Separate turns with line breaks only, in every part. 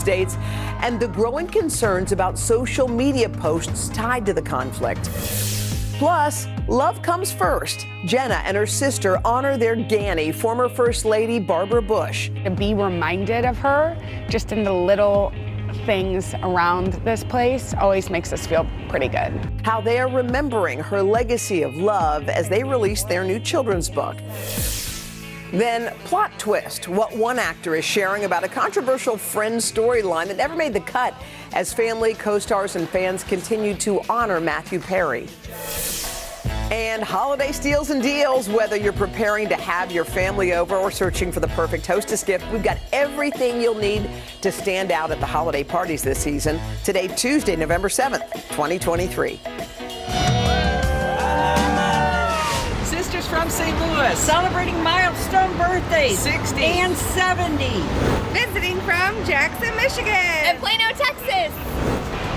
States and the growing concerns about social media posts tied to the conflict. Plus, love comes first. Jenna and her sister honor their Granny, former First Lady Barbara Bush.
To be reminded of her just in the little things around this place always makes us feel pretty good.
How they are remembering her legacy of love as they release their new children's book. Then, plot twist, what one actor is sharing about a controversial Friends storyline that never made the cut as family, co-stars, and fans continue to honor Matthew Perry. And holiday steals and deals, whether you're preparing to have your family over or searching for the perfect hostess gift, we've got everything you'll need to stand out at the holiday parties this season. Today, Tuesday, November 7th, 2023.
Sisters from St. Louis,
Celebrating milestone birthdays,
60
and 70.
Visiting from Jackson, Michigan.
And Plano, Texas.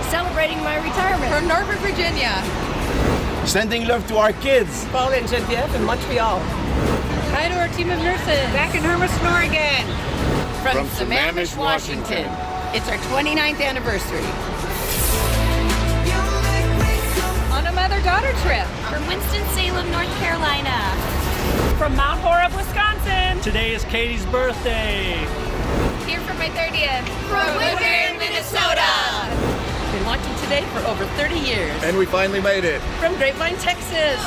Celebrating my retirement.
From Norfolk, Virginia.
Sending love to our kids.
Paul and Genevieve in Montreal.
Hi to our team of nurses.
Back in Hermiston, Oregon.
From Sammamish, Washington.
It's our 29th anniversary.
On a mother-daughter trip.
From Winston-Salem, North Carolina.
From Mount Horeb, Wisconsin.
Today is Katie's birthday.
Here for my 30th.
From Woodbury, Minnesota.
Been watching today for over 30 years.
And we finally made it.
From Grapevine, Texas.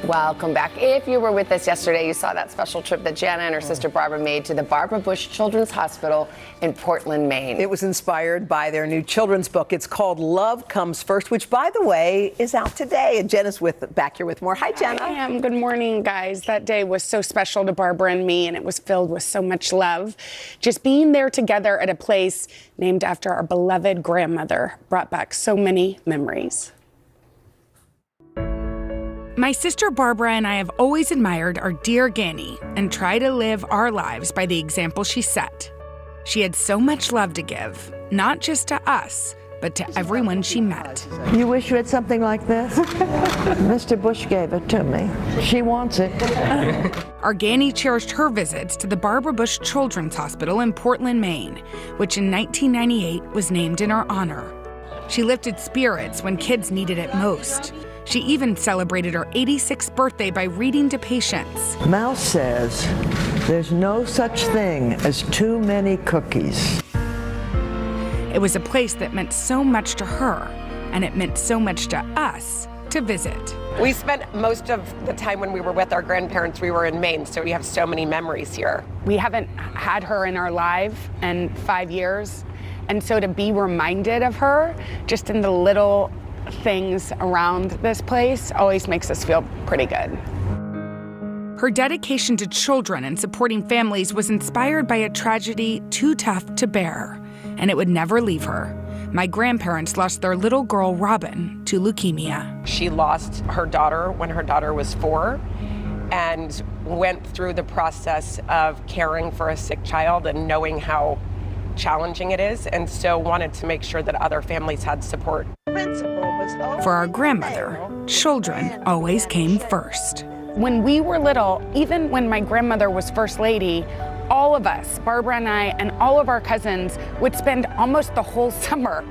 Welcome back. If you were with us yesterday, you saw that special trip that Jana and her sister Barbara made to the Barbara Bush Children's Hospital in Portland, Maine.
It was inspired by their new children's book. It's called Love Comes First, which, by the way, is out today. And Jenna's back here with more. Hi, Jenna.
I am. Good morning, guys. That day was so special to Barbara and me, and it was filled with so much love. Just being there together at a place named after our beloved grandmother brought back so many memories.
My sister Barbara and I have always admired our dear Granny and try to live our lives by the example she set. She had so much love to give, not just to us, but to everyone she met.
You wish you had something like this? Mr. Bush gave it to me. She wants it.
Our Granny cherished her visits to the Barbara Bush Children's Hospital in Portland, Maine, which in 1998 was named in her honor. She lifted spirits when kids needed it most. She even celebrated her 86th birthday by reading to patients.
Mouse says there's no such thing as too many cookies.
It was a place that meant so much to her, and it meant so much to us to visit.
We spent most of the time when we were with our grandparents, we were in Maine, so we have so many memories here.
We haven't had her in our life in 5 years, and so to be reminded of her just in the little things around this place always makes us feel pretty good.
Her dedication to children and supporting families was inspired by a tragedy too tough to bear, and it would never leave her. My grandparents lost their little girl, Robin, to leukemia.
She lost her daughter when her daughter was 4 and went through the process of caring for a sick child and knowing how challenging it is, and so wanted to make sure that other families had support.
For our grandmother, children always came first.
When we were little, even when my grandmother was First Lady, all of us, Barbara and I, and all of our cousins would spend almost the whole summer.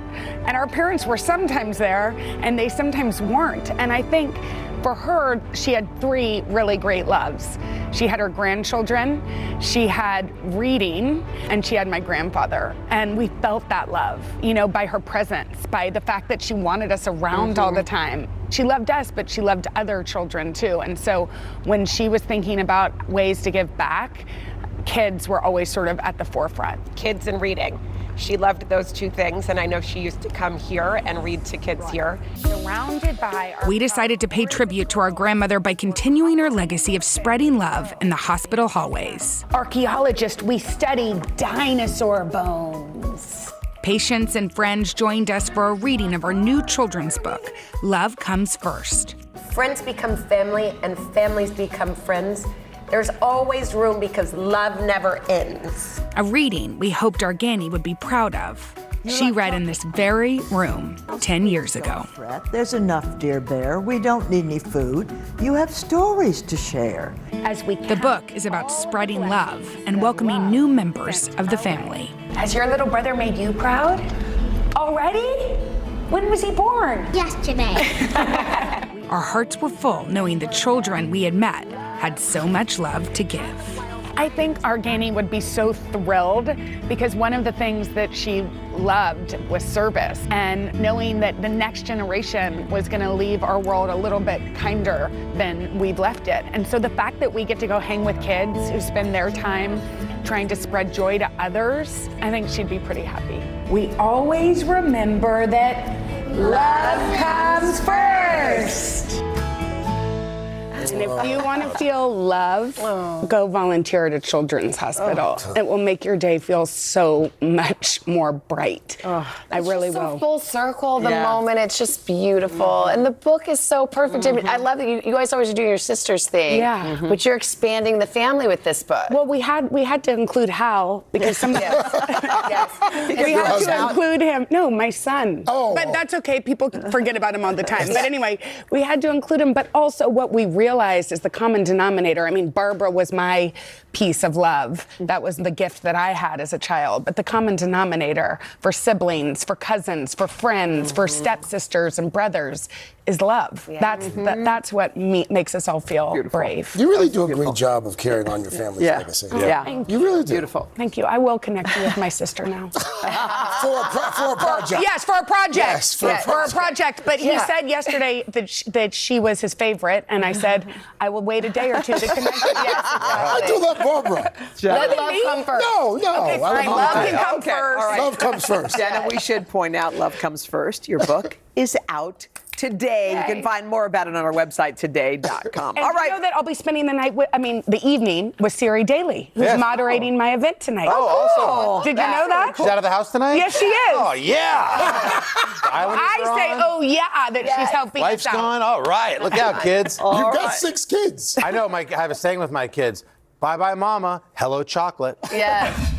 And our parents were sometimes there, and they sometimes weren't. And I think for her, she had 3 really great loves. She had her grandchildren, she had reading, and she had my grandfather. And we felt that love, by her presence, by the fact that she wanted us around all the time. She loved us, but she loved other children too. And so when she was thinking about ways to give back, kids were always sort of at the forefront.
Kids and reading. She loved those 2 things, and I know she used to come here and read to kids here.
Surrounded by
We decided to pay tribute to our grandmother by continuing her legacy of spreading love in the hospital hallways.
Archaeologists, we studied dinosaur bones.
Patients and friends joined us for a reading of our new children's book, Love Comes First.
Friends become family and families become friends. There's always room because love never ends.
A reading we hoped our Granny would be proud of. She read in this very room 10 years ago.
There's enough, dear bear. We don't need any food. You have stories to share.
The book is about spreading love and welcoming new members of the family.
Has your little brother made you proud? Already? When was he born?
Yesterday.
Our hearts were full knowing the children we had met had so much love to give.
I think Argani would be so thrilled because one of the things that she loved was service, and knowing that the next generation was going to leave our world a little bit kinder than we've left it. And so the fact that we get to go hang with kids who spend their time trying to spread joy to others, I think she'd be pretty happy. We always remember that love comes first. And if you want to feel love, go volunteer at a children's hospital. It will make your day feel so much more bright. I really
It's
will.
so full circle, the moment. It's just beautiful. And the book is so perfect. I mean, I love that you guys always do your sister's thing.
Yeah.
But you're expanding the family with this book.
Well, we had to include Hal because somebody
Yes.
we had to include him. No, my son. But that's okay. People forget about him all the time. But anyway, we had to include him. But also what we realized is the common denominator. I mean, Barbara was my piece of love. That was the gift that I had as a child. But the common denominator for siblings, for cousins, for friends, for stepsisters and brothers is love. That's what makes us all feel brave.
You really do a great job of carrying on your family's legacy. You really do.
Beautiful.
Thank you. I will connect you with my sister now.
For a project.
Yes, for a project.
Yes, for a
project. But he said yesterday that she was his favorite, and I said I will wait a day or two to connect you. Yes,
I do love Barbara.
Let love come first.
No.
Okay, fine. Love can come
Okay,
first.
all right.
Love comes first.
Jenna, we should point out Love Comes First. Your book is out today. You can find more about it on our website, today.com.
And
All right.
you know that I'll be spending the evening with Siri Daly, who's moderating my event tonight.
Oh, awesome.
Did you know that?
She's out of the house tonight?
Yes, she is.
Oh, yeah.
I say, oh, yeah, that she's helping
Life's
us out.
gone? All right. Look out, kids.
You've got 6 kids.
I know. I have a saying with my kids. Bye-bye, mama. Hello, chocolate.
Yes.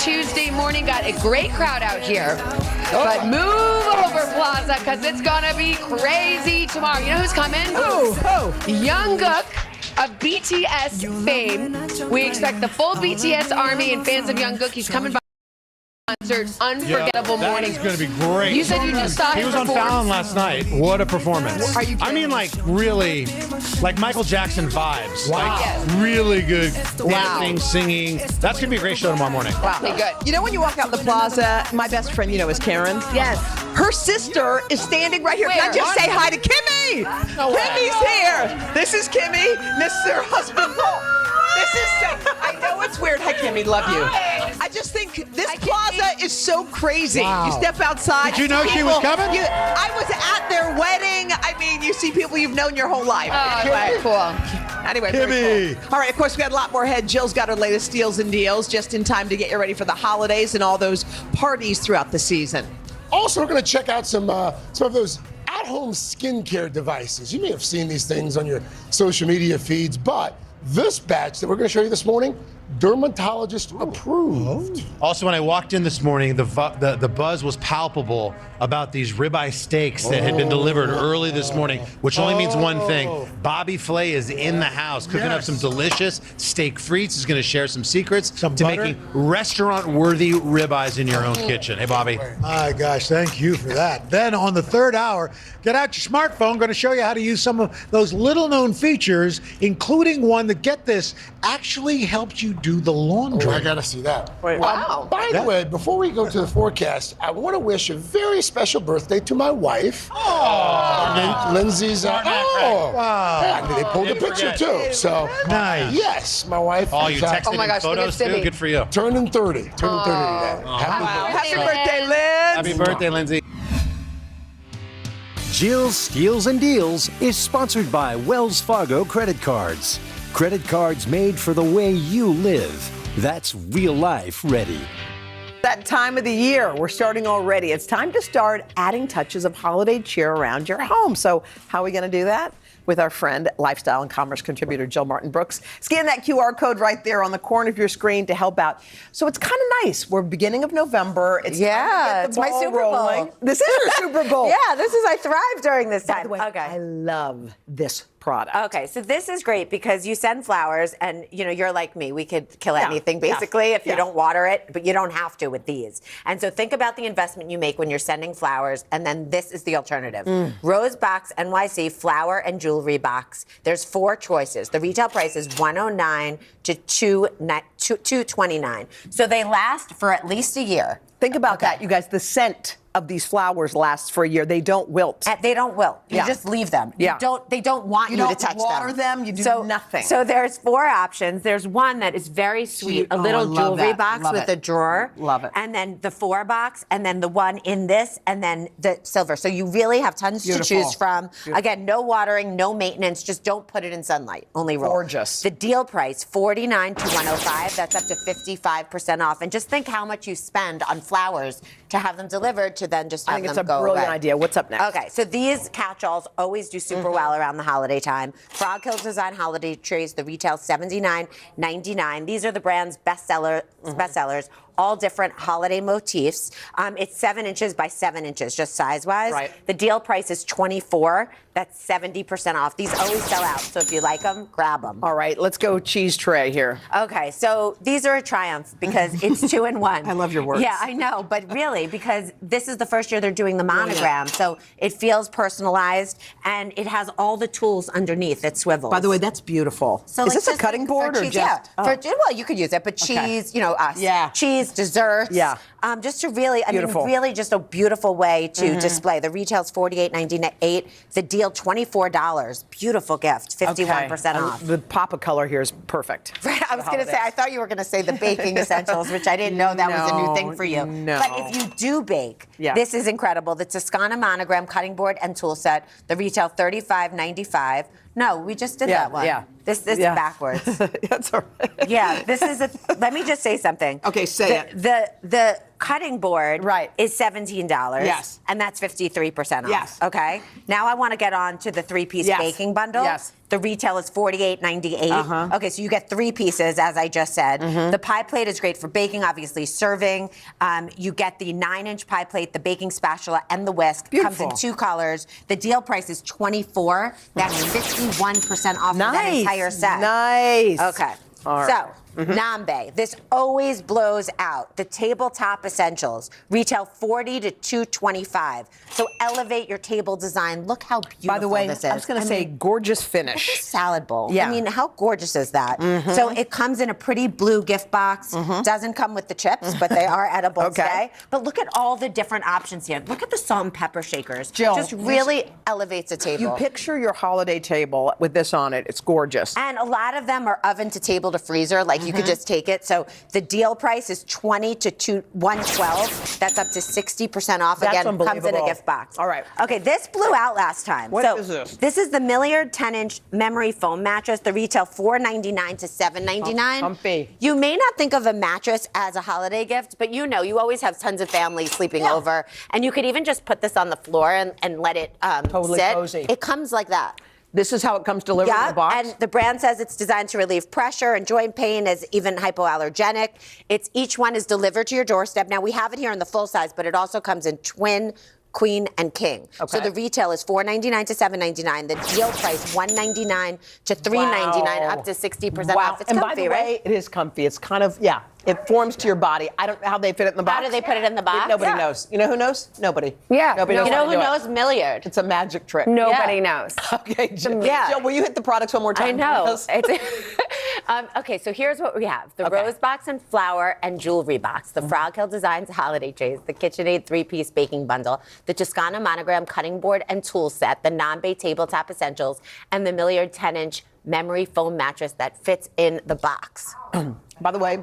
Tuesday morning. Got a great crowd out here. But move over, Plaza, because it's going to be crazy tomorrow. You know who's coming?
Who?
Jungkook of BTS fame. We expect the full BTS army and fans of Jungkook. He's coming by concert. Unforgettable morning.
That is going to be great.
You said you just saw him
He was on
perform.
Fallon last night. What a performance.
Are you
I mean, like, really, like Michael Jackson vibes.
Wow.
Like, really good
Wow.
dancing, singing. That's going to be a great show tomorrow morning.
Wow.
Okay, good.
You know when you walk out the plaza, my best friend, you know, is Karen?
Yes.
Her sister is standing right here. Can I
Where?
just say hi to Kimmy? Kimmy's here. This is Kimmy. This is her husband. This is so, I know it's weird. Hi, Kimmy. Love you.
I just think this plaza is so crazy.
Wow.
You step outside.
Did you know she was coming?
I was at their wedding. I mean, you see people you've known your whole life.
Very cool.
Anyway, very cool. All right, of course, we got a lot more ahead. Jill's got her latest steals and deals just in time to get you ready for the holidays and all those parties throughout the season.
Also, we're going to check out some of those at-home skincare devices. You may have seen these things on your social media feeds, but this batch that we're going to show you this morning, Dermatologist approved.
Also, when I walked in this morning, the buzz was palpable about these ribeye steaks that had been delivered early this morning, which only means one thing. Bobby Flay is in the house cooking up some delicious steak frites. He's going to share some secrets to making restaurant-worthy ribeyes in your own kitchen. Hey, Bobby.
My gosh, thank you for that. Then on the third hour, get out your smartphone. Going to show you how to use some of those little-known features, including one that, get this, actually helps you do the laundry.
Oh, I gotta see that.
Wow.
By the way, before we go to the forecast, I want to wish a very special birthday to my wife. Lindsay's.
Wow.
Yeah, they pulled the picture too. So
nice.
Yes, my wife.
Oh, you texted photos too? Good for you.
Turning 30. Turning 30 today.
Happy birthday, Liz.
Happy birthday, Lindsay.
Jill's Steals and Deals is sponsored by Wells Fargo Credit Cards. Credit cards made for the way you live. That's real life ready.
That time of the year, we're starting already. It's time to start adding touches of holiday cheer around your home. So how are we going to do that? With our friend, lifestyle and commerce contributor Jill Martin Brooks. Scan that QR code right there on the corner of your screen to help out. So it's kind of nice. We're beginning of November. It's time to get the
my
ball
Super
rolling.
Bowl.
This is your Super Bowl.
Yeah, I thrive during this time.
By the way, I love this product.
Okay, so this is great because you send flowers and, you're like me. We could kill anything basically if you don't water it, but you don't have to with these. And so think about the investment you make when you're sending flowers, and then this is the alternative. Rose Box NYC flower and jewelry box. There's 4 choices. The retail price is $109 to $229. So they last for at least a year.
Think about that, you guys. The scent of these flowers lasts for a year. They don't wilt.
They don't wilt. You just leave them.
Yeah.
They don't want you to touch them.
You don't water them. You do nothing.
So there's 4 options. There's one that is very sweet, a little jewelry box with a drawer.
Love it.
And then the 4 box, and then the one in this, and then the silver. So you really have tons to choose from. Again, no watering, no maintenance. Just don't put it in sunlight. Only roll.
Gorgeous.
The deal price, $49 to $105. That's up to 55% off. And just think how much you spend on flowers to have them delivered to then just have them go away.
I think it's a brilliant idea. What's up next?
Okay, so these catch-alls always do super well around the holiday time. Frog Hills Design holiday trays, the retail $79.99. These are the brand's bestsellers, all different holiday motifs. It's 7 inches by 7 inches, just size-wise.
Right.
The deal price is $24. That's 70% off. These always sell out, so if you like them, grab them.
All right, let's go cheese tray here.
Okay, so these are a triumph because it's 2 in 1.
I love your words.
Yeah, I know, but really, because this is the first year they're doing the monogram, so it feels personalized, and it has all the tools underneath that swivels.
By the way, that's beautiful.
So
is this a cutting board or
cheese,
just?
Yeah, well, you could use it, but cheese, us.
Yeah.
Cheese, desserts.
Yeah.
Just to really,
Beautiful.
really just a beautiful way to display. The retail's $48.98. The deal, $24. Beautiful gift, 51% off.
The pop of color here is perfect.
Right, I was going to say, I thought you were going to say the baking essentials, which I didn't know that was a new thing for you.
No.
But if you do bake, this is incredible. The Toscana monogram cutting board and tool set. The retail $35.95. No, we just did that one.
Yeah.
This is backwards.
That's all right.
Yeah, this is let me just say something.
Okay, say it.
The cutting board is $17.
Yes.
And that's 53% off.
Yes.
Okay. Now I want to get on to the 3-piece baking bundle.
Yes.
The retail is $48.98. Okay, so you get 3 pieces, as I just said. The pie plate is great for baking, obviously serving. You get the 9-inch pie plate, the baking spatula, and the whisk.
Beautiful.
Comes in 2 colors. The deal price is $24. That's 51% off of that entire set.
Nice.
Okay.
All right.
So, Nambe. This always blows out. The tabletop essentials retail $40 to $225. So elevate your table design. Look how beautiful
By the way,
this is.
I was going to say gorgeous finish.
Look at this salad bowl.
Yeah.
I mean, how gorgeous is that? So it comes in a pretty blue gift box. Doesn't come with the chips, but they are edible today. But look at all the different options here. Look at the salt and pepper shakers.
Jill,
just really elevates a table.
You picture your holiday table with this on it. It's gorgeous.
And a lot of them are oven to table to freezer, like Like you could just take it. So the deal price is $20 to $112. That's up to 60% off.
That's
Again, comes in a gift box.
All right.
Okay, this blew out last time.
What is this?
This is the Milliard 10-inch memory foam mattress. The retail $4.99 to $7.99.
Comfy.
You may not think of a mattress as a holiday gift, but you know, you always have tons of families sleeping over, and you could even just put this on the floor and let it
Totally
sit.
cozy.
It comes like that.
This is how it comes delivered in the box?
And the brand says it's designed to relieve pressure and joint pain, is even hypoallergenic. Each one is delivered to your doorstep. Now, we have it here in the full size, but it also comes in twin, queen, and king.
Okay.
So the retail is $4.99 to $7.99. The deal price $1.99 to $3.99, up to 60% off. It's
and
comfy,
by the way,
right?
it is comfy. It's kind of, it forms to your body. I don't know how they fit it in the box.
How do they put it in the box?
Nobody knows. You know who knows? Nobody.
Yeah.
Nobody knows.
You know
how to
who
do
knows? Milliard.
It's a magic trick.
Nobody knows.
Okay, Jill,
Yeah.
Jill, will you hit the products one more time?
I know.
for us?
Okay, so here's what we have. The rose box and flower and jewelry box. The Frog Hill Designs holiday trays. The KitchenAid 3-piece baking bundle. The Toscana monogram cutting board and tool set. The non-bay tabletop essentials. And the Milliard 10-inch memory foam mattress that fits in the box.
By the way,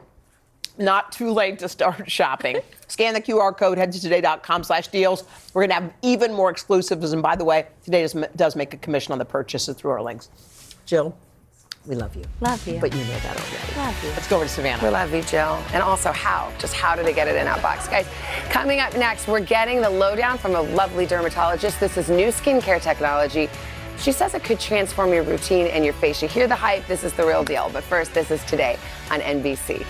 not too late to start shopping. Scan the QR code, head to today.com/deals. We're going to have even more exclusives. And by the way, Today does make a commission on the purchases through our links. Jill, we love you.
Love you.
But you know that already.
Love you.
Let's go over to Savannah.
We love you, Jill. And also how do they get it in that box? Guys, coming up next, we're getting the lowdown from a lovely dermatologist. This is new skincare technology. She says it could transform your routine and your face. You hear the hype, this is the real deal. But first, this is Today on NBC.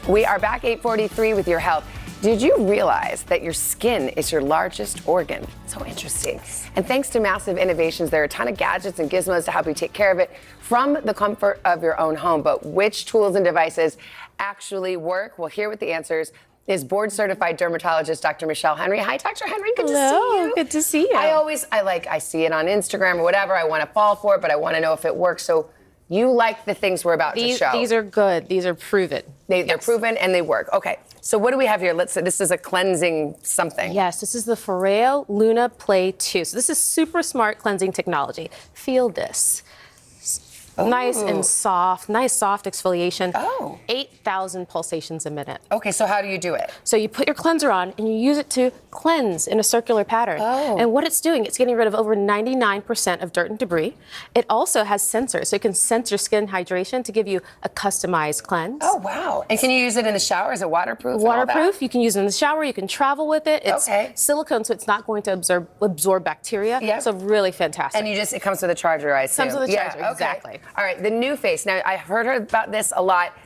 We are back 8:43 with your health. Did you realize that your skin is your largest organ? So interesting. And thanks to massive innovations, there are a ton of gadgets and gizmos to help you take care of it from the comfort of your own home. But which tools and devices actually work? Well, here with the answers is board-certified dermatologist Dr. Michelle Henry. Hi, Dr. Henry. Good to see you.
Good to see you.
I see it on Instagram or whatever. I want to fall for it, but I want to know if it works. So you like the things we're about to show.
These are good. These are proven.
They're proven and they work. Okay. So what do we have here? Let's say this is a cleansing something.
Yes, this is the Foreo Luna Play 2. So this is super smart cleansing technology. Feel this.
Nice and soft, nice soft exfoliation. 8,000 pulsations a minute.
Okay, so how do you do it?
So you put your cleanser on and you use it to cleanse in a circular pattern. And what it's doing, it's getting rid of over 99% of dirt and debris. It also has sensors, so it can sense your skin hydration to give you a customized cleanse.
Oh, wow. And can you use it in the shower? Is it waterproof?
Waterproof, you can use it in the shower, you can travel with it. It's silicone, so it's not going to absorb bacteria. So really fantastic.
And it comes with a charger, I assume.
Comes with a charger, exactly.
All right, the new face. Now, I've heard about this a lot.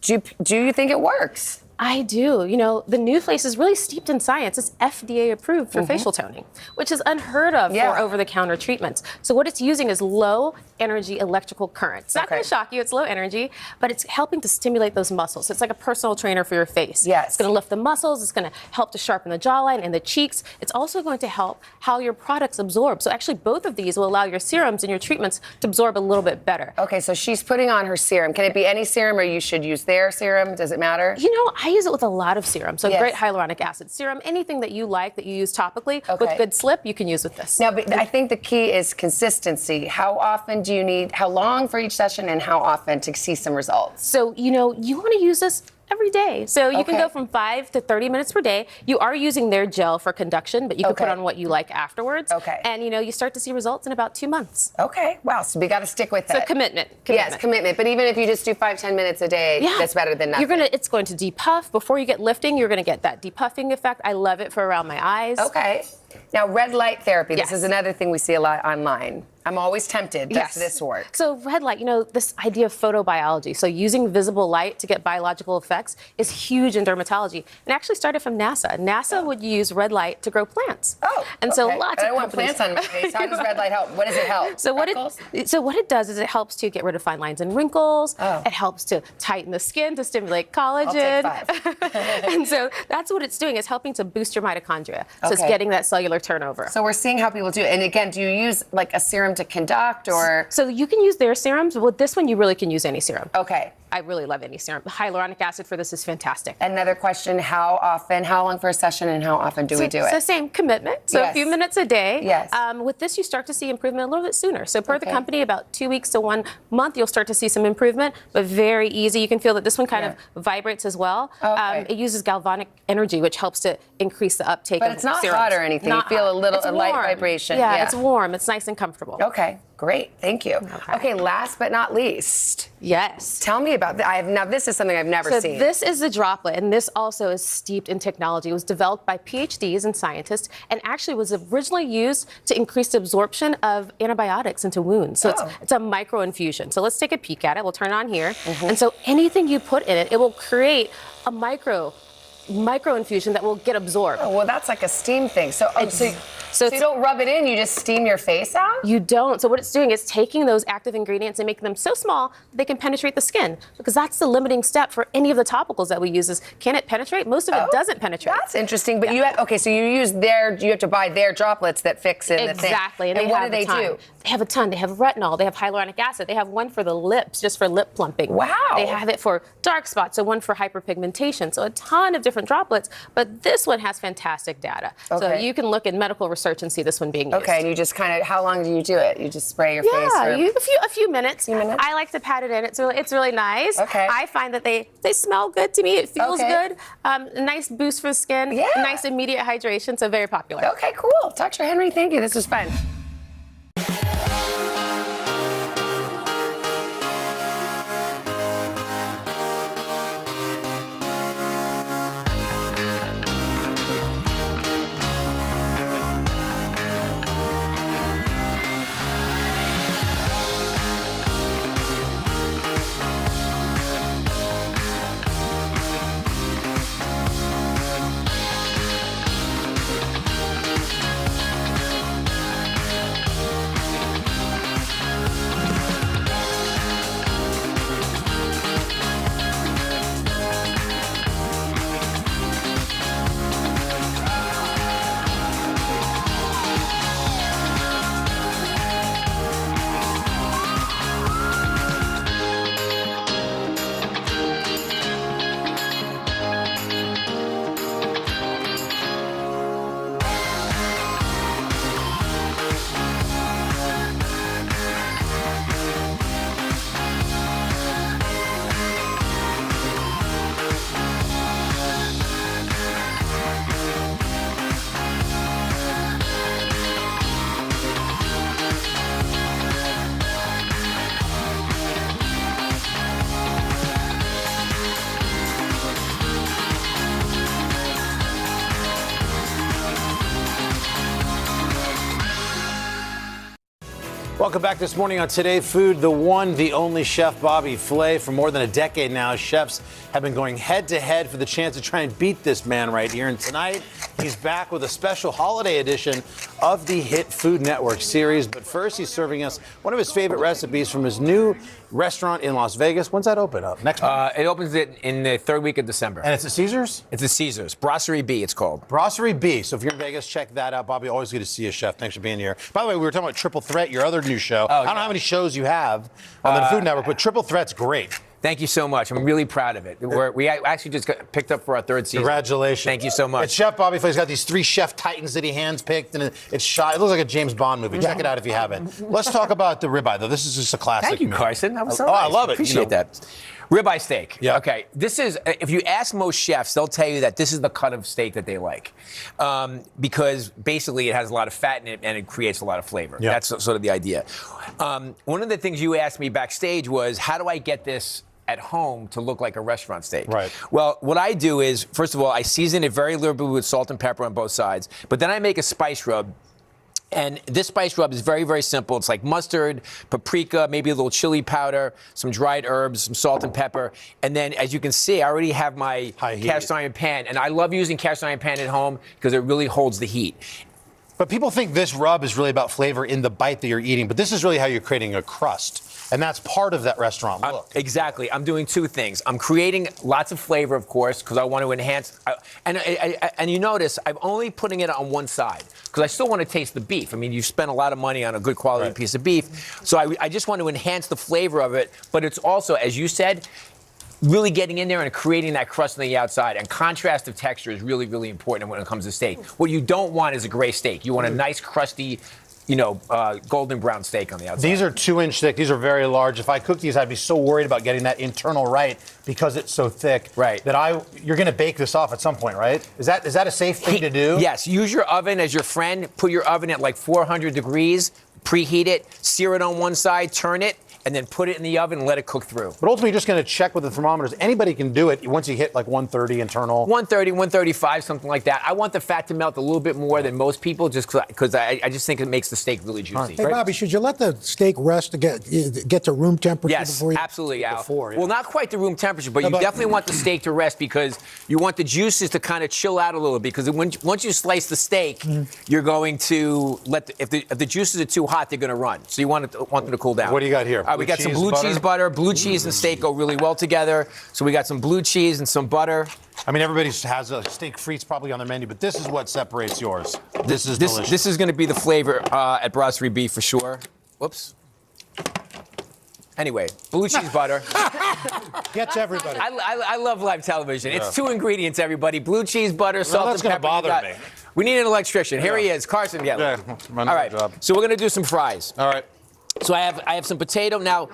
Do you think it works?
I do. You know, the new face is really steeped in science. It's FDA approved for facial toning, which is unheard of for over-the-counter treatments. So what it's using is low energy electrical current. It's not going to shock you. It's low energy, but it's helping to stimulate those muscles. So it's like a personal trainer for your face. It's going to lift the muscles. It's going to help to sharpen the jawline and the cheeks. It's also going to help how your products absorb. So actually both of these will allow your serums and your treatments to absorb a little bit better.
Okay, so she's putting on her serum. Can it be any serum, or you should use their serum? Does it matter?
You know, I use it with a lot of serums. So great hyaluronic acid serum, anything that you like that you use topically with good slip, you can use with this.
Now, but I think the key is consistency. How often do you need, how long for each session, and how often to see some results?
So, you know, you want to use this every day. So you can go from 5 to 30 minutes per day. You are using their gel for conduction, but you can put on what you like afterwards. And, you know, you start to see results in about 2 months.
Okay. Wow. So we got to stick with it.
So commitment.
Yes, commitment. But even if you just do 5-10 minutes a day, that's better than nothing.
It's going to depuff. Before you get lifting, you're going to get that depuffing effect. I love it for around my eyes.
Okay. Now, red light therapy. This is another thing we see a lot online. I'm always tempted. Does this work?
So red light, you know, this idea of photobiology, so using visible light to get biological effects is huge in dermatology. And actually started from NASA. NASA would use red light to grow plants. And so lots of
I don't want plants on my face. How does red light help? What does it help?
So what it does is it helps to get rid of fine lines and wrinkles. It helps to tighten the skin, to stimulate collagen.
I'll take 5.
And so that's what it's doing. It's helping to boost your mitochondria. So it's getting that cellular turnover.
So we're seeing how people do it. And again, do you use like a serum to conduct, or?
So you can use their serums, but with this one, you really can use any serum.
Okay.
I really love any serum. Hyaluronic acid for this is fantastic.
Another question, how long for a session, and how often do we do it?
So same commitment, so a few minutes a day.
Yes.
With this, you start to see improvement a little bit sooner. So per the company, about 2 weeks to 1 month, you'll start to see some improvement, but very easy. You can feel that this one kind of vibrates as well. It uses galvanic energy, which helps to increase the uptake of serums.
But it's not hot or anything. You feel a light vibration.
Yeah, it's warm. It's nice and comfortable.
Okay. Great, thank you. Okay, last but not least.
Yes.
Tell me about now this is something I've never seen.
This is the droplet, and this also is steeped in technology. It was developed by PhDs and scientists, and actually was originally used to increase the absorption of antibiotics into wounds. So it's a micro infusion. So let's take a peek at it. We'll turn it on here. And so anything you put in it, it will create a micro infusion that will get absorbed.
Oh, well, that's like a steam thing. So you don't rub it in, you just steam your face out?
You don't. So what it's doing is taking those active ingredients and making them so small that they can penetrate the skin, because that's the limiting step for any of the topicals that we use is, can it penetrate? Most of it doesn't penetrate.
That's interesting, but you have to buy their droplets that fix in the thing.
Exactly.
And what do they do?
They have a ton. They have retinol, they have hyaluronic acid, they have one for the lips, just for lip plumping.
Wow.
They have it for dark spots, so one for hyperpigmentation. So a ton of different droplets, but this one has fantastic data. So you can look in medical research and see this one being used.
Okay, and you just how long do you do it? You just spray your face?
A few minutes. I like to pat it in. It's really nice.
Okay.
I find that they smell good to me. It feels good. A nice boost for the skin.
Yeah.
Nice immediate hydration. So very popular.
Okay, cool. Dr. Henry, thank you. This was fun.
Welcome back this morning on Today Food. The one, the only chef Bobby Flay. For more than a decade now, chefs have been going head-to-head for the chance to try and beat this man right here. And tonight, he's back with a special holiday edition of the hit Food Network series. But first, he's serving us one of his favorite recipes from his new restaurant in Las Vegas. When's that open up? Next month?
It opens in the third week of December.
And it's at Caesars?
It's at Caesars. Brasserie B, it's called.
Brasserie B. So if you're in Vegas, check that out. Bobby, always good to see you, chef. Thanks for being here. By the way, we were talking about Triple Threat, your other new show. I don't know how many shows you have on the Food Network, but Triple Threat's great.
Thank you so much. I'm really proud of it. We actually just got picked up for our third season.
Congratulations.
Thank you so much.
It's Chef Bobby Flay's got these 3 chef titans that he handpicked, and it's shot. It looks like a James Bond movie. Check it out if you haven't. Let's talk about the ribeye, though. This is just a classic.
Thank you,
meal.
Carson. That was so
nice.
nice.
I love it.
Appreciate that. Ribeye steak. Yeah. Okay. This is, if you ask most chefs, they'll tell you that this is the cut of steak that they like, because basically it has a lot of fat in it and it creates a lot of flavor.
Yeah.
That's sort of the idea. One of the things you asked me backstage was, how do I get this at home to look like a restaurant steak?
Right.
Well, what I do is, first of all, I season it very liberally with salt and pepper on both sides, but then I make a spice rub. And this spice rub is very, very simple. It's like mustard, paprika, maybe a little chili powder, some dried herbs, some salt and pepper. And then, as you can see, I already have my cast iron pan. And I love using cast iron pan at home because it really holds the heat.
But people think this rub is really about flavor in the bite that you're eating, but this is really how you're creating a crust. And that's part of that restaurant look.
Exactly. I'm doing 2 things. I'm creating lots of flavor, of course, because I want to enhance. And you notice I'm only putting it on one side because I still want to taste the beef. I mean, you spent a lot of money on a good quality piece of beef. So I just want to enhance the flavor of it. But it's also, as you said, really getting in there and creating that crust on the outside. And contrast of texture is really, really important when it comes to steak. What you don't want is a gray steak. You want a nice, crusty, golden brown steak on the outside.
These are 2-inch thick. These are very large. If I cook these, I'd be so worried about getting that internal right because it's so thick. Right. That you're going to bake this off at some point, right? Is that a safe thing to do?
Yes. Use your oven as your friend. Put your oven at like 400 degrees. Preheat it. Sear it on one side. Turn it. And then put it in the oven and let it cook through.
But ultimately, you're just going to check with the thermometers. Anybody can do it once you hit like 130 internal.
130, 135, something like that. I want the fat to melt a little bit more than most people just because I just think it makes the steak really juicy.
Hey, Bobby, should you let the steak rest to get to room temperature before you?
Yes, absolutely, Al. Well, not quite the room temperature, but you definitely want the steak to rest because you want the juices to kind of chill out a little because once you slice the steak, you're going to if the juices are too hot, they're going to run. So you want them to cool down.
What do you got here?
We got some blue cheese butter. Blue cheese and steak go really well together. So we got some blue cheese and some butter.
I mean, everybody has a steak frites probably on their menu, but this is what separates yours. This is delicious.
This is going to be the flavor at Brasserie B for sure. Whoops. Anyway, blue cheese butter.
Gets everybody.
I love live television. Yeah. It's 2 ingredients, everybody. Blue cheese, butter, salt, and pepper.
That's going to bother me.
We need an electrician. Here he is, Carson. Yeah.
All
right.
Job.
So we're going to do some fries.
All right.
So I have some potato. Now,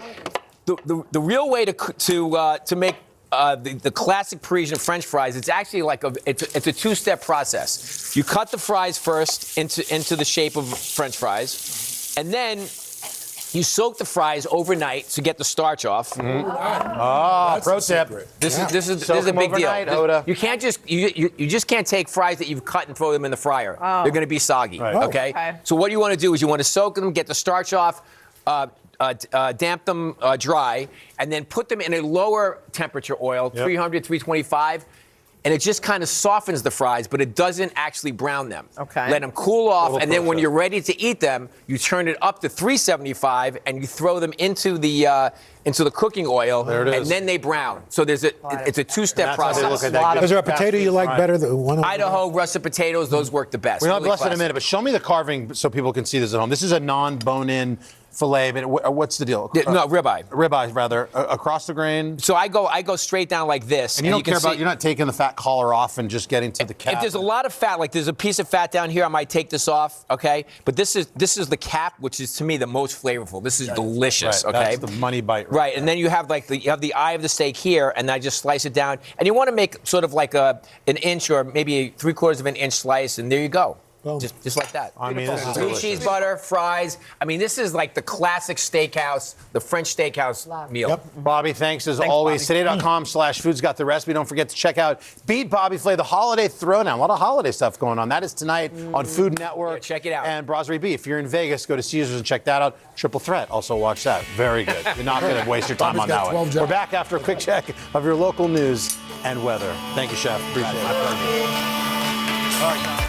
the real way to make the classic Parisian French fries, it's actually like it's a 2-step process. You cut the fries first into the shape of French fries, and then you soak the fries overnight to get the starch off.
Pro tip.
This is a big deal. You can't you just can't take fries that you've cut and throw them in the fryer. They're going to be soggy. Right. Okay? So what you want to do is you want to soak them, get the starch off. Damp them dry, and then put them in a lower temperature oil, 300, 325, and it just kind of softens the fries, but it doesn't actually brown them. Okay. Let them cool off, and then when you're ready to eat them, you turn it up to 375, and you throw them into the cooking oil, and then they brown. So it's a 2-step process.
Is there a potato you like better than one?
Idaho russet potatoes, those work the best.
We'll have less in a minute, but show me the carving so people can see this at home. This is a non-bone-in filet, but what's the deal?
No, ribeye.
Ribeye, rather, across the grain.
So I go straight down like this.
And you don't care about, you're not taking the fat collar off and just getting to the cap.
If there's a lot of fat, like there's a piece of fat down here, I might take this off, okay? But this is the cap, which is to me the most flavorful. This is delicious,
right,
okay?
That's the money bite.
Right, and then you have the eye of the steak here, and I just slice it down. And you want to make sort of like an inch or maybe 3/4 of an inch slice, and there you go. Just like that.
I mean, this is
blue
delicious.
cheese butter, fries. I mean, this is like the classic steakhouse, the French steakhouse meal.
Yep. Bobby, thanks as always.
Bobby.
Today.com/foods got the recipe. Don't forget to check out Beat Bobby Flay, the holiday throwdown. A lot of holiday stuff going on. That is tonight on Food Network.
Yeah, check it out.
And Brasserie B. If you're in Vegas, go to Caesars and check that out. Triple Threat. Also watch that. Very good. You're not going to waste your time
Bobby's
on
got
that
12
one.
jobs.
We're back after a quick check of your local news and weather. Thank you, Chef. Appreciate it. My pleasure. All right.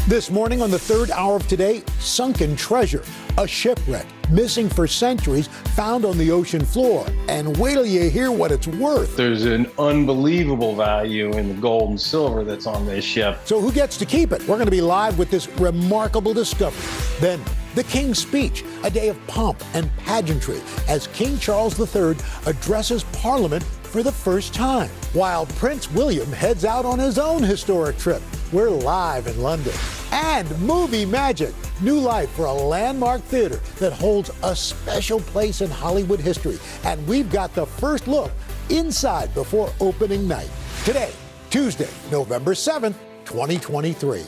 This morning on the third hour of Today, Sunken treasure, a shipwreck, missing for centuries, found on the ocean floor. And wait till you hear what it's worth.
There's an unbelievable value in the gold and silver that's on this ship.
So who gets to keep it? We're going to be live with this remarkable discovery. Then, the King's Speech, a day of pomp and pageantry, as King Charles III addresses Parliament for the first time, while Prince William heads out on his own historic trip. We're live in London. And movie magic, new life for a landmark theater that holds a special place in Hollywood history. And we've got the first look inside before opening night. Today, Tuesday, November 7th, 2023.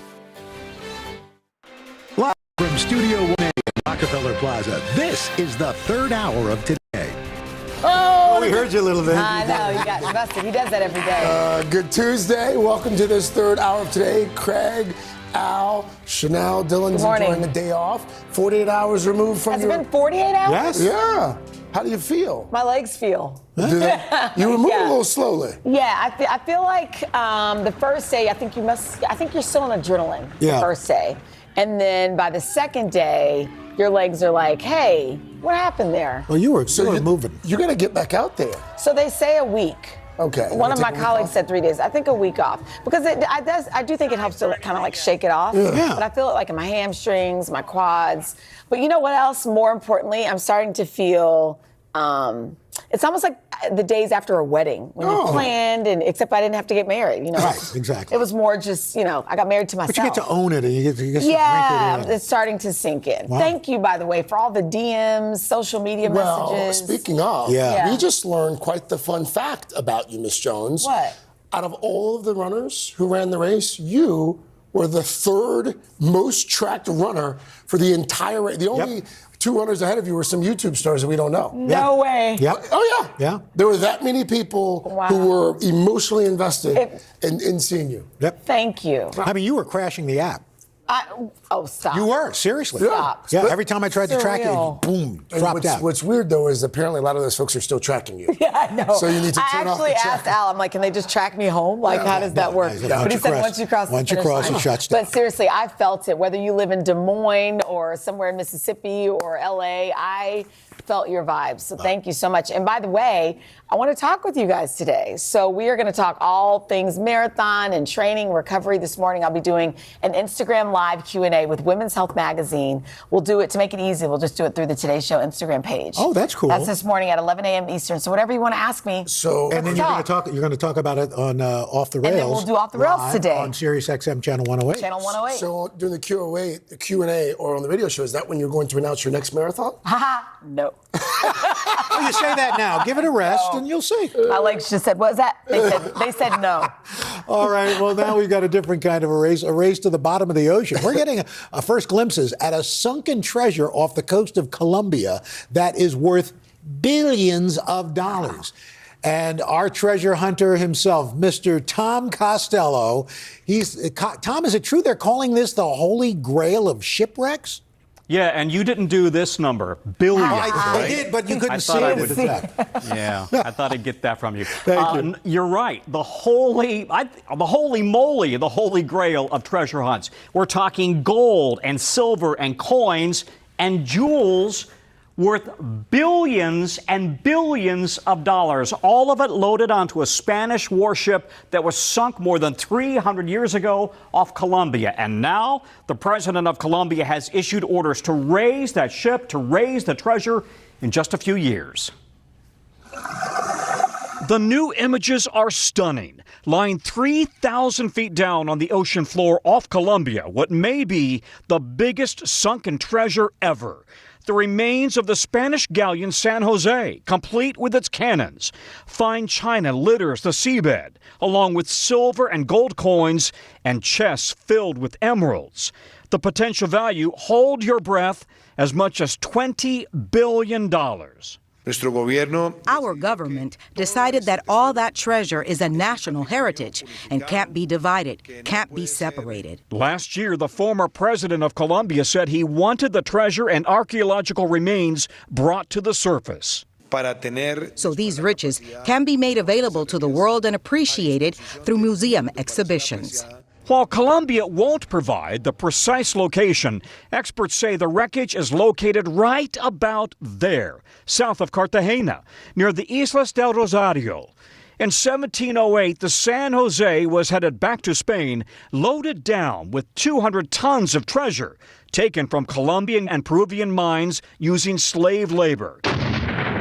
Live from Studio 1A at Rockefeller Plaza, this is the third hour of Today.
Oh, we heard you a little bit.
I know, you got busted. He does that every day.
Good Tuesday. Welcome to this third hour of Today. Craig, Al, Chanel, Dylan's enjoying the day off. 48 hours removed from
Has it been 48 hours?
Yes. Yeah. How do you feel?
My legs feel.
Do they? You were moving a little slowly.
Yeah, I feel like the first day, I think you're still on adrenaline the first day. And then by the second day, your legs are like, hey, what happened there?
Well, you were moving.
You got to get back out there.
So they say a week.
Okay.
One of my colleagues said 3 days. I think a week off because I do think it helps to kind of like shake it off.
Yeah.
But I feel it like in my hamstrings, my quads. But you know what else? More importantly, I'm starting to feel. It's almost like the days after a wedding when you planned, and except I didn't have to get married. You know,
Right, exactly.
It was more just I got married to myself.
But you get to own it and you get to drink it in.
It's starting to sink in.
Wow.
Thank you, by the way, for all the DMs, social media messages.
Speaking of, we just learned quite the fun fact about you, Miss Jones.
What?
Out of all of the runners who ran the race, you were the third most tracked runner for the entire race. The only two runners ahead of you were some YouTube stars that we don't know.
No way.
Yep.
Oh, yeah.
Yeah.
There were that many people who were emotionally invested in seeing you.
Yep.
Thank you.
I mean, you were crashing the app.
Stop.
You were, seriously.
Stop.
Yeah, every time I tried to track you, boom,
And
dropped out.
What's weird, though, is apparently a lot of those folks are still tracking you.
Yeah, I know.
So you need to turn off the
I actually
track.
asked Al, I'm like, can they just track me home? Like, how does that work? But he said once you cross the finish line.
it shuts down.
But seriously, I felt it. Whether you live in Des Moines or somewhere in Mississippi or LA, I felt your vibes. So thank you so much. And by the way, I want to talk with you guys today. So we are going to talk all things marathon and training, recovery. This morning, I'll be doing an Instagram live Q&A with Women's Health Magazine. We'll do it to make it easy. We'll just do it through the Today Show Instagram page.
Oh, that's cool.
That's this morning at 11 a.m. Eastern. So whatever you want to ask me.
So
And then you're going to talk about it on Off the Rails.
And then we'll do Off the Rails
live
today.
on Sirius XM Channel 108.
Channel 108.
So during the Q&A or on the radio show, is that when you're going to announce your next marathon?
Haha, no.
Well, you say that now. Give it a rest and you'll see.
My legs just said, what was that? They said no.
All right, well, now we've got a different kind of a race to the bottom of the ocean. We're getting a first glimpses at a sunken treasure off the coast of Colombia that is worth billions of dollars. And our treasure hunter himself, Mr. Tom Costello, Tom, is it true they're calling this the Holy Grail of shipwrecks?
Yeah, and you didn't do this number, billions.
I did, but you couldn't see it.
Yeah, I thought I'd get that from you.
Thank you.
You're right. The holy moly, the holy grail of treasure hunts. We're talking gold and silver and coins and jewels worth billions and billions of dollars, all of it loaded onto a Spanish warship that was sunk more than 300 years ago off Colombia. And now the president of Colombia has issued orders to raise that ship, to raise the treasure in just a few years. The new images are stunning. Lying 3,000 feet down on the ocean floor off Colombia, what may be the biggest sunken treasure ever.
the remains of the Spanish galleon San Jose, complete with its cannons. Fine china litters the seabed, along with silver and gold coins and chests filled with emeralds. The potential value, hold your breath, as much as $20 billion.
Our government decided that all that treasure is a national heritage and can't be divided, can't be separated.
Last year, the former president of Colombia said he wanted the treasure and archaeological remains brought to the surface.
So these riches can be made available to the world and appreciated through museum exhibitions.
While Colombia won't provide the precise location, experts say the wreckage is located right about there, south of Cartagena, near the Islas del Rosario. In 1708, the San Jose was headed back to Spain, loaded down with 200 tons of treasure, taken from Colombian and Peruvian mines using slave labor.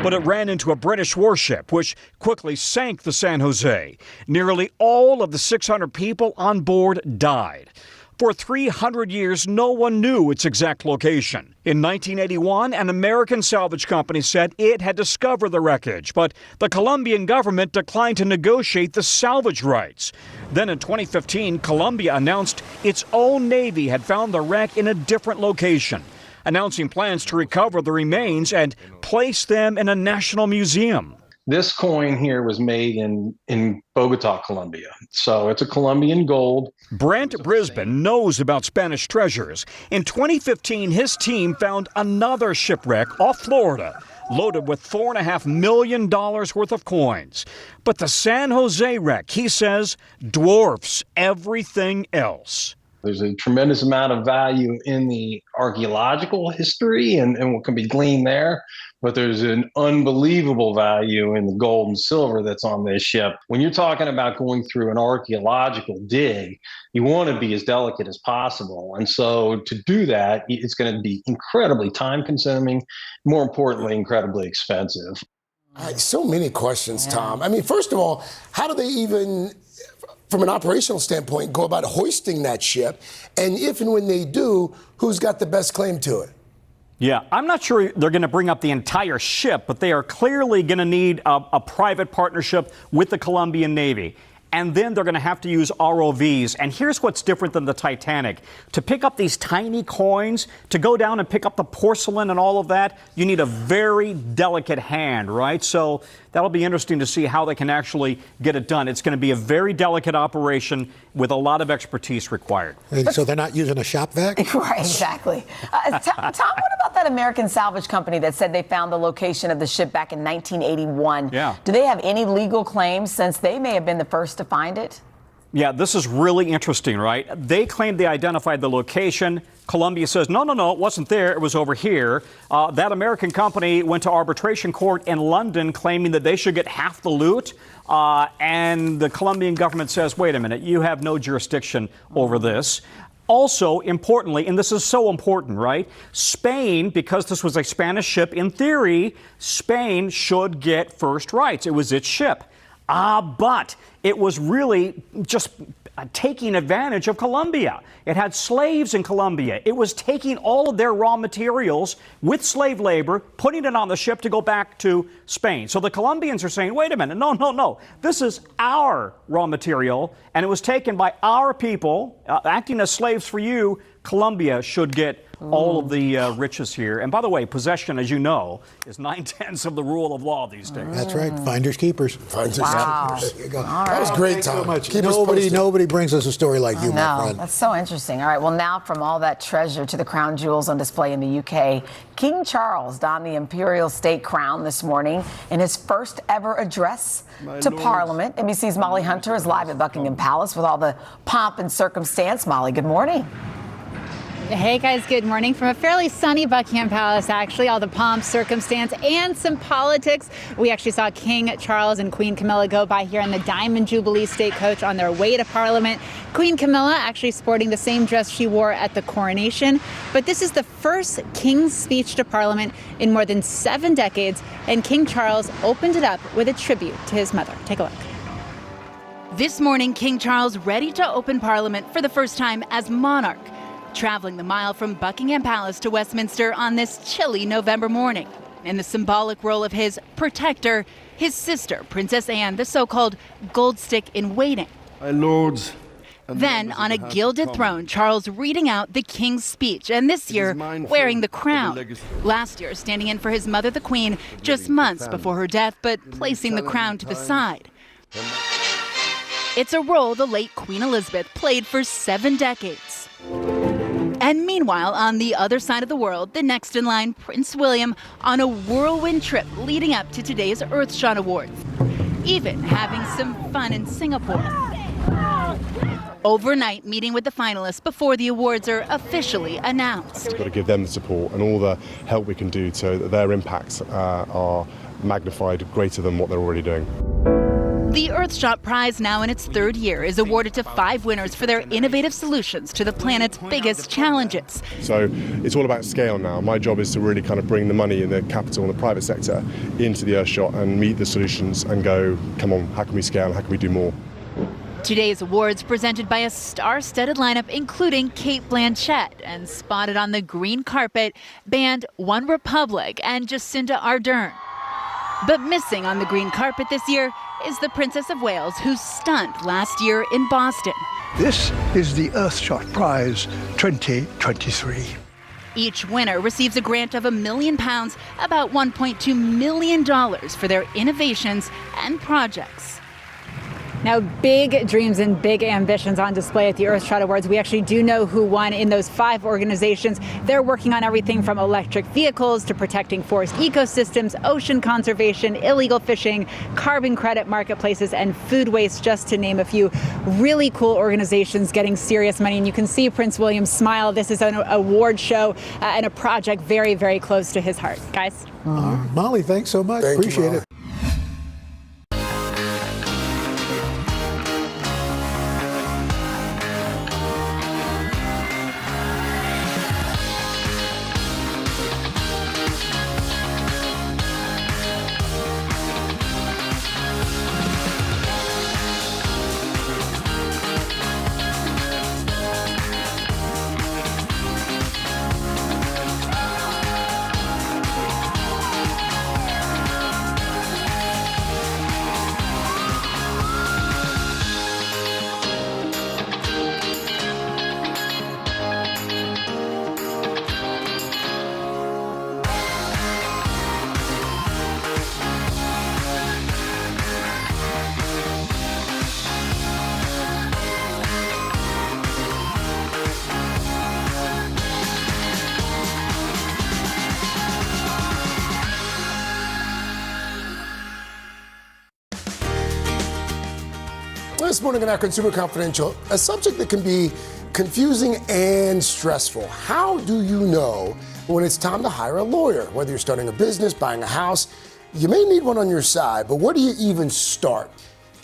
But it ran into a British warship, which quickly sank the San Jose. Nearly all of the 600 people on board died. For 300 years, no one knew its exact location. In 1981, an American salvage company said it had discovered the wreckage, but the Colombian government declined to negotiate the salvage rights. Then in 2015, Colombia announced its own Navy had found the wreck in a different location, announcing plans to recover the remains and place them in a national museum.
This coin here was made in Bogota, Colombia. So it's a Colombian gold.
Brent Brisbane knows about Spanish treasures. In 2015, his team found another shipwreck off Florida, loaded with $4.5 million worth of coins. But the San Jose wreck, he says, dwarfs everything else.
There's a tremendous amount of value in the archaeological history and what can be gleaned there, but there's an unbelievable value in the gold and silver that's on this ship. When you're talking about going through an archaeological dig, you want to be as delicate as possible. And so to do that, it's going to be incredibly time-consuming, more importantly, incredibly expensive.
So many questions, Tom. I mean, first of all, how do they even, from an operational standpoint, go about hoisting that ship? And if and when they do, who's got the best claim to it?
Yeah, I'm not sure they're going to bring up the entire ship, but they are clearly going to need a private partnership with the Colombian Navy. And then they're going to have to use ROVs. And here's what's different than the Titanic. To pick up these tiny coins, to go down and pick up the porcelain and all of that, you need a very delicate hand, right? So that'll be interesting to see how they can actually get it done. It's going to be a very delicate operation with a lot of expertise required.
And so they're not using a shop vac?
Right, exactly. Tom, what about that American salvage company that said they found the location of the ship back in 1981?
Yeah.
Do they have any legal claims since they may have been the first to find it?
Yeah, this is really interesting, right? They claimed they identified the location. Colombia says, no, it wasn't there. It was over here. That American company went to arbitration court in London claiming that they should get half the loot. And the Colombian government says, wait a minute, you have no jurisdiction over this. Also, importantly, and this is so important, right? Spain, because this was a Spanish ship, in theory, Spain should get first rights. It was its ship. But it was really just taking advantage of Colombia. It had slaves in Colombia. It was taking all of their raw materials with slave labor, putting it on the ship to go back to Spain. So the Colombians are saying, wait a minute, no. This is our raw material, and it was taken by our people, acting as slaves for you. Colombia should get all of the riches here. And by the way, possession, as you know, is 9/10 of the rule of law these days.
That's right. Finders keepers.
Finders keepers. There you go. That was great, Tom.
So much. Nobody brings us a story like you, my friend.
That's so interesting. All right, well, now from all that treasure to the crown jewels on display in the UK, King Charles donned the imperial state crown this morning in his first ever address to Parliament. NBC's Molly Hunter is live at Buckingham Palace with all the pomp and circumstance. Molly, good morning.
Hey guys, good morning from a fairly sunny Buckingham Palace, actually. All the pomp, circumstance, and some politics. We actually saw King Charles and Queen Camilla go by here in the Diamond Jubilee State Coach on their way to Parliament. Queen Camilla actually sporting the same dress she wore at the coronation. But this is the first King's speech to Parliament in more than 7 decades, and King Charles opened it up with a tribute to his mother. Take a look.
This morning, King Charles ready to open Parliament for the first time as monarch.
traveling the mile from Buckingham Palace to Westminster on this chilly November morning. In the symbolic role of his protector, his sister, Princess Anne, the so-called gold stick in waiting.
My lords.
Then, on a gilded throne, Charles reading out the King's speech, and this year, wearing the crown. Last year, standing in for his mother, the Queen, just months before her death, but placing the crown to the side. It's a role the late Queen Elizabeth played for 7 decades. And meanwhile, on the other side of the world, the next in line, Prince William, on a whirlwind trip leading up to today's Earthshot Awards. Even having some fun in Singapore. Overnight meeting with the finalists before the awards are officially announced.
We've got to give them the support and all the help we can do so that their impacts are magnified greater than what they're already doing.
The Earthshot Prize, now in its 3rd year, is awarded to 5 winners for their innovative solutions to the planet's biggest challenges.
So it's all about scale now. My job is to really kind of bring the money and the capital and the private sector into the Earthshot and meet the solutions and go, come on, how can we scale? How can we do more?
Today's awards presented by a star-studded lineup including Cate Blanchett, and spotted on the green carpet, band One Republic and Jacinda Ardern. But missing on the green carpet this year is the Princess of Wales, who stunned last year in Boston.
This is the Earthshot Prize 2023.
Each winner receives a grant of £1 million, about $1.2 million for their innovations and projects. Now, big dreams and big ambitions on display at the Earthshot Awards. We actually do know who won in those 5 organizations. They're working on everything from electric vehicles to protecting forest ecosystems, ocean conservation, illegal fishing, carbon credit marketplaces, and food waste, just to name a few. Really cool organizations getting serious money. And you can see Prince William smile. This is an award show and a project very, very close to his heart. Guys?
Molly, thanks so much. Appreciate it.
This morning in our Consumer Confidential, a subject that can be confusing and stressful. How do you know when it's time to hire a lawyer? Whether you're starting a business, buying a house, you may need one on your side, but where do you even start?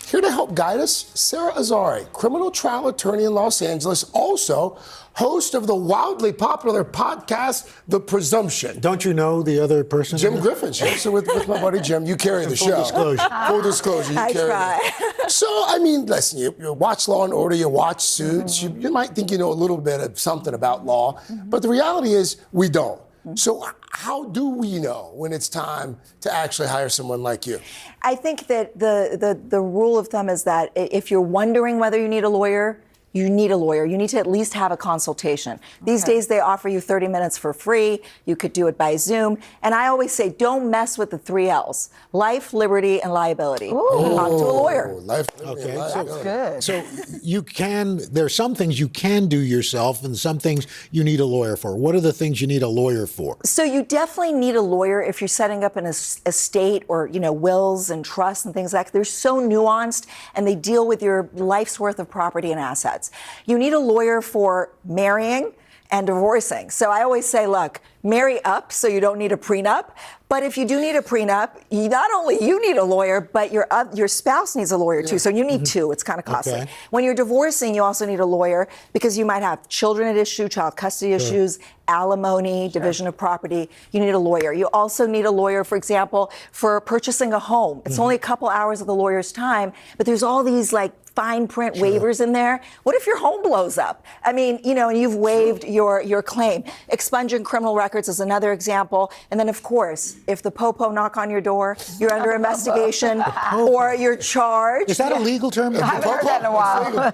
Here to help guide us, Sarah Azari, criminal trial attorney in Los Angeles, also host of the wildly popular podcast, The Presumption.
Don't you know the other person?
Jim Griffin's here. So with my buddy Jim, you carry the show.
Disclosure.
Full disclosure, you carry it. So, I mean, listen, you watch Law and Order, you watch Suits, you might think you know a little bit of something about law, but the reality is we don't. So how do we know when it's time to actually hire someone like you?
I think that the rule of thumb is that if you're wondering whether you need a lawyer, you need a lawyer. You need to at least have a consultation. These days, they offer you 30 minutes for free. You could do it by Zoom. And I always say, don't mess with the 3 L's: life, liberty, and liability. Talk to a lawyer.
Life, liberty, and liability.
That's good.
So there are some things you can do yourself and some things you need a lawyer for. What are the things you need a lawyer for?
So you definitely need a lawyer if you're setting up an estate or, wills and trusts and things like that. They're so nuanced and they deal with your life's worth of property and assets. You need a lawyer for marrying and divorcing. So I always say, look, marry up so you don't need a prenup. But if you do need a prenup, not only you need a lawyer, but your spouse needs a lawyer too. So you need 2. It's kind of costly.
Okay.
When you're divorcing, you also need a lawyer because you might have children at issue, child custody issues, alimony, division of property. You need a lawyer. You also need a lawyer, for example, for purchasing a home. It's only a couple hours of the lawyer's time, but there's all these fine print waivers in there. What if your home blows up? I mean, you know, and you've waived your claim. Expunging criminal records is another example. And then, of course, if the popo knock on your door, you're under investigation or you're charged.
Is that a legal term?
I haven't heard that in a while.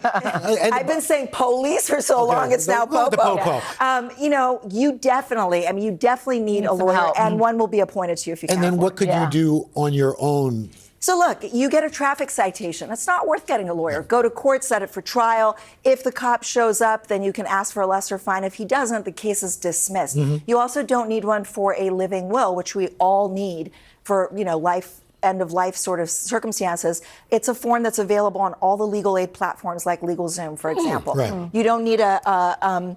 I've been saying police for so long, it's now
Go with the
popo.
popo.
You know, you definitely need a lawyer, and one will be appointed to you if you can.
And then what could you do on your own?
So look, you get a traffic citation. It's not worth getting a lawyer. Go to court, set it for trial. If the cop shows up, then you can ask for a lesser fine. If he doesn't, the case is dismissed. You also don't need one for a living will, which we all need for, you know, end of life sort of circumstances. It's a form that's available on all the legal aid platforms like LegalZoom, for example. You don't need a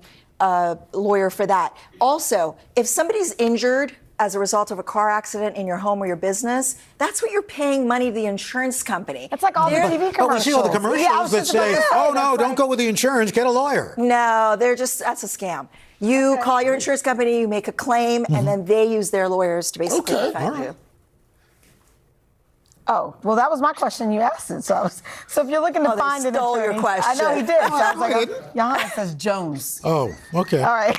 lawyer for that. Also, if somebody's injured as a result of a car accident in your home or your business, that's what you're paying money to the insurance company.
It's like all the TV commercials.
Oh, we see all the commercials that say, oh no, don't go with the insurance, get a lawyer.
No, that's a scam. You call your insurance company, you make a claim, and then they use their lawyers to basically defend you.
Oh, well, that was my question. You asked it. So if you're looking to find an attorney.
your question.
I know he did. Sounds like Johanna says Jones.
Oh, okay.
All right.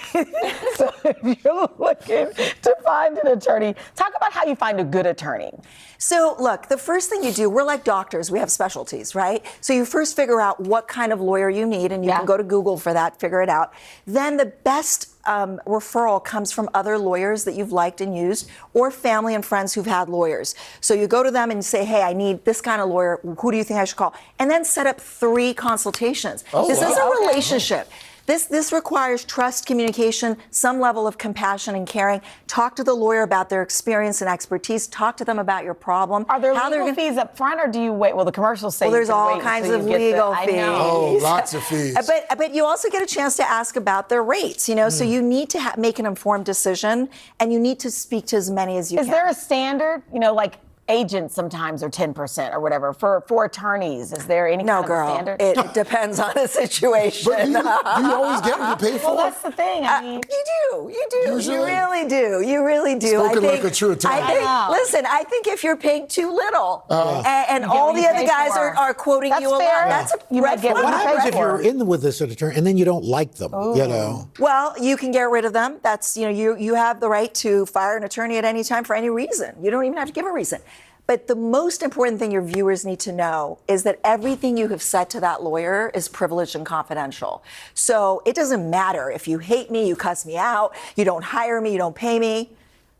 So if you're looking to find an attorney, talk about how you find a good attorney.
So look, the first thing you do, we're like doctors, we have specialties, right? So you first figure out what kind of lawyer you need, and you can go to Google for that, figure it out. Then the best referral comes from other lawyers that you've liked and used, or family and friends who've had lawyers. So you go to them and say, hey, I need this kind of lawyer. Who do you think I should call? And then set up 3 consultations. This is a relationship. This requires trust, communication, some level of compassion and caring. Talk to the lawyer about their experience and expertise. Talk to them about your problem.
Are there legal fees up front, or do you wait? Well, the commercials say
there's all kinds of legal fees.
Oh, lots of fees.
But you also get a chance to ask about their rates, you know, so you need to make an informed decision, and you need to speak to as many as you can.
Is there a standard, you know, like agents sometimes are 10% or whatever. For attorneys, is there any kind of standard?
It depends on the situation.
But do you always get what you pay for?
Well, that's the thing. I mean,
you do.
Usually.
You really do. You really do.
Spoken like a true attorney.
Listen, I think if you're paying too little and all the other guys are quoting you a lot, that's a red flag.
What happens if you're in with this attorney and then you don't like them? You know.
Well, you can get rid of them. That's, you know, you have the right to fire an attorney at any time for any reason. You don't even have to give a reason. But the most important thing your viewers need to know is that everything you have said to that lawyer is privileged and confidential. So it doesn't matter if you hate me, you cuss me out, you don't hire me, you don't pay me.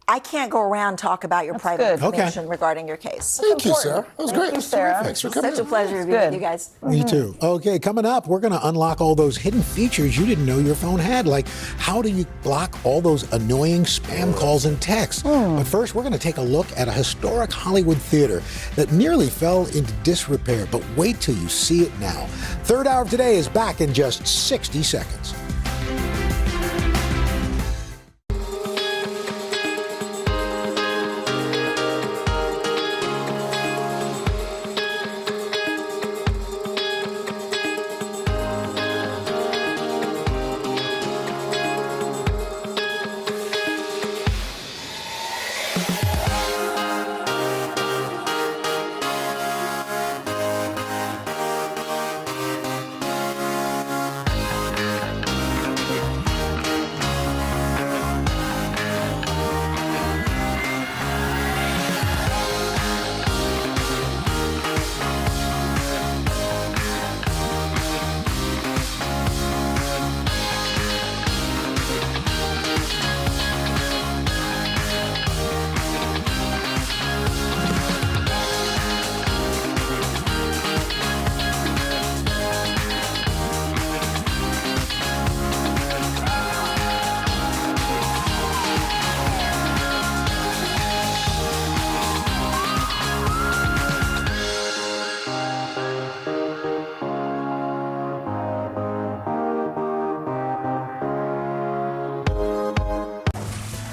I can't go around and talk about your private information regarding your case.
Thank you, Sarah. That was great.
Thank you, Sarah.
Thanks for coming.
Such a pleasure to be with you guys.
Me too. Okay, coming up, we're going to unlock all those hidden features you didn't know your phone had. Like, how do you block all those annoying spam calls and texts? But first, we're going to take a look at a historic Hollywood theater that nearly fell into disrepair. But wait till you see it now. Third hour of today is back in just 60 seconds.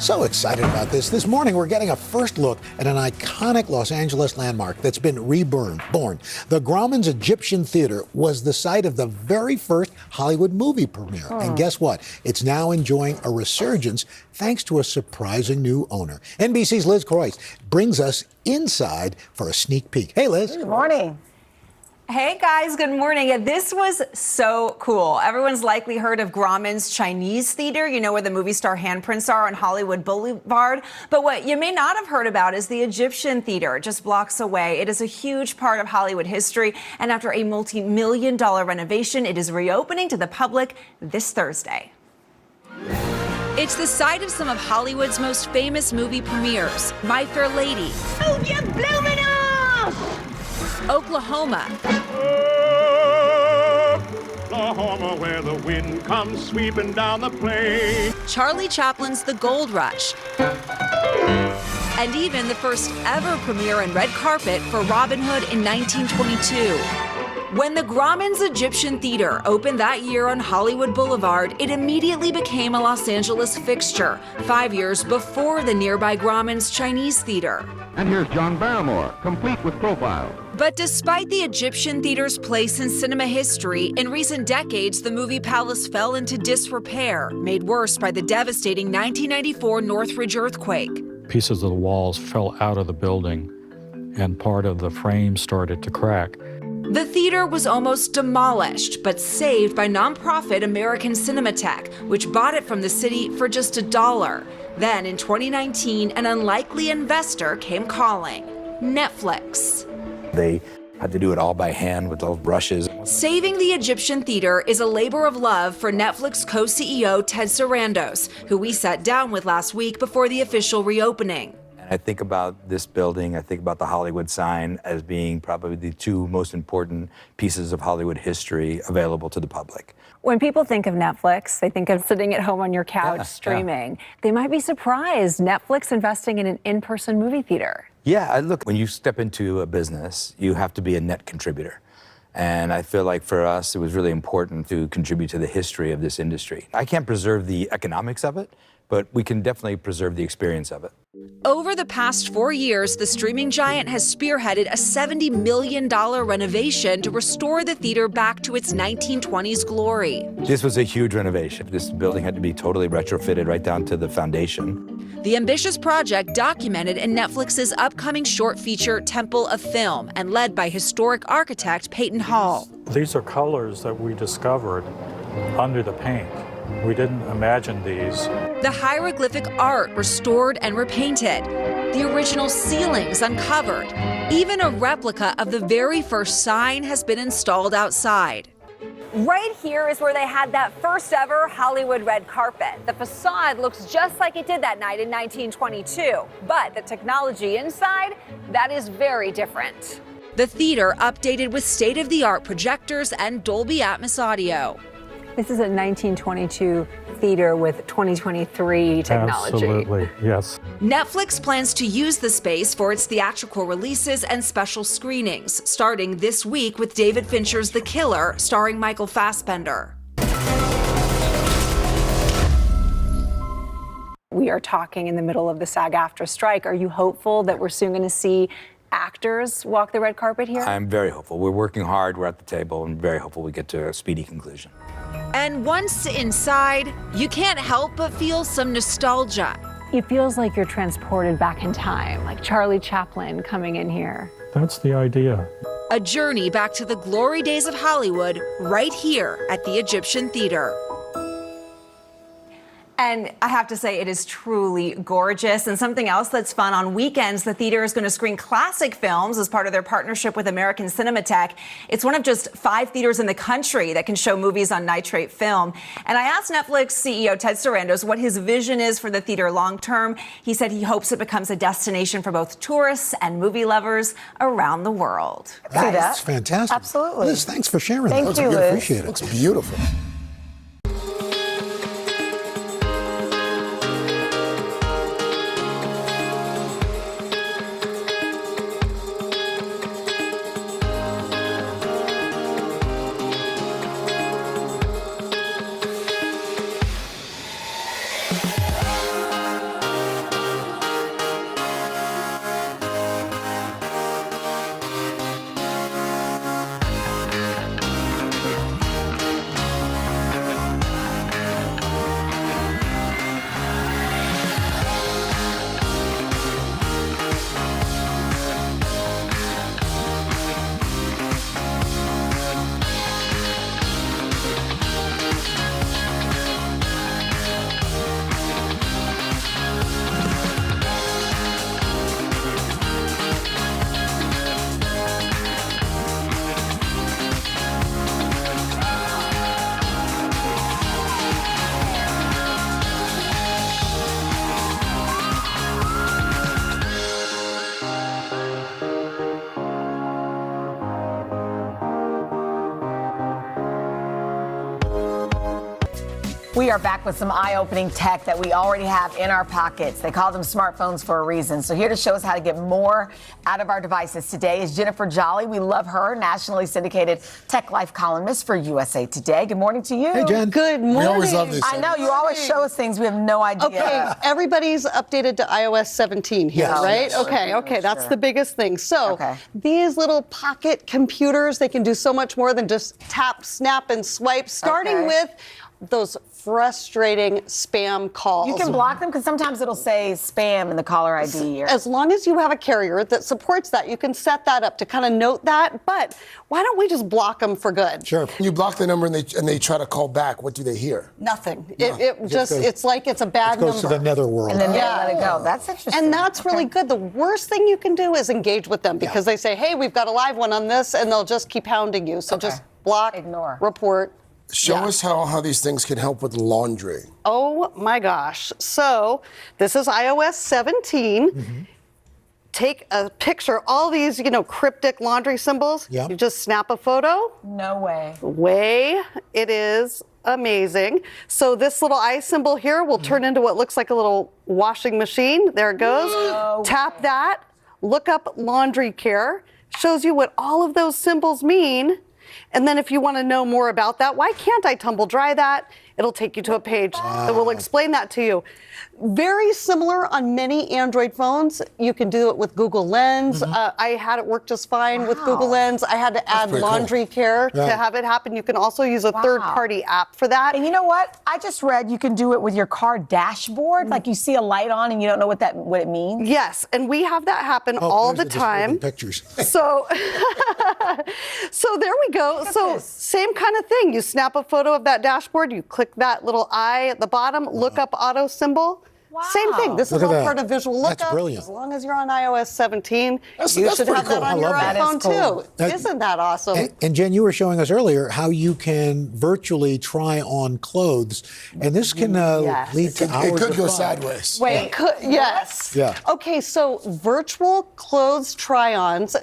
So excited about this. This morning, we're getting a first look at an iconic Los Angeles landmark that's been reborn. The Grauman's Egyptian Theater was the site of the very first Hollywood movie premiere. And guess what? It's now enjoying a resurgence thanks to a surprising new owner. NBC's Liz Croyce brings us inside for a sneak peek. Hey, Liz.
Good morning.
Hey guys, good morning. This was so cool. Everyone's likely heard of Grauman's Chinese Theater, you know, where the movie star handprints are on Hollywood Boulevard. But what you may not have heard about is the Egyptian Theater, just blocks away. It is a huge part of Hollywood history, and after a multi-million-dollar renovation, it is reopening to the public this Thursday. It's the site of some of Hollywood's most famous movie premieres. My Fair Lady. Oh, you blew me off! Oklahoma.
Oklahoma, where the wind comes sweeping down the plain.
Charlie Chaplin's The Gold Rush. And even the first ever premiere and red carpet for Robin Hood in 1922. When the Grauman's Egyptian Theater opened that year on Hollywood Boulevard, it immediately became a Los Angeles fixture, 5 years before the nearby Grauman's Chinese Theater.
And here's John Barrymore, complete with profile.
But despite the Egyptian Theater's place in cinema history, in recent decades, the movie palace fell into disrepair, made worse by the devastating 1994 Northridge earthquake.
Pieces of the walls fell out of the building, and part of the frame started to crack.
The theater was almost demolished, but saved by nonprofit American Cinematheque, which bought it from the city for just $1. Then in 2019, an unlikely investor came calling: Netflix.
They had to do it all by hand with those brushes.
Saving the Egyptian Theater is a labor of love for Netflix co-CEO Ted Sarandos, who we sat down with last week before the official reopening.
I think about this building, I think about the Hollywood sign as being probably the two most important pieces of Hollywood history available to the public.
When people think of Netflix, they think of sitting at home on your couch streaming. They might be surprised Netflix investing in an in-person movie theater.
Yeah, look, when you step into a business, you have to be a net contributor. And I feel like for us, it was really important to contribute to the history of this industry. I can't preserve the economics of it, but we can definitely preserve the experience of it.
Over the past 4 years, the streaming giant has spearheaded a $70 million renovation to restore the theater back to its 1920s glory.
This was a huge renovation. This building had to be totally retrofitted right down to the foundation.
The ambitious project documented in Netflix's upcoming short feature Temple of Film and led by historic architect Peyton Hall.
These are colors that we discovered under the paint. We didn't imagine these.
The hieroglyphic art restored and repainted. The original ceilings uncovered. Even a replica of the very first sign has been installed outside. Right here is where they had that first ever Hollywood red carpet. The facade looks just like it did that night in 1922, but the technology inside, that is very different. The theater updated with state-of-the-art projectors and Dolby Atmos audio. This is a 1922 theater with 2023 technology.
Absolutely, yes.
Netflix plans to use the space for its theatrical releases and special screenings, starting this week with David Fincher's The Killer, starring Michael Fassbender. We are talking in the middle of the SAG-AFTRA strike. Are you hopeful that we're soon going to see actors walk the red carpet here?
I'm very hopeful. We're working hard, we're at the table, and very hopeful we get to a speedy conclusion.
And once inside, you can't help but feel some nostalgia. It feels like you're transported back in time, like Charlie Chaplin coming in here.
That's the idea.
A journey back to the glory days of Hollywood, right here at the Egyptian Theater. And I have to say, it is truly gorgeous. And something else that's fun, on weekends, the theater is going to screen classic films as part of their partnership with American Cinematheque. It's one of just 5 theaters in the country that can show movies on nitrate film. And I asked Netflix CEO Ted Sarandos what his vision is for the theater long term. He said he hopes it becomes a destination for both tourists and movie lovers around the world.
That's fantastic.
Absolutely.
Liz, thanks for sharing that.
Thank you,
We
Liz.
appreciate it.
Looks beautiful.
are back with some eye-opening tech that we already have in our pockets. They call them smartphones for a reason. So here to show us how to get more out of our devices today is Jennifer Jolly. We love her, nationally syndicated Tech Life columnist for USA Today. Good morning to you.
Hey, Jen.
Good morning.
We always love these
I know, you always show us things we have no idea.
Okay, everybody's updated to iOS 17 here,
Yes.
right?
Yes.
Okay, that's
Sure.
the biggest thing. So these little pocket computers, they can do so much more than just tap, snap, and swipe, starting with those frustrating spam calls.
You can block them because sometimes it'll say spam in the caller ID.
As long as you have a carrier that supports that, you can set that up to kind of note that. But why don't we just block them for good?
Sure. You block the number and they try to call back. What do they hear?
Nothing.
No.
It just it's like it's a bad number.
goes to the netherworld.
And then they let it go. That's interesting.
And that's really good. The worst thing you can do is engage with them because they say, hey, we've got a live one on this, and they'll just keep hounding you. So just block, ignore, report.
Show us how these things can help with laundry.
Oh my gosh. So this is iOS 17. Take a picture, all these, cryptic laundry symbols.
Yeah.
You just snap a photo.
No
way. It is amazing. So this little eye symbol here will turn into what looks like a little washing machine. There it goes. Tap that. Look up laundry care. Shows you what all of those symbols mean. And then if you want to know more about that, why can't I tumble dry that? It'll take you to a page that will explain that to you. Very similar on many Android phones. You can do it with Google Lens. I had it work just fine with Google Lens. I had to add laundry care to have it happen. You can also use a third-party app for that.
And you know what? I just read you can do it with your car dashboard. Like you see a light on and you don't know what it means.
Yes, and we have that happen all the time.
Pictures.
So, so there we go. So same kind of thing. You snap a photo of that dashboard. You click that little eye at the bottom. Look up auto symbol. Same thing. This is all part of visual lookup.
That's brilliant.
As long as you're on iOS 17, you should
pretty
have that
cool.
on
I
your
love that.
iPhone too. Isn't that awesome?
And Jen, you were showing us earlier how you can virtually try on clothes, and this can lead to hours
It could
of
go
fun.
sideways.
Wait, yes.
Yeah.
Okay, so virtual clothes try-ons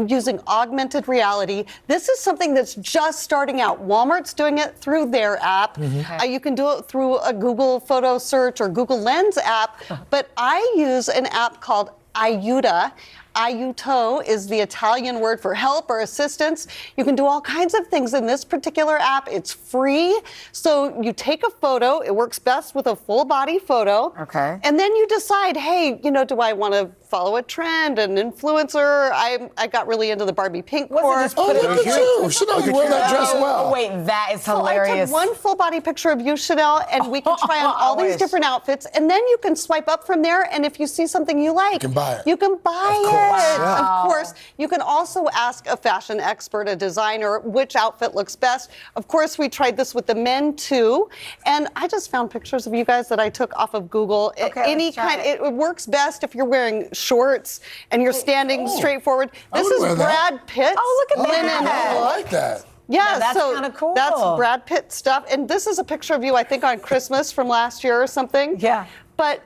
using augmented reality. This is something that's just starting out. Walmart's doing it through their app. You can do it through a Google photo search or Google Lens app, but I use an app called Aiuto. Aiuto is the Italian word for help or assistance. You can do all kinds of things in this particular app. It's free. So you take a photo. It works best with a full body photo. And then you decide, hey, do I want to follow a trend, an influencer? I got really into the Barbie pink course.
Oh, look at you. Chanel, you wear that dress well.
Wait, that is
So I
hilarious.
took one full body picture of you, Chanel, and we can try on all these different outfits. And then you can swipe up from there. And if you see something you like, you can buy it. You can buy it.
Wow.
Of course. You can also ask a fashion expert, a designer, which outfit looks best. Of course, we tried this with the men too. And I just found pictures of you guys that I took off of Google. Any kind, it works best if you're wearing shorts and you're standing straight forward.
I
This
would
is
wear that.
Brad Pitt.
Oh, look at
linen.
that.
I like that.
Yeah,
that's
so
kinda cool.
that's Brad Pitt stuff. And this is a picture of you, I think, on Christmas from last year or something.
Yeah.
But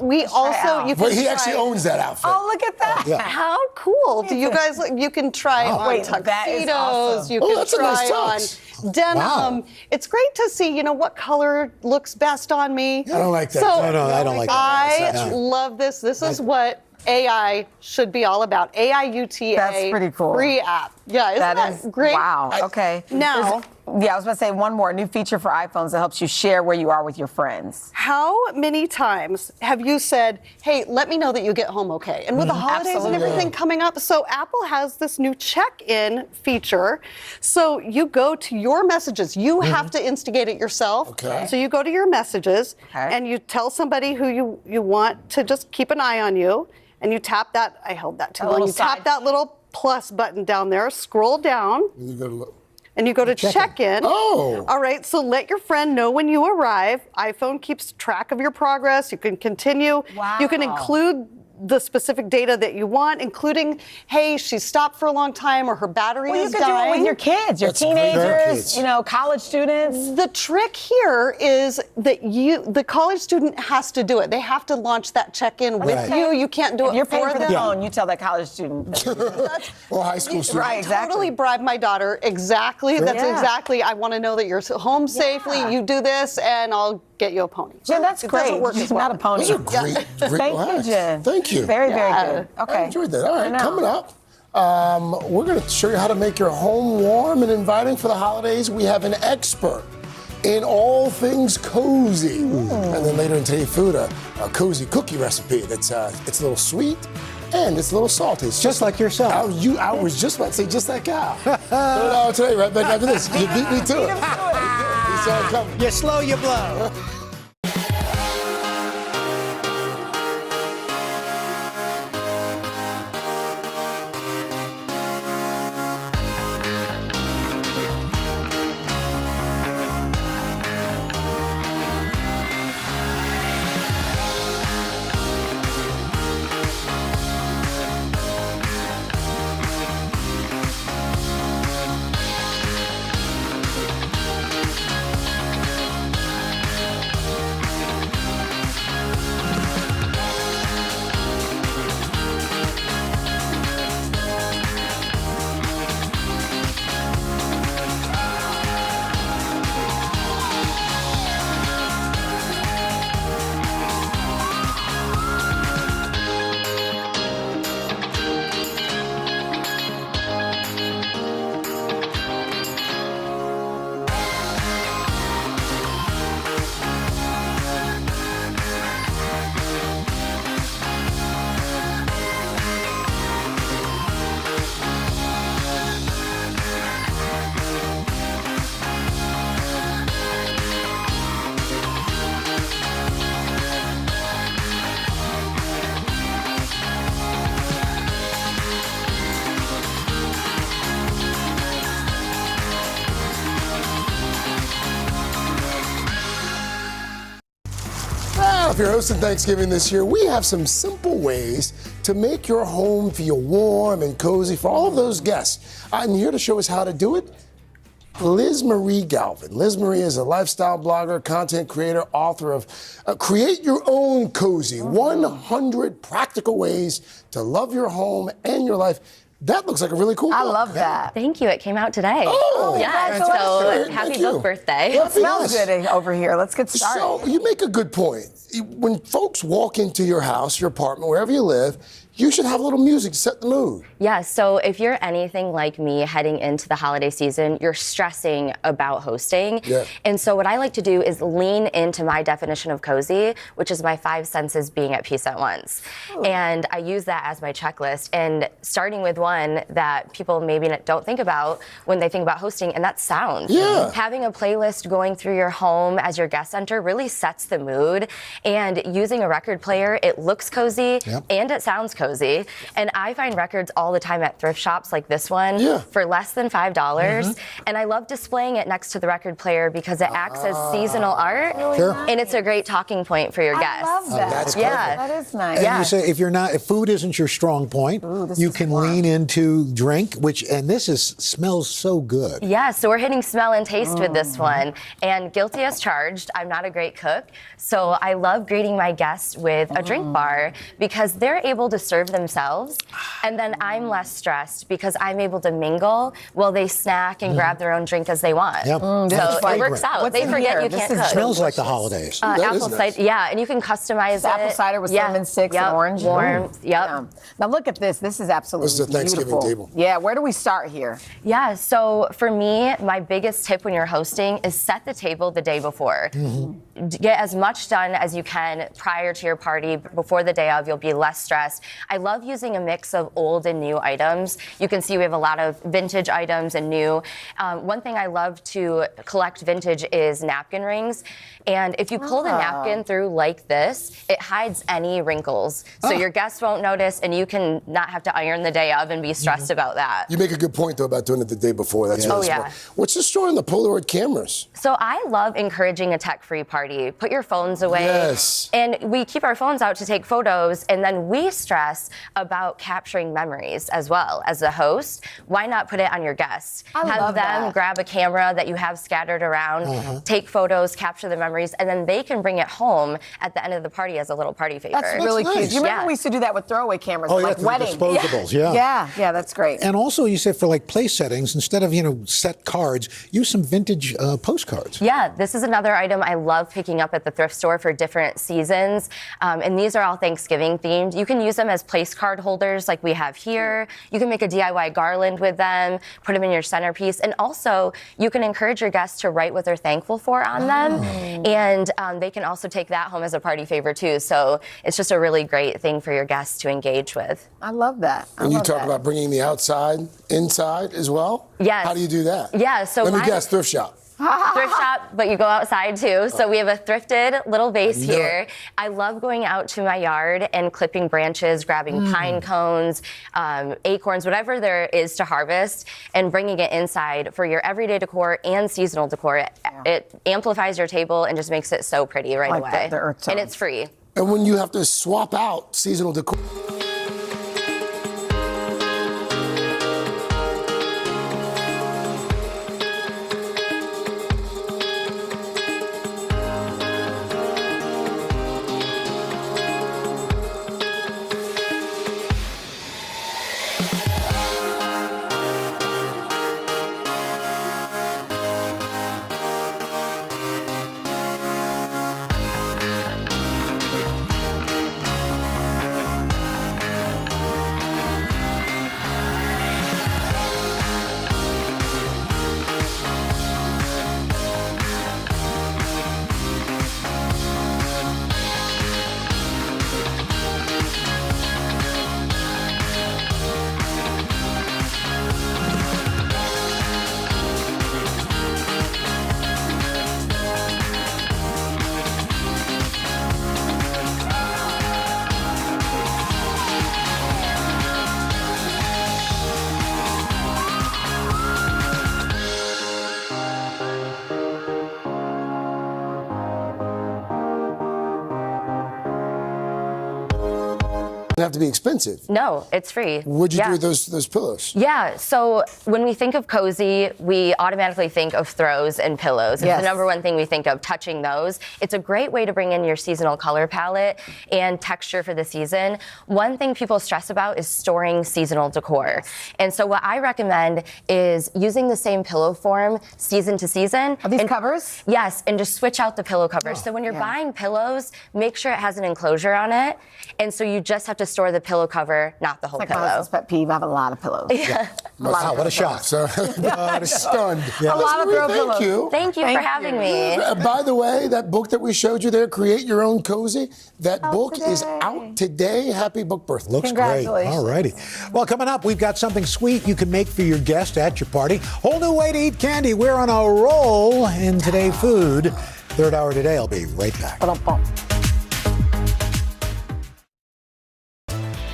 we also, you can
But he
try-
actually owns that outfit.
Oh, look at that.
How cool. Do you guys, you can try on
Wait, that is
tuxedos,
awesome.
you
Oh,
can
that's a nice
try
tux.
on denim.
Wow.
It's great to see, what color looks best on me.
I don't like that.
So
No, I don't like that.
I love this. This is what AI should be all about. AIUTA.
That's pretty cool.
Free app. Yeah, isn't that great?
Wow. Okay.
Now,
I was going to say one more new feature for iPhones that helps you share where you are with your friends.
how many times have you said, hey, let me know that you get home okay? And with the holidays and everything coming up, so Apple has this new check-in feature. So you go to your messages. You have to instigate it yourself.
Okay.
So you go to your messages and you tell somebody who you want to just keep an eye on you. And you tap that, I held that too long. You tap that little plus button down there, scroll down.
You gotta look.
And you go to check-in.
Oh.
All right, so let your friend know when you arrive. iPhone keeps track of your progress. You can continue.
Wow.
You can include the specific data that you want, including, hey, she stopped for a long time or her battery is
you could
dying.
do it with your kids, your teenagers, college students.
The trick here is that the college student has to do it. They have to launch that check-in with you. You can't do it
You're paying
for
for the
them.
phone. You tell that college student.
Or high school student.
Right, exactly.
Totally bribe my daughter. Exactly.
Sure.
That's
Yeah.
exactly. I want to know that you're home safely. You do this, and I'll get you a pony.
Yeah, that's
It
great.
doesn't work as well.
Not a pony.
Those are great.
Thank you, Jen.
Thank you.
Very, very good. Okay.
I enjoyed that. All
I
right,
know.
coming up, we're going to show you how to make your home warm and inviting for the holidays. We have an expert in all things cozy. And then later in today's food, a cozy cookie recipe that's it's a little sweet and it's a little salty. It's
Just like yourself.
I was just about to say just like Al. Today, right back after this. You beat me to it. You saw it coming.
You slow, you blow.
If you're hosting Thanksgiving this year, we have some simple ways to make your home feel warm and cozy for all of those guests. And here to show us how to do it, Liz Marie Galvin. Liz Marie is a lifestyle blogger, content creator, author of Create Your Own Cozy, 100 Practical Ways to Love Your Home and Your Life. That looks like a really cool book.
I love that.
Thank you. It came out today.
Oh,
yeah.
fantastic.
So happy
Thank you.
book birthday.
It smells good over here. Let's get started.
So you make a good point. When folks walk into your house, your apartment, wherever you live, you should have a little music to set the mood.
Yeah, so if you're anything like me heading into the holiday season, you're stressing about hosting.
Yeah.
And so what I like to do is lean into my definition of cozy, which is my 5 senses being at peace at once. And I use that as my checklist, and starting with one that people maybe don't think about when they think about hosting, and that's sound.
Yeah.
Having a playlist going through your home as your guest enter really sets the mood, and using a record player, it looks cozy and it sounds cozy. And I find records all the time at thrift shops like this one for less than $5. And I love displaying it next to the record player because it acts as seasonal art. And it's a great talking point for your guests.
I love that.
That's
yeah, that is nice.
And you say if food isn't your strong point, you can lean into drink, and this smells so good.
Yeah, so we're hitting smell and taste with this one. And guilty as charged, I'm not a great cook. So I love greeting my guests with a drink bar because they're able to serve themselves. And then I'm less stressed because I'm able to mingle while they snack and grab their own drink as they want.
Yep.
So it works out.
What's
They
in
forget
here?
you
This
can't
is
cook.
Smells like the holidays.
Apple cider, yeah, and you can customize
It's
it.
apple cider with cinnamon sticks and orange.
Warm, yep.
Yeah. Now look at this. This is absolutely
This is a Thanksgiving
beautiful.
table.
Yeah, where do we start here?
Yeah, so for me, my biggest tip when you're hosting is set the table the day before. Get as much done as you can prior to your party. Before the day of, you'll be less stressed. I love using a mix of old and new items. You can see we have a lot of vintage items and new. One thing I love to collect vintage is napkin rings. And if you pull the napkin through like this, it hides any wrinkles. So your guests won't notice, and you can not have to iron the day of and be stressed about that.
You make a good point, though, about doing it the day before. That's really smart. What's the story on the Polaroid cameras?
So I love encouraging a tech-free party. Put your phones away.
Yes.
And we keep our phones out to take photos, and then we stress about capturing memories as well. As the host, why not put it on your guests? Have them grab a camera that you have scattered around, take photos, capture the memories, and then they can bring it home at the end of the party as a little party favor.
That's really cute. You remember we used to do that with throwaway cameras, like weddings.
Disposables,
Yeah, that's great.
And also, you said for like place settings, instead of set cards, use some vintage postcards.
Yeah, this is another item I love picking up at the thrift store for different seasons. And these are all Thanksgiving themed. You can use them as place card holders like we have here. You can make a DIY garland with them, put them in your centerpiece. And also, you can encourage your guests to write what they're thankful for on them. And they can also take that home as a party favor too. So it's just a really great thing for your guests to engage with.
I love that.
And you talk about bringing the outside inside as well?
Yes.
How do you do that?
Yeah, so
Let me guess, thrift shop.
Thrift shop, but you go outside too. So we have a thrifted little vase here. I love going out to my yard and clipping branches, grabbing pine cones, acorns, whatever there is to harvest, and bringing it inside for your everyday decor and seasonal decor. It amplifies your table and just makes it so pretty right away.
The earth
and it's free.
And when you have to swap out seasonal decor. Have to be expensive.
No, it's free.
What'd you do with those pillows?
Yeah, so when we think of cozy, we automatically think of throws and pillows. It's the number one thing we think of, touching those. It's a great way to bring in your seasonal color palette and texture for the season. One thing people stress about is storing seasonal decor. And so what I recommend is using the same pillow form season to season.
Are these covers?
Yes, and just switch out the pillow covers. So when you're buying pillows, make sure it has an enclosure on it. And so you just have to store the pillow cover, not the whole
It's like
pillow.
my husband's pet peeve. I have a lot of pillows.
Wow, what a shock.
So, stunned.
A lot of throw pillows.
Thank you.
Thank you for having me.
By the way, that book that we showed you there, Create Your Own Cozy, that book is out today. Happy book birthday.
Looks great. All righty. Well, coming up, we've got something sweet you can make for your guest at your party. Whole new way to eat candy. We're on a roll in Today Food. Third hour today. I'll be right back.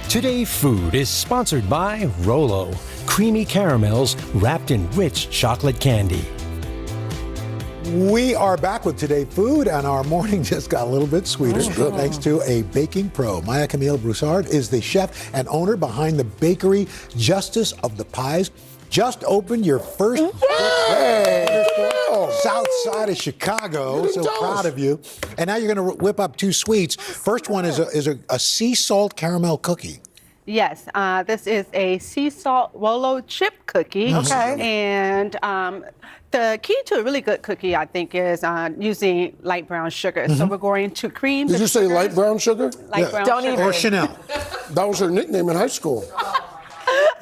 Today Food is sponsored by Rolo, creamy caramels wrapped in rich chocolate candy.
We are back with Today Food, and our morning just got a little bit sweeter thanks to a baking pro. Maya Camille Broussard is the chef and owner behind the bakery Justice of the Pies. Just opened your first south side of Chicago. So proud of you. And now you're going to whip up two sweets. First one is a sea salt caramel cookie.
Yes, this is a sea salt Rolo chip cookie.
Okay.
And the key to a really good cookie, I think, is using light brown sugar. So we're going to cream.
Did you say light brown sugar?
Light brown sugar.
Or Chanel.
That was her nickname in high school.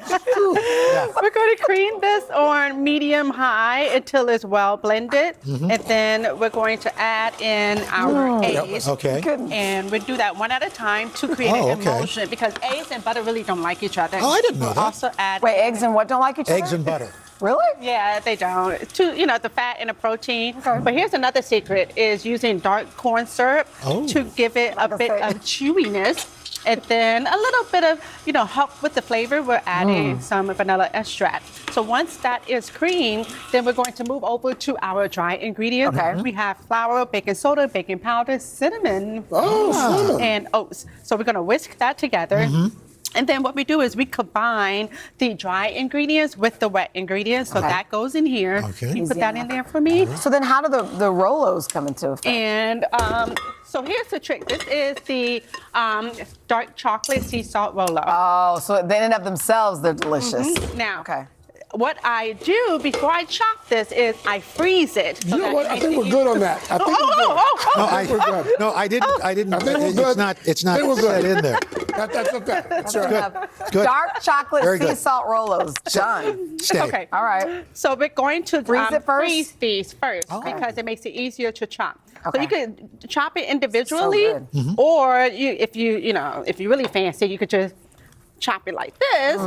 We're going to cream this on medium-high until it's well blended. And then we're going to add in our eggs.
Okay.
And we do that one at a time to create an emulsion because eggs and butter really don't like each other.
Oh, I didn't know that.
Also add
Wait, eggs and what don't like each other?
Eggs and butter.
Really?
Yeah, they don't. It's too, the fat and the protein. But here's another secret: is using dark corn syrup to give it a bit of chewiness. And then a little bit of, help with the flavor. We're adding some vanilla extract. So once that is creamed, then we're going to move over to our dry ingredients.
Okay.
We have flour, baking soda, baking powder, cinnamon, and oats. So we're going to whisk that together. And then what we do is we combine the dry ingredients with the wet ingredients. So that goes in here.
Okay.
You put that in there for me.
So then how do the Rolos come into effect?
And so here's the trick. This is the dark chocolate sea salt Rolo.
Oh, so they in and of themselves, they're delicious.
Now, what I do before I chop this is I freeze it.
You know what? I think we're good on that. I think we're good.
No, I didn't. I didn't.
I think we're good.
It's not set in there.
That's okay. That's all right.
Good.
Dark chocolate
Very
sea
good.
salt Rolos. Done.
Stay.
Okay.
All right.
So we're going to
Freeze it first?
freeze these first because it makes it easier to chop. So
Okay.
you can chop it individually,
So good.
or if you really fancy, you could just chop it like this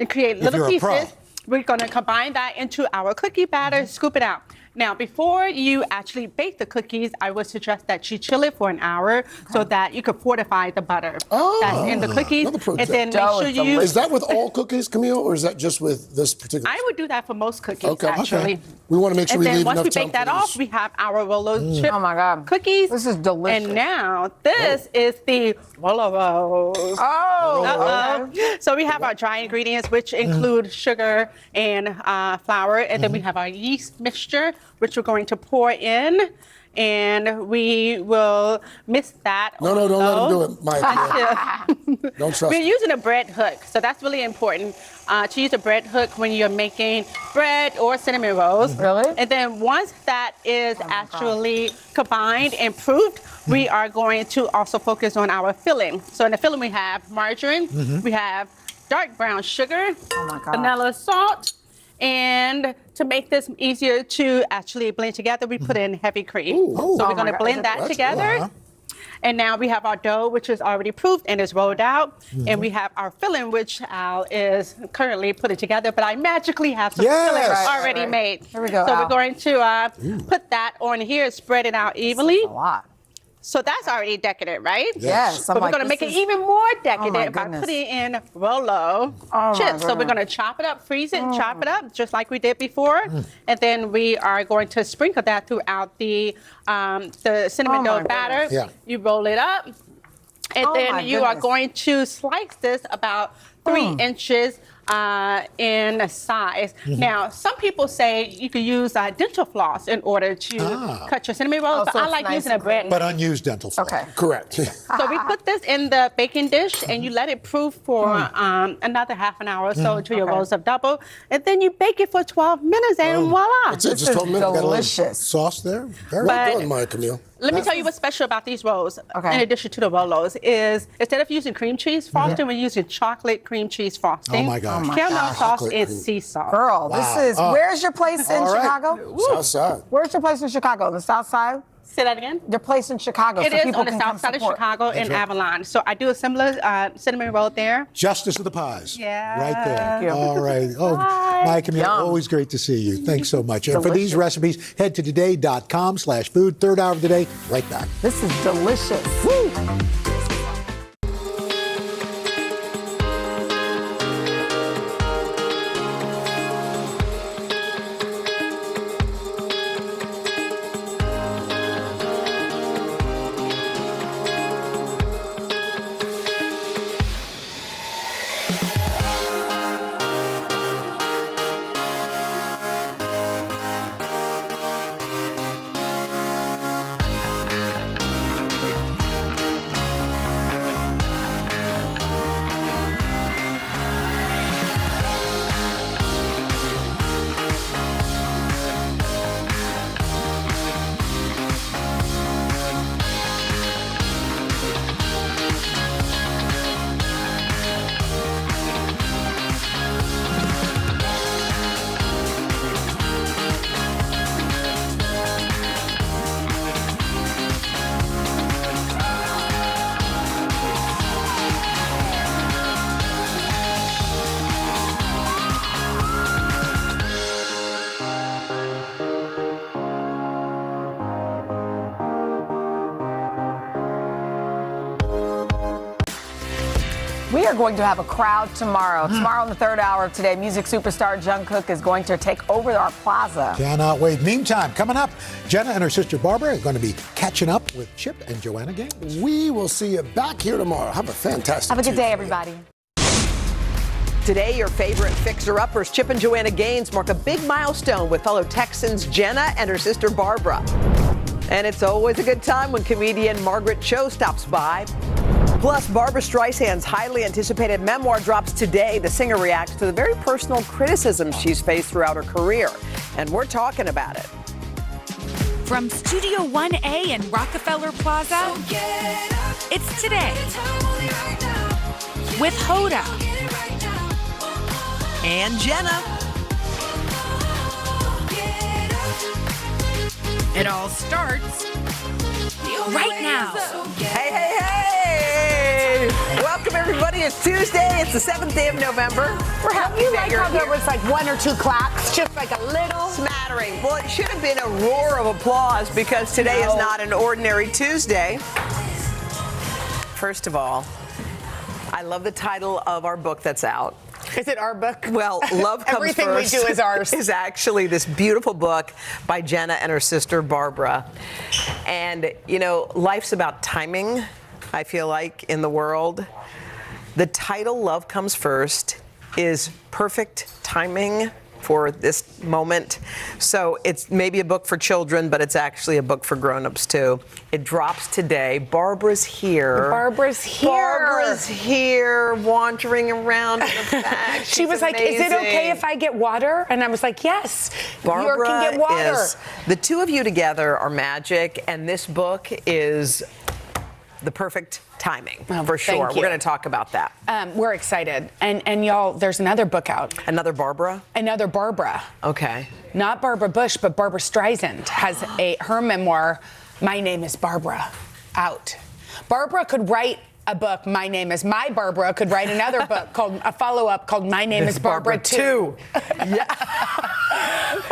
and create
If
little
you're a pro.
pieces. We're going to combine that into our cookie batter, scoop it out. Now, before you actually bake the cookies, I would suggest that you chill it for an hour so that you could fortify the butter that's in the cookies.
Another pro
And
tip.
then make sure you use.
Is that with all cookies, Camille, or is that just with this particular?
I would do that for most cookies,
Okay.
actually.
We want to make sure
And
we
then
leave
once
enough
we
time
bake that
for
off,
these.
we have our Rolo chip
Oh my God.
cookies.
This is delicious.
And now this is the Rolo rolls.
Oh,
So we have our dry ingredients, which include sugar and flour, and then we have our yeast mixture, which we're going to pour in, and we will mix that.
No, don't let him do it, Mike. Don't trust
We're
him.
using a bread hook, so that's really important to use a bread hook when you're making bread or cinnamon rolls.
Really?
And then once that is actually combined and proofed, we are going to also focus on our filling. So in the filling, we have margarine, we have dark brown sugar, vanilla salt, and to make this easier to actually blend together, we put in heavy cream. So we're going to blend that together. And now we have our dough, which is already proofed and is rolled out. And we have our filling, which Al is currently putting together, but I magically have some filling already made.
Here we go,
So
Al.
we're going to put that on here, spread it out evenly.
a lot.
So that's already decadent, right?
Yes.
But we're going to make it even more decadent by
goodness.
putting in Rolo chips. So we're going to chop it up, freeze it, chop it up, just like we did before. And then we are going to sprinkle that throughout the cinnamon dough batter.
Yeah.
You roll it up. And then you are going to slice this about 3 inches in size. Now, some people say you could use dental floss in order to cut your cinnamon rolls, but I like using a bread.
But unused dental floss.
Okay.
Correct.
So we put this in the baking dish and you let it proof for another half an hour or so until your rolls have doubled. And then you bake it for 12 minutes and voila.
That's it, just 12 minutes.
Delicious.
Sauce there. Very
But-
good.
Done, Maya Camille.
Let me tell you what's special about these rolls, in addition to the Rolos, is instead of using cream cheese frosting, we're using chocolate cream cheese frosting.
Oh my gosh.
Caramel sauce
Chocolate
and
cream.
sea salt.
Girl,
Wow.
this is. Where's your place in
All right.
Chicago?
South side.
Where's your place in Chicago? On the south side?
Say that again?
Your place in Chicago.
It
so
is
people
on the
can
south
come
side of
support.
Chicago in
right.
Avalon. So I do a similar cinnamon roll there.
Justice of the Pies.
Yeah.
Right there.
Thank you.
All right. Oh, Maya Camille,
Yum.
always great to see you. Thanks so much. And for these
Delicious.
recipes, head to today.com/food. Third hour of the day, right back.
This is delicious. Woo. We are going to have a crowd tomorrow. Tomorrow in the third hour of Today, music superstar Jungkook is going to take over our plaza.
Cannot wait. Meantime, coming up, Jenna and her sister Barbara are going to be catching up with Chip and Joanna Gaines.
We will see you back here tomorrow. Have a fantastic
Have a good
Tuesday.
day, everybody.
Today, your favorite fixer-uppers, Chip and Joanna Gaines, mark a big milestone with fellow Texans Jenna and her sister Barbara. And it's always a good time when comedian Margaret Cho stops by. Plus, Barbra Streisand's highly anticipated memoir drops today. The singer reacts to the very personal criticism she's faced throughout her career. And we're talking about it.
From Studio 1A in Rockefeller Plaza, it's Today with Hoda
and Jenna.
It all starts right now.
Hey, hey, hey! Welcome, everybody. It's Tuesday. It's the 7th day of November. We're happy that you're here.
There was like one or two claps, just like a little
smattering. Well, it should have been a roar of applause because today is not an ordinary Tuesday. First of all, I love the title of our book that's out.
Is it our book?
Well, Love Comes
Everything
First
we do is ours.
is actually this beautiful book by Jenna and her sister Barbara. And, you know, life's about timing, I feel like, in the world. The title, Love Comes First, is perfect timing for this moment. So it's maybe a book for children, but it's actually a book for grown-ups too. It drops today. Barbara's here.
Barbara's here.
Barbara's here, wandering around in the back.
She was like, "Is it okay if I get water?" And I was like, "Yes, you can get water."
The two of you together are magic, and this book is the perfect timing, for sure. We're going to talk about that.
We're excited. And y'all, there's another book out.
Another Barbara?
Another Barbara.
Okay.
Not Barbara Bush, but Barbra Streisand has her memoir, My Name is Barbara, out. Barbara could write a book, My Name is My Barbara, could write another book called a follow-up called My Name is Barbara 2.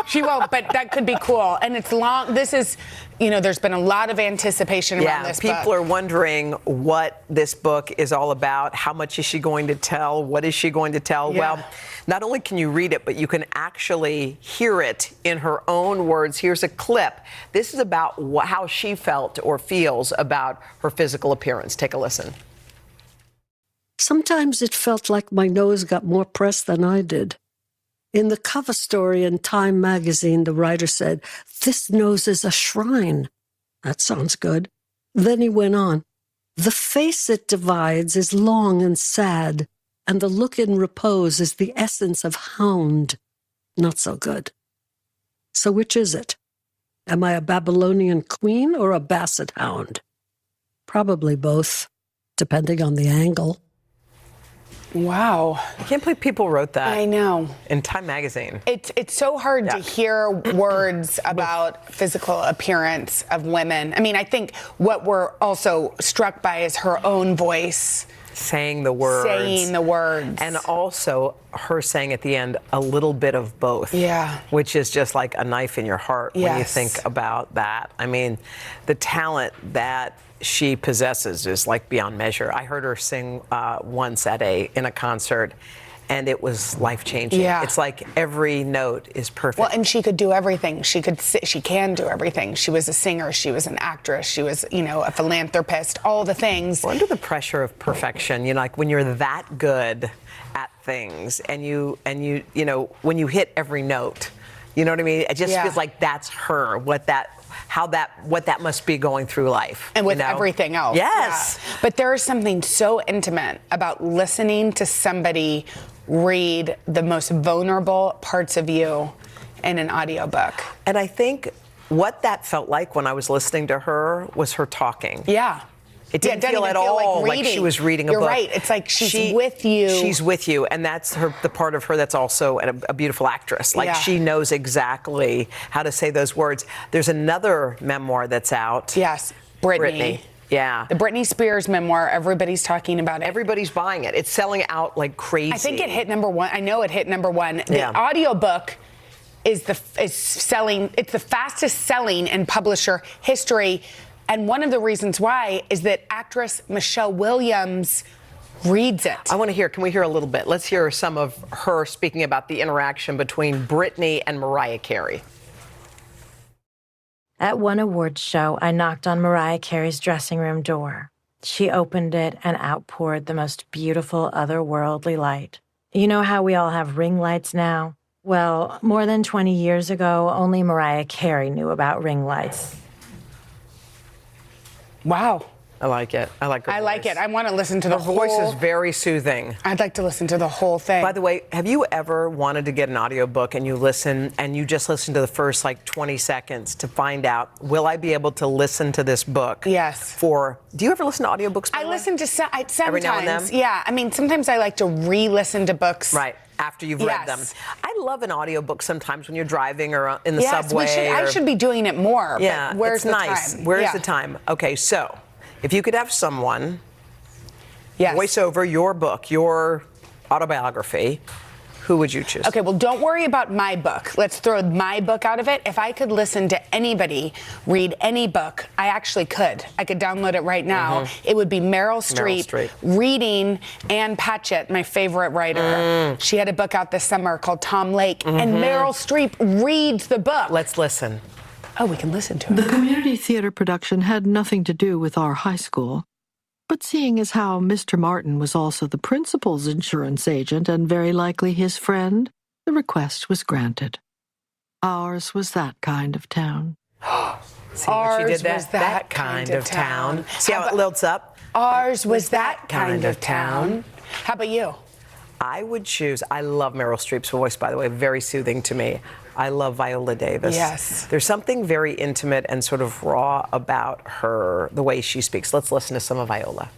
She won't, but that could be cool. And it's long. This is, you know, there's been a lot of anticipation around this book.
People are wondering what this book is all about. How much is she going to tell? What is she going to tell?
Yeah.
Well, not only can you read it, but you can actually hear it in her own words. Here's a clip. This is about how she felt or feels about her physical appearance. Take a listen.
Sometimes it felt like my nose got more press than I did. In the cover story in Time magazine, the writer said, "This nose is a shrine." That sounds good. Then he went on, "The face it divides is long and sad, and the look in repose is the essence of hound." Not so good. So which is it? Am I a Babylonian queen or a basset hound? Probably both, depending on the angle.
Wow.
I can't believe people wrote that.
I know.
In Time magazine.
It's so hard to hear words about physical appearance of women. I mean, I think what we're also struck by is her own voice.
Saying the words.
Saying the words.
And also her saying at the end, a little bit of both.
Yeah.
Which is just like a knife in your heart when you
Yes.
think about that. I mean, the talent that she possesses is like beyond measure. I heard her sing once in a concert, and it was life-changing.
Yeah.
It's like every note is perfect.
Well, and she could do everything. She can do everything. She was a singer. She was an actress. She was, you know, a philanthropist. All the things.
Well, under the pressure of perfection, you know, like when you're that good at things, and you know, when you hit every note, you know what I mean? It just feels like that's her. What that must be going through life.
And with
you know?
everything else.
Yes.
Yeah. But there is something so intimate about listening to somebody read the most vulnerable parts of you in an audiobook.
And I think what that felt like when I was listening to her was her talking.
Yeah.
It didn't feel at all like she was reading a book.
You're right. It's like she's with you.
She's with you, and that's the part of her that's also a beautiful actress. Like she knows exactly how to say those words. There's another memoir that's out.
Yes, Britney.
Yeah.
The Britney Spears memoir, everybody's talking about it.
Everybody's buying it. It's selling out like crazy.
I think it hit number one. I know it hit number one. The audiobook is selling. It's the fastest selling in publisher history. And one of the reasons why is that actress Michelle Williams reads it.
I want to hear, can we hear a little bit? Let's hear some of her speaking about the interaction between Britney and Mariah Carey.
At one awards show, I knocked on Mariah Carey's dressing room door. She opened it and outpoured the most beautiful otherworldly light. You know how we all have ring lights now? Well, more than 20 years ago, only Mariah Carey knew about ring lights.
Wow.
I like it. I like her
I
voice.
like it. I want to listen to the
Her
whole.
voice is very soothing.
I'd like to listen to the whole thing.
By the way, have you ever wanted to get an audiobook and you listen and you just listen to the first like 20 seconds to find out, will I be able to listen to this book?
Yes.
Do you ever listen to audiobooks?
I listen to sometimes.
Every now and then?
Yeah. I mean, sometimes I like to re-listen to books.
Right. After you've read them. I love an audiobook sometimes when you're driving or in the subway.
I should be doing it more.
Yeah,
but where's
it's
the
nice.
time?
Where's the time? Okay, so if you could have someone voice over your book, your autobiography, who would you choose?
Okay, well, don't worry about my book. Let's throw my book out of it. If I could listen to anybody read any book, I actually could. I could download it right now. It would be Meryl Streep reading Ann Patchett, my favorite writer. She had a book out this summer called Tom Lake, and Meryl Streep reads the book.
Let's listen.
Oh, we can listen to it.
The community theater production had nothing to do with our high school. But seeing as how Mr. Martin was also the principal's insurance agent and very likely his friend, the request was granted. Ours was that kind of town.
See what she did there?
Was that kind of town.
See how it lilts up?
Ours was that kind of town. How about you?
I would choose, I love Meryl Streep's voice, by the way, very soothing to me. I love Viola Davis.
Yes.
There's something very intimate and sort of raw about her, the way she speaks. Let's listen to some of Viola.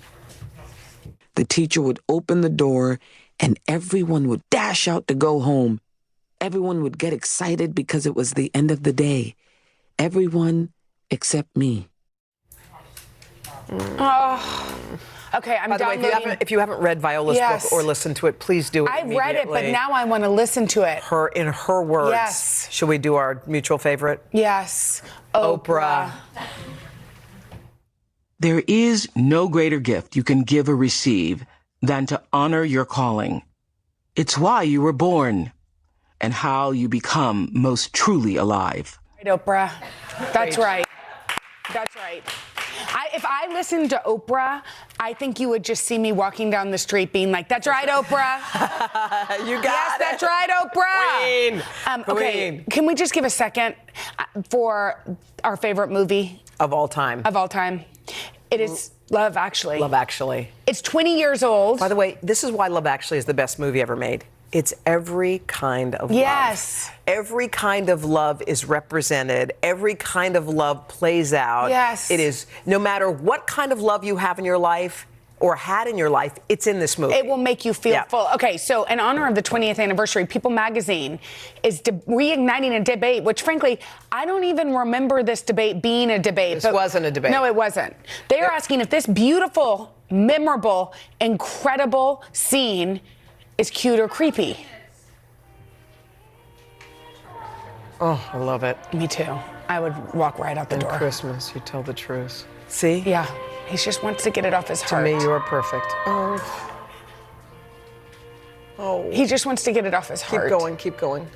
The teacher would open the door and everyone would dash out to go home. Everyone would get excited because it was the end of the day. Everyone except me.
Oh. Okay, I'm
By the
downloading.
way, if you haven't read Viola's book or listened to it, please do it
I read it, but now I want to listen to it.
In her words.
Yes.
Should we do our mutual favorite?
Yes.
Oprah.
There is no greater gift you can give or receive than to honor your calling. It's why you were born and how you become most truly alive.
Right, Oprah. That's right. That's right. If I listened to Oprah, I think you would just see me walking down the street being like, that's right, Oprah.
You got
yes,
it.
That's right, Oprah.
Queen.
Okay, can we just give a second for our favorite movie?
Of all time.
Of all time. It is Love Actually.
Love Actually.
It's 20 years old.
By the way, this is why Love Actually is the best movie ever made. It's every kind of love.
Yes.
Every kind of love is represented. Every kind of love plays out.
Yes.
It is, no matter what kind of love you have in your life or had in your life, it's in this movie.
It will make you feel full. Okay, so in honor of the 20th anniversary, People Magazine is reigniting a debate, which frankly, I don't even remember this debate being a debate.
This wasn't a debate.
No, it wasn't. They are asking if this beautiful, memorable, incredible scene is cute or creepy.
Oh, I love it.
Me too. I would walk right out the door.
Christmas, you tell the truth. See?
Yeah. He just wants to get it off his heart.
To me, you are perfect. Oh.
He just wants to get it off his heart.
Keep going, keep going.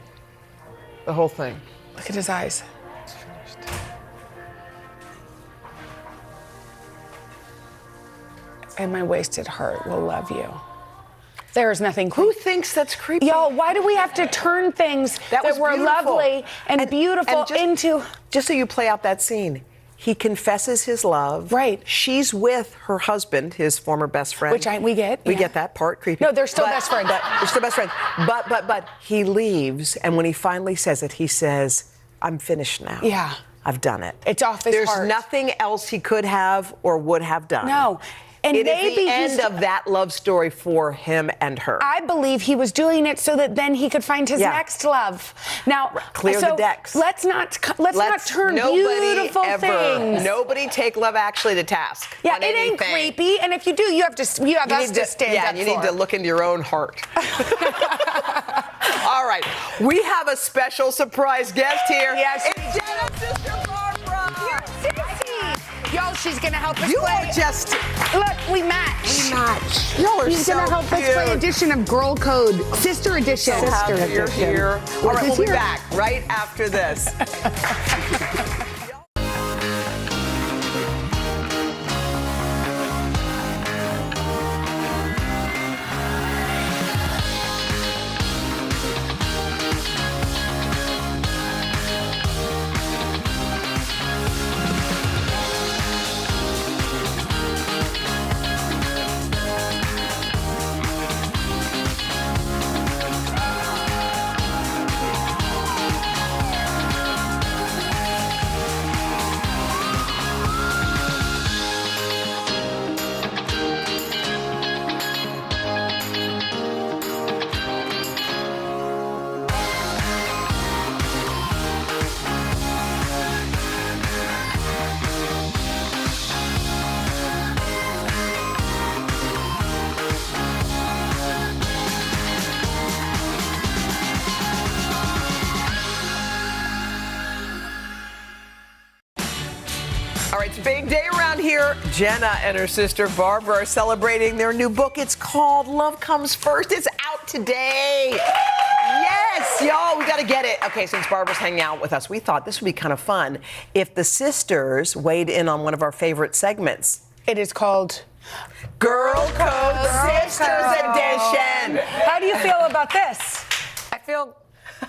The whole thing.
Look at his eyes.
It's finished.
And my wasted heart will love you. There is nothing creepy.
Who thinks that's creepy?
Y'all, why do we have to turn things that were
beautiful.
lovely and beautiful into...
Just so you play out that scene, he confesses his love.
Right.
She's with her husband, his former best friend.
Which we get.
We get that part, creepy.
No, they're still best friends.
They're still best friends. But he leaves, and when he finally says it, he says, I'm finished now.
Yeah.
I've done it.
It's off his heart.
There's nothing else he could have or would have done.
No. And
it
maybe
is the end of that love story for him and her.
I believe he was doing it so that then he could find his next love. Now,
clear the decks.
Let's not turn beautiful things.
Nobody take Love Actually to task.
Yeah,
on
it ain't
anything.
creepy, and if you do, you have us to stand up
and you need to look into your own heart. All right, we have a special surprise guest here.
Yes,
it's Jenna's sister Barbra.
Y'all, she's gonna help us
You
play.
are just...
Look, we match.
We match. much. Y'all are
He's
so
gonna help us
cute.
play edition of Girl Code, Sister Edition.
So happy you're here. All right, we'll be
here.
back right after this. All right, it's a big day around here. Jenna and her sister Barbara are celebrating their new book. It's called Love Comes First. It's out today. Yes, y'all, we got to get it. Okay, since Barbara's hanging out with us, we thought this would be kind of fun if the sisters weighed in on one of our favorite segments.
It is called
Girl Code Sisters Edition.
How do you feel about this?
I feel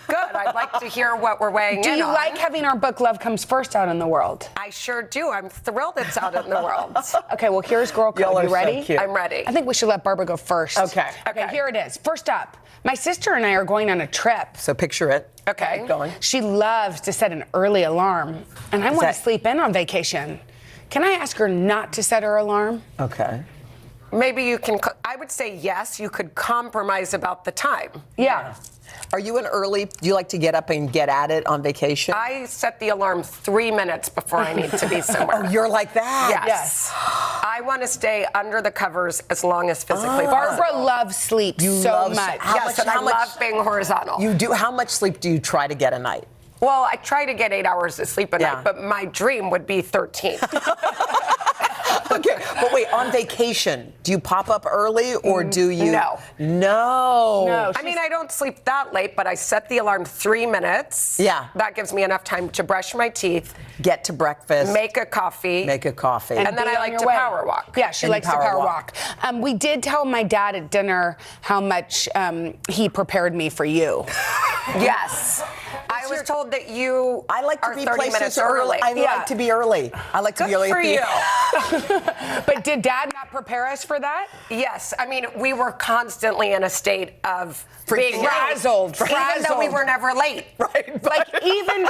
good. I'd like to hear what we're weighing in on.
Do you like having our book Love Comes First out in the world?
I sure do. I'm thrilled it's out in the world.
Okay, well, here's Girl Code.
Y'all are
You ready?
so cute.
I'm ready.
I think we should let Barbara go first.
Okay.
Okay, here it is. First up, my sister and I are going on a trip.
So picture it.
Okay.
Keep going.
She loves to set an early alarm, and I want to sleep in on vacation. Can I ask her not to set her alarm?
Okay.
Maybe you can, I would say yes, you could compromise about the time.
Yeah.
Are you an early, do you like to get up and get at it on vacation?
I set the alarm 3 minutes before I need to be somewhere.
Oh, you're like that?
Yes. I want to stay under the covers as long as physically possible.
Barbara loves sleep so
love
much.
Yes, and I love being horizontal.
You do. How much sleep do you try to get a night?
Well, I try to get 8 hours of sleep a night, but my dream would be 13.
Okay, but wait, on vacation, do you pop up early or do you?
No.
No.
I mean, I don't sleep that late, but I set the alarm 3 minutes.
Yeah.
That gives me enough time to brush my teeth,
Get to breakfast.
make a coffee.
Make a coffee.
And then
be
I
on
like
your
to
way.
power walk.
Yeah, she
And you
likes to
power
power
walk.
walk. We did tell my dad at dinner how much he prepared me for you.
Yes. I was told that you
I like to
are
be
30
places
minutes
early. I
Yeah.
like to be early. I like to be
Good
early.
for
at the-
you.
But did Dad not prepare us for that?
Yes. I mean, we were constantly in a state of being
frazzled,
late, even though we were never late.
Right.
Like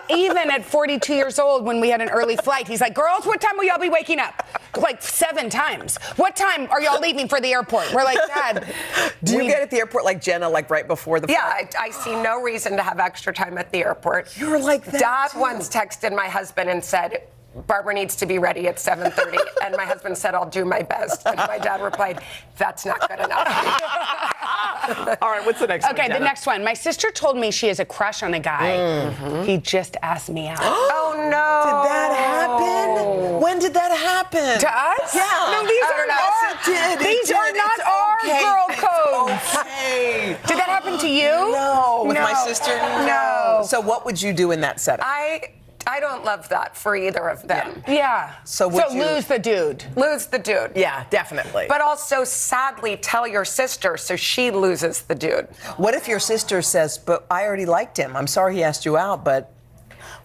even at 42 years old, when we had an early flight, he's like, "Girls, what time will y'all be waking up?" Like 7 times. What time are y'all leaving for the airport? We're like, Dad.
Do you get at the airport like Jenna, like right before the flight?
Yeah, I see no reason to have extra time at the airport.
You're like that,
Dad
too.
once texted my husband and said, Barbara needs to be ready at 7:30. And my husband said, I'll do my best. And my dad replied, that's not good enough.
All right, what's the next one?
Okay, the
Jenna?
next one. My sister told me she has a crush on a guy. He just asked me out.
Oh, no.
Did that happen? When did that happen?
To us?
Yeah.
No, these
I
are
don't know.
not.
Yes, it did. It
These
did.
are not
It's
our
okay.
girl
It's
codes.
okay.
Did that happen to you?
No. With my
No.
sister?
No.
So what would you do in that setup?
I don't love that for either of them.
Yeah.
So would you
lose the dude.
Lose the dude.
Yeah, definitely.
But also, sadly, tell your sister so she loses the dude.
What if your sister says, but I already liked him. I'm sorry he asked you out, but...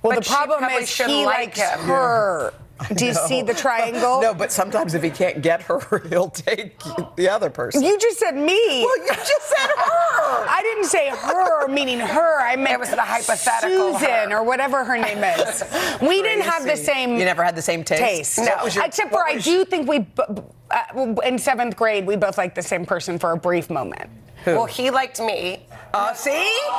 Well,
But
the
she
problem
probably
is
shouldn't
he
like
likes
him.
her. Do you see the triangle?
No, but sometimes if he can't get her, he'll take the other person.
You just said me.
Well, you just said her.
I didn't say her, meaning her. I meant
It was the hypothetical
Susan
her.
or whatever her name is. We didn't have the same
You never had the same taste?
No.
What was your-
Except
what
for I
was-
do think we, in 7th grade, we both liked the same person for a brief moment.
Well, he liked me.
See?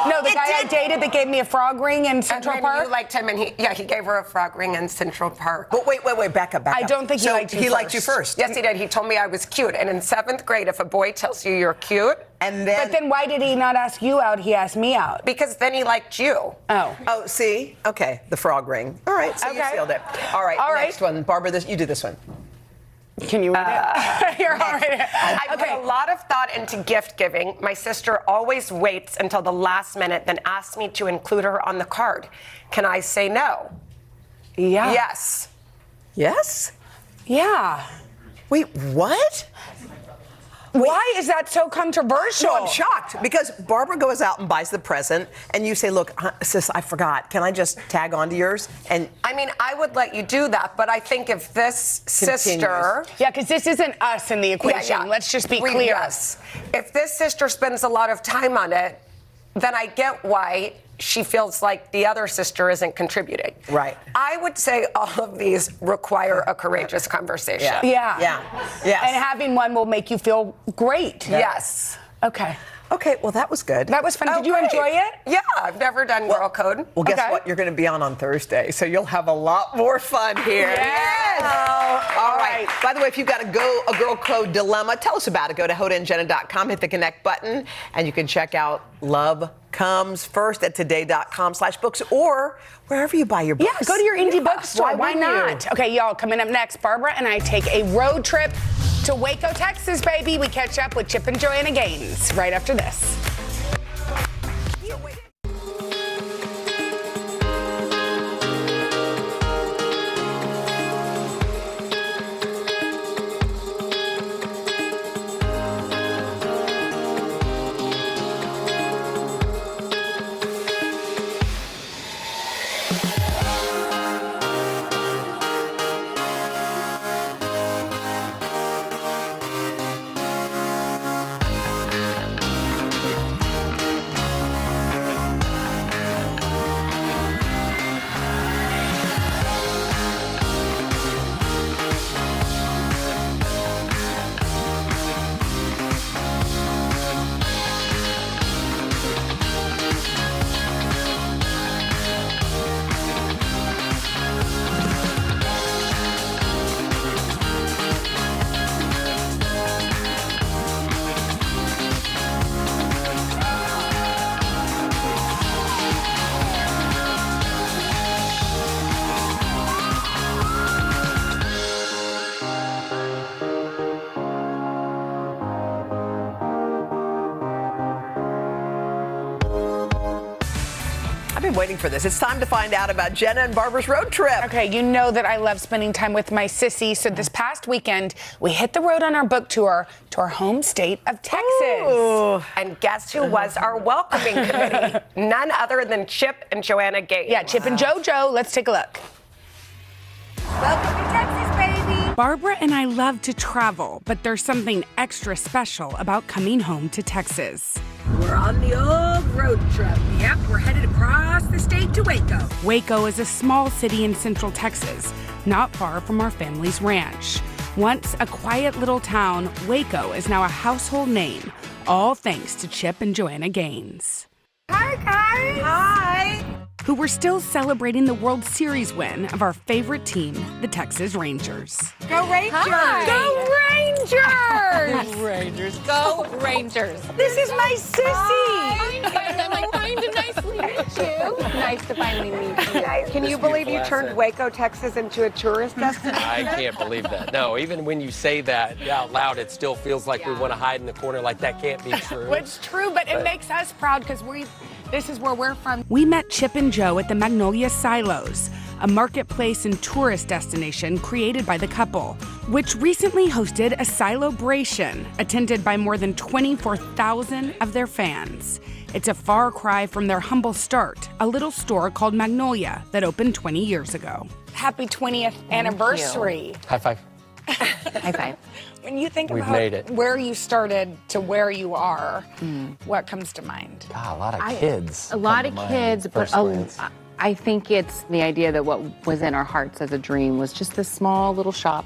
No, the
It
guy I
did-
dated that gave me a frog ring in
And
Central
then
Park.
you liked him, and he gave her a frog ring in Central Park.
But wait, back up.
I don't think he
So
liked you
He
first.
liked you first.
Yes, he did. He told me I was cute. And in 7th grade, if a boy tells you you're cute,
And then...
But then why did he not ask you out? He asked me out.
because then he liked you.
Oh.
Oh, see? Okay, the frog ring. All right, so you
Okay.
sealed it. All right,
All right.
next one. Barbara, you do this one.
Can you read it? You're all right. I put a lot of thought into gift giving. My sister always waits until the last minute, then asks me to include her on the card. Can I say no?
Yeah.
Yes.
Yes?
Yeah.
Wait, what?
Why is that so controversial?
No, I'm shocked because Barbara goes out and buys the present, and you say, "Look, sis, I forgot. Can I just tag onto yours?" And
I mean, I would let you do that, but I think if this sister,
yeah, because this isn't us in the equation. Let's just be clear.
Yes, if this sister spends a lot of time on it, then I get why she feels like the other sister isn't contributing.
Right.
I would say all of these require a courageous conversation.
Yeah.
Yes.
And having one will make you feel great.
Yes.
Okay.
Okay, well, that was good.
That was fun. Did you enjoy it?
Yeah, I've never done girl code.
Well, guess what? You're going to be on Thursday, so you'll have a lot more fun here.
Yes.
All right. By the way, if you've got a girl code dilemma, tell us about it. Go to hodaandjenna.com, hit the connect button, and you can check out Love Comes First at today.com/books or wherever you buy your books.
Yeah, go to your indie bookstore. Why not?
You?
Okay, y'all, coming up next, Barbara and I take a road trip to Waco, Texas, baby. We catch up with Chip and Joanna Gaines right after this.
Waiting for this. It's time to find out about Jenna and Barbara's road trip.
Okay, you know that I love spending time with my sissy. So this past weekend, we hit the road on our book tour to our home state of Texas.
Ooh. And guess who was our welcoming committee? None other than Chip and Joanna Gaines.
Yeah, Chip and JoJo. Let's take a look.
Welcome to Texas, baby.
Barbara and I love to travel, but there's something extra special about coming home to Texas.
We're on the old road trip. Yep, we're headed across the state to Waco.
Waco is a small city in central Texas, not far from our family's ranch. Once a quiet little town, Waco is now a household name, all thanks to Chip and Joanna Gaines.
Hi, guys.
Hi. Who were still celebrating the World Series win of our favorite team, the Texas Rangers.
Go Rangers.
Hi.
Go Rangers.
Go Rangers. Go Rangers.
This is my sissy.
I find it nicely meet you.
Nice to finally meet you. Can you believe you turned Waco, Texas into a tourist destination?
I can't believe that. No, even when you say that out loud, it still feels like we want to hide in the corner like that can't be true.
Well, it's true, but it makes us proud because this is where we're from. We met Chip and Joe at the Magnolia Silos, a marketplace and tourist destination created by the couple, which recently hosted a Silobration, attended by more than 24,000 of their fans. It's a far cry from their humble start, a little store called Magnolia that opened 20 years ago.
Happy 20th anniversary.
High five.
High five.
When you think
We've
about
made it.
where you started to where you are, what comes to mind?
God, a lot of kids.
A lot of kids, but I think it's the idea that what was in our hearts as a dream was just this small little shop,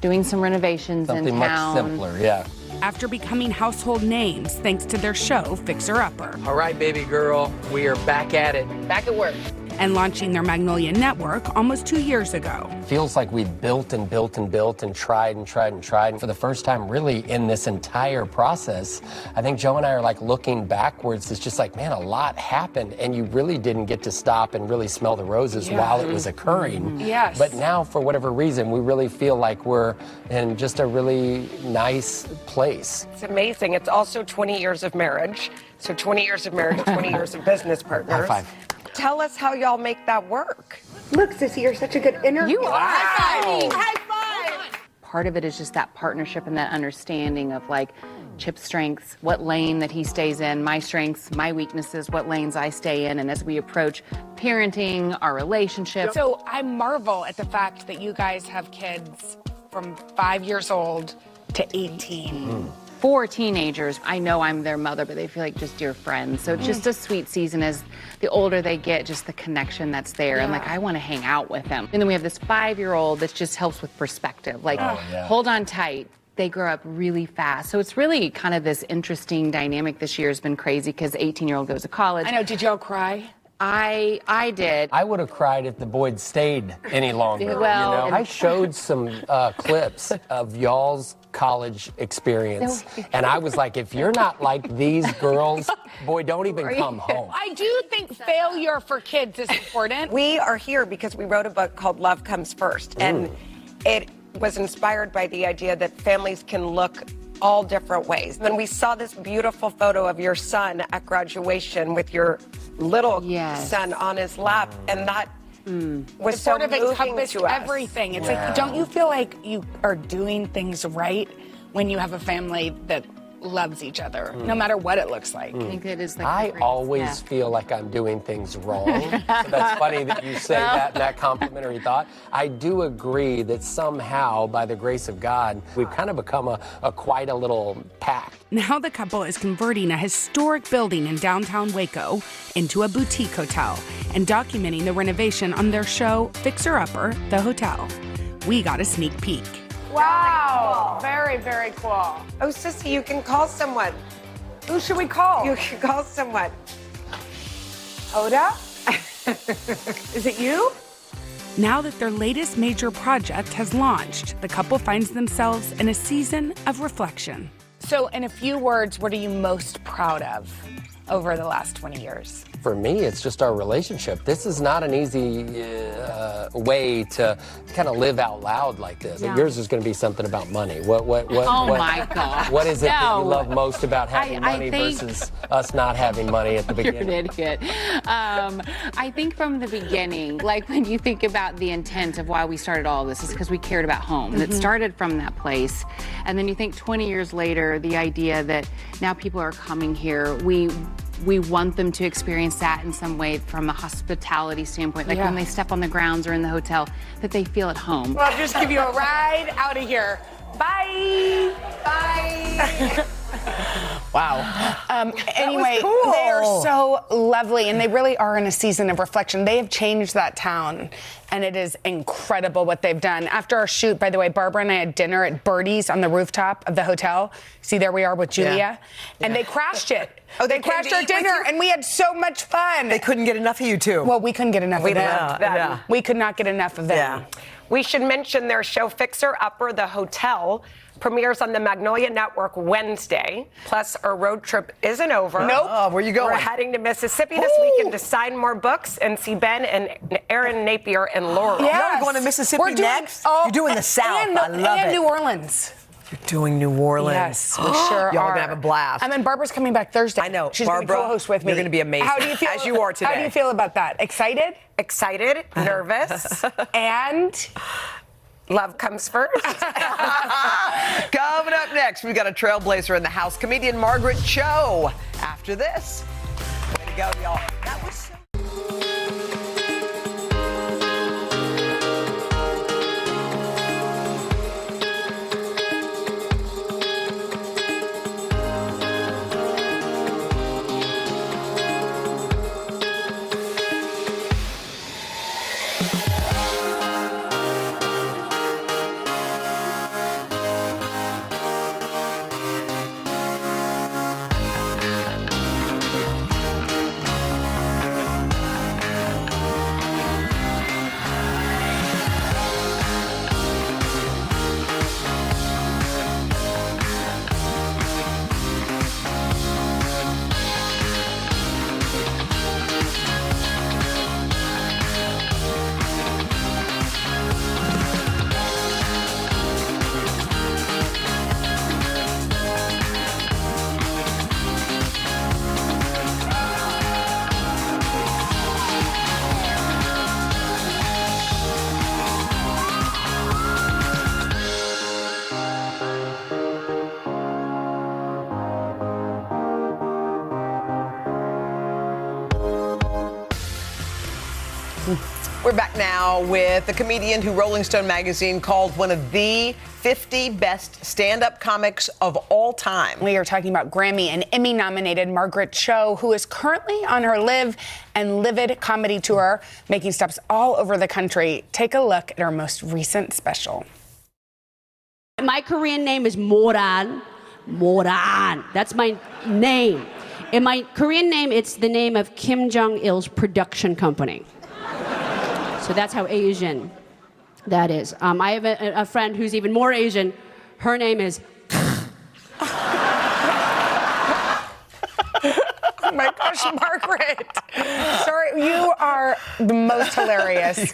doing some renovations
Something
in town.
much simpler, yeah.
After becoming household names thanks to their show, Fixer Upper.
All right, baby girl, we are back at it.
Back at work.
and launching their Magnolia Network almost 2 years ago.
Feels like we built and built and built and tried and tried and tried. And for the first time, really, in this entire process, I think Joe and I are like looking backwards. It's just like, man, a lot happened, and you really didn't get to stop and really smell the roses while it was occurring.
Yes.
But now, for whatever reason, we really feel like we're in just a really nice place.
It's amazing. It's also 20 years of marriage. So 20 years of marriage, 20 years of business partners.
High five.
Tell us how y'all make that work.
Look, Sissy, you're such a good interviewer.
You are.
High five!
Part of it is just that partnership and that understanding of like Chip's strengths, what lane that he stays in, my strengths, my weaknesses, what lanes I stay in, and as we approach parenting, our relationship.
So I marvel at the fact that you guys have kids from 5 years old to 18.
4 teenagers, I know I'm their mother, but they feel like just dear friends. So it's just a sweet season as the older they get, just the connection that's there. And like, I want to hang out with them. And then we have this 5-year-old that just helps with perspective. Like, hold on tight. They grow up really fast. So it's really kind of this interesting dynamic this year has been crazy because the 18-year-old goes to college.
I know, did y'all cry?
I did.
I would have cried if the boy had stayed any longer.
Well,
I showed some clips of y'all's college experience, and I was like, if you're not like these girls, boy, don't even come home.
I do think failure for kids is important.
We are here because we wrote a book called Love Comes First, and it was inspired by the idea that families can look all different ways. Then we saw this beautiful photo of your son at graduation with your little son on his lap, and that was so
sort of
moving
encompassed
to us.
everything. It's like, don't you feel like you are doing things right when you have a family that loves each other, no matter what it looks like?
I think it is like
I always feel like I'm doing things wrong. So that's funny that you say that complimentary thought. I do agree that somehow, by the grace of God, we've kind of become a quite a little pack.
Now the couple is converting a historic building in downtown Waco into a boutique hotel and documenting the renovation on their show, Fixer Upper, the hotel. We got a sneak peek.
Wow. Very, very cool.
Oh, Sissy, you can call someone.
Who should we call?
You can call someone.
Hoda? Is it you?
Now that their latest major project has launched, the couple finds themselves in a season of reflection. So, in a few words, what are you most proud of over the last 20 years?
For me, it's just our relationship. This is not an easy way to kind of live out loud like this.
Yeah.
Yours is going to be something about money. What
my God.
What is it that you
No.
love most about having
I
money
think-
versus us not having money at the beginning?
You're an idiot. I think from the beginning, like when you think about the intent of why we started all this, is because we cared about home. And it started from that place. And then you think 20 years later, the idea that now people are coming here, we want them to experience that in some way from a hospitality standpoint. Like when they step on the grounds or in the hotel, that they feel at home.
Well, I'll just give you a ride out of here. Bye. Bye.
Wow. Anyway,
cool.
they are so lovely, and they really are in a season of reflection. They have changed that town, and it is incredible what they've done. After our shoot, by the way, Barbara and I had dinner at Birdie's on the rooftop of the hotel. See, there we are with Julia. And they crashed it.
Oh,
they
came
crashed
to
our
eat with
dinner,
you?
and we had so much fun.
They couldn't get enough of you two.
Well, we couldn't get enough of them.
Yeah.
We could not get enough of them.
Yeah.
We should mention their show Fixer Upper, the hotel, premieres on the Magnolia Network Wednesday. Plus, our road trip isn't over.
Nope. Oh, where you going?
We're heading to Mississippi this weekend to sign more books and see Ben and Aaron Napier and Laurel.
Y'all are going to Mississippi next? You're doing the South.
And,
I love
and
it.
New Orleans.
You're doing New Orleans.
Yes, we sure
Y'all
are.
are gonna have a blast.
And then Barbara's coming back Thursday.
I know.
She's
Barbara,
going to co-host with me.
you're gonna be amazing.
How do you feel?
As you are today.
How do you feel about that? Excited?
Excited, nervous,
and
love comes first.
Coming up next, we've got a trailblazer in the house, comedian Margaret Cho. After this, way to go, y'all. That was so. We're back now with the comedian who Rolling Stone magazine called one of the 50 best stand-up comics of all time.
We are talking about Grammy and Emmy-nominated Margaret Cho, who is currently on her Live and Livid comedy tour, making stops all over the country. Take a look at her most recent special.
My Korean name is Moran. Moran. That's my name. In my Korean name, it's the name of Kim Jong-il's production company. So that's how Asian that is. I have a friend who's even more Asian. Her name is...
Oh my gosh, Margaret. Sorry, you are the most hilarious.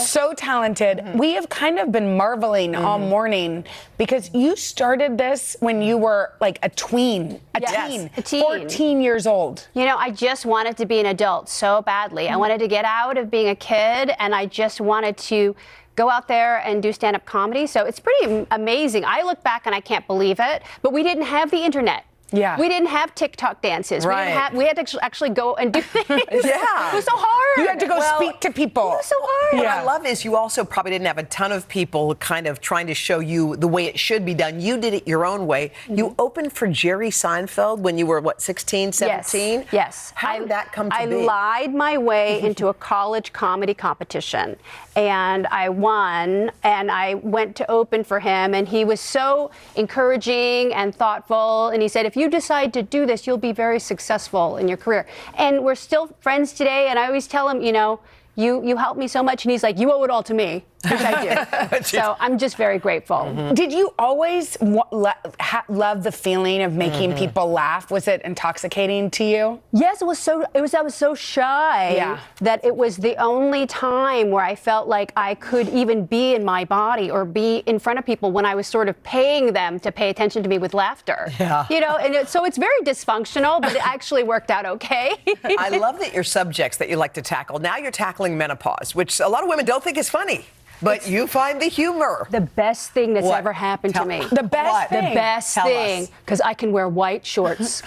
So talented. We have kind of been marveling all morning because you started this when you were like a tween, a teen, 14 years old.
You know, I just wanted to be an adult so badly. I wanted to get out of being a kid, and I just wanted to go out there and do stand-up comedy. So it's pretty amazing. I look back and I can't believe it, but we didn't have the internet.
Yeah.
We didn't have TikTok dances.
Right.
We had to actually go and do things.
Yeah.
It was so hard.
You had to go speak to people.
It was so hard.
What I love is you also probably didn't have a ton of people kind of trying to show you the way it should be done. You did it your own way. You opened for Jerry Seinfeld when you were, 16, 17?
Yes.
How did that come to be?
I lied my way into a college comedy competition, and I won, and I went to open for him, and he was so encouraging and thoughtful, and he said, if you decide to do this, you'll be very successful in your career. And we're still friends today, and I always tell him, you helped me so much, and he's like, you owe it all to me, which I do. So I'm just very grateful.
Did you always love the feeling of making people laugh? Was it intoxicating to you?
Yes, I was so shy that it was the only time where I felt like I could even be in my body or be in front of people when I was sort of paying them to pay attention to me with laughter.
Yeah.
So it's very dysfunctional, but it actually worked out okay.
I love that your subjects that you like to tackle. Now you're tackling menopause, which a lot of women don't think is funny. But you find the humor.
The best thing that's ever happened to me.
The best thing?
The best thing, because I can wear white shorts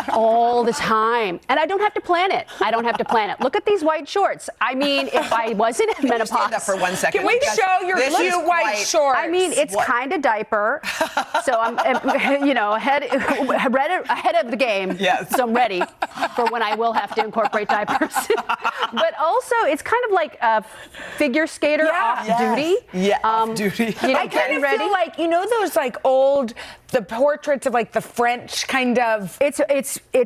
all the time. And I don't have to plan it. Look at these white shorts. I mean, if I wasn't in menopause.
Stand up for 1 second.
Can we show your cute white shorts?
I mean, it's kind of diaper. So I'm, ahead of the game.
Yes.
So I'm ready for when I will have to incorporate diapers. But also, it's kind of like a figure skater off duty.
Yeah, off duty.
I kind of feel like, those the portraits of like the French kind of.
It's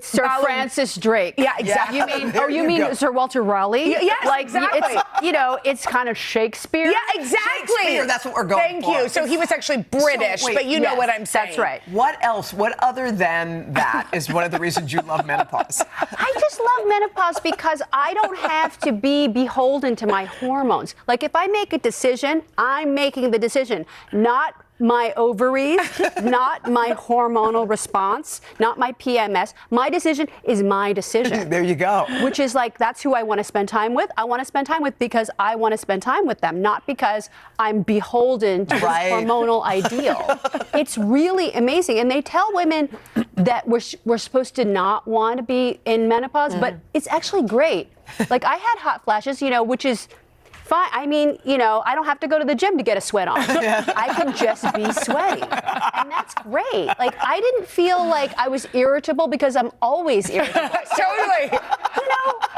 Sir Francis Drake.
Yeah, exactly.
You mean Sir Walter Raleigh?
Yes, exactly.
It's kind of Shakespeare.
Yeah, exactly.
Shakespeare, that's what we're going for.
Thank you. So he was actually British, but you know what I'm saying.
That's right.
What else? What other than that is one of the reasons you love menopause?
I just love menopause because I don't have to be beholden to my hormones. Like if I make a decision, I'm making the decision, not my ovaries, not my hormonal response, not my PMS. My decision is my decision.
There you go.
Which is like, that's who I want to spend time with. I want to spend time with because I want to spend time with them, not because I'm beholden to this hormonal ideal. It's really amazing. And they tell women that we're supposed to not want to be in menopause, but it's actually great. Like I had hot flashes, which is fine. I mean, I don't have to go to the gym to get a sweat on. I can just be sweaty. And that's great. Like, I didn't feel like I was irritable because I'm always irritable.
Totally.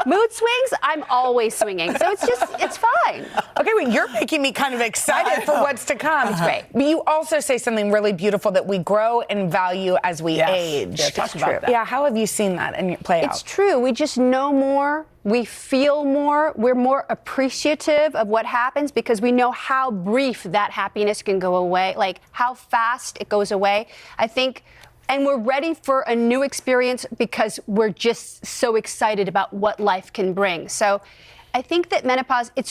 Mood swings, I'm always swinging. So it's fine.
Okay, well, you're making me kind of excited for what's to come.
It's great.
But you also say something really beautiful that we grow and value as we age.
Yeah, talk about that.
Yeah, how have you seen that in your play out?
It's true. We just know more. We feel more. We're more appreciative of what happens because we know how brief that happiness can go away, like how fast it goes away. I think, and we're ready for a new experience because we're just so excited about what life can bring. So I think that menopause, it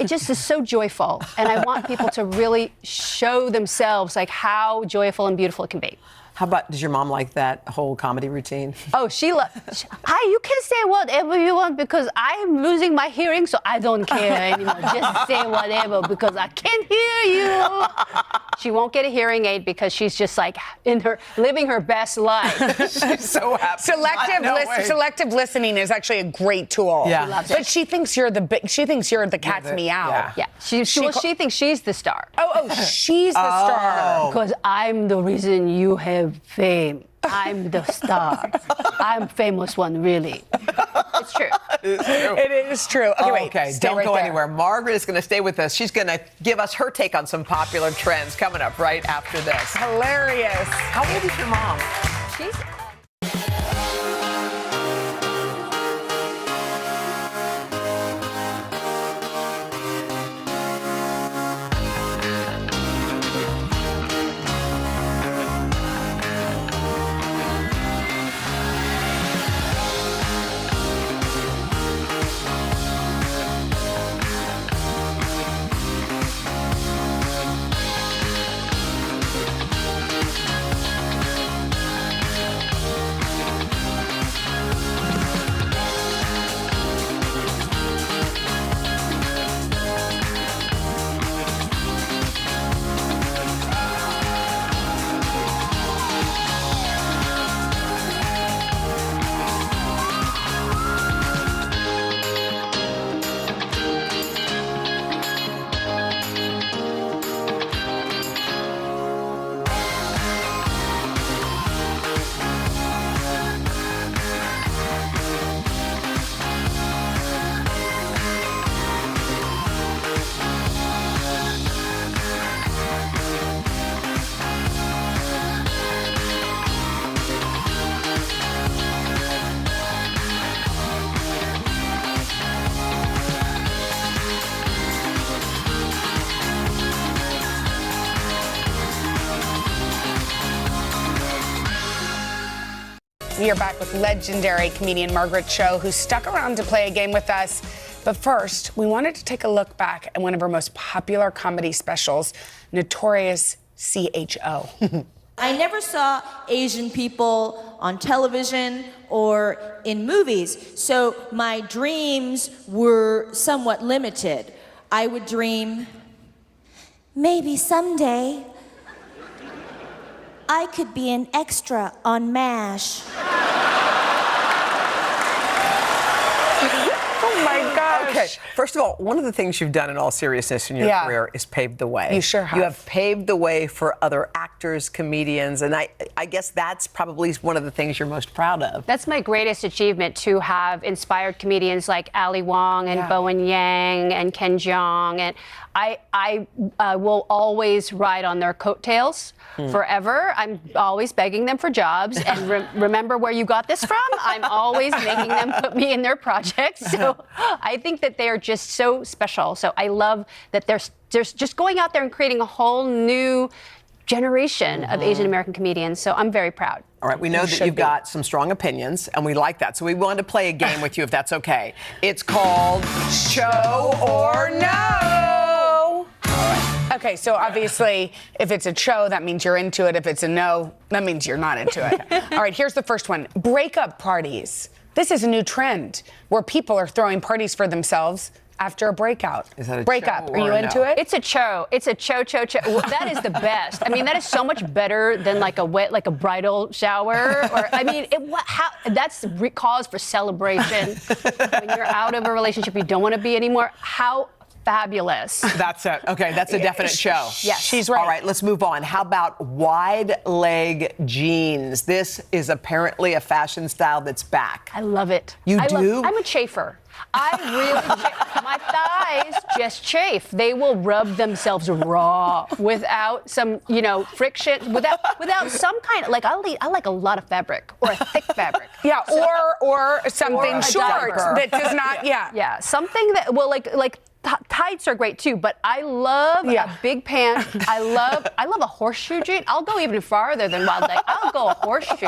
just is so joyful. And I want people to really show themselves like how joyful and beautiful it can be.
How about, does your mom like that whole comedy routine?
Oh, hi, you can say whatever you want because I'm losing my hearing, so I don't care anymore. Just say whatever because I can't hear you. She won't get a hearing aid because she's just like living her best life.
She's so happy.
Selective listening is actually a great tool.
Yeah.
She loves
But
it.
she thinks you're the cat's meow.
Yeah. She thinks she's the star.
Oh, she's the star.
Because I'm the reason you have fame. I'm the star. I'm famous one, really. It's true.
It is true. Okay, wait.
Okay,
stay
don't
right
go
there.
anywhere. Margaret is going to stay with us. She's going to give us her take on some popular trends coming up right after this.
Hilarious.
How old is your mom?
She's
We are back with legendary comedian Margaret Cho, who stuck around to play a game with us. But first, we wanted to take a look back at one of her most popular comedy specials, Notorious CHO.
I never saw Asian people on television or in movies, so my dreams were somewhat limited. I would dream, maybe someday I could be an extra on MASH.
Oh my gosh.
Okay, first of all, one of the things you've done in all seriousness in your career is paved the way.
You sure have.
You have paved the way for other actors, comedians, and I guess that's probably one of the things you're most proud of.
That's my greatest achievement, to have inspired comedians like Ali Wong and Bowen Yang and Ken Jeong, and I will always ride on their coattails forever. I'm always begging them for jobs, and remember where you got this from? I'm always making them put me in their projects. So I think that they are just so special. So I love that they're just going out there and creating a whole new generation of Asian American comedians. So I'm very proud.
All right, we know that you've got some strong opinions, and we like that. So we wanted to play a game with you, if that's okay. It's called Cho or No.
Okay, so obviously, if it's a cho, that means you're into it. If it's a no, that means you're not into it. All right, here's the first one. Breakup parties. This is a new trend where people are throwing parties for themselves after a breakout.
Is that a
breakup?
cho
Are you
or a
into
no?
it?
It's a cho. It's a cho. Well, that is the best. I mean, that is so much better than like a bridal shower. Or I mean, that's cause for celebration. When you're out of a relationship you don't want to be anymore. How fabulous.
That's it. Okay, that's a definite show.
Yes.
She's right.
All right, let's move on. How about wide leg jeans? This is apparently a fashion style that's back.
I love it.
You do?
I'm a chafer. I really my thighs just chafe. They will rub themselves raw without some, friction, without some kind of, like, I like a lot of fabric, or a thick fabric.
Yeah, or something
a
short
diaper.
that does not,
Yeah, something that, like tights are great too, but I love a big pant. I love a horseshoe jean. I'll go even farther than wide leg. I'll go a horseshoe,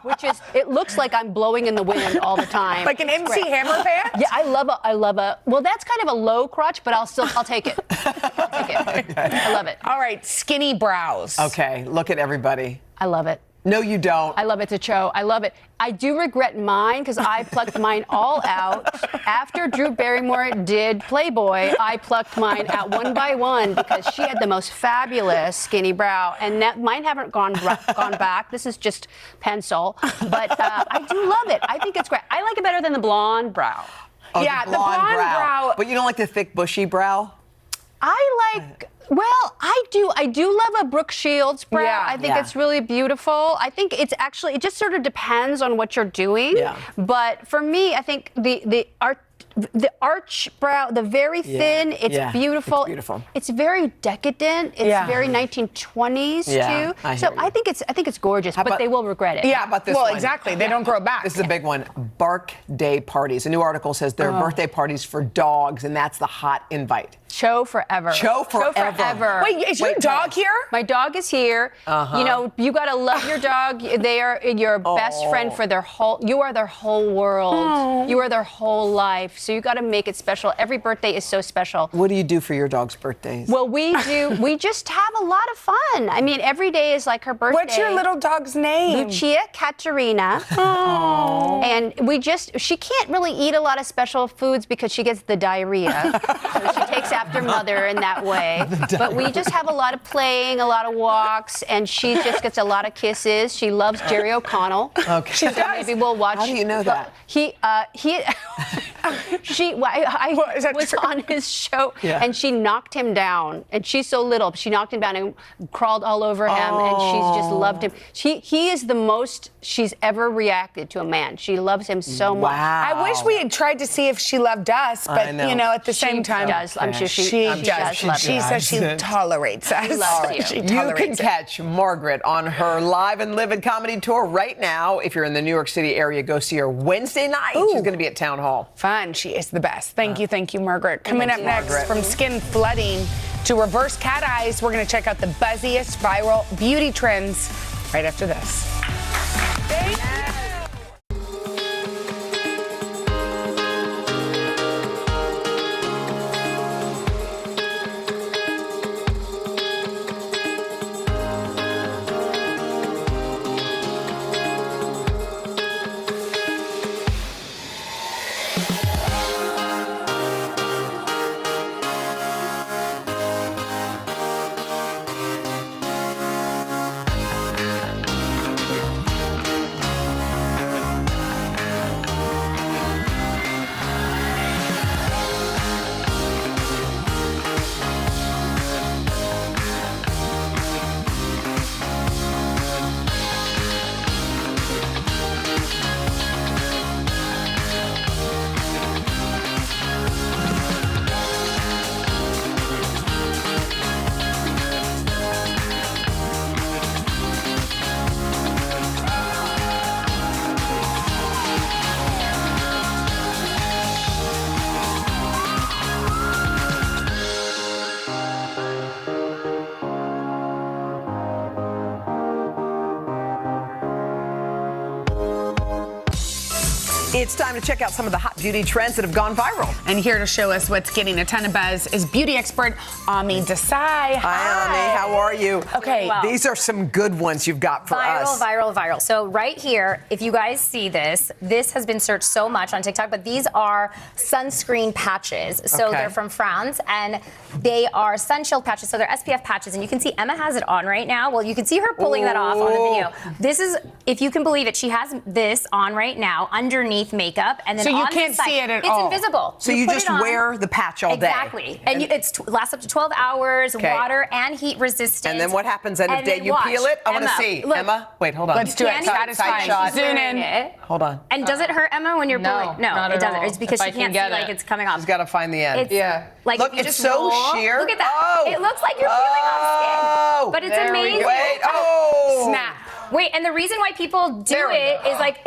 which is, it looks like I'm blowing in the wind all the time.
Like an MC Hammer pant?
Yeah, I love a. Well, that's kind of a low crotch, but I'll take it. I love it.
All right, skinny brows.
Okay, look at everybody.
I love it.
No, you don't.
I love it, to Cho. I love it. I do regret mine because I plucked mine all out. After Drew Barrymore did Playboy, I plucked mine out one by one because she had the most fabulous skinny brow. And mine haven't gone back. This is just pencil. But I do love it. I think it's great. I like it better than the blonde brow.
Oh, yeah, the blonde brow. But you don't like the thick, bushy brow?
I like... Well, I do love a Brooke Shields brow.
Yeah,
I think it's really beautiful. I think it's actually, it just sort of depends on what you're doing.
Yeah.
But for me, I think the arch brow, the very thin, it's beautiful.
It's beautiful.
It's very decadent. It's very 1920s too. I think it's gorgeous, but they will regret it.
How about this one?
Exactly. They don't grow back.
This is a big one. Bark day parties. A new article says there are birthday parties for dogs, and that's the hot invite.
Cho forever.
Cho forever.
Wait, is your dog here?
My dog is here. You know, you gotta love your dog. They are your best friend for their whole. You are their whole world. You are their whole life. So you gotta make it special. Every birthday is so special.
What do you do for your dog's birthdays?
Well, we just have a lot of fun. I mean, every day is like her birthday.
What's your little dog's name?
Lucia Katerina. And she can't really eat a lot of special foods because she gets the diarrhea. So she takes after mother in that way. But we just have a lot of playing, a lot of walks, and she just gets a lot of kisses. She loves Jerry O'Connell.
Okay.
So maybe we'll watch.
How do you know that?
I was on his show, and she knocked him down. And she's so little. She knocked him down and crawled all over him, and she's just loved him. He is the most she's ever reacted to a man. She loves him so much.
I wish we had tried to see if she loved us, but at the same time,
does. I'm sure she
does. She says she tolerates us.
She loves you.
You can catch Margaret on her live and live in comedy tour right now. If you're in the New York City area, go see her Wednesday night. She's going to be at Town Hall.
Fun. She is the best. Thank you, Margaret. Coming up next, from skin flooding to reverse cat eyes, we're going to check out the buzziest viral beauty trends right after this. Thank you.
It's time to check out some of the hot beauty trends that have gone viral.
And here to show us what's getting a ton of buzz is beauty expert Ami Desai.
Hi, Ami. How are you?
Okay. Well,
these are some good ones you've got for us.
Viral. So right here, if you guys see this has been searched so much on TikTok, but these are sunscreen patches. So they're from France, and they are sun shield patches. So they're SPF patches, and you can see Emma has it on right now. Well, you can see her pulling that off on the video. This is, if you can believe it, she has this on right now underneath makeup, and then
so you
on
can't
the side,
see it at all.
It's invisible.
So you just wear the patch all day.
Exactly, and it lasts up to 12 hours. Water and heat resistant.
And then what happens end of day? You peel it. I want to see.
Look,
Emma, wait, hold on.
Let's do it. Satisfying.
Shot.
Zoom in.
Hold on.
And does it hurt Emma when you're pulling? No, it doesn't. It's because she can't see like it's coming off.
She's got to find the end.
Like
look, it's so sheer.
Look at that. It looks like you're peeling off skin, but it's amazing.
Wait.
Snap. Wait, and the reason why people do it is like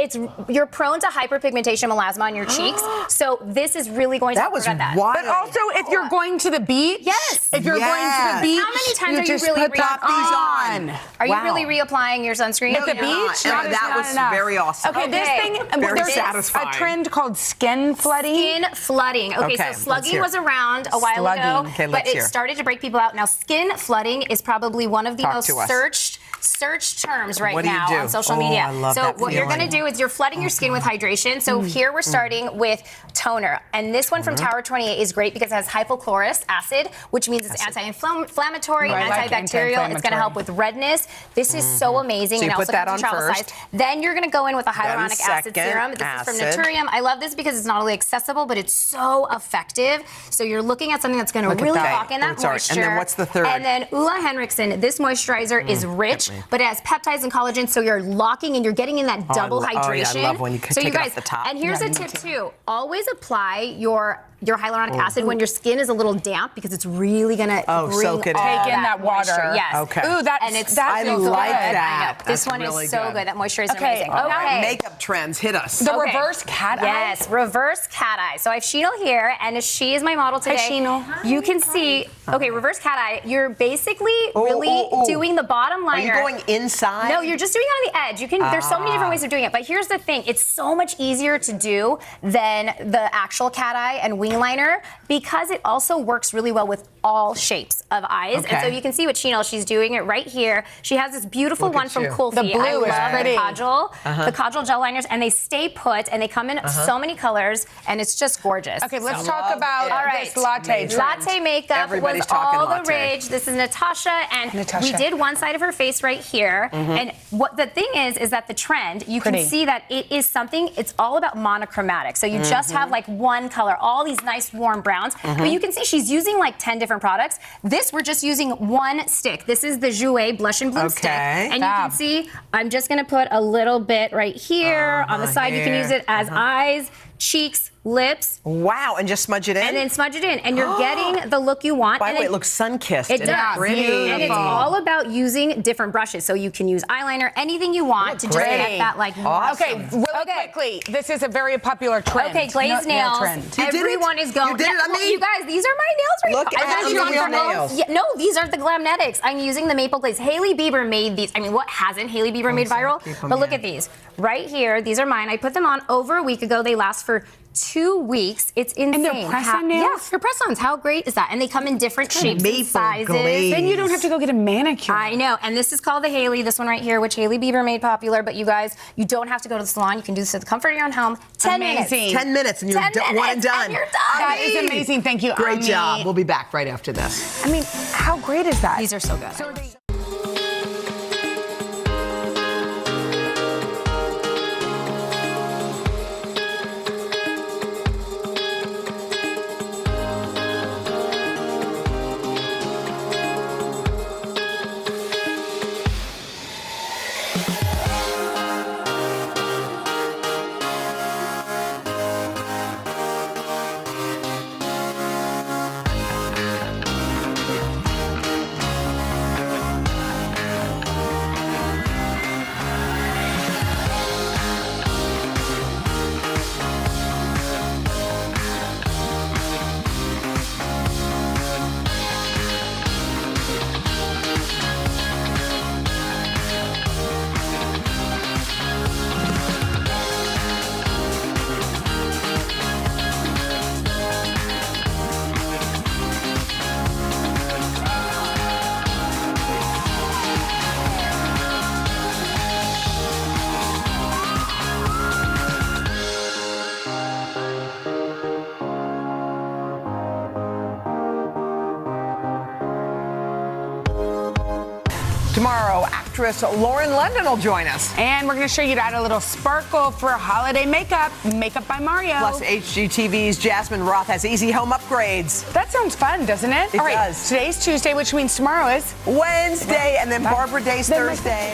you're prone to hyperpigmentation melasma on your cheeks. So this is really going to prevent that.
But also, if you're going to the beach, if you're going to the beach,
how many times are you really reapplying? Are you really reapplying your sunscreen
at the beach?
That was very awesome.
Okay, this thing,
very
there's a trend called skin flooding.
Skin flooding. Okay, so slugging was around a while ago, but it started to break people out. Now, skin flooding is probably one of the most searched search terms right
What do you
now
do?
on social
Oh,
media.
I love
So
that
what you're
feeling.
going to do is you're flooding your skin with hydration. So here we're starting with toner. And this one from Tower 28 is great because it has hypochlorous acid, which means it's anti-inflammatory,
I like
antibacterial. It's going to help with redness. This is so amazing.
So you
and
put
also
that
comes in
on
travel
first.
size. Then you're going to go in with a hyaluronic acid
second,
serum. This is from Naturium. I love this because it's not only accessible, but it's so effective. So you're looking at something that's going to really lock in that
Sorry.
moisture.
And then what's the third?
And then Ulla Henriksen, this moisturizer is rich, but it has peptides and collagen, so you're locking and you're getting in that double hydration.
Oh, yeah, I love when you
so
take
you guys,
it off the top.
And here's a tip too: always apply your hyaluronic acid when your skin is a little damp because it's really gonna bring
soak it in.
all
Take in that water.
moisture. Yes.
Okay.
Ooh,
And it's
that
I
feels
like
good.
that.
This
That's
one
really
is so good. That moisturizer is
Okay,
amazing.
now
Makeup trends, hit us.
The reverse cat eye?
Yes, reverse cat eye. So I have Sheena here, and she is my model today.
Hi, Sheena.
You can see, okay, reverse cat eye. You're basically really doing the bottom liner.
Are you going inside?
No, you're just doing it on the edge. You can. There's so many different ways of doing it, but here's the thing: it's so much easier to do than the actual cat eye and wing liner because it also works really well with all shapes of eyes.
Okay.
And so you can see what she's doing it right here. She has this beautiful
Look
one
at
from
you.
Kulfi.
The blue
I
is
love
pretty.
the Kajal, the Kajal gel liners, and they stay put and they come in so many colors, and it's just gorgeous.
Okay, let's talk about this latte trend.
Latte makeup
Everybody's
was
talking
all the
latte.
rage. This is Natasha, and we did one side of her face right here. And what the thing is that the trend, you can see that it is something, it's all about monochromatic. So you just have like one color, all these nice warm browns. But you can see she's using like 10 different products. This, we're just using one stick. This is the Jouer Blush and Bloom stick. And you can see, I'm just gonna put a little bit right here on the side. You can use it as eyes, cheeks, lips.
Wow, and just smudge it in?
And then smudge it in. And you're getting the look you want.
By
and
the way, it looks sun-kissed.
It
and
does.
pretty.
And it's all about using different brushes. So you can use eyeliner, anything you want to just get that like
Okay, really quickly, this is a very popular trend.
Okay, glazed nails. Everyone is going.
You did it on me?
You guys, these are my nails right
Look
now.
at
Are those
your
your
nails.
Yeah, no, these are the Glamnetics. I'm using the maple glaze. Hailey Bieber made these. I mean, what hasn't Hailey Bieber made viral? But look at these. Right here, these are mine. I put them on over a week ago. They last for 2 weeks. It's insane.
And they're press-on nails?
Yeah, they're press-ons. How great is that? And they come in different shapes and sizes.
Glaze. Then you don't have to go get a manicure.
I know. And this is called the Hailey, this one right here, which Hailey Bieber made popular. But you guys, you don't have to go to the salon. You can do this at the comfort of your own home. 10 minutes.
10 minutes and you're
10 minutes
one and done.
and you're done.
That is amazing. Thank you,
Great
Ami.
job. We'll be back right after this.
I mean, how great is that?
These are so good.
Tomorrow, actress Lauren London will join us.
And we're going to show you how to add a little sparkle for holiday makeup. Makeup by Mario.
Plus, HGTV's Jasmine Roth has easy home upgrades.
That sounds fun, doesn't it?
It
All right,
does.
Today's Tuesday, which means tomorrow is
Wednesday, and then Barbara Day's Thursday.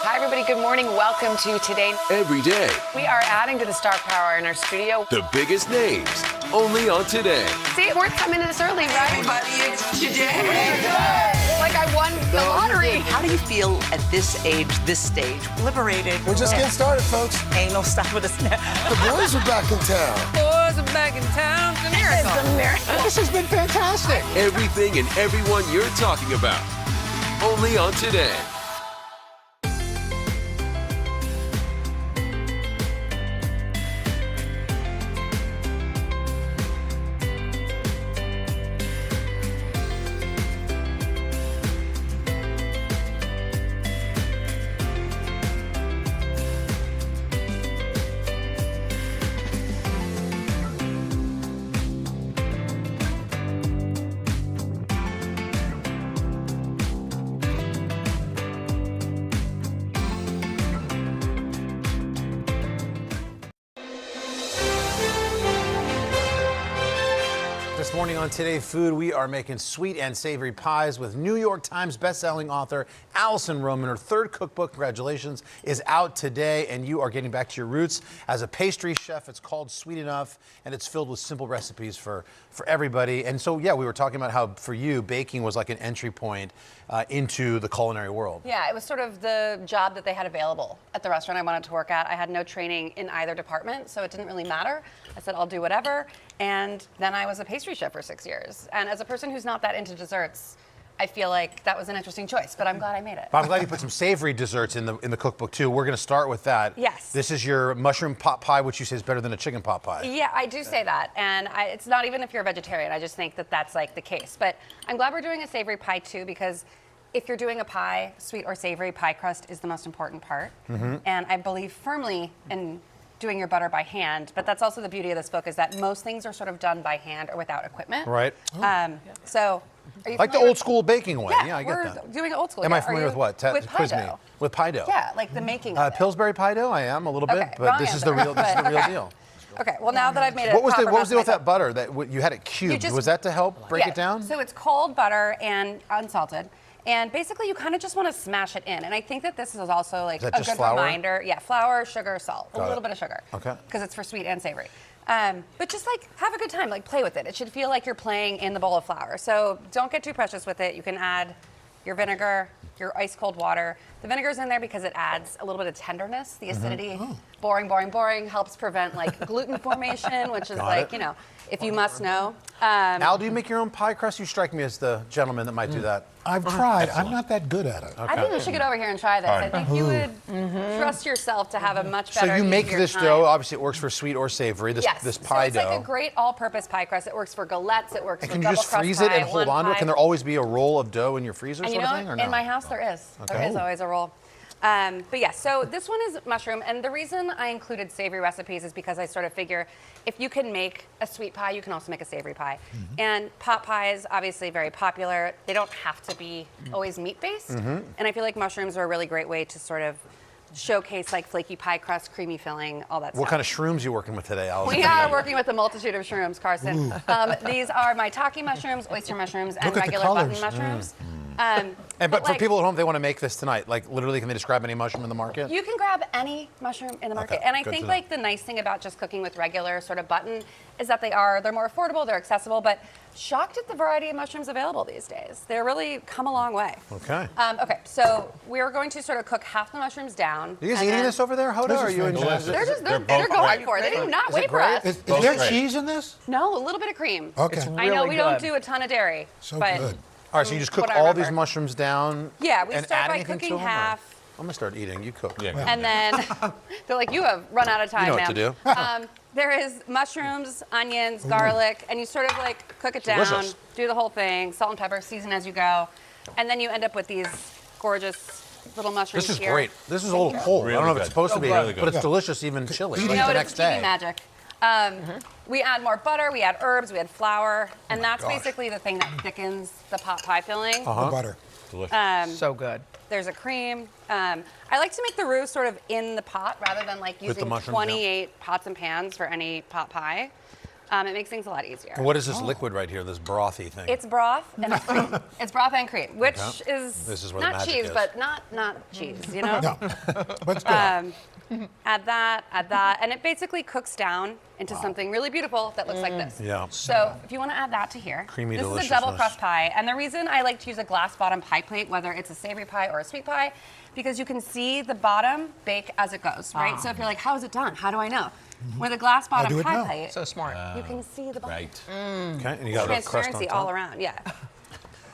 Hi, everybody. Good morning. Welcome to Today.
Every day,
We are adding to the star power in our studio.
the biggest names, only on Today.
See, it worth coming to this early, right?
Everybody, it's today.
Like I won the lottery.
How do you feel at this age, this stage? Liberated.
We're just getting started, folks.
Ain't no stop with us now.
The boys are back in town.
Boys are back in town. It's a miracle.
It's a miracle.
This has been fantastic.
Everything and everyone you're talking about, only on Today.
morning on Today Food, we are making sweet and savory pies with New York Times bestselling author Allison Roman. Her third cookbook, congratulations, is out today, and you are getting back to your roots as a pastry chef. It's called Sweet Enough, and it's filled with simple recipes for everybody. And so, yeah, we were talking about how for you, baking was like an entry point into the culinary world.
Yeah, it was sort of the job that they had available at the restaurant I wanted to work at. I had no training in either department, so it didn't really matter. I said, I'll do whatever. And then I was a pastry chef for 6 years. And as a person who's not that into desserts, I feel like that was an interesting choice, but I'm glad I made it.
But I'm glad you put some savory desserts in the cookbook too. We're going to start with that.
Yes.
This is your mushroom pot pie, which you say is better than a chicken pot pie.
Yeah, I do say that. And it's not even if you're a vegetarian. I just think that that's like the case. But I'm glad we're doing a savory pie too, because if you're doing a pie, sweet or savory, pie crust is the most important part. And I believe firmly in doing your butter by hand, but that's also the beauty of this book, is that most things are sort of done by hand or without equipment.
Right.
So, are you
like the
familiar
old school baking way. Yeah, I get
we're
that.
doing it old school.
Am I familiar with what?
With pie
Quiz me.
dough.
With pie dough.
Yeah, like the making of it.
Pillsbury pie dough, I am a little
Okay,
bit, but
wrong
this is the
answer,
real. This is the
but
real
okay.
deal.
Okay, well now that I've made it
What was the
proper
deal with that
myself-
butter? That you had it cubed.
just-
Was that to help break
Yeah,
it down?
So it's cold butter and unsalted. And basically you kind of just want to smash it in. And I think that this is also like
Is that
a
just
good
flour?
reminder. Yeah, flour, sugar, salt,
Got
a little
it.
bit of sugar.
Okay.
Because it's for sweet and savory. But just like have a good time, like play with it. It should feel like you're playing in the bowl of flour. So don't get too precious with it. You can add your vinegar, your ice cold water. The vinegar's in there because it adds a little bit of tenderness, the acidity. Boring helps prevent like gluten formation, which is
Got
like,
it.
you know, if you must know.
Al, do you make your own pie crust? You strike me as the gentleman that might do that.
I've tried. I'm not that good at it.
I think you should get over here and try this. I think you would trust yourself to have a much better.
So you make
easier
this
time.
dough. Obviously, it works for sweet or savory. This
Yes.
this pie
so it's
dough.
like a great all-purpose pie crust. It works for galettes. It works
And
for
can you
double
just
crust
freeze it
pie,
and hold
one
on to it?
pie.
Can there always be a roll of dough in your freezer,
And you
sort
know,
of thing, or no?
in my house there is.
Okay.
There is always a roll. But yeah, so this one is mushroom, and the reason I included savory recipes is because I sort of figure if you can make a sweet pie, you can also make a savory pie. And pot pies, obviously very popular. They don't have to be always meat-based, and I feel like mushrooms are a really great way to sort of showcase like flaky pie crust, creamy filling, all that stuff.
What kind of shrooms you working with today, Allison?
We are working with a multitude of shrooms, Carson. These are maitake mushrooms, oyster mushrooms, and
Look at the
regular button
colors.
mushrooms.
But for
like,
people at home, they want to make this tonight. Like literally, can they describe any mushroom in the market?
you can grab any mushroom in the market.
Okay,
And I
good
think
to know.
like the nice thing about just cooking with regular sort of button is that they're more affordable, they're accessible, but shocked at the variety of mushrooms available these days. They're really come a long way.
Okay.
Okay, so we're going to sort of cook half the mushrooms down.
Are you guys
and
eating
then-
this over there, Hoda?
This
Or are
is
you enjoying
fantastic.
They're just
They're
they're
both
going
great.
for it. They do not
Is
wait
it
for
great?
us.
Is there cheese in this?
No, a little bit of cream.
Okay. It's
I know
really
we don't
good.
do a ton of dairy.
So
but
good.
All right, so you just cook
what I
all
remember.
these mushrooms down.
Yeah, we
and
start
add
by
anything to
cooking
them, or-
half.
I'm gonna start eating. You cook.
And then they're like, you have run out of time
You know
now.
what to do.
There is mushrooms, onions, garlic, and you sort of like cook it down,
Delicious.
do the whole thing, salt and pepper, season as you go, and then you end up with these gorgeous little mushrooms
This is
here.
great. This is a little cold. I don't know if it's supposed to be,
Really
but it's delicious even chilly.
You
Like
know
the
it,
next
it's TV
day.
magic. We add more butter, we add herbs, we add flour, and that's
gosh.
basically the thing that thickens the pot pie filling.
The butter.
So good.
There's a cream. I like to make the roux sort of in the pot rather than like
With the
using
mushrooms,
28 pots and pans for any pot pie. It makes things a lot easier.
And what is this liquid right here? This brothy thing.
It's broth and it's cream. It's broth and cream, which
Okay.
is,
This is where the
not
magic
cheese,
is.
but not cheese, you know?
No. Let's go.
Add that, and it basically cooks down into something really beautiful that looks like this.
Yeah.
So if you want to add that to here,
Creamy
this is a
deliciousness.
double crust pie, and the reason I like to use a glass bottom pie plate, whether it's a savory pie or a sweet pie, because you can see the bottom bake as it goes, right? So if you're like, how is it done? How do I know? With a glass
do
bottom
it
pie
now.
plate,
So smart.
you can see the bottom.
Right.
Okay, and you got a crust on
Transparency
top.
all around, yeah.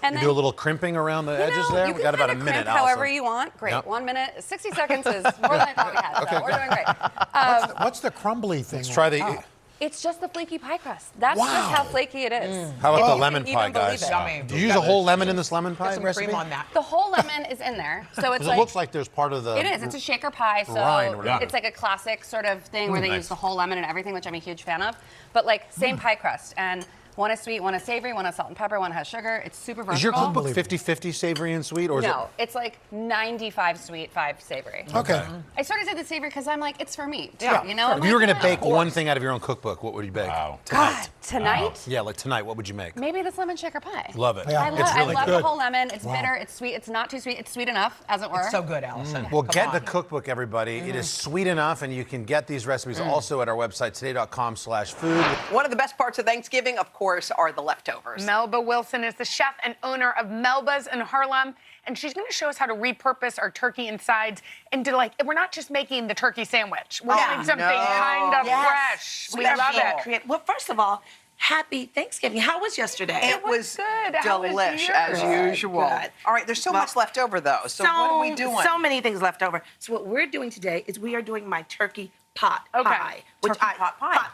And
You
then
do a little crimping around the edges there.
you
We
can
got about a
kinda
minute,
crimp however
Allison.
you want. Great.
Yep.
1 minute, 60 seconds is more than I thought we had. So we're doing great.
What's the crumbly thing?
Let's try
on
the.
top?
It's just the flaky pie crust. That's just how flaky it is.
How about
If
the
you
lemon
can
pie,
even believe
guys?
it.
Yummy.
Do you use a whole lemon in this lemon pie
Get some
recipe?
cream on that.
The whole lemon is in there, so it's
Because
like
it looks like there's part of the.
it is. It's a shaker pie, so
rind, whatever.
it's like a classic sort of thing where they use the whole lemon and everything, which I'm a huge fan of. But like same pie crust, and One is sweet, one is savory, one has salt and pepper, one has sugar. It's super versatile.
Is your cookbook 50-50 savory and sweet, or is
No, it's like 95 sweet, 5 savory.
Okay.
I started to say the savory because I'm like, it's for me, too,
Yeah.
you know?
If you were going to bake one thing out of your own cookbook, what would you bake? Wow.
God, tonight?
Yeah, like tonight, what would you make?
Maybe this lemon shaker pie.
Love it.
I love
good.
the whole lemon. It's
Wow.
bitter, it's sweet, it's not too sweet, it's sweet enough, as it were.
It's so good, Allison.
Well, get the cookbook, everybody. It is sweet enough, and you can get these recipes also at our website, today.com/food.
One of the best parts of Thanksgiving, of course, are the leftovers.
Melba Wilson is the chef and owner of Melba's in Harlem, and she's going to show us how to repurpose our turkey insides into we're not just making the turkey sandwich. We're getting something kind of fresh. We love it.
Well, first of all, happy Thanksgiving. How was yesterday?
It was
good. How was
delish,
yours?
as usual.
Good.
All right, there's so much left over, though. So what are we doing?
So many things left over. So what we're doing today is we are doing my turkey pot pie. Pot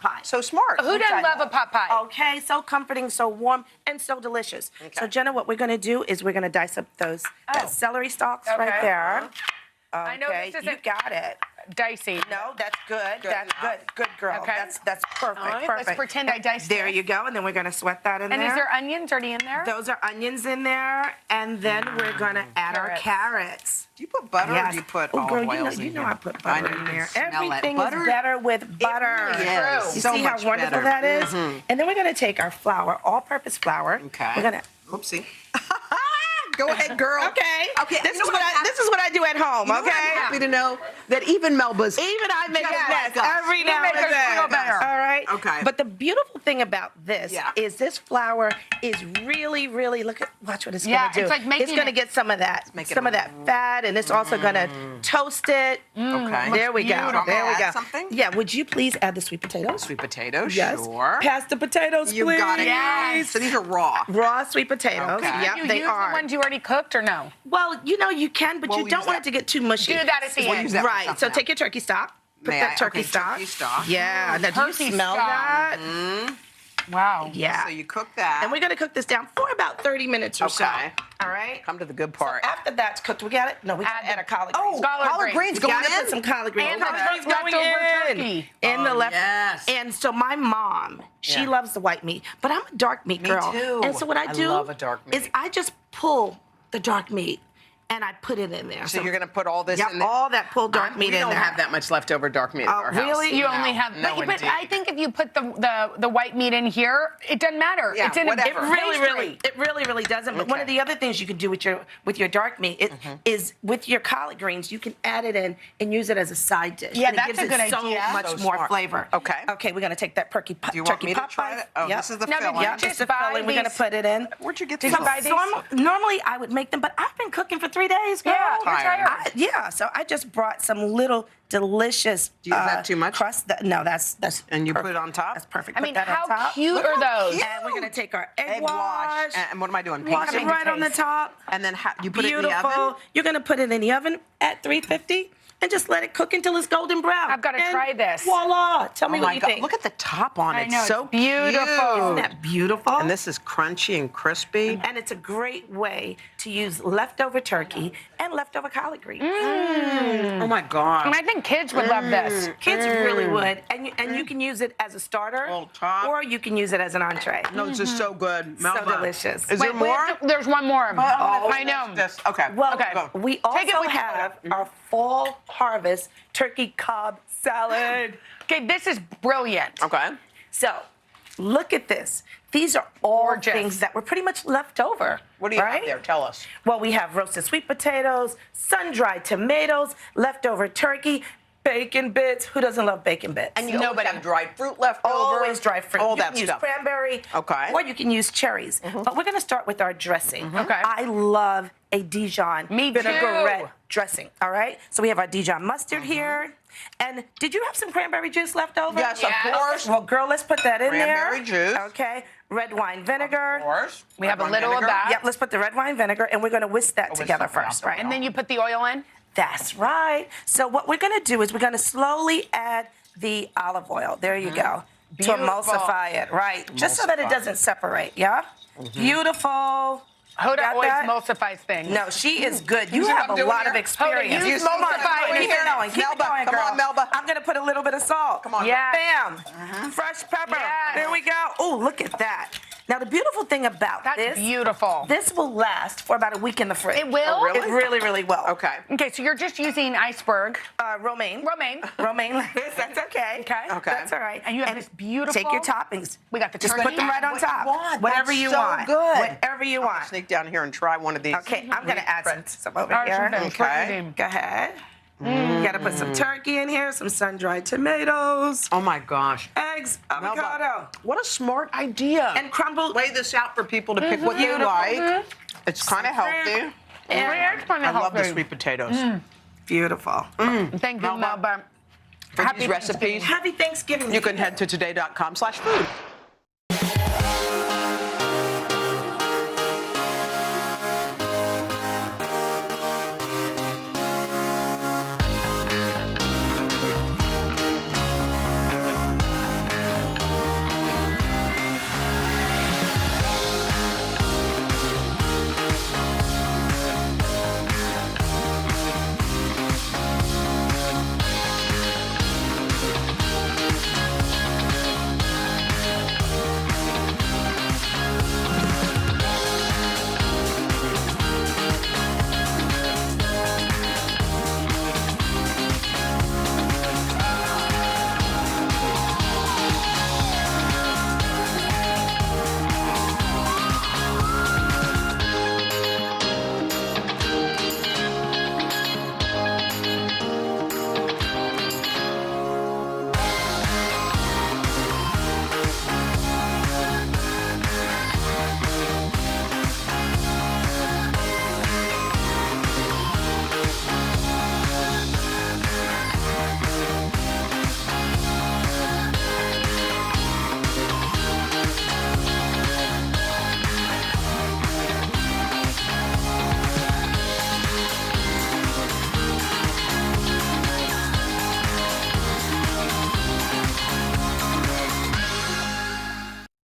pie.
So smart.
Who doesn't love a pot pie?
Okay, so comforting, so warm, and so delicious. So Jenna, what we're going to do is we're going to dice up those that celery stalks right there.
I know this isn't
you got it.
Dicey.
No, that's good. That's good. Good girl.
Okay.
That's perfect.
All right,
perfect.
let's pretend I diced
There
this.
you go, and then we're gonna sweat that in
And
there.
is there onions already in there?
Those are onions in there, and then we're gonna add our carrots.
Do you put butter or do you put olive
girl,
oils
you
in
know
here?
I put butter
I know,
in
you
there.
can smell it.
Everything
Butter?
is better with butter.
It really is.
You
So
see
much
how wonderful
better.
that is?
Mhm.
And then we're gonna take our flour, all-purpose flour.
Okay.
We're gonna.
Oopsie. Go ahead, girl.
Okay.
Okay.
This is what I do at home.
You know what? I'm happy to know that even Melba's.
Even I make
just
a
like
mess
us.
every
You
now
make
and
us
then.
feel better.
All right.
Okay.
But the beautiful thing about this is this flour is really, really watch what it's
Yeah,
gonna do.
it's like making
it's gonna
it-
get some of that fat, and it's also gonna toast it.
Okay.
There we go.
Beautiful.
There we
Add
go.
something?
Yeah. Would you please add the sweet potatoes?
Sweet potatoes,
Yes.
sure.
Pass the potatoes,
You
please.
got it. Yes. So these are raw.
Raw sweet potatoes.
Okay.
Yep,
you
they
use
are.
the ones you already cooked or no?
Well, you can, but
We'll
you don't
use
want
that.
it to get too mushy.
Do that at the
We'll
end.
use that for
Right. So
something
take your turkey stock. Put
May
that
I?
turkey
Okay,
stock.
turkey stock.
Yeah. Now, do you
Turkey
smell
stock.
that?
Wow.
Yeah.
So you cook that.
And we're going to cook this down for about 30 minutes or so.
Okay.
All right?
Come to the good part.
After that's cooked, we got it? No, we got to add our collard greens.
Collard greens
We
going
gotta
in.
put some collard greens.
And the
Collard greens
leftover turkey.
In the left.
Yes.
And so my mom, she loves the white meat, but I'm a dark meat girl.
too.
And so what I do
love a dark meat.
is I just pull the dark meat and I put it in there.
So you're going to put all this in there?
all that pulled dark meat in there.
We don't have that much leftover dark meat in our house.
really?
You only have,
No,
but
indeed.
I think if you put the white meat in here, it doesn't matter.
Yeah,
it's in
whatever.
a
It really doesn't. But one of the other things you can do with your dark meat is with your collard greens, you can add it in and use it as a side dish.
Yeah,
and it
that's
gives
a
it
good
so
idea.
much
So
more
smart.
flavor.
Okay.
Okay, we're gonna take that turkey
Do you want me to
pot
try
pie.
it? Oh,
Yep.
this is the
Now, did
filling.
you
Yeah,
just
it's the
buy
filling. We're gonna
these-
put it in.
Where'd you get
Did
these?
you buy these?
Normally I would make them, but I've been cooking for 3 days, girl.
Yeah, you're tired.
Yeah, so I just brought some little delicious.
Is that too much?
Crust. No, that's.
And you
perfect.
put it on top?
That's perfect.
I
Put
mean,
that
how
on top.
cute
Look
are
how
those?
cute.
And we're gonna take our egg
Egg wash. And what am I doing?
Wash
Picking
it right on the top.
And then you put it in the
Beautiful.
oven?
You're gonna put it in the oven at 350 and just let it cook until it's golden brown.
I've gotta
And
try this.
Voila! Tell me
Oh
what
my
you
God.
think.
Look at the top on it.
I know,
So
it's beautiful.
cute.
Isn't that beautiful?
And this is crunchy and crispy.
And it's a great way to use leftover turkey and leftover collard greens.
Oh my God.
And I think kids would love this.
Kids really would, and you can use it as a starter, or you can use it as an entree.
No, this is so good. Melba.
So delicious.
Is there more?
There's one more. I know.
Okay.
Well,
Go.
we
Take it
also
with you.
have our fall harvest turkey cob salad.
Okay, this is brilliant.
Okay.
So, look at this. These are all
Gorgeous.
things that were pretty much left over.
What do you
right?
have there? Tell us.
Well, we have roasted sweet potatoes, sun-dried tomatoes, leftover turkey, bacon bits. Who doesn't love bacon bits?
And you always have dried fruit left over.
Always dried fruit.
All
you
that
can
stuff.
use cranberry,
Okay.
or you can use cherries. But we're going to start with our dressing.
Okay.
I love a Dijon
Me too.
vinaigrette dressing. All right. So we have our Dijon mustard here. And did you have some cranberry juice left over?
Yes, of course.
Well, girl, let's put that in
Cranberry
there.
juice.
Okay. Red wine vinegar.
Of course.
We have a little of that.
Yep. Let's put the red wine vinegar, and we're going to whisk that together
something
first,
else.
right?
And then you put the oil in?
That's right. So what we're going to do is we're going to slowly add the olive oil. There you go.
Beautiful.
To emulsify it, right? Just so that it doesn't separate, yeah? Beautiful.
Hoda
Got
always
that?
emulsifies things.
No, she is good. You
see what
have
I'm
a
doing
lot
here?
of experience.
Hoda, you
Come on,
emulsify
keep
it.
it going. Keep
Melba,
it going,
come
girl.
on, Melba.
I'm going to put a little bit of salt.
Come on.
Yeah.
Bam. Fresh pepper.
Yes.
There we go. Oh, look at that. Now, the beautiful thing about
That's beautiful.
This will last for about a week in the fridge.
It will?
Oh, really? It really, really will.
Okay.
Okay, so you're just using iceberg.
Romaine.
Romaine
lettuce, that's okay.
Okay.
That's all right.
And you have this beautiful.
Take your toppings.
We got the
Just
turkey.
put them right on top. Whatever
That's
you
so
want.
good.
Whatever you want.
Sneak down here and try one of these.
Okay, I'm going to add some over
Add
here.
some
Okay.
Go ahead. You got to put some turkey in here, some sun-dried tomatoes.
Oh my gosh.
Eggs, avocado.
What a smart idea.
And crumbled.
Lay this out for people to pick what they like. It's kind of healthy. I love the sweet potatoes.
Beautiful.
Thank you, Melba.
For these recipes,
Happy Thanksgiving.
you can head to today.com/food.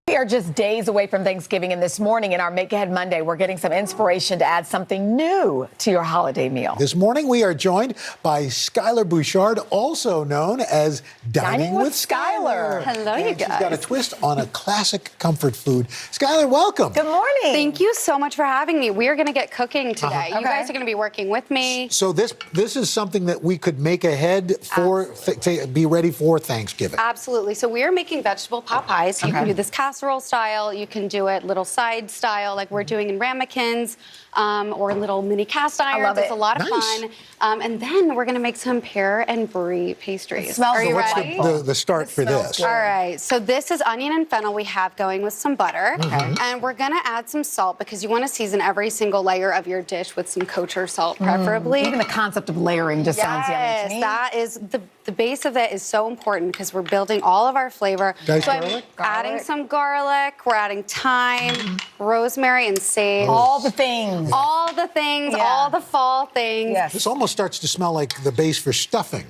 We are just days away from Thanksgiving, and this morning in our Make Ahead Monday, we're getting some inspiration to add something new to your holiday meal.
This morning, we are joined by Skylar Bouchard, also known as Dining with Skylar.
Hello, you
And
guys.
She's got a twist on a classic comfort food. Skylar, welcome.
Good morning.
Thank you so much for having me. We are going to get cooking today. You guys are going to be working with me.
So this is something that we could make ahead for, be ready for Thanksgiving.
Absolutely. So we are making vegetable pot pies. You can do this casserole style. You can do it little side style like we're doing in ramekins or little mini cast irons.
love
It's
it.
a lot of
Nice.
fun. And then we're going to make some pear and brie pastries.
It smells
Are you
What's
ready?
the start for this?
All right, so this is onion and fennel we have going with some butter. And we're gonna add some salt because you wanna season every single layer of your dish with some kosher salt, preferably.
Even the concept of layering just sounds yummy to me.
That is, the base of it is so important because we're building all of our flavor.
Diced
So I'm
garlic?
adding some garlic, we're adding thyme, rosemary, and sage.
All the things.
All the things,
Yeah.
all the fall things.
Yes.
This almost starts to smell like the base for stuffing.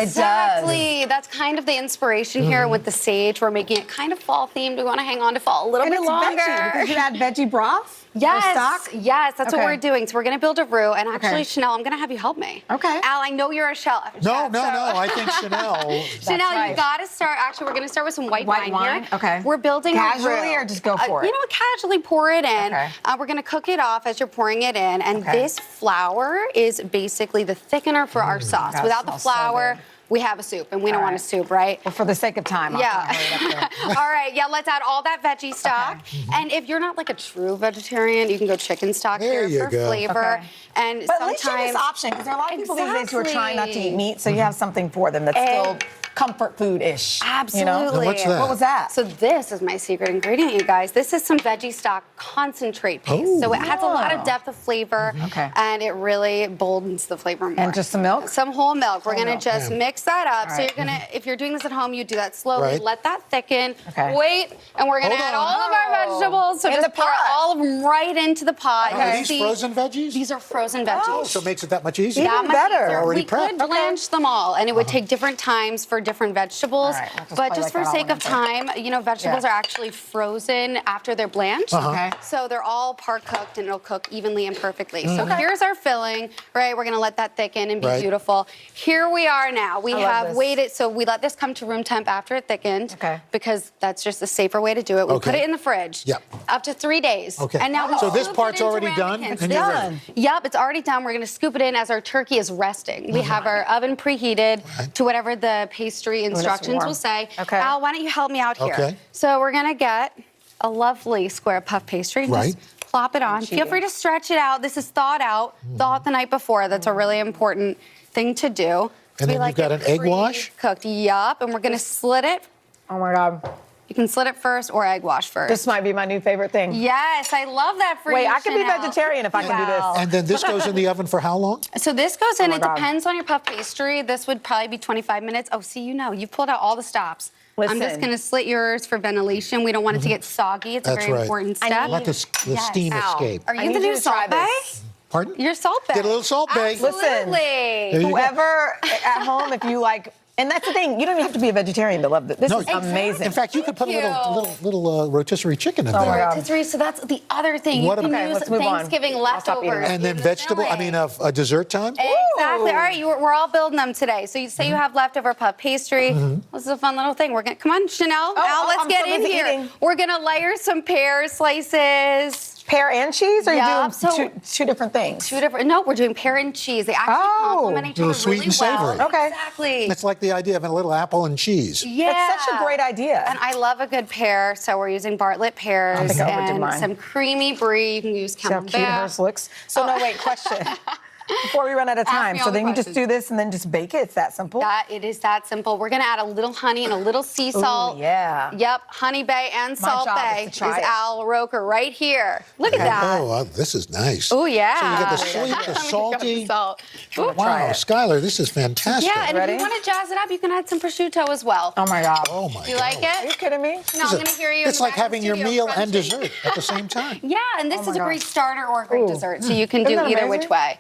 Exactly. That's kind of the inspiration here with the sage. We're making it kind of fall themed. We want to hang on to fall a little
And
bit
it's
longer.
veggie because you add veggie broth?
Yes,
Or stock?
yes, that's what
Okay.
we're doing. So we're going to build a roux, and actually,
Okay.
Chanel, I'm going to have you help me.
Okay.
Al, I know you're a chef.
No, I think Chanel.
Chanel,
right.
you got to start. Actually, we're going to start with some white
White wine,
here.
okay.
We're building
Casually
a roux.
or just go for it?
You know what? Casually pour it in.
Okay.
We're going to cook it off as you're pouring it in, and
Okay.
this flour is basically the thickener for our sauce.
that
Without the
smells so
flour,
good.
we have a soup, and we don't
All
want a
right.
soup, right?
Well, for the sake of time, I'll
Yeah.
hurry it up there.
All right, yeah, let's add all that veggie stock. And if you're not like a true vegetarian, you can go chicken stock
There
here
you
for
go.
flavor.
Okay.
And
But at least you have
sometimes
this option because there are a lot of people these days who are trying not to eat
Exactly.
meat, so you have something for them that's still comfort food-ish.
Absolutely.
You know?
Now, what's that?
What was that?
So this is my secret ingredient, you guys. This is some veggie stock concentrate paste. So it has a lot of depth of flavor,
Okay.
and it really boldens the flavor more.
And just some milk?
Some whole milk. We're
Whole
gonna
milk.
just
Yeah.
mix that up.
All
So
right.
you're gonna, if you're doing this at home, you do that slowly.
Right.
Let that thicken.
Okay.
Wait, and we're gonna
Hold
add
on.
all of our vegetables. So
In
just
the
pour
pot.
all of them right into the pot.
Are
You
these
see-
frozen veggies?
These are frozen veggies.
Oh, so it makes it that much easier.
Even
That much
better.
easier.
Already
We could
prepped.
blanch them all, and it would take different times for different vegetables.
All right, we'll just
But
play
just
like
for
that
sake
all
of time, vegetables
Yeah.
are actually frozen after they're blanched.
Okay.
So they're all part cooked and it'll cook evenly and perfectly. So
Okay.
here's our filling, right? We're gonna let that thicken and be
Right.
beautiful. Here we are now. We
I love
have
this.
waited, so we let this come to room temp after it thickened. Because that's just a safer way to do it. We put
Okay.
it in the fridge.
Yep.
Up to 3 days.
Okay.
And now we
So this
scoop
part's
it into
already done,
ramekins.
and you're ready.
Yep, it's already done. We're gonna scoop it in as our turkey is resting. We have our oven preheated to whatever the pastry
it's
instructions
warm.
will say.
Okay.
Al, why don't you help me out here?
Okay.
So we're gonna get a lovely square puff pastry. and
Right.
Just plop it on. Feel free to stretch it out. This is thawed out, thawed the night before. That's a really important thing to do.
And then you've got an egg wash?
Cooked, yup. And we're gonna slit it.
Oh my God.
You can slit it first or egg wash first.
This might be my new favorite thing.
Yes, I love that for
Wait,
you,
I could be
Chanel.
vegetarian if I can do this.
Wow.
And then this goes in the oven for how long?
So this goes in,
Oh my
it
God.
depends on your puff pastry. This would probably be 25 minutes. Oh, see, you pulled out all the stops. I'm just
Listen.
gonna slit yours for ventilation. We don't want it to get soggy. It's
That's
a very
right.
important step.
Let the steam escape.
Are
I
you
need
the
you
new
to try
Salt Bay?
this.
Pardon?
You're Salt Bay.
Get a little Salt Bay.
Absolutely.
There you go.
Whoever at home, if you like, and that's the thing, you don't even have to be a vegetarian to love this. This
No,
is amazing.
In fact, you could put a little rotisserie chicken in
Oh my
there.
God.
Rotisserie, so that's the other thing.
What
you can
about-
use
let's move on.
Thanksgiving
I'll stop eating
leftovers.
And then
in the
vegetable,
filling.
a dessert time?
Exactly. All right, we're all building them today. So you say you have leftover puff pastry. This is a fun little thing. We're gonna come on, Chanel. Al, let's
I'm
get
so
in
busy
here.
eating.
We're gonna layer some pear slices.
Pear and cheese, or
Yup,
you're
so-
doing two different things?
Two different. No, we're doing pear and cheese. They actually complement each
Little
other
sweet
really
and savory.
well.
Okay.
Exactly.
It's like the idea of a little apple and cheese.
Yeah.
That's such a great idea.
And I love a good pear, so we're using Bartlett pears
I think I overdid
and
mine.
some creamy brie. You can use
See how cute
camembert.
hers looks? So no, wait, question. Before we run out of
Ask
time,
me
so
all the
then you just
questions.
do this and then just bake it? It's that simple?
It is that simple. We're gonna add a little honey and a little sea
Ooh,
salt.
yeah.
Yep, Honey Bay and
My
Salt
job is
Bay
to try it.
Al Roker right here. Look at that.
Oh, this is nice.
Oh yeah.
So you get the sweet, the
I'm gonna go with
salty.
salt. Ooh.
Wow, Skylar, this is fantastic.
Yeah, and if you want to jazz it up, you can add some prosciutto as well.
Oh my God.
Oh my
You like it?
Are you kidding me?
No, I'm gonna hear you.
It's
in the
like
back of the
having your
studio
meal and
crunching.
dessert at the same time.
Yeah, and this
Oh
is a
my
great
God.
starter or a great
Ooh.
dessert, so you can do
Isn't that
either
amazing?
which way.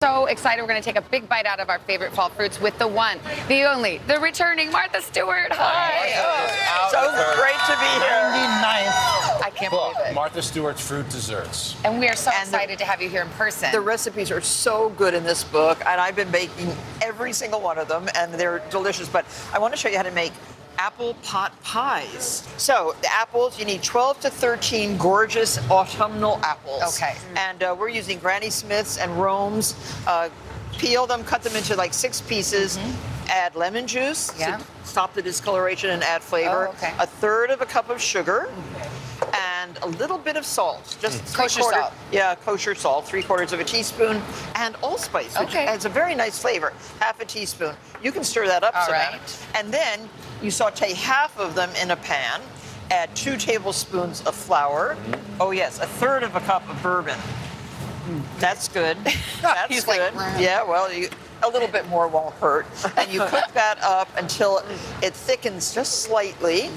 So excited. We're going to take a big bite out of our favorite fall fruits with the one, the only, the returning Martha Stewart. Hi.
So great to be here.
99th. I can't believe it.
Martha Stewart's Fruit Desserts.
And we are so excited to have you here in person.
The recipes are so good in this book, and I've been making every single one of them, and they're delicious. But I want to show you how to make apple pot pies. So the apples, you need 12 to 13 gorgeous autumnal apples.
Okay.
And we're using Granny Smith's and Rome's Peel them, cut them into like 6 pieces. Add lemon juice to stop the discoloration and add flavor.
Oh, okay.
A third of a cup of sugar. And a little bit of salt, just
Kosher salt.
Yeah, kosher salt, 3/4 of a teaspoon, and allspice, which adds a very nice flavor. Half a teaspoon. You can stir that up, Savannah. And then you saute half of them in a pan. Add 2 tablespoons of flour. Oh yes, a third of a cup of bourbon. That's good. That's good. Yeah, well, a little bit more won't hurt. And you cook that up until it thickens just slightly.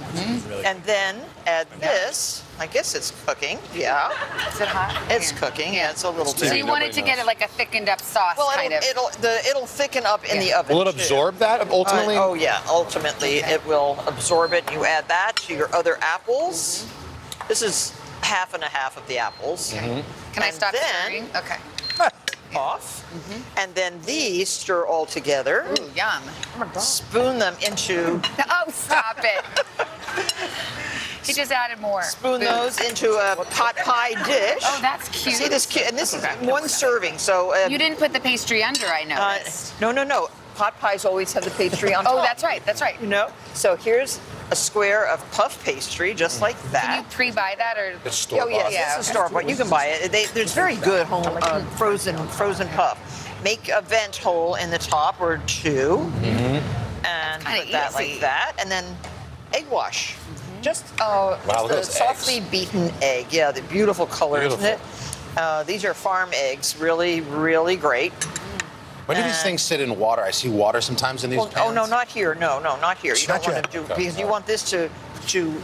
And then add this. I guess it's cooking. Yeah.
Is it hot?
It's cooking. Yeah, it's a little bit.
So you want it to get it like a thickened up sauce, kind of.
It'll thicken up in the oven.
Will it absorb that ultimately?
Oh yeah, ultimately it will absorb it. You add that to your other apples. This is half and a half of the apples.
Can I stop stirring? Okay.
Off. And then these stir all together.
Ooh, yum.
Spoon them into.
Oh, stop it. He just added more.
Spoon those into a pot pie dish.
Oh, that's cute.
See this cute, and this is 1 serving. So
you didn't put the pastry under, I noticed.
No. Pot pies always have the pastry on top.
Oh, that's right. That's right.
You know. So here's a square of puff pastry, just like that.
Can you pre-buy that or?
It's store-bought. Oh yes, it's a store-bought. You can buy it. There's very good home frozen puff. Make a vent hole in the top or 2, and put that like that, and then egg wash. Just a softly beaten egg. Yeah, the beautiful color, isn't it? These are farm eggs. Really, really great.
When do these things sit in water? I see water sometimes in these pans.
Oh no, not here. No, not here. You don't want to do because you want this to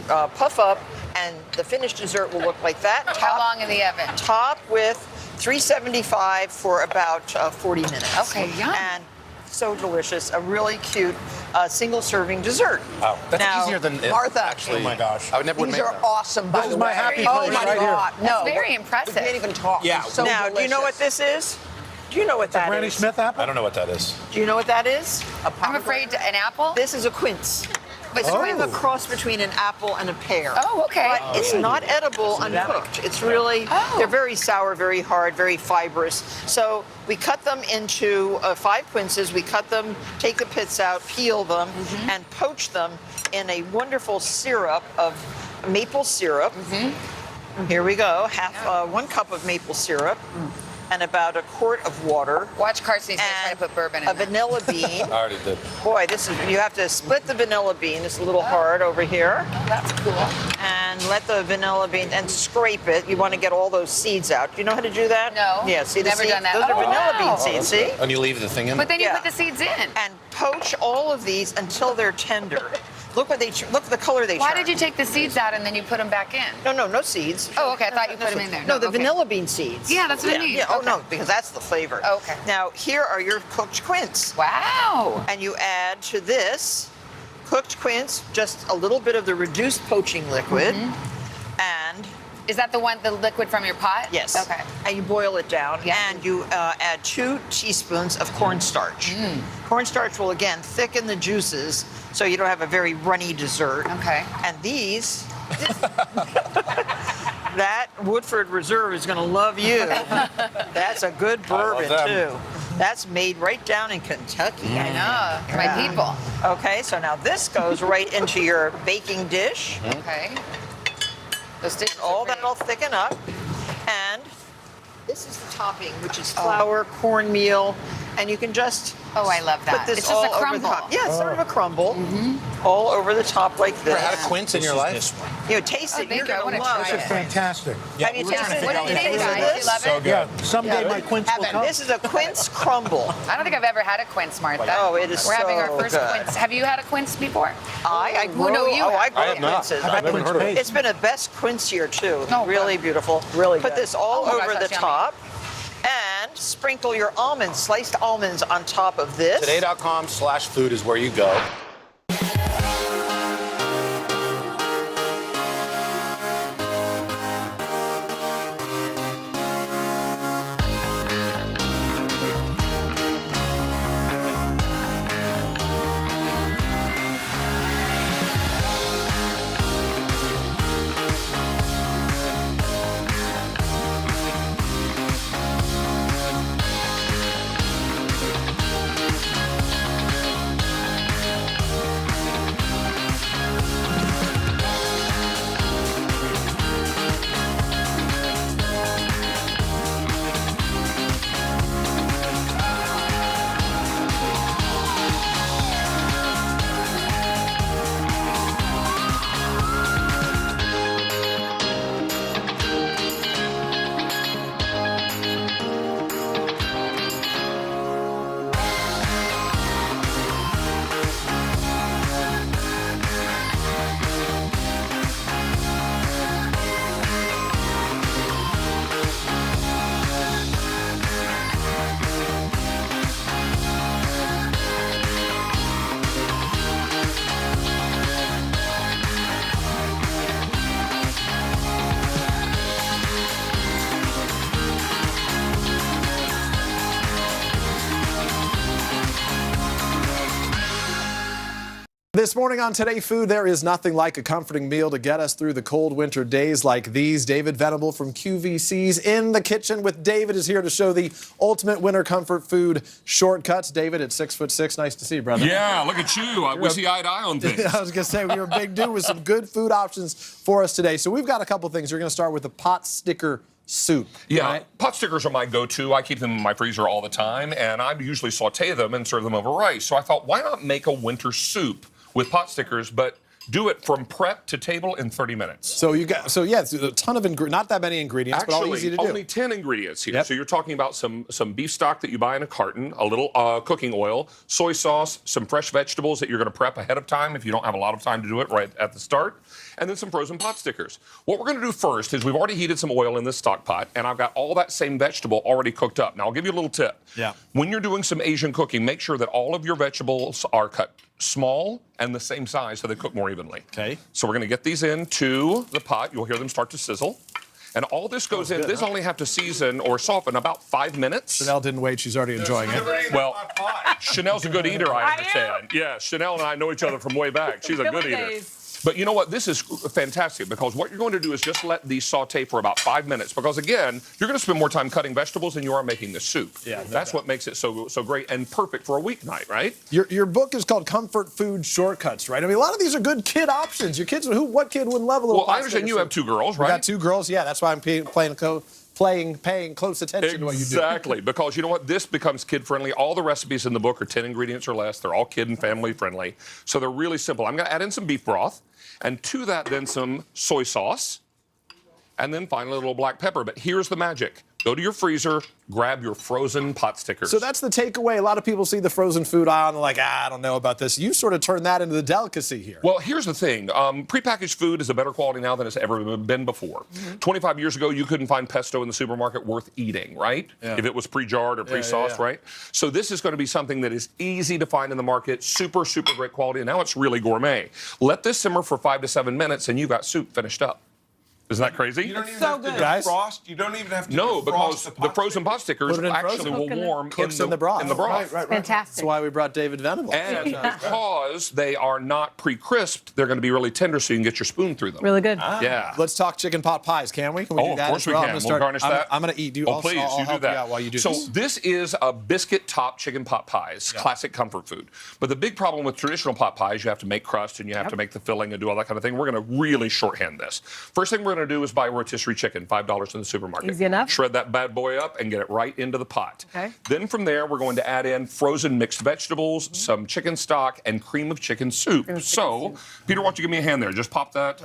puff up, and the finished dessert will look like that.
How long in the oven?
Top with 375 for about 40 minutes.
Okay, yum.
And so delicious. A really cute single-serving dessert.
Wow, that's
now,
easier than
Martha.
Actually,
Oh my gosh,
I would never
these
make
are
them.
awesome. By
This is
the
my
way.
happy
Oh
place
my
right
God!
here.
No,
That's very impressive.
We can't even talk.
Yeah.
So now, do you know what this is? Do you know what that
Granny
is?
Smith apple?
I don't know what that is.
Do you know what that is?
I'm afraid an apple.
This is a quince. It's kind of a cross between an apple and a pear.
Oh, okay.
But it's not edible uncooked. It's really, they're very sour, very hard, very fibrous. So we cut them into 5 quinces. We cut them, take the pits out, peel them, and poach them in a wonderful syrup of maple syrup. Here we go. 1 cup of maple syrup. And about 1 quart of water.
Watch Carson try to put bourbon in
a vanilla bean.
I already did.
Boy, you have to split the vanilla bean. It's a little hard over here.
Oh, that's cool.
And let the vanilla bean, and scrape it. You want to get all those seeds out. Do you know how to do that?
No.
Yeah, see the
Never
seed?
done that.
Those are
Oh,
vanilla
wow.
bean seeds, see?
And you leave the thing in?
But then you put the seeds in.
And poach all of these until they're tender. Look at the color they
Why
turn.
did you take the seeds out and then you put them back in?
No seeds.
Oh, okay. I thought you put them in there.
No, the
okay.
vanilla bean seeds.
Yeah, that's what I need.
Yeah. Oh
Okay.
no, because that's the flavor.
Okay.
Now here are your cooked quince.
Wow.
And you add to this cooked quince just a little bit of the reduced poaching liquid, and
is that the liquid from your pot?
Yes.
Okay.
And you boil it down, and you add 2 teaspoons of cornstarch. Cornstarch will again thicken the juices, so you don't have a very runny dessert.
Okay.
And these. That Woodford Reserve is going to love you. That's a good bourbon, too. That's made right down in Kentucky.
I know. My people.
Okay, so now this goes right into your baking dish.
Okay.
All that'll thicken up. And this is the topping, which is flour, cornmeal, and you can just
I love that.
put this
It's
all
just a
over
crumble.
the top. Yeah, it's sort of a crumble. All over the top like this.
Ever had a quince in your life?
You know, taste it. You're going to love
This
it.
is fantastic.
Have you tasted
What do you think, guys?
this?
You love it?
So good.
Yeah, someday my quince will come.
This is a quince crumble.
I don't think I've ever had a quince, Martha.
Oh, it is
We're having our
so
first
good.
quince. Have you had a quince before?
I
Who know you?
I
have?
grow
I have not.
quinces.
I've never heard of it.
It's been a best quince year too.
Oh,
really beautiful.
Really
Put
good.
this all
Oh my
over
gosh,
the
that's yummy.
top, and sprinkle your almonds, sliced almonds, on top of this.
Today.com/food is where you go.
This morning on Today Food, there is nothing like a comforting meal to get us through the cold winter days like these. David Venable from QVC's in the kitchen with David is here to show the ultimate winter comfort food shortcuts. David, at 6'6", nice to see you, brother.
Yeah, look at you. We see eye to eye on things.
I was going to say, you're a big dude with some good food options for us today. So we've got a couple things. We're going to start with the pot sticker soup.
Yeah,
right?
pot stickers are my go-to. I keep them in my freezer all the time, and I usually saute them and serve them over rice. So I thought, why not make a winter soup with pot stickers, but do it from prep to table in 30 minutes.
So it's a ton of not that many ingredients,
Actually,
but all easy to do.
only 10 ingredients here.
Yep.
So you're talking about some beef stock that you buy in a carton, a little cooking oil, soy sauce, some fresh vegetables that you're going to prep ahead of time if you don't have a lot of time to do it right at the start, and then some frozen pot stickers. What we're going to do first is we've already heated some oil in this stock pot, and I've got all that same vegetable already cooked up. Now, I'll give you a little tip.
Yeah.
When you're doing some Asian cooking, make sure that all of your vegetables are cut small and the same size so they cook more evenly.
Okay.
So we're going to get these into the pot. You'll hear them start to sizzle. And all this goes in. This only have to season or soften about 5 minutes.
Chanel didn't wait. She's already enjoying it.
Well, Chanel's a good eater, I understand. Yeah, Chanel and I know each other from way back. She's a good eater. But you know what? This is fantastic because what you're going to do is just let these saute for about 5 minutes because, again, you're going to spend more time cutting vegetables than you are making the soup.
Yeah,
That's what makes it so great and perfect for a weeknight, right?
Your book is called Comfort Food Shortcuts, right? I mean, a lot of these are good kid options. Your kids, what kid wouldn't love a little?
Well, I understand you have 2 girls, right?
We got 2 girls. Yeah, that's why I'm paying close attention to what you do.
Exactly, because you know what? This becomes kid-friendly. All the recipes in the book are 10 ingredients or less. They're all kid and family-friendly. So they're really simple. I'm going to add in some beef broth, and to that then some soy sauce, and then finally a little black pepper. But here's the magic. Go to your freezer, grab your frozen pot stickers.
So that's the takeaway. A lot of people see the frozen food aisle and they're like, I don't know about this. You sort of turn that into the delicacy here.
Well, here's the thing. Prepackaged food is a better quality now than it's ever been before. 25 years ago, you couldn't find pesto in the supermarket worth eating, right?
Yeah.
If it was pre-jarred or pre-sauced, right? So this is going to be something that is easy to find in the market, super, super great quality, and now it's really gourmet. Let this simmer for 5 to 7 minutes, and you got soup finished up. Isn't that crazy?
You don't even have to defrost. You don't even have to
No,
defrost
because
the
frozen pot stickers actually will warm
in the broth.
Right.
Fantastic.
That's why we brought David Venable.
And because they are not pre-crisped, they're going to be really tender so you can get your spoon through them.
Really good.
Yeah.
Let's talk chicken pot pies, can we? Can we do that?
Of course we can. We'll garnish that.
I'm going to eat.
Please,
I'll
you
help
do that.
you out while you do
so
this.
this is a biscuit-topped chicken pot pies, classic comfort food. But the big problem with traditional pot pies, you have to make crust and you have to make the filling and do all that kind of thing. We're going to really shorthand this. First thing we're going to do is buy rotisserie chicken, $5 in the supermarket.
Easy enough.
Shred that bad boy up and get it right into the pot.
Okay.
Then from there, we're going to add in frozen mixed vegetables, some chicken stock, and cream of chicken soup. Peter, why don't you give me a hand there? Just pop that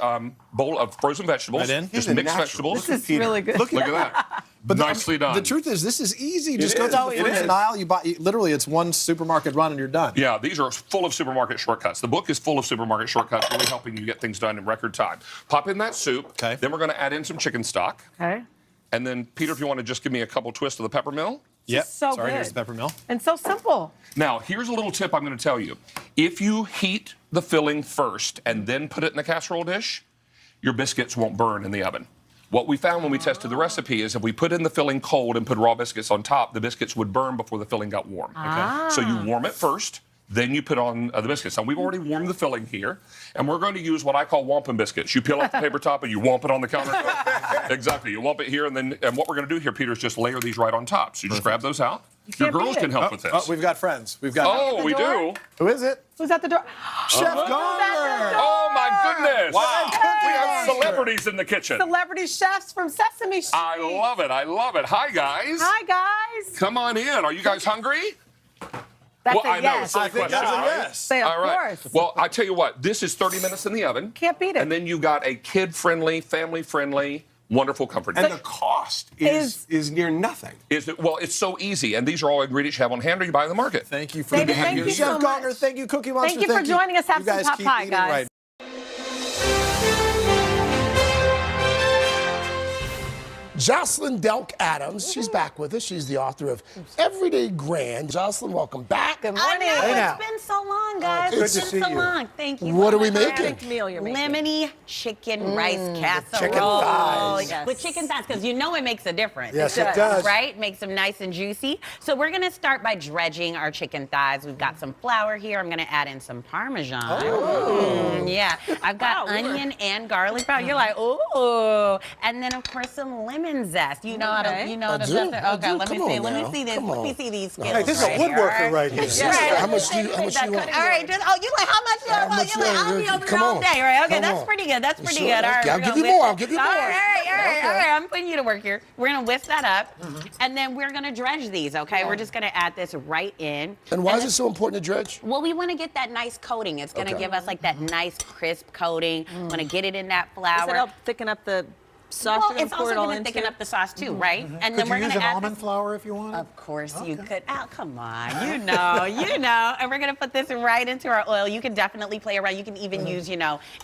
bowl of frozen vegetables.
Right in.
Just mixed vegetables.
This is really good.
Look at that.
But
nicely done.
The truth is, this is easy. Just go to the frozen aisle. You buy. Literally, it's one supermarket run and you're done.
Yeah, these are full of supermarket shortcuts. The book is full of supermarket shortcuts, really helping you get things done in record time. Pop in that soup.
Okay.
Then we're going to add in some chicken stock.
Okay.
And then, Peter, if you want to just give me a couple twists of the pepper mill.
Yep.
So
Sorry,
good.
here's the pepper mill.
And so simple.
Now, here's a little tip I'm going to tell you. If you heat the filling first and then put it in a casserole dish, your biscuits won't burn in the oven. What we found when we tested the recipe is if we put in the filling cold and put raw biscuits on top, the biscuits would burn before the filling got warm.
Ah.
So you warm it first, then you put on the biscuits. Now, we've already warmed the filling here, and we're going to use what I call wampum biscuits. You peel off the paper top and you wamp it on the countertop. Exactly. You wamp it here, and what we're going to do here, Peter, is just layer these right on top. So you just grab those out. Your girls can help with this.
Oh, we've got friends. We've got.
Oh, we do.
Who is it?
Who's at the door?
Chef Garner.
Oh, my goodness.
Wow.
We have celebrities in the kitchen.
Celebrity chefs from Sesame Street.
I love it. I love it. Hi, guys.
Hi, guys.
Come on in. Are you guys hungry?
That's
well,
a
I know.
yes.
Silly
I think
question,
that's a
right?
yes.
Say, of
All right.
course.
Well, I tell you what. This is 30 minutes in the oven.
Can't beat it.
And then you've got a kid-friendly, family-friendly, wonderful comfort.
And the cost is near nothing.
Well, it's so easy. And these are all ingredients you have on hand or you buy in the market.
Thank you for
David, thank you so
Chef
much.
Garner. Thank you, Cookie Monster.
Thank you for joining us. Have
You
some
guys
pot
keep
pie,
eating
guys.
right.
Jocelyn Delk Adams, she's back with us. She's the author of Everyday Grand. Jocelyn, welcome back.
Good morning.
Hey now.
It's been
so long, guys.
Good
It's
to
been
see
so
you.
long. Thank you.
What
so
are we
much.
making?
Perfect meal you're making. Lemony chicken rice casserole.
chicken thighs.
Yes. With chicken thighs, because you know it makes a difference.
Yes, it does.
Right? Makes them nice and juicy. So we're gonna start by dredging our chicken thighs. We've got some flour here. I'm gonna add in some parmesan. Yeah. I've got onion and garlic powder. You're like, ooh. And then of course some lemon zest. You know how to zest it? Okay, let me see. Let me see this. Let me see these skills.
Hey, this is a woodworker right here.
How much do you want?
All right, you like how much? You're like, I'll be over there all day, right? Okay, that's pretty good. That's pretty good. All right,
I'll give you more. I'll give you more.
All right. I'm putting you to work here. We're gonna whisk that up, and then we're gonna dredge these. Okay, we're just gonna add this right in.
And why is it so important to dredge?
Well, we want to get that nice coating. It's gonna give us like that nice crisp coating. Want to get it in that flour.
Does it help thicken up the sauce?
Well, it's also going to thicken up the sauce too, right? And then
Could
we're
you
going
use
to
an
add
almond flour if you want?
Of course you could. Oh, come on. You know. And we're going to put this right into our oil. You can definitely play around. You can even use,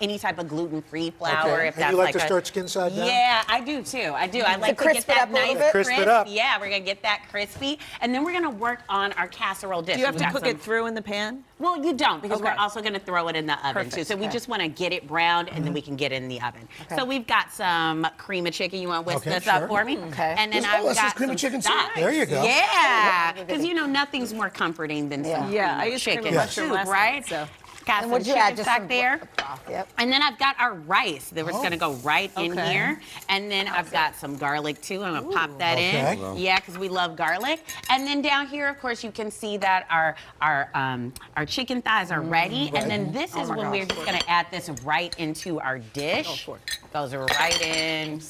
any type of gluten-free flour if
And
that's
you like to
a,
start skin side down?
Yeah, I do too. I do. I like to
crisp
get
it
that
up a little
nice
bit?
Crisp it
crisp.
up.
Yeah, we're going to get that crispy. And then we're going to work on our casserole dish.
Do you have
We've
to
got
cook it through in the pan?
Well, you don't, because we're
Okay.
also going to throw it in the oven too.
Perfect.
So we just want to get it browned, and then we can get it in the oven. So we've got some cream of chicken. You want to whisk this up for me?
Okay.
And then
This-
I've
this is
got
cream
some
of chicken too?
stock.
There you go.
Yeah, because nothing's more comforting than some
Yeah, I
cream of
used cream
chicken
of mushroom
soup,
last
right?
night, so.
Got
And
some
what'd you
chicken
add? Just
stock
some
there.
Yep.
And then I've got our rice that was going to go right in
Okay.
here. And then I've got some garlic too. I'm going to pop that
Okay.
in. Yeah, because we love garlic. And then down here, of course, you can see that our chicken thighs are ready. And then this is when we're just going to add this right into our dish. Goes right in.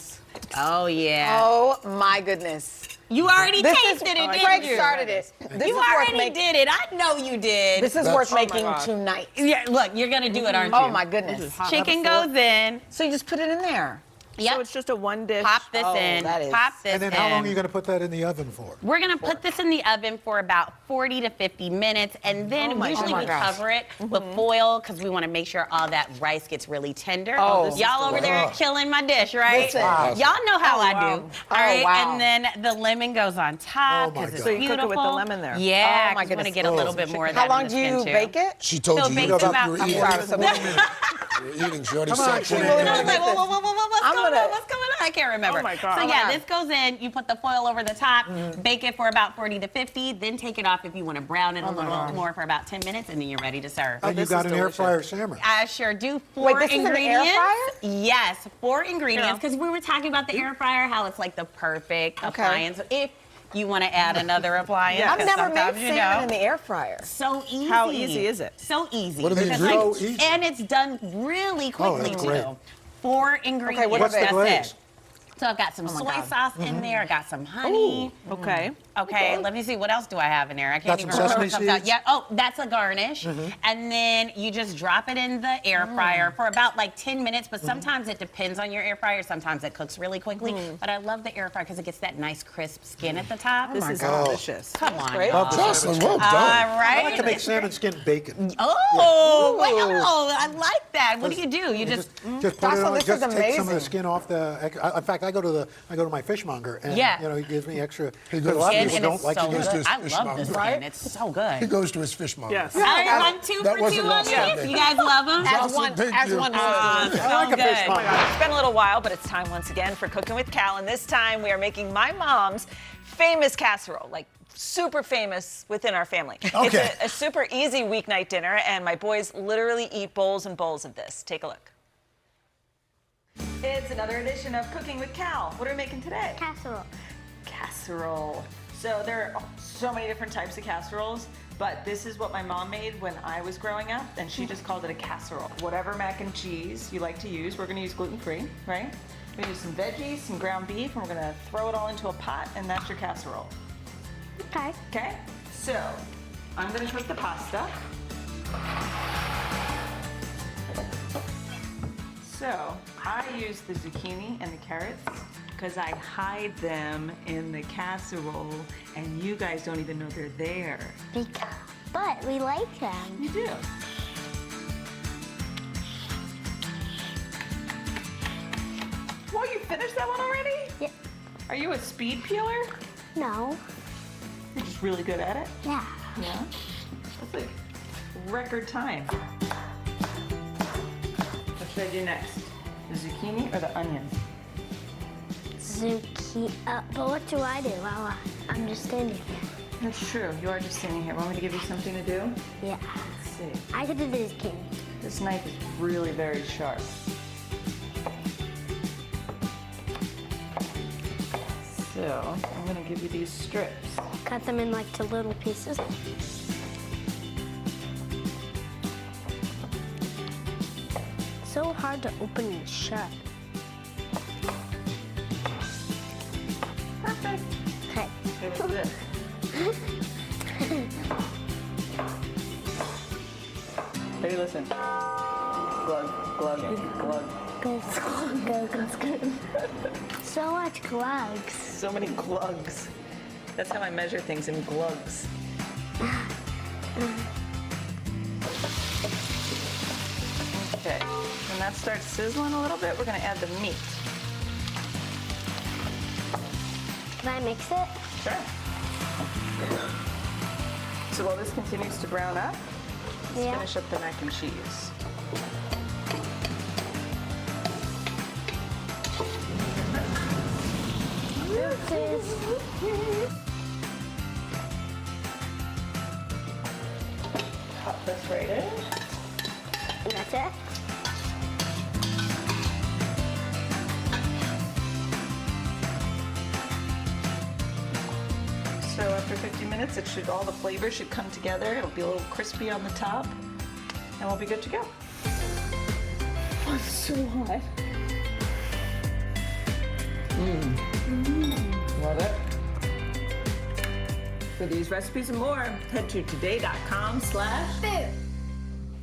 Oh, yeah.
Oh my goodness.
You already
This
tasted
is,
it, didn't
Craig
you?
started it. This
You
is worth
already
making.
did it. I know you did.
This is worth making tonight.
Yeah, look, you're going to do it, aren't you?
Oh my goodness.
Chicken goes in.
So you just put it in there.
Yep.
So it's just a one dish.
Pop this in.
that is-
Pop this
And then
in.
how long are you going to put that in the oven for?
We're gonna put this in the oven for about 40 to 50 minutes, and then usually we cover it with foil because we want to make sure all that rice gets really tender. Y'all over there killing my dish, right?
Listen.
Y'all know how I do. All right,
wow.
and then the lemon goes on top because it's
So you
beautiful.
cook it with the lemon there.
Yeah,
Oh, my
'cause we want to
goodness.
get a little bit more of that.
How long
in the
do you
skin, too.
bake it?
She told
So
you
bake
you
it about
were eating. You're eating. She already
Come on,
said.
she
No,
really
I was like,
this.
what's going on? What's going on? I can't remember.
Oh my God.
So
Oh
yeah,
my
this goes in. You put the foil over the top, bake it for about 40 to 50, then take it off if you want to brown it a little more for about 10 minutes, and then you're ready to serve.
And you got an air fryer sandwich.
I sure do.
Wait,
Four
this is an air
ingredients.
fryer?
Yes, 4 ingredients. Because we were talking about the air fryer, how it's like the perfect appliance. If you want to add another appliance,
I've
'cause
never made
sometimes you
salmon
know.
in the air fryer.
So easy.
How easy is it?
So easy.
What are these
Because,
ingredients?
So easy.
and it's done really quickly
that's
too.
great.
4 ingredients.
what are
That's
they?
What's the
it.
glaze?
So I've got some soy sauce in there. I got some honey.
Okay.
Okay, let me see. What else do I have in there? I can't
Got
even
some
remember.
sesame
Sometimes-
seeds?
Yeah. Oh, that's a garnish. And then you just drop it in the air fryer for about like 10 minutes. But sometimes it depends on your air fryer. Sometimes it cooks really quickly. But I love the air fryer because it gets that nice crisp skin at the top.
This is delicious.
Come on,
great.
y'all.
Jocelyn, well
All
done.
right.
I like to make salmon skin bacon.
Oh, wow. I like that. What do? You just
Just put it
Jocelyn,
on.
this
Just
is
take some of the
amazing.
skin off the. In fact, I go to my fishmonger, and
Yeah.
he gives me extra.
He
A
goes
lot
to
of
skin,
people
and
don't
it's
like
so
to use
good.
his
I love the
fishmonger.
skin. It's so good.
He goes to his fishmonger.
Yes.
I'm 2
That
for
wasn't
2 on
lost on
this.
me.
You guys love them?
Jocelyn, thank you.
one.
So
I like a
good.
fishmonger.
It's been a little while, but it's time once again for Cooking with Cal, and this time we are making my mom's famous casserole, like super famous within our family.
Okay.
It's a super easy weeknight dinner, and my boys literally eat bowls and bowls of this. Take a look. It's another edition of Cooking with Cal. What are we making today?
Casserole.
Casserole. So there are so many different types of casseroles, but this is what my mom made when I was growing up, and she just called it a casserole. Whatever mac and cheese you like to use, we're gonna use gluten-free, right? We're gonna use some veggies, some ground beef, and we're gonna throw it all into a pot, and that's your casserole.
Okay.
Okay? So, I'm gonna cook the pasta. So, I use the zucchini and the carrots because I hide them in the casserole and you guys don't even know they're there.
But we like them.
You do. Well, you finished that one already?
Yep.
Are you a speed peeler?
No.
You're just really good at it?
Yeah.
Yeah. That's like record time. What should I do next? The zucchini or the onion?
Zucchini. But what do I do while I'm just standing here?
That's true. You are just standing here. Want me to give you something to do?
Yeah.
Let's see.
I could do the zucchini.
This knife is really very sharp. So I'm gonna give you these strips.
Cut them in like to little pieces. So hard to open and shut.
Perfect.
Okay.
Okay, what's this? Ready, listen. Glug, glug, glug.
So much glugs.
So many glugs. That's how I measure things, in glugs. Okay, when that starts sizzling a little bit, we're gonna add the meat.
Can I mix it?
Sure. So while this continues to brown up, let's finish up the mac and cheese. Pop this right in.
And that's it?
So after 50 minutes, all the flavors should come together. It'll be a little crispy on the top, and we'll be good to go.
Oh, it's so hot.
Love it. For these recipes and more, head to today.com/food.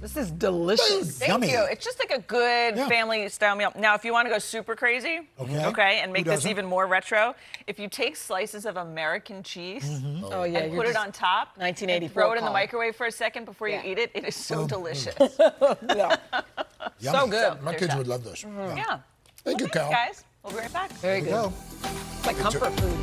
This is delicious.
Thank you. It's just like a good family style meal. Now, if you want to go super crazy, and make this even more retro, if you take slices of American cheese and put it on top,
1984
and throw it in the
call.
microwave for a second before you eat it, it is so delicious.
So good.
My kids would love this.
Yeah.
Thank you, Cal.
Guys, we'll be right back.
Very good. It's like comfort food.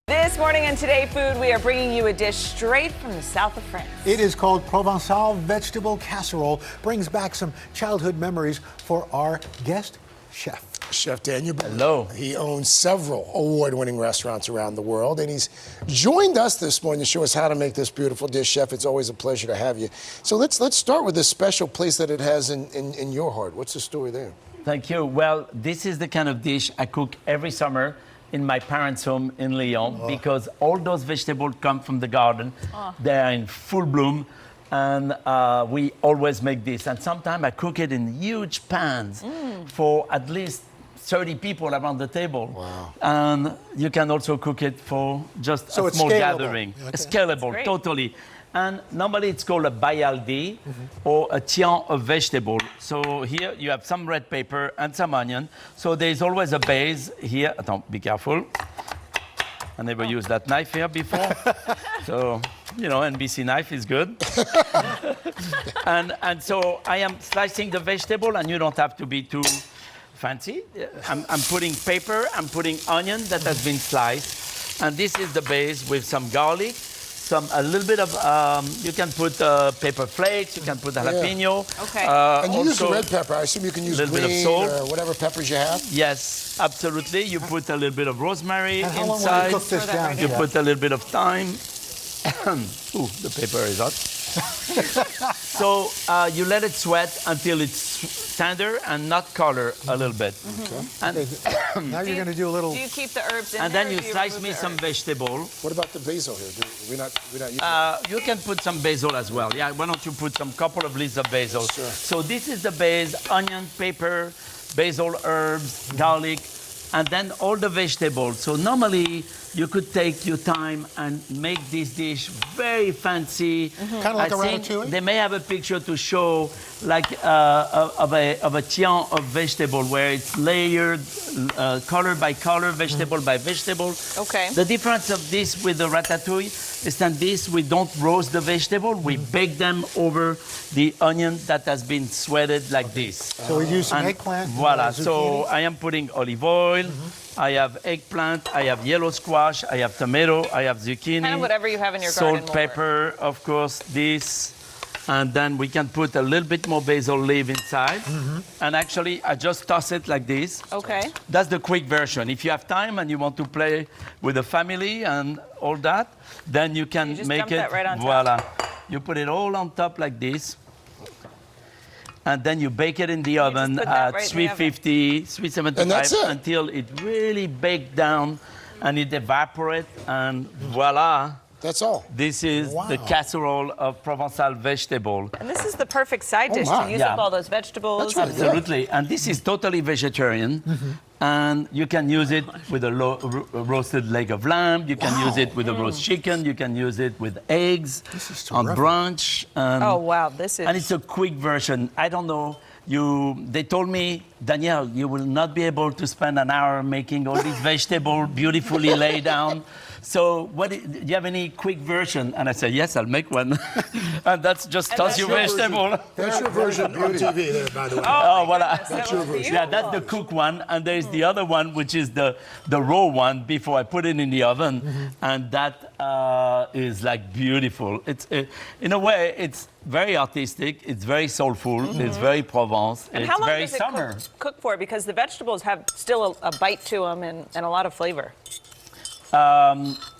This morning on Today Food, we are bringing you a dish straight from the south of France.
It is called Provençal vegetable casserole. Brings back some childhood memories for our guest chef.
Chef Daniel. Hello. He owns several award-winning restaurants around the world, and he's joined us this morning to show us how to make this beautiful dish. Chef, it's always a pleasure to have you. So let's start with this special place that it has in your heart. What's the story there?
Thank you. Well, this is the kind of dish I cook every summer in my parents' home in Lyon because all those vegetables come from the garden. They are in full bloom. And we always make this. And sometimes I cook it in huge pans for at least 30 people around the table. Wow. And you can also cook it for just a small gathering. Okay. Scalable, totally. And normally it's called a bayaldi or a tian of vegetable. So here you have some red pepper and some onion. So there's always a base here. Attends, be careful. I never used that knife here before. So NBC knife is good. and so I am slicing the vegetable, and you don't have to be too fancy. I'm putting pepper, I'm putting onion that has been sliced, and this is the base with some garlic, a little bit of, you can put pepper flakes, you can put jalapeno.
Okay. And you use the red pepper. I assume you can use green or whatever peppers you have?
Yes, absolutely. You put a little bit of rosemary
And how long will
inside.
you cook this down,
You
Chef?
put a little bit of thyme. Ooh, the pepper is hot. So you let it sweat until it's tender and not color a little bit. And
now you're going to do a little.
Do you keep the herbs in
and
there,
then
or
you
do
slice
remove
me
the
some
herbs?
vegetable.
What about the basil here? We're not using that.
You can put some basil as well. Yeah, why don't you put some couple of leaves of basil?
Sure.
So this is the base: onion, pepper, basil, herbs, garlic, and then all the vegetables. So normally you could take your time and make this dish very fancy.
Kind of like
I
a
think
ratatouille?
they may have a picture to show like of a tian of vegetable where it's layered, color by color, vegetable by vegetable.
Okay.
The difference of this with the ratatouille is that this we don't roast the vegetable, we bake them over the onion that has been sweated like this.
So we use some
And
eggplant. and,
Voila.
zucchini.
So I am putting olive oil. I have eggplant. I have yellow squash. I have tomato. I have zucchini.
Kind of whatever you have in your
salt,
garden.
pepper, of course. This, and then we can put a little bit more basil leaf inside. And actually, I just toss it like this.
Okay.
That's the quick version. If you have time and you want to play with the family and all that, then you can
just
make
dump
it.
that right on top.
Voila. You put it all on top like this. And then you bake it in the oven
put that
at
right in the oven.
350, 375
And that's it.
until it really baked down and it evaporates. And voila.
That's all.
This is the casserole of Provençal vegetable.
And this is the perfect side dish
my.
to use
Yeah.
up all those vegetables.
That's really good.
Absolutely. And this is totally vegetarian. And you can use it with a roasted leg of lamb. You can use it with a roast chicken. You can use it with eggs on brunch.
Oh, wow. This is.
And it's a quick version. I don't know. They told me, Danielle, you will not be able to spend an hour making all these vegetables beautifully laid down. So, do you have any quick version? And I said, yes, I'll make one. And that's just toss your vegetable.
That's your version on TV there, by the way.
Oh, voilà.
That's your version.
Yeah, that's the cook one, and there's the other one, which is the raw one before I put it in the oven, and that is like beautiful. It's in a way, it's very artistic, it's very soulful, it's very Provence,
And
it's
how long
very
does it
summer.
cook for? Because the vegetables have still a bite to them and a lot of flavor.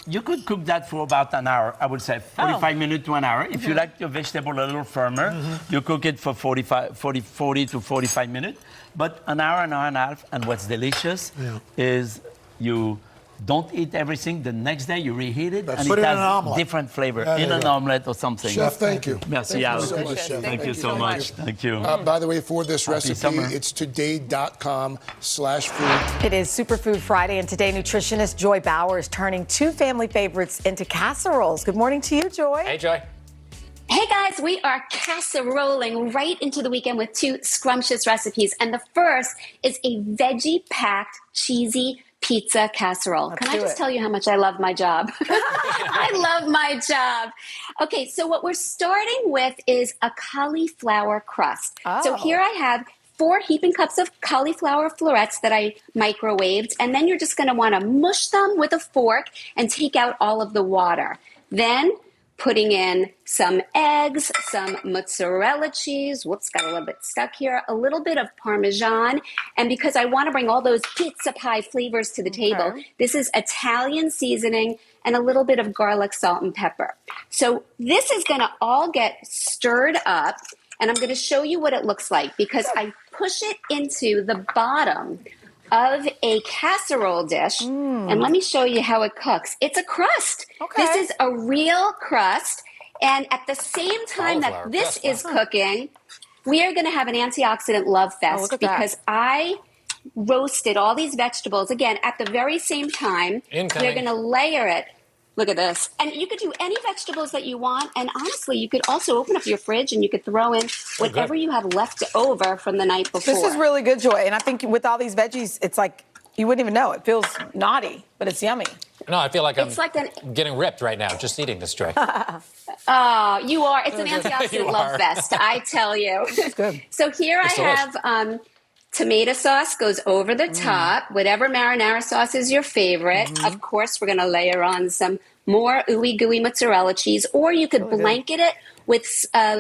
You could cook that for about an hour, I would say 45 minutes to an hour. If you like your vegetable a little firmer, you cook it for 40 to 45 minutes. But an hour and a half, and what's delicious is you don't eat everything. The next day you reheat it, and
put
it
it in
has
an omelet.
different flavor
There
in
you
an
go.
omelet or something.
Chef, thank you.
Merci,
Thank you
Al.
so much, Chef.
Thank you so much. Thank you.
By the way, for this
Happy
recipe,
summer.
it's today.com/food.
It is Superfood Friday, and today nutritionist Joy Bauer is turning two family favorites into casseroles. Good morning to you, Joy.
Hey, Joy.
Hey guys, we are casseroling right into the weekend with two scrumptious recipes. And the first is a veggie-packed, cheesy pizza casserole. Can I just tell you how much I love my job? I love my job. Okay, so what we're starting with is a cauliflower crust. So here I have 4 heaping cups of cauliflower florets that I microwaved, and then you're just going to want to mush them with a fork and take out all of the water. Then putting in some eggs, some mozzarella cheese, whoops, got a little bit stuck here, a little bit of parmesan, and because I want to bring all those pizza pie flavors to the table, this is Italian seasoning and a little bit of garlic, salt, and pepper. So this is going to all get stirred up, and I'm going to show you what it looks like because I push it into the bottom of a casserole dish, and let me show you how it cooks. It's a crust. This is a real crust, and at the same time that this is cooking, we are going to have an antioxidant love fest because I roasted all these vegetables, again, at the very same time. We're going to layer it. Look at this. And you could do any vegetables that you want. And honestly, you could also open up your fridge and you could throw in whatever you have left over from the night before.
This is really good, Joy. And I think with all these veggies, it's like You wouldn't even know. It feels naughty, but it's yummy.
No, I feel like
It's like
getting ripped right now just eating this tray.
Oh, you are. It's an antioxidant
You
love
are.
fest, I tell you.
It's good.
So here
It's
I have tomato sauce goes over the top. Whatever marinara sauce is your favorite. Of course, we're going to layer on some more ooey gooey mozzarella cheese, or you could blanket it with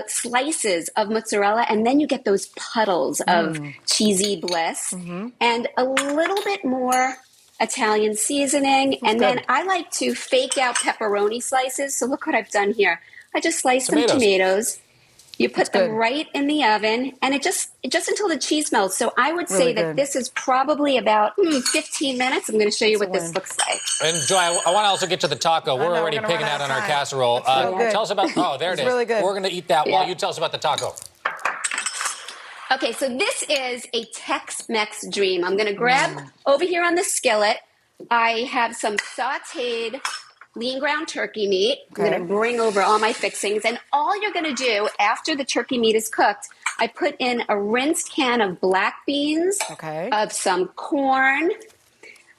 slices of mozzarella, and then you get those puddles of cheesy bliss, and a little bit more Italian seasoning. And then I like to fake out pepperoni slices. So look what I've done here. I just sliced some tomatoes. You put them right in the oven, and it just until the cheese melts. So I would say that this is probably about 15 minutes. I'm going to show you what this looks like.
And Joy, I want to also get to the taco. We're already picking out on our casserole. Tell us about. Oh, there it is.
Really good.
We're going to eat that while you tell us about the taco.
Okay, so this is a Tex-Mex dream. I'm going to grab over here on the skillet. I have some sautéed lean ground turkey meat. I'm going to bring over all my fixings. And all you're going to do after the turkey meat is cooked, I put in a rinsed can of black beans, of some corn.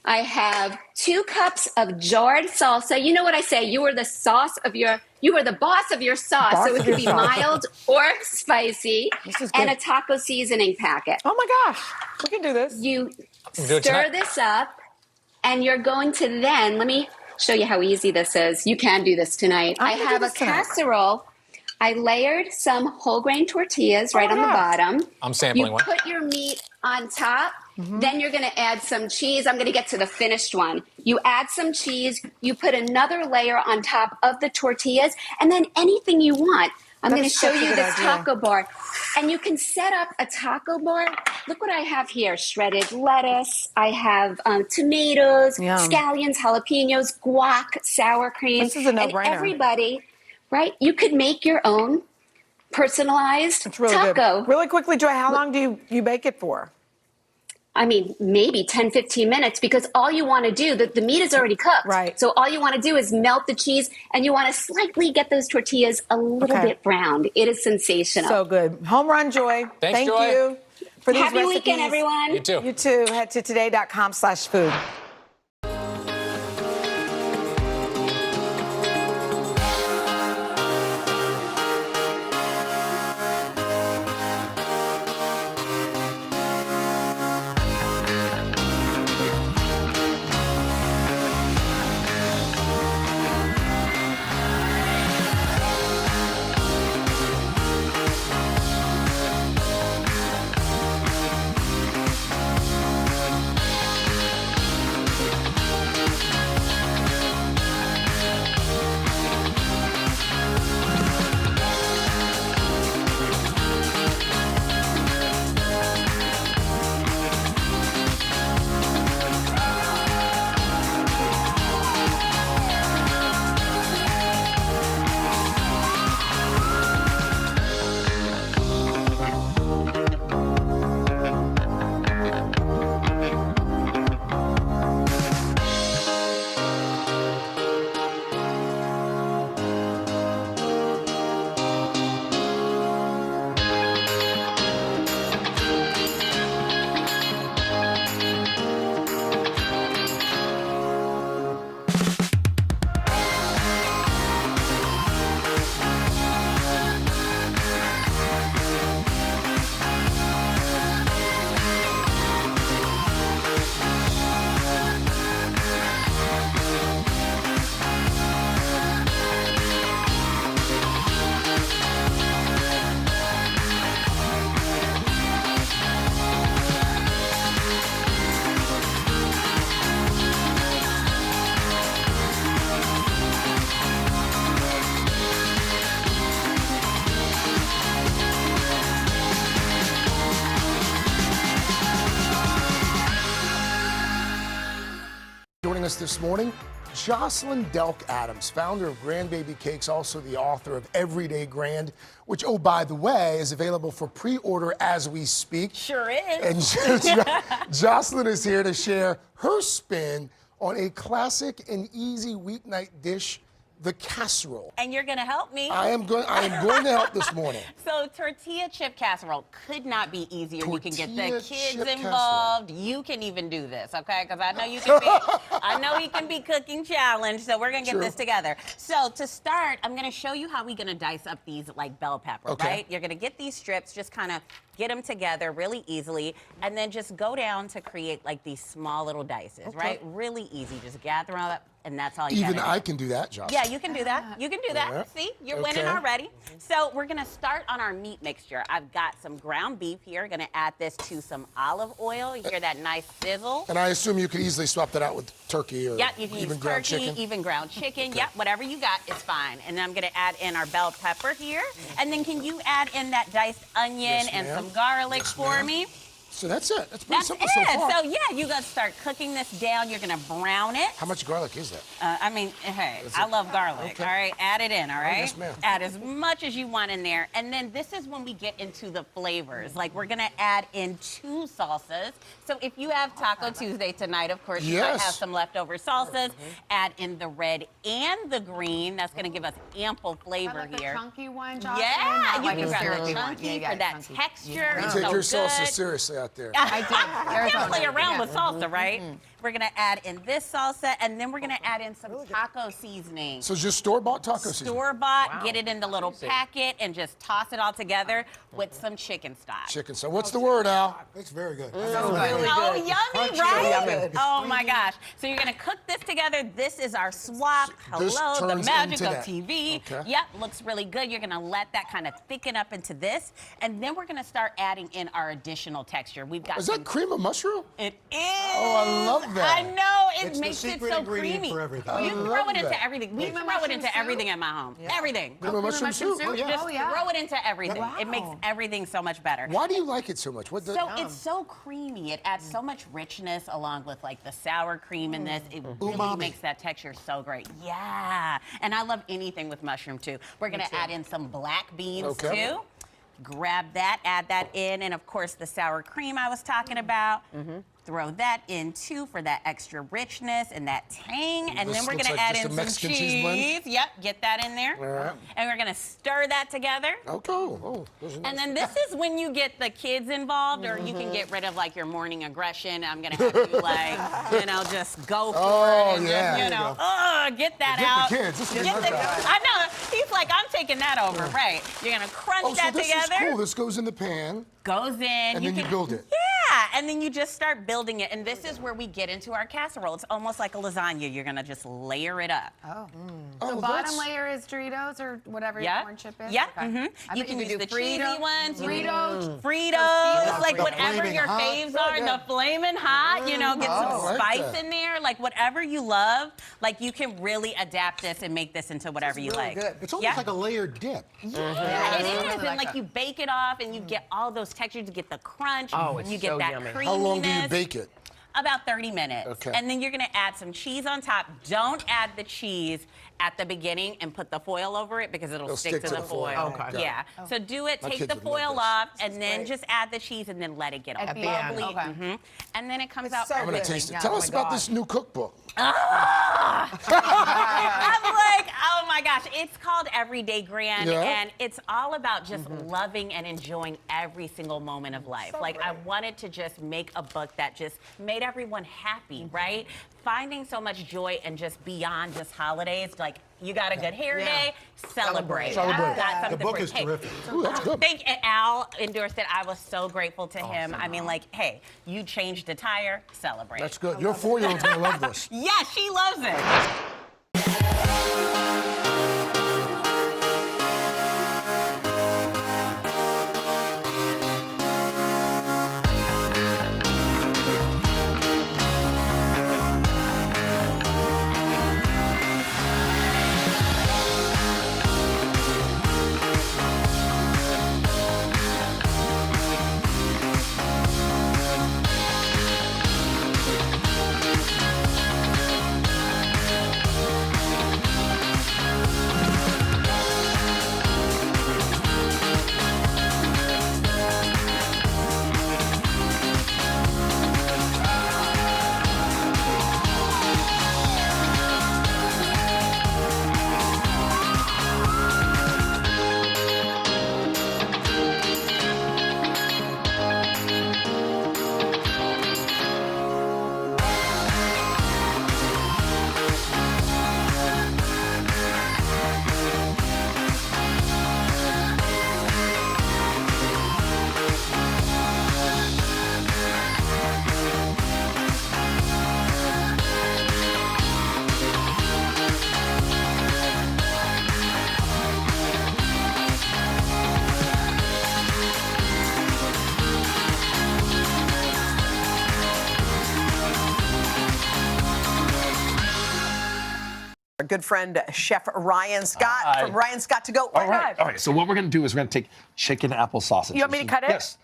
I have 2 cups of jarred salsa. You know what I say? You are the boss of your sauce. So it could be mild or spicy. And a taco seasoning packet.
Oh my gosh. We can do this.
You stir this up, and you're going to then, let me show you how easy this is. You can do this tonight. I have a casserole. I layered some whole grain tortillas right on the bottom.
I'm sampling one.
You put your meat on top. Then you're going to add some cheese. I'm going to get to the finished one. You add some cheese. You put another layer on top of the tortillas, and then anything you want. I'm going to show you this taco bar. And you can set up a taco bar. Look what I have here. Shredded lettuce. I have tomatoes, scallions, jalapenos, guac, sour cream.
This is a no-brainer.
And everybody, right? You could make your own personalized taco.
Good. Really quickly, Joy, how long do you bake it for?
I mean, maybe 10, 15 minutes, because all you want to do, the meat is already cooked. Right. So all you want to do is melt the cheese, and you want to slightly get those tortillas a little bit browned. It is sensational.
So good. Home run, Joy.
Thanks,
Thank
Joy.
you for these
Happy
recipes.
weekend, everyone.
You too.
You too. Head to today.com/food.
Joining us this morning, Jocelyn Delk Adams, founder of Grandbaby Cakes, also the author of Everyday Grand, which, oh, by the way, is available for pre-order as we speak.
Sure is.
And Jocelyn is here to share her spin on a classic and easy weeknight dish the casserole.
And you're gonna help me.
I am going to help this morning.
So tortilla chip casserole could not be easier. You can get the
Tortilla
kids
chip
involved. You can even do this, okay? Because I know you can be. I know he can be cooking challenged. So we're gonna get
True.
this together. So to start, I'm gonna show you how we're gonna dice up these like bell pepper,
Okay.
right? You're gonna get these strips, just kind of get them together really easily, and then just go down to create like these small little dices, right? Really easy. Just gather them up, and that's all you
Even
gotta do.
I can do that, Josh.
Yeah, you can do that. You can do that.
Yeah.
See, you're winning
Okay.
already. So we're gonna start on our meat mixture. I've got some ground beef here. Gonna add this to some olive oil. You hear that nice sizzle?
And I assume you could easily swap that out with turkey or
Yeah, you can
even
use
ground
turkey,
chicken.
even ground chicken. Yep, whatever you got is fine. And then I'm gonna add in our bell pepper here. And then can you add in that diced onion
Yes,
and
ma'am.
some garlic
Yes,
for
ma'am.
me?
So that's it. That's pretty
That's
simple
it.
so far.
So yeah, you gotta start cooking this down. You're gonna brown it.
How much garlic is that?
I mean, hey,
That's
I
it.
love garlic.
Okay.
All right, add it in. All right,
yes, ma'am.
add as much as you want in there, and then this is when we get into the flavors. Like we're gonna add in 2 salsas. So if you have Taco Tuesday tonight, of course, you might
Yes.
have some leftover salsas. Add in the red and the green. That's gonna give us ample flavor
like the
here.
chunky one, Jocelyn,
Yeah,
not
you
like
can
the
grab the
syrupy one.
chunky
Yeah,
for that
chunky.
texture.
You
It's
take
so
your salsa
good.
seriously out there.
I can't play around with salsa, right? We're gonna add in this salsa, and then we're gonna add in some taco seasoning.
So just store-bought taco seasoning.
Store-bought, get it in the little packet, and just toss it all together with some chicken stock.
Chicken. So what's the word, Al?
It's very good.
Oh, yummy,
Crunchy.
right?
Yummy.
Oh my gosh. So you're gonna cook this together. This is our swap.
This
Hello, the
turns
magic
into
of
that.
TV.
Okay.
Yep, looks really good. You're gonna let that kind of thicken up into this. And then we're gonna start adding in our additional texture. We've got
Is that cream of mushroom?
It is.
Oh, I love that.
I know. It
It's the
makes it
secret
so
ingredient
creamy.
for everything.
You
I
can throw
love
it into
that.
everything. We
Cream of
throw it
mushroom
into
soup?
everything in my home. Everything.
Cream of mushroom soup?
soup?
Oh, yeah.
Just throw it into everything.
Wow.
It makes everything so much better.
Why do you like it so much? What the,
So it's so creamy. It adds so much richness along with like the sour cream in this. It really
Umami.
makes that texture so great. Yeah. And I love anything with mushroom too. We're gonna add in some black beans
Okay.
too. Grab that, add that in, and of course the sour cream I was talking about. Throw that in too for that extra richness and that tang. And
This
then we're
looks
gonna
like
add
just
in
a
some
Mexican cheese blend?
Yep, get that in there.
All right.
And we're gonna stir that together.
Okay. Oh, those are nice.
And then this is when you get the kids involved, or you can get rid of like your morning aggression. I'm gonna have you like, you know, just go for
Oh,
it. And
yeah.
just, you know, get that
Get the
out.
kids. This is
Get
my
the-
job.
I know. He's like, I'm taking that over. Right. You're gonna crunch
Oh, so
that
this
together.
is cool. This goes in the pan.
Goes in.
And then you build it.
Yeah, and then you just start building it. And this is where we get into our casserole. It's almost like a lasagna. You're gonna just layer it up.
Oh.
Oh,
So bottom
that's-
layer is Doritos or whatever your
Yeah.
corn chip is?
Yeah.
Okay.
mhm.
I
You
bet
can use
do
the cheesy
Frito-
ones. you can-
Fritos.
Fritos, like
The
whatever
flaming
your
hot.
faves are, the flaming hot, you know, get
I
some
like
spice
that.
in there, like whatever you love, like you can really adapt this and make this into whatever you like.
It's almost
Yeah.
like a layered dip.
Yeah, it is,
really
and
like
like
that.
you bake it off, and you get all those textures. You get the crunch,
Oh, it's
you get
so
that
yummy.
creaminess.
How long do you bake it?
About 30 minutes.
Okay.
And then you're gonna add some cheese on top. Don't add the cheese at the beginning and put the foil over it because it'll stick to the foil.
Okay.
Yeah. So do it,
My
take
kids
the
would love
foil
this.
off, and then just add the cheese and then let it get all
At the end,
bubbly.
okay.
Mhm. And then it comes
It's
out
so
I'm gonna
good.
taste it.
Yeah,
Tell
oh
us
my
about
God.
this new cookbook.
I'm like, oh my gosh, it's called Everyday Grand,
Yeah.
and it's all about just loving and enjoying every single moment of life. Like, I wanted to just make a book that just made everyone happy, right? Finding so much joy and just beyond just holidays. Like, you got a good hair day, celebrate.
Celebrate.
Got something
The book
for-
is
hey,
terrific.
Ooh, that's good.
Thank Al endorsed it. I was so grateful to him. I mean, like, hey, you changed a tire, celebrate.
That's good. Your 4-year-old's gonna love this.
Yeah, she loves it.
good friend, Chef Ryan Scott
Hi.
from Ryan Scott to Go.
All right. So what we're going to do is we're going to take chicken apple sausage.
You want me to cut it?
Yes.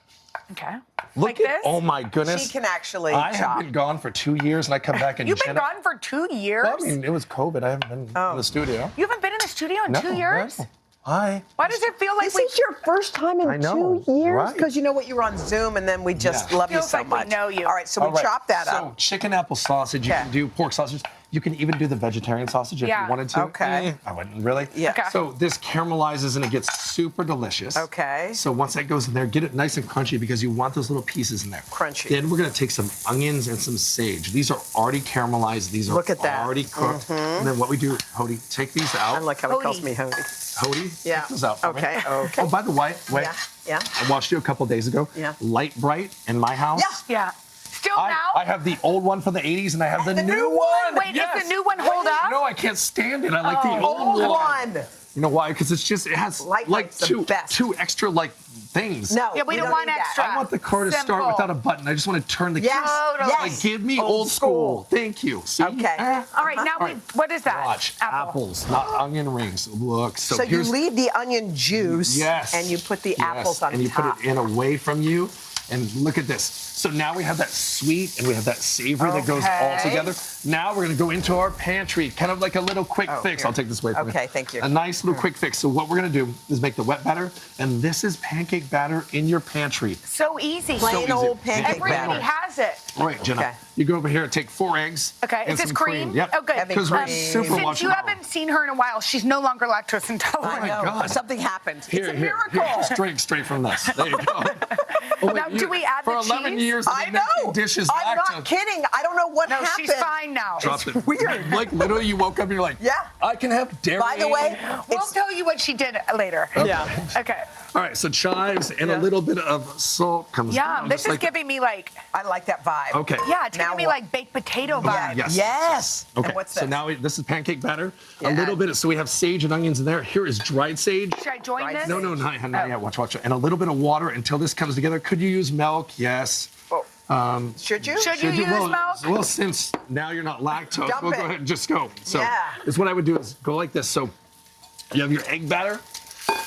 Okay.
Look
Like
at,
this?
oh my goodness.
She can actually
I
chop.
have been gone for 2 years and I come back and
You've been gone for 2 years?
Well, I mean, it was COVID. I haven't been in the studio.
You haven't been in the studio in
No,
2 years?
no. Hi.
Why does it feel like
This is your first time in
I know,
2 years?
right.
Because you know what, you were on Zoom and then we just
Yeah.
love you
Feels
so
like we
much.
know you.
All right, so we
All right.
chop that
So
up.
chicken apple sausage, you can do pork sausage. You can even do the vegetarian sausage if
Yeah.
you wanted to.
Okay.
I wouldn't really.
Yeah. Okay.
So this caramelizes and it gets super delicious.
Okay.
So once that goes in there, get it nice and crunchy because you want those little pieces in there.
Crunchy.
Then we're gonna take some onions and some sage. These are already caramelized. These are
Look at that.
already cooked. And then what we do, Hody, take these out.
I like how he calls me Hody.
Hody,
Yeah.
take those out for me.
Okay, okay.
Oh, by the way, wait.
Yeah.
I watched you a couple days ago.
Yeah.
Light Bright in my house.
Yeah. Still now?
I have the old one from the 80s and I have the new one.
Wait,
Yes.
does the new one hold up?
No, I can't stand it. I like the
Old
old
one.
You know why? Because it has
Light
like
Bright's the
two
best.
extra like things.
No,
Yeah, we don't want
need that.
extra.
I want the car to start
Simple.
without a button. I just want to turn the
Yes,
key.
yes.
Like, give me old school. Thank you. See?
Okay.
All right, now
All right.
what is that?
Watch. Apples, not onion rings. Look. So,
So you
here's,
leave the onion juice
Yes.
and you put the
Yes,
apples on
and you
top.
put it in away from you. And look at this. So now we have that sweet and we have that savory that goes all
Okay.
together. Now we're gonna go into our pantry, kind of like a little quick fix.
here.
I'll take this away from you.
Okay, thank you.
A nice little quick fix. So what we're gonna do is make the wet batter, and this is pancake batter in your pantry.
So easy.
Plain
easy.
old pancake
Everybody
batter.
has it.
All right, Jenna.
Okay.
You go over here and take 4 eggs.
Okay,
and
is this
some
cream?
Yep.
Oh, good.
Heavy
Because we're
cream.
super
Since
watching.
you haven't seen her in a while, she's no longer lactose intolerant.
Oh my
No,
God.
something happened.
Here,
It's a
here,
miracle.
here. Straight from this. There you go. Oh, wait,
Now, do we add
for
the
11
cheese?
years, I've
I
been making
know.
dishes
I'm
lactose.
not kidding. I don't know what
No,
happened.
she's fine now.
Drop it.
weird.
Like literally, you woke up and you're like,
Yeah.
I can have dairy.
By the way,
We'll tell you what she did later.
yeah.
Okay.
All right, so chives and a little bit of salt comes
Yum.
down.
This
just
is
like
giving me like,
I like that vibe.
Okay.
yeah, it's
Now
giving me
what?
like baked potato vibe.
Yes.
Yes.
Okay.
And what's
So
this?
now this is pancake batter.
Yeah.
A little bit. So we have sage and onions in there. Here is dried sage.
Should I join this?
No, not yet. Watch. And a little bit of water until this comes together. Could you use milk? Yes.
Should you?
Should you use milk?
Well, since now you're not lactose,
Dump
we'll
it.
go ahead and just go. So
Yeah.
this is what I would do is go like this. So you have your egg batter.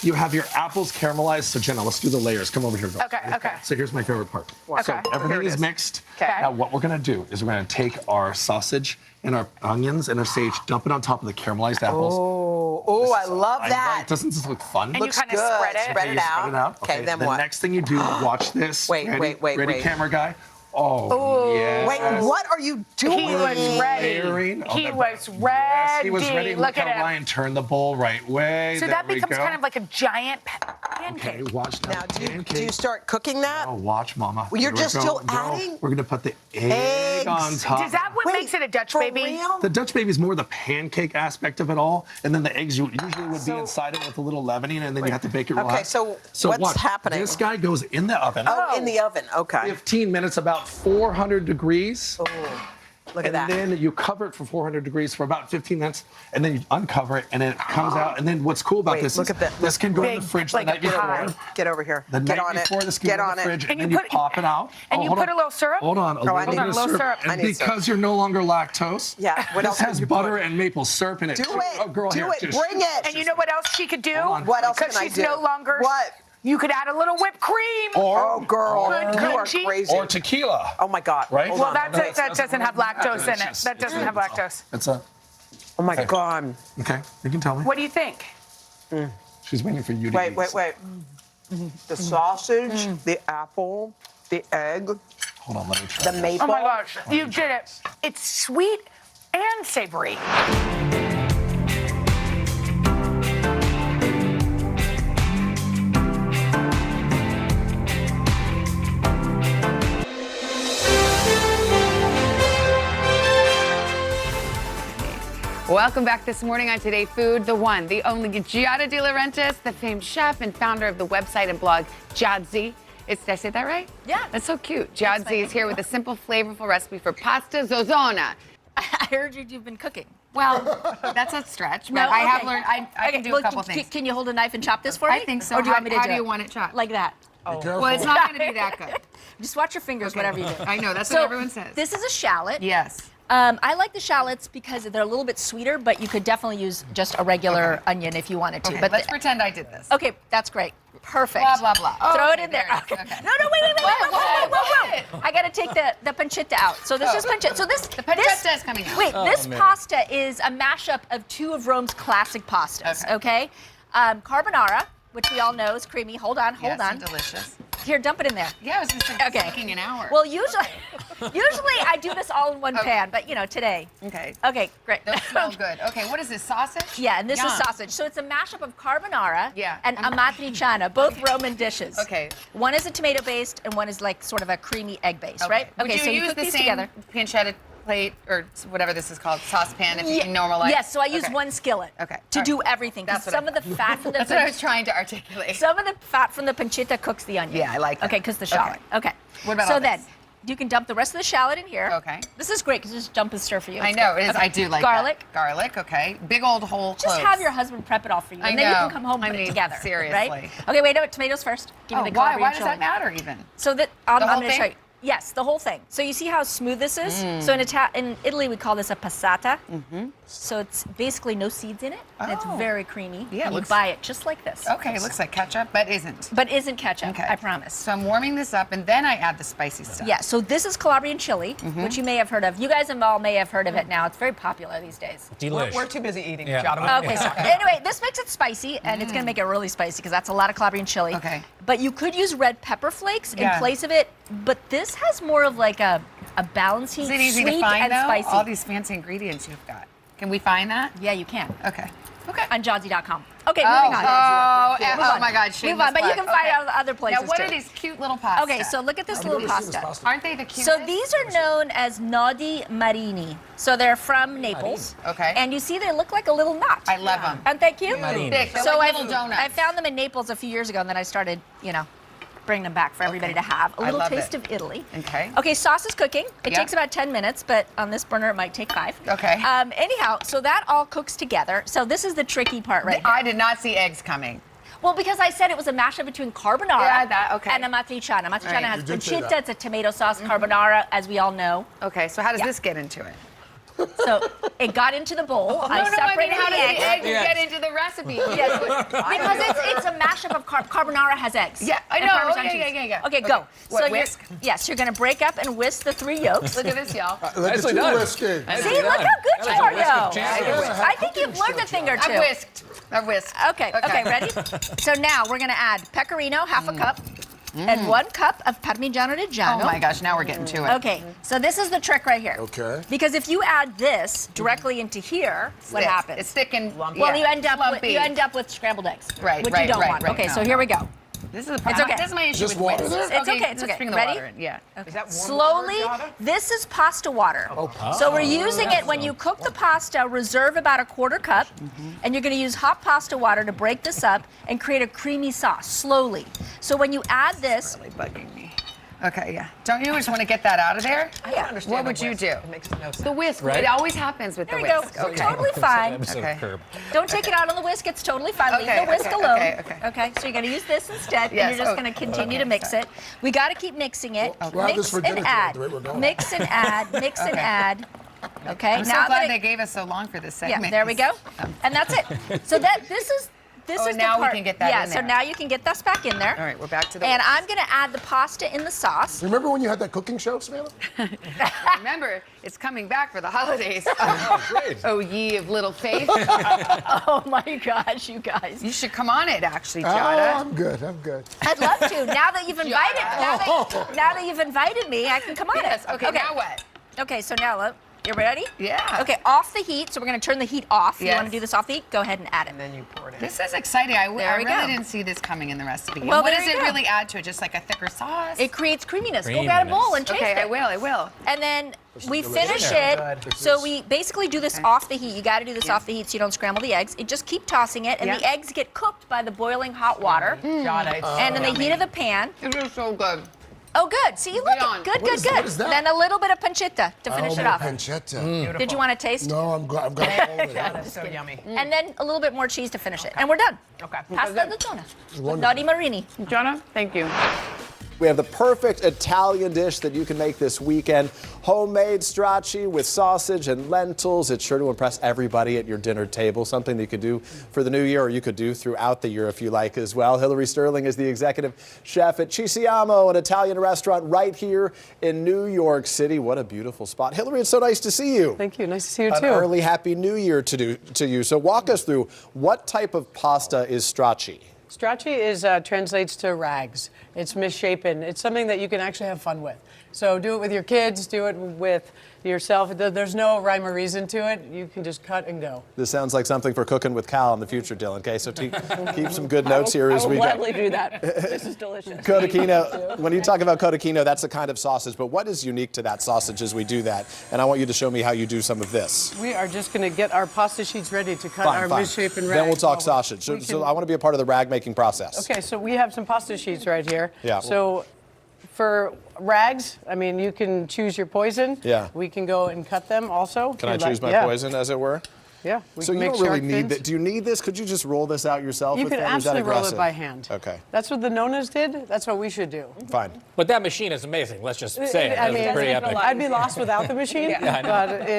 You have your apples caramelized. So Jenna, let's do the layers. Come over here. Girl.
Okay.
So here's my favorite part.
Okay.
So
Here
everything
it
is
is.
mixed.
Okay.
Now what we're gonna do is we're gonna take our sausage and our onions and our sage, dump it on top of the caramelized apples.
Oh, I love that.
Right? Doesn't this look fun?
And
Looks
you kind of
good.
spread it.
Spread it out.
Spread it out.
Okay, then
the
what?
next thing you do, watch this.
Wait,
Ready?
wait,
Ready,
wait.
camera guy? Oh, yes.
Wait, what are you doing?
He was ready.
Layering. Oh,
He
that-
was ready.
Yes, he was ready.
Look
Look
at
how
him.
Ryan turned the bowl right way.
So
there
that
we
becomes
go.
kind of like a giant pancake.
Okay, watch now.
Now, do you
Pancake.
start cooking that?
Oh, watch, Mama.
Well, you're
Here we
just
go.
still
No,
adding?
We're gonna put the egg
Eggs.
on top.
Is that what
Wait,
makes it a Dutch
for
baby?
real?
The Dutch baby is more the pancake aspect of it all, and then the eggs usually would be inside it with a little leavening, and then you have to bake it real
Okay,
hot.
so what's
watch.
happening?
This guy goes in the oven.
Oh, in the oven. Okay.
15 minutes, about 400 degrees.
Look at that.
And then you cover it for 400 degrees for about 15 minutes, and then you uncover it, and then it comes out. And then what's cool about
Wait,
this
look
is
at that.
this can go in
Big,
the fridge
like
the
a
night before.
pie.
Get over here.
The
Get
night
on
before,
it.
this can
Get
go in
on
the
it.
fridge,
And
and
you
then you
put-
pop it out.
And you
hold
put
on.
a little syrup?
Hold on, a
Oh, I
little
need
bit of
syrup.
syrup.
I
And
need syrup.
because you're no longer lactose,
Yeah, what
this
else would
has
you
butter
put?
and maple syrup in it.
Do
too.
it.
Oh, girl,
Do
here,
it.
just-
Bring it.
And you know what else she could do?
Hold on.
What else
Because
can I
she's
do?
no longer.
What?
You could add a little whipped cream.
Oh, girl,
Good
you are
crunchy.
crazy.
Or tequila.
Oh my God.
Right?
Hold
Well,
on.
that doesn't have lactose in it.
Delicious.
That doesn't have lactose.
It's a.
Oh my God.
Okay, you can tell me.
What do you think?
She's waiting for you to eat.
Wait. The sausage, the apple, the egg,
Hold on, let me try.
the maple.
Oh my gosh, you did it. It's sweet and savory.
Welcome back this morning on Today Food, the one, the only Giada De Laurentiis, the famed chef and founder of the website and blog Giadzi. Did I say that right?
Yeah.
That's so cute. Giadzi is here with a simple, flavorful recipe for pasta zozona.
I heard you've been cooking.
Well, that's a stretch, but
No,
I have
okay.
learned, I can do
well,
a couple
can,
things.
Can you hold a knife and chop this for me?
I think so.
Or do you want me to
How
do
do you
it?
want it chopped?
Like that.
Oh. Well, it's not going to be that good.
Just watch your fingers, whatever you do.
I know, that's
So,
what everyone says.
This is a shallot.
Yes.
I like the shallots because they're a little bit sweeter, but you could definitely use just a regular onion if you wanted to.
Okay,
but
let's pretend I did this.
Okay, that's great. Perfect.
Blah, blah, blah.
Throw it
Okay,
in there.
there it is.
Okay.
Okay.
No, wait. I gotta take the pancetta out. So this is pancetta. So
the pancetta is coming out.
Wait,
Oh,
this
man.
pasta is a mashup of two of Rome's classic pastas. Okay. Carbonara, which we all know is creamy. Hold on.
Yes, delicious.
Here, dump it in there.
Yeah, I was just
Okay.
taking an hour.
Well, usually I do this all in one pan, but today.
Okay.
Okay, great.
Those smell good. Okay, what is this, sausage?
Yeah, and this
Yum.
is sausage. So it's a mashup of carbonara
Yeah.
and amatriciana, both Roman dishes.
Okay.
One is a tomato based and one is like sort of a creamy egg based, right?
Would you
so you
use
cook
the
these
same
together.
pancetta plate or whatever this is called, saucepan, if you normalize?
Yes, so I use
Okay.
one skillet
Okay.
to
All
do
right.
everything. 'Cause
That's what
some of the fat from the
That's what I was trying to articulate.
some of the fat from the pancetta cooks the onion.
Yeah, I like that.
Okay, because the shallot. Okay.
What about
so
all
then
this?
you can dump the rest of the shallot in here.
Okay.
This is great because just dump and stir for you.
I
It's
know,
great.
it is.
Okay.
I do like
garlic.
that. Garlic, okay. Big old whole
Just
cloves.
have your husband prep it all for you,
I
and then you
know.
can come home and
I
put it
mean,
together.
seriously.
Right? Okay, wait, no, tomatoes first. Give me the
why?
Calabrian
Why does
chili.
that matter even?
So that I'm
The whole
going to show
thing?
you. Yes, the whole thing. So you see how smooth this is? So in Italy we call this a passata. So it's basically no seeds in it, and it's
Oh.
very creamy.
Yeah, it
and
looks-
you buy it just like this.
Okay, it looks like ketchup, but isn't.
But isn't ketchup,
Okay.
I promise.
So I'm warming this up, and then I add the spicy stuff.
Yeah, so this is Calabrian chili, which you may have heard of. You guys all may have heard of it now. It's very popular these days.
We're too busy eating.
Yeah.
Giada.
Okay, sorry. Anyway, this makes it spicy, and it's going to make it really spicy because that's a lot of Calabrian chili.
Okay.
But you could use red pepper flakes in
Yeah.
place of it, but this has more of like a balancing
Is it easy
sweet
to find,
and
though?
spicy.
All these fancy ingredients you've got. Can we find that?
Yeah, you can.
Okay.
On Jodzi.com. Okay,
Oh,
moving on.
oh my God,
Move
shameless
on, but you
plug.
can find
Okay.
it on other places
Now, what
too.
are these cute little pasta?
Okay, so look at this little pasta.
Aren't they the cutest?
So these are known as nodi marini. So they're from Naples.
Okay.
And you see they look like a little knot.
I love them.
Aren't they cute?
Marini. Thick, they're
So
like
I
little donuts.
I found them in Naples a few years ago, and then I started, bringing them back for everybody to have. A
I
little
love
taste
it.
of Italy.
Okay.
Okay, sauce is cooking. It
Yeah.
takes about 10 minutes, but on this burner it might take 5.
Okay.
Anyhow, so that all cooks together. So this is the tricky part right here.
I did not see eggs coming.
Well, because I said it was a mashup between carbonara and amatriciana. Amatriciana
Right.
has
You did say
pancetta,
that.
it's a tomato sauce. Carbonara, as we all know.
Okay, so how does this get into it?
So it got into the bowl. I separated
how
the
does
eggs.
the egg get into the recipe?
Yes, because it's a mashup of carbonara has eggs.
Yeah, I
and
know.
Parmesan
Okay,
cheese.
yeah.
Okay, go.
What,
So
whisk?
you're going to break up and whisk the 3 yolks.
Look at this, y'all.
Look at you whisking.
See, look how good you are, yo.
champion.
I think you've learned a thing or two.
I whisked.
Okay, ready? So now we're going to add pecorino, half a cup, and 1 cup of Parmigiano Reggiano.
Oh my gosh, now we're getting to it.
Okay, so this is the trick right here.
Okay.
Because if you add this directly into here, what
Sticks.
happens?
It's sticking.
Well,
yeah,
you end up
lumpy.
with scrambled eggs,
Right,
which
right,
you don't
right,
want.
right.
Okay,
No,
so here
no.
we go.
This is
It's okay.
This is my issue
Just
with
water
whisk.
there?
It's okay. It's
let's
okay.
bring the
Ready?
water in. Yeah.
Is that warm
Slowly,
water, Giada?
this is pasta water. So we're using it when you cook the pasta, reserve about a 1/4 cup, and you're going to use hot pasta water to break this up and create a creamy sauce, slowly. So when you add this,
Really bugging me. Okay, yeah. Don't you just want to get that out of there?
I don't understand
What
the
would you
whisk.
do?
It makes no sense.
The whisk.
Right?
It always happens with
there
the
we go.
whisk. Okay.
Totally fine.
Okay.
Don't take it out on the whisk. It's totally fine.
Okay,
Leave the whisk
okay,
alone.
okay.
Okay. So you're going to use this instead,
Yes,
and you're just
okay.
going to continue
Okay,
to mix
sorry.
it. We got to keep mixing it.
We'll have this
Mix
for
and
dinner tonight,
add.
the way we're going.
Mix and add. Mix and
Okay.
add. Okay.
I'm so
now
glad
that
they gave us so long for this segment.
yeah, there we go. And that's it. So this is
Oh,
is
now
the
we
part.
can get that
yeah,
in
so
there.
now you can get this back in there.
All right, we're back to the
And
whisk.
I'm going to add the pasta in the sauce.
Remember when you had that cooking show, Samantha?
Remember, it's coming back for the holidays.
Great.
Oh, ye of little faith.
Oh my gosh, you guys.
You should come on it, actually,
Oh,
Giada.
I'm good. I'm good.
I'd love to. Now that you've invited, now that you've invited me, I can come on
Yes.
it.
Okay, now what?
Okay, so now look. You ready?
Yeah.
Okay, off the heat. So we're going to turn the heat off. You
Yes.
want to do this off the heat? Go ahead and add it.
And then you pour it in.
This is exciting. I
There we
really
go.
didn't see this coming in the recipe.
Well,
and what
there
does
you
it
go.
really add to it? Just like a thicker sauce?
It creates creaminess. Go grab a bowl and taste
Okay,
it.
I will. I will.
And then we
delicious.
finish
Yeah.
it. So we basically do this off the heat. You got to do this off the heat so you don't scramble the eggs. You just keep tossing it, and
Yeah.
the eggs get cooked by the boiling hot water.
Giada, it's
And in the heat of the pan.
It is so good.
Oh, good. See, look.
Beyond.
Good,
What
good,
is-
good.
what is that?
Then a little bit of pancetta to finish
oh,
it off.
pancetta.
Did you want to taste?
No, I'm glad. I'm glad.
Giada, so yummy.
And then a little bit more cheese to finish it. And we're done.
Okay.
Pasta di tuna. With
wonderful.
Nodi Marini.
Giada, thank you.
We have the perfect Italian dish that you can make this weekend. Homemade stracci with sausage and lentils. It's sure to impress everybody at your dinner table. Something that you could do for the new year, or you could do throughout the year if you like as well. Hillary Sterling is the executive chef at Ci Siamo, an Italian restaurant right here in New York City. What a beautiful spot. Hillary, it's so nice to see you.
Thank you. Nice to see you
An
too.
early Happy New Year to you. So walk us through, what type of pasta is stracci?
Stracci translates to rags. It's misshapen. It's something that you can actually have fun with. So do it with your kids, do it with yourself. There's no rhyme or reason to it. You can just cut and go.
This sounds like something for cooking with Cal in the future, Dylan. Okay, so keep some good notes here as we go.
I will gladly do that. This is delicious.
Cotechino, when you talk about cotechino, that's a kind of sausage, but what is unique to that sausage as we do that? And I want you to show me how you do some of this.
We are just going to get our pasta sheets ready to cut our misshapen rags.
Then we'll talk sausage. So I want to be a part of the rag making process.
Okay, so we have some pasta sheets right here.
Yeah.
So for rags, I mean, you can choose your poison.
Yeah.
We can go and cut them also.
Can I choose my poison, as it were?
Yeah.
So you don't really need that. Do you need this? Could you just roll this out yourself?
You could absolutely roll it by hand.
Okay.
That's what the Nonas did. That's what we should do.
Fine.
But that machine is amazing. Let's just say it.
I mean,
It's pretty epic.
I'd be lost without the machine.
Yeah, I know.
But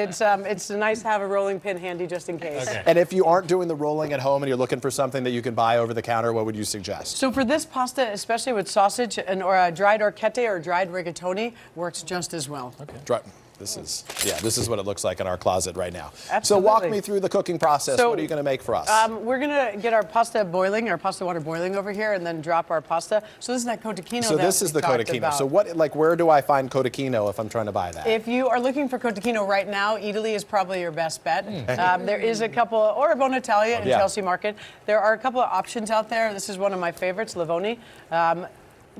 it's nice to have a rolling pin handy just in case.
Okay. And if you aren't doing the rolling at home and you're looking for something that you can buy over the counter, what would you suggest?
So for this pasta, especially with sausage or a dried orchette or dried rigatoni, works just as well.
Okay. This is what it looks like in our closet right now.
Absolutely.
So walk me through the cooking process.
So,
what are you going to make for us?
We're going to get our pasta water boiling over here, and then drop our pasta. So this is that cotechino.
So this is the cotechino. So where do I find cotechino if I'm trying to buy that?
If you are looking for cotechino right now, Italy is probably your best bet. There is a couple, or a Bonitalia in Chelsea Market. There are a couple of options out there. This is one of my favorites, Livoni.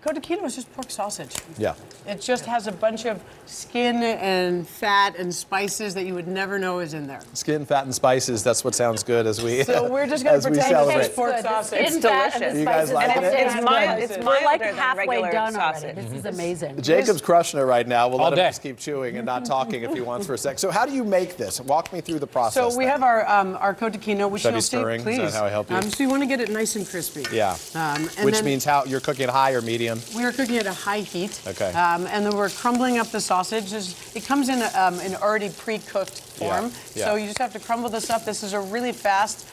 Cotechino is just pork sausage.
Yeah.
It just has a bunch of skin and fat and spices that you would never know is in there.
Skin, fat, and spices. That's what sounds good as we
So we're just going to pretend it's pork sausage.
It's delicious.
You guys like it?
It's
We're like
milder than
halfway
regular
done
sausage.
already. This is amazing.
Jacob's crushing it right now. We'll
All
let him
day.
just keep chewing and not talking if he wants for a sec. So how do you make this? Walk me through the process.
So we have our cotechino, which
Should I be
you'll see,
stirring?
please.
Is that how I help you?
So you want to get it nice and crispy.
Yeah.
And
Which
then
means how you're cooking high or medium?
we are cooking at a high heat.
Okay.
And then we're crumbling up the sausage. It comes in an already pre-cooked form.
Yeah.
So you just have to crumble this up. This is a really fast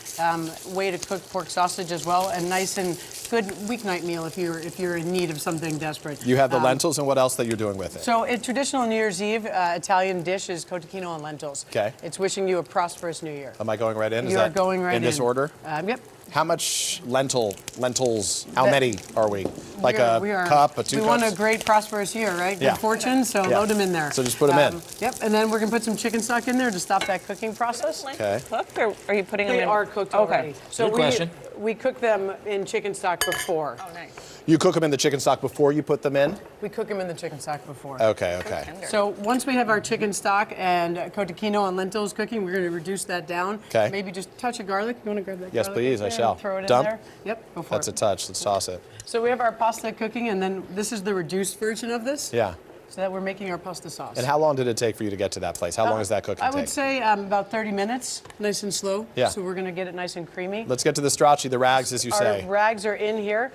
way to cook pork sausage as well, and nice and good weeknight meal if you're in need of something desperate.
You have the lentils, and what else that you're doing with it?
So a traditional New Year's Eve Italian dish is cotechino and lentils.
Okay.
It's wishing you a prosperous new year.
Am I going right in?
You are going right in.
In this order?
Yep.
How much lentils, how many are we? Like
We are-
cup, a 2
We
cups?
want a great prosperous year, right?
Yeah.
Good fortune, so
Yeah.
load them in there.
So just put 'em in.
Yep, and then we're gonna put some chicken stock in there to stop that cooking process.
Okay.
Cooked, or are you putting them
They
in?
are cooked
Okay.
already. So
Good question.
we cook them in chicken stock before.
Oh, nice.
You cook them in the chicken stock before you put them in?
We cook them in the chicken stock before.
Okay, okay.
So once we have our chicken stock and cotechino and lentils cooking, we're going to reduce that down.
Okay.
Maybe just a touch of garlic. You want to grab that
Yes,
garlic
please,
right
I
there
shall.
and throw it
Dump?
in there. Yep, go for
That's a
it.
touch. Let's toss it.
So we have our pasta cooking, and then this is the reduced version of this.
Yeah.
So that we're making our pasta sauce.
And how long did it take for you to get to that place? How long does that cooking
I
take?
would say about 30 minutes, nice and slow.
Yeah.
So we're going to get it nice and creamy.
Let's get to the stracci, the rags, as you say.
Our rags are in here.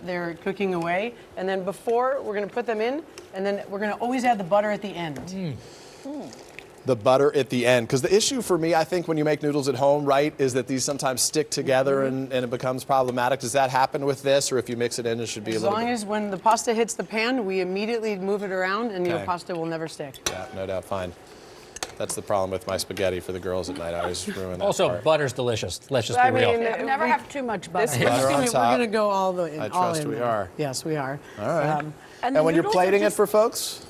They're cooking away. And then before, we're going to put them in, and then we're going to always add the butter at the end.
The butter at the end. Because the issue for me, I think, when you make noodles at home, right, is that these sometimes stick together and it becomes problematic. Does that happen with this, or if you mix it in, it should be
As
a little
long
bit...
as when the pasta hits the pan, we immediately move it around, and your
Okay.
pasta will never stick.
Yeah, no doubt, fine. That's the problem with my spaghetti for the girls at night. I always ruin that
Also,
part.
butter's delicious. Let's just be real.
Never have too much butter.
We're
Butter on top.
going to go all the in.
I
all
trust
in
we
there.
are.
Yes, we are.
All right.
And
And when you're plating it for folks?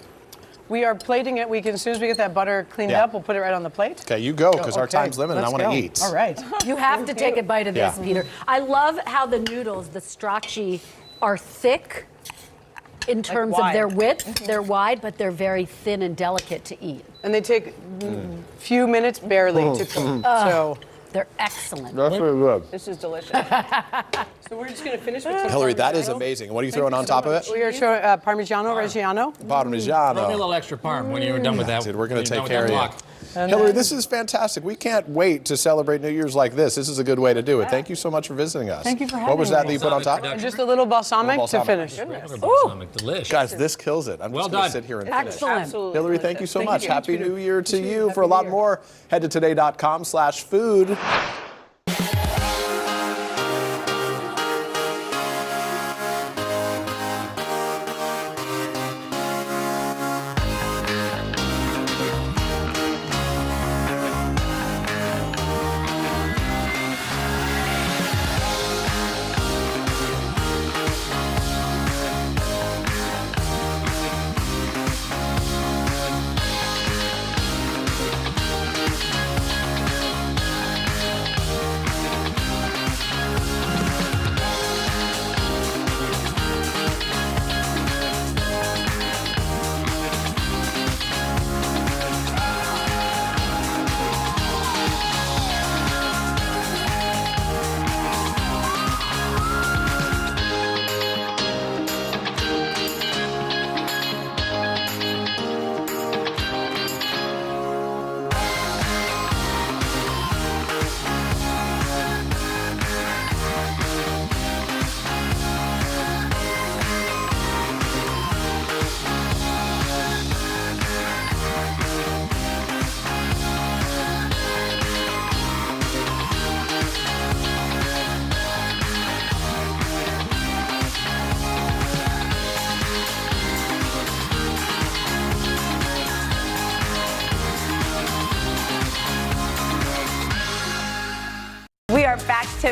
We are plating it. As soon as we get that butter cleaned
Yeah.
up, we'll put it right on the plate.
Okay, you go, because our
Okay,
time's limited. I
let's
want to
go.
eat.
All right.
You have to take a bite of this,
Yeah.
Peter. I love how the noodles, the stracci, are thick in terms of
wide.
their width. They're wide, but they're very thin and delicate to eat.
And they take few minutes barely to cook. So
They're excellent.
That's really good.
This is delicious.
So we're just going to finish with some
Hillary, that is
Parmigiano.
amazing. What are you throwing on top of it?
We are showing Parmigiano Reggiano.
Throw me a
Parmigiano.
little extra parm when you're done with that.
Dude, we're going
when
to
you're
take
done
care
with
of
that
you. Hillary, this is fantastic. We can't wait to celebrate New Year's like this. This is a good way to do it. Thank you so much for visiting us.
Thank you for having me.
What was that you put on top?
And just a little balsamic, to finish.
Balsamic, delicious.
Guys, this kills it. I'm just going to sit here and finish.
Excellent.
Hillary, thank you so
Thank
much.
you.
Happy New Year to you. For a lot more, head to today.com/food.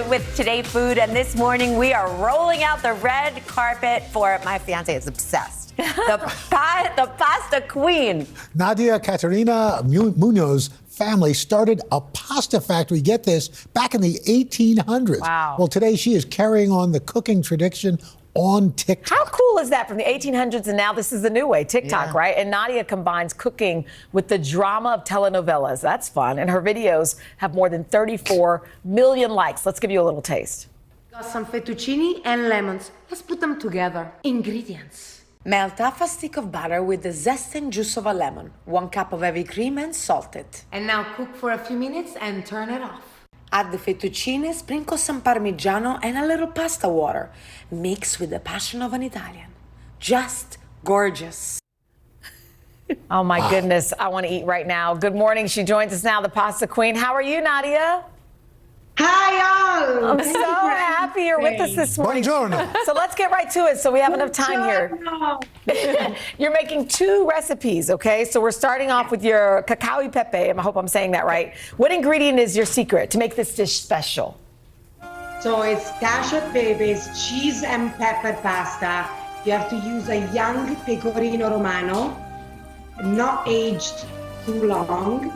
With Today Food, and this morning we are rolling out the red carpet for my fiance is obsessed. The pasta queen.
Nadia Caterina Munoz family started a pasta factory, get this, back in the 1800s.
Wow.
Well, today she is carrying on the cooking tradition on TikTok.
How cool is that? From the 1800s and now this is the new way, TikTok, right? And Nadia combines cooking with the drama of telenovelas. That's fun. And her videos have more than 34 million likes. Let's give you a little taste.
Got some fettuccine and lemons. Let's put them together. Ingredients.
Melt half a stick of butter with the zest and juice of a lemon, 1 cup of heavy cream and salt it.
And now cook for a few minutes and turn it off.
Add the fettuccine, sprinkle some parmigiano and a little pasta water. Mix with the passion of an Italian. Just gorgeous. Oh my goodness, I want to eat right now. Good morning, she joins us now, the pasta queen. How are you, Nadia?
Hi, all.
I'm so happy you're with us this morning.
Buongiorno.
So let's get right to it so we have enough time here. You're making 2 recipes, okay? So we're starting off with your cacao e pepe. I hope I'm saying that right. What ingredient is your secret to make this dish special?
So it's cashew peppers, cheese and pepper pasta. You have to use a young pecorino romano, not aged too long,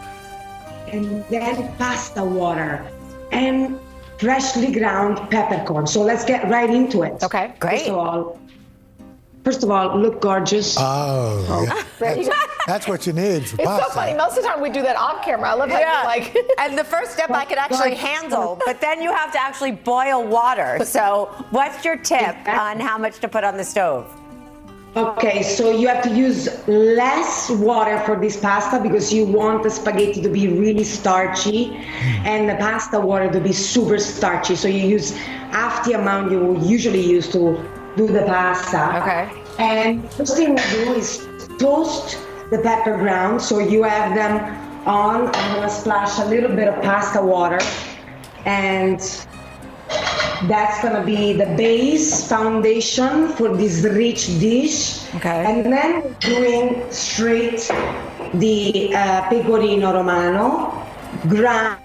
and then pasta water and freshly ground peppercorn. So let's get right into it.
Okay, great.
First of all, look gorgeous.
Oh, yeah. That's what you need for pasta.
It's so funny. Most of the time we do that off camera. I love how you're like.
And the first step I could actually handle, but then you have to actually boil water. So what's your tip on how much to put on the stove?
Okay, so you have to use less water for this pasta because you want the spaghetti to be really starchy and the pasta water to be super starchy. So you use half the amount you will usually use to do the pasta.
Okay.
And first thing we do is toast the pepper ground. So you have them on. I'm gonna splash a little bit of pasta water, and that's gonna be the base foundation for this rich dish.
Okay.
And then we're doing straight the pecorino romano, ground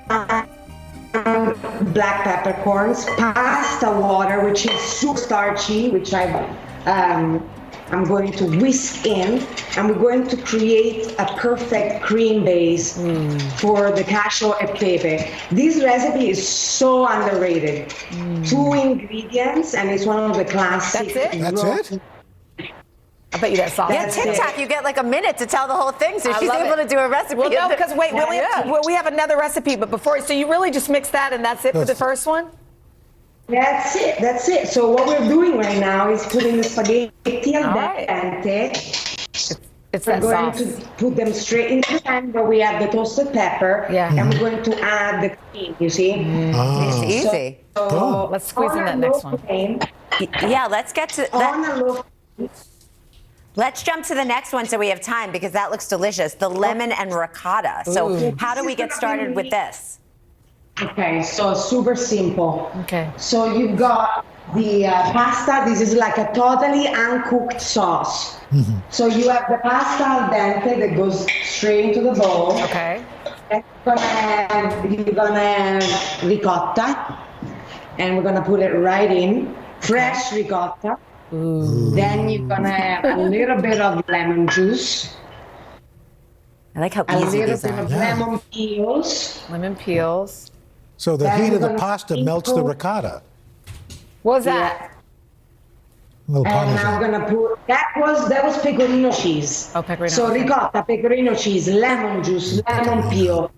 black peppercorns, pasta water, which is super starchy, which I'm going to whisk in, and we're going to create a perfect cream base for the cashew e pepe. This recipe is so underrated. 2 ingredients, and it's one of the classic.
That's it?
That's it?
I bet you that's sauce.
Yeah, TikTok, you get like a minute to tell the whole thing, so she's able to do a recipe.
Well, no, because wait, we have another recipe, but before, so you really just mix that and that's it for the first one?
That's it, that's it. So what we're doing right now is putting the spaghetti al dente.
It's
We're
that
going
sauce.
to put them straight into the pan where we have the toasted pepper.
Yeah.
And we're going to add the cream, you see?
It's easy.
So
let's squeeze in
on
that
a
next
low
one.
flame-
Yeah, let's get to
On
that.
a low
Let's jump to the next one so we have time because that looks delicious. The lemon and ricotta. So
Ooh.
how do we get started with this?
Okay, so super simple.
Okay.
So you've got the pasta. This is like a totally uncooked sauce. So you have the pasta al dente that goes straight into the bowl.
Okay.
And you're gonna have ricotta, and we're gonna put it right in. Fresh ricotta. Then you're gonna have a little bit of lemon juice.
I like how
A
easy
little
these
bit
are.
of lemon peels.
Lemon peels.
So the
Then
heat
we're
of the
gonna
pasta melts the
sprinkle-
ricotta.
What was that?
A little
And
parmesan.
I'm gonna put that was pecorino cheese.
Oh, pecorino.
So
okay.
ricotta, pecorino cheese, lemon juice, lemon peel,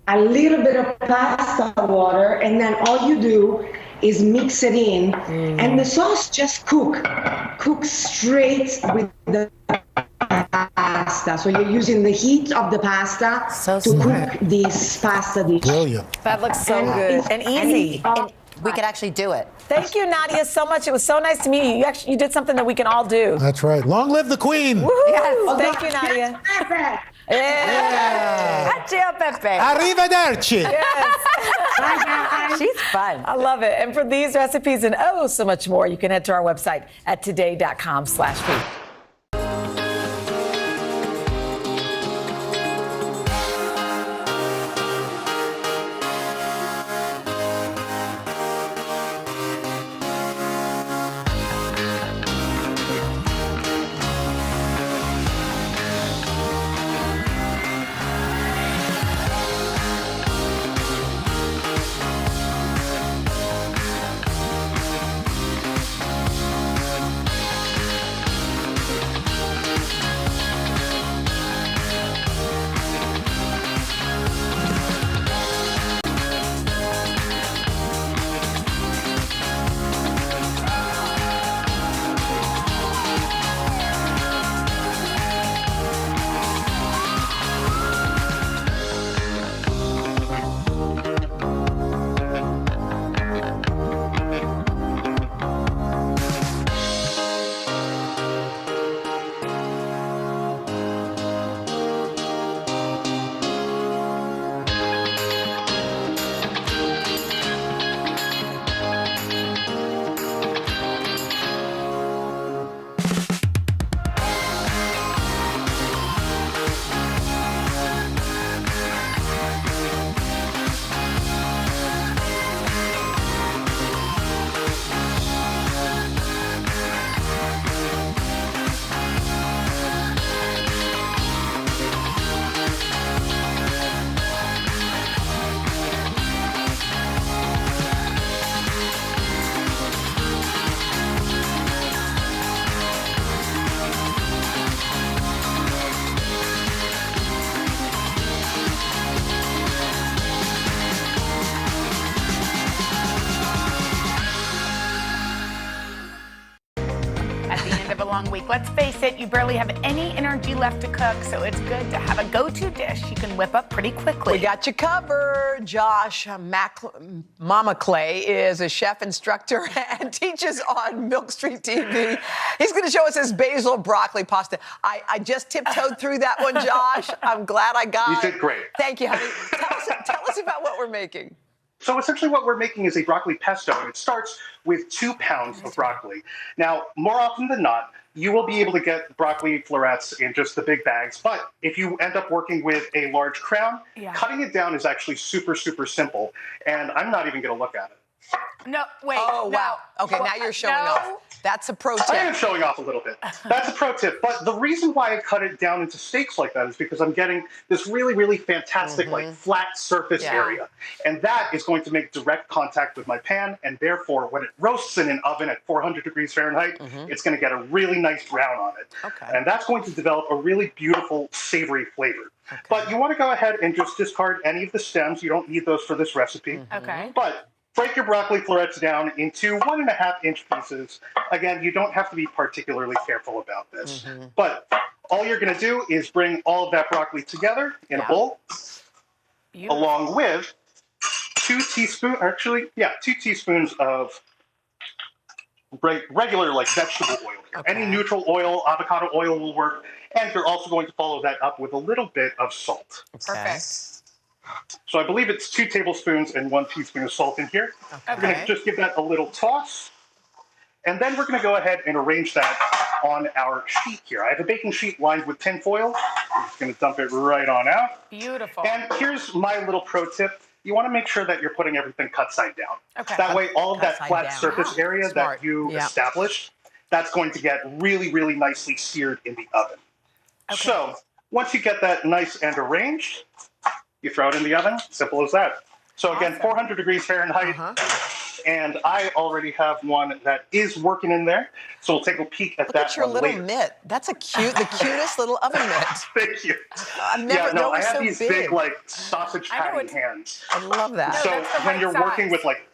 a little bit of pasta water, and then all you do is mix it in, and the sauce just cooks straight with the pasta. So you're using the heat of the pasta to cook this pasta dish.
Brilliant.
That looks so good and easy.
And we could actually do it.
Thank you, Nadia, so much. It was so nice to meet you. You did something that we can all do.
That's right. Long live the queen.
Yes, thank you, Nadia. Yeah.
Cacio Pepe.
Arrivederci.
Yes.
She's fun.
I love it. And for these recipes and oh so much more, you can head to our website at today.com/food.
Long week. Let's face it, you barely have any energy left to cook, so it's good to have a go-to dish you can whip up pretty quickly.
We got you covered. Josh Mama Clay is a chef instructor and teaches on Milk Street TV. He's going to show us his basil broccoli pasta. I just tiptoed through that one, Josh. I'm glad I got it.
You did great.
Thank you, honey. Tell us about what we're making.
So essentially what we're making is a broccoli pesto, and it starts with 2 pounds of broccoli. Now, more often than not, you will be able to get broccoli florets in just the big bags, but if you end up working with a large crown, cutting it down is actually super, super simple, and I'm not even going to look at it.
No, wait.
Oh,
no.
wow. Okay, now you're showing off. That's a pro tip.
I am showing off a little bit. That's a pro tip. But the reason why I cut it down into steaks like that is because I'm getting this really, really fantastic, like flat surface area. And that is going to make direct contact with my pan. And therefore, when it roasts in an oven at 400 degrees Fahrenheit, it's going to get a really nice brown on it.
Okay.
And that's going to develop a really beautiful, savory flavor. Okay. But you want to go ahead and just discard any of the stems. You don't need those for this recipe.
Okay.
But break your broccoli florets down into 1.5-inch pieces. Again, you don't have to be particularly careful about this. But all you're going to do is bring all of that broccoli together in a bowl, along with 2 teaspoons of regular like vegetable oil here. Any neutral oil, avocado oil will work. And you're also going to follow that up with a little bit of salt.
Perfect.
So I believe it's 2 tablespoons and 1 teaspoon of salt in here. We're going to just give that a little toss. And then we're going to go ahead and arrange that on our sheet here. I have a baking sheet lined with tin foil. I'm just going to dump it right on out.
Beautiful.
And here's my little pro tip. You want to make sure that you're putting everything cut side down.
Okay.
That way, all of that flat surface area that you established, that's going to get really, really nicely seared in the oven. So once you get that nice and arranged, you throw it in the oven. Simple as that. So again, 400 degrees Fahrenheit. And I already have one that is working in there. So we'll take a peek at that.
Look at your little mitt. That's the cutest little oven mitt.
Thank you.
I've never
I have
so
these big like sausage patty hands.
I love that.
So when you're working with like,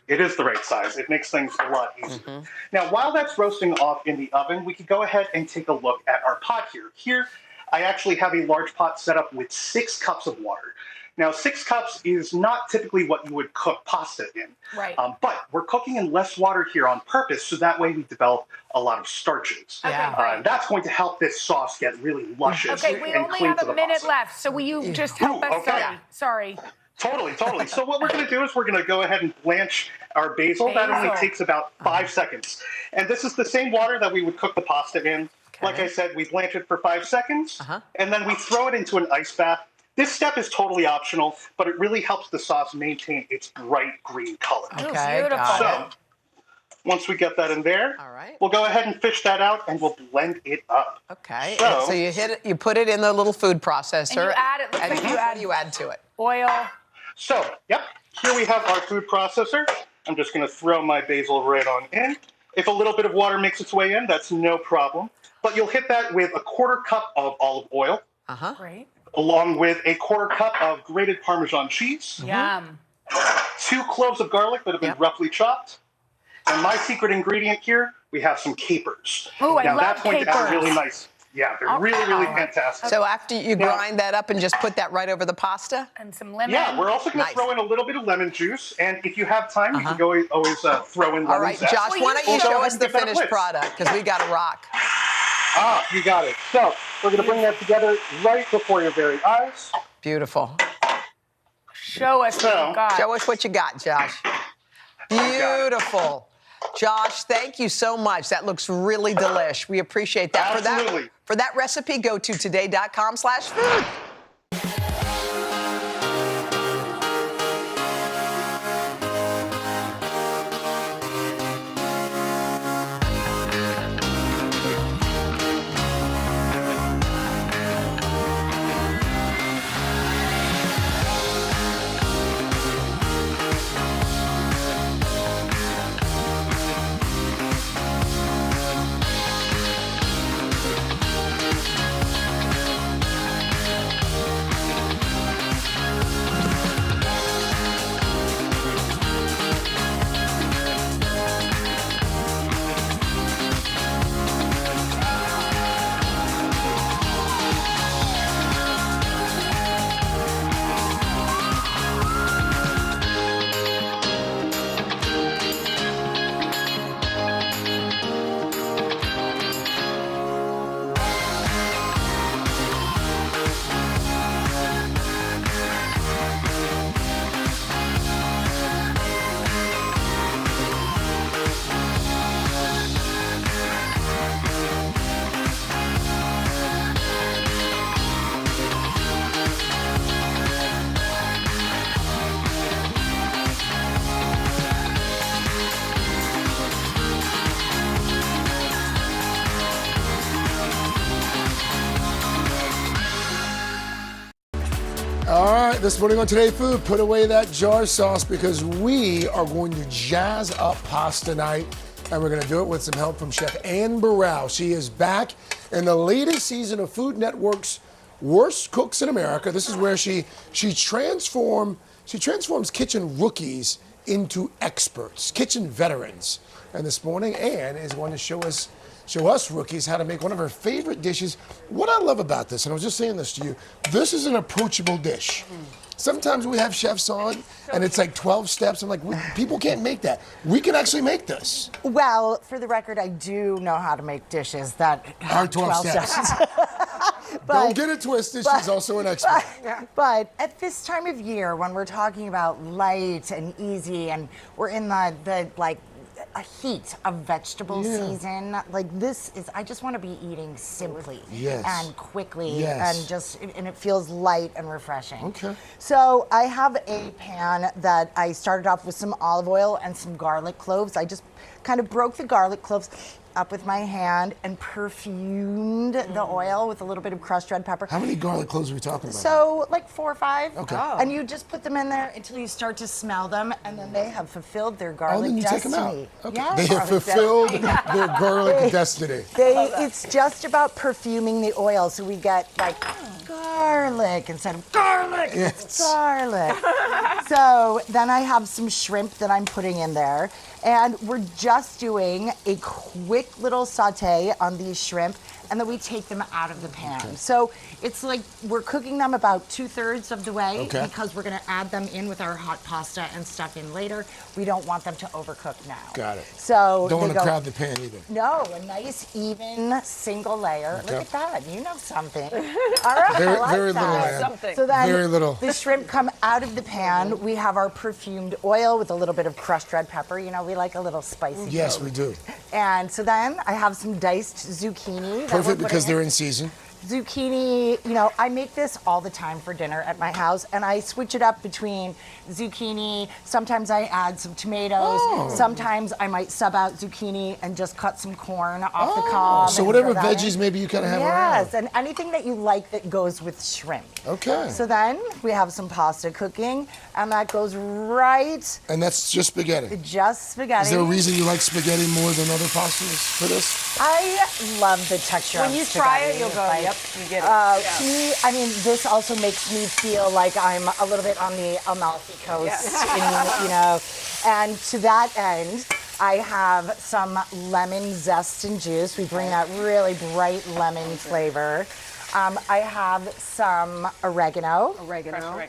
it is the right size. It makes things a lot easier. Now, while that's roasting off in the oven, we could go ahead and take a look at our pot here. Here, I actually have a large pot set up with 6 cups of water. Now, 6 cups is not typically what you would cook pasta in.
Right.
But we're cooking in less water here on purpose, so that way we develop a lot of starches.
Yeah.
That's going to help this sauce get really luscious
Okay, we
and
only
clean
have
to
a
the
minute
pasta.
left, so will you just help us? Sorry.
Totally. So what we're going to do is we're going to go ahead and blanch our basil. That only takes about 5 seconds. And this is the same water that we would cook the pasta in. Like I said, we blanch it for 5 seconds, and then we throw it into an ice bath. This step is totally optional, but it really helps the sauce maintain its bright green color.
Okay, beautiful.
So once we get that in there, we'll go ahead and fish that out, and we'll blend it up.
Okay.
So,
So you hit it. You put it in the little food processor.
And you add it.
And what do you add to it?
Oil.
So, here we have our food processor. I'm just going to throw my basil right on in. If a little bit of water makes its way in, that's no problem. But you'll hit that with a 1/4 cup of olive oil.
Great.
Along with a 1/4 cup of grated Parmesan cheese.
Yum.
2 cloves of garlic that have been roughly chopped. And my secret ingredient here, we have some capers.
Ooh, I
now
love
that's going to add
capers.
really nice. Yeah, they're really fantastic.
So after you grind that up and just put that right over the pasta?
And some lemon.
Yeah, we're also going to throw in a little bit of lemon juice. And if you have time, you can always throw in lemon
All right,
zest.
Josh, why don't you show us the finished product? Because we got to rock.
You got it. So we're going to bring that together right before your very eyes.
Beautiful.
Show us what you got.
Show us what you got, Josh. Beautiful. Josh, thank you so much. That looks really delish. We appreciate that.
Absolutely.
For that recipe, go to today.com/food.
All right, this morning on Today Food, put away that jar sauce because we are going to jazz up pasta night, and we're going to do it with some help from Chef Ann Burrell. She is back in the latest season of Food Network's Worst Cooks in America. This is where she transforms kitchen rookies into experts, kitchen veterans. And this morning, Ann is going to show us show us rookies how to make one of our favorite dishes. What I love about this, and I was just saying this to you, this is an approachable dish. Sometimes we have chefs on, and it's like 12 steps. I'm like, people can't make that. We can actually make this.
Well, for the record, I do know how to make dishes that have 12 steps.
Don't get it twisted. She's also an expert.
But at this time of year, when we're talking about light and easy, and we're in the like a heat of vegetable season, like this is, I just want to be eating simply and quickly and it feels light and refreshing.
Okay.
So I have a pan that I started off with some olive oil and some garlic cloves. I just kind of broke the garlic cloves up with my hand and perfumed the oil with a little bit of crushed red pepper.
How many garlic cloves are we talking about?
So like 4 or 5.
Okay.
And you just put them in there until you start to smell them, and then they have fulfilled their garlic
then you
destiny.
take them out. Okay.
Yes.
They have fulfilled their garlic destiny.
It's just about perfuming the oil, so we get like garlic instead of garlic. It's garlic. So then I have some shrimp that I'm putting in there, and we're just doing a quick little saute on these shrimp, and then we take them out of the pan. Okay. So it's like we're cooking them about 2/3 of the way because we're gonna add them in with our hot pasta and stuff in later. We don't want them to overcook now.
Got it.
So
don't want to crowd the pan either.
No, a nice even single layer. Look at that, you know something. All right,
very little, man.
So then
very little.
The shrimp come out of the pan. We have our perfumed oil with a little bit of crushed red pepper. You know, we like a little spicy.
Yes, we do.
And so then I have some diced zucchini.
Perfect, because they're in season.
Zucchini, you know, I make this all the time for dinner at my house, and I switch it up between zucchini. Sometimes I add some tomatoes. Sometimes I might sub out zucchini and just cut some corn off the cob.
So whatever veggies maybe you kind of have around.
Yes, and anything that you like that goes with shrimp.
Okay.
So then we have some pasta cooking, and that goes right.
And that's just spaghetti.
Just spaghetti.
Is there a reason you like spaghetti more than other pastas for this?
I love the texture
When
of
you
spaghetti.
try it, you'll go, yep, you get it.
To me, I mean, this also makes me feel like I'm a little bit on the Amalfi Coast, you know. And to that end, I have some lemon zest and juice. We bring that really bright lemon flavor. I have some oregano.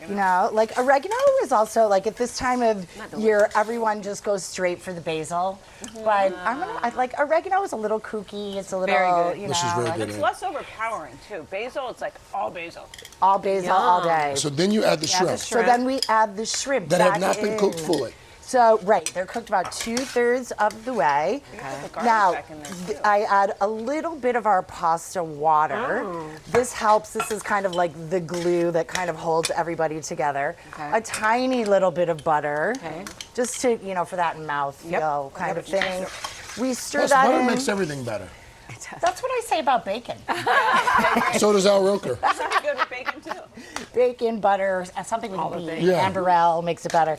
You know, like oregano is also like at this time of year, everyone just goes straight for the basil. But I like oregano is a little kooky. It's a little,
Very good.
you
This is
know,
very
like,
good.
It's less overpowering too. Basil, it's like all basil.
all basil all day.
So then you add the shrimp.
So then we add the shrimp
that have
back
not been cooked
in.
fully.
So, right, they're cooked about 2/3 of the way. Now, I add a little bit of our pasta water. This helps. This is kind of like the glue that kind of holds everybody together. A tiny little bit of butter, just to, you know, for that mouth feel kind of thing. We stir
Plus,
that
butter
in.
makes everything better.
That's what I say about bacon.
So does Al Roker.
That's good with bacon too.
Bacon, butter, something with beef.
Yeah.
Amberelle makes it better.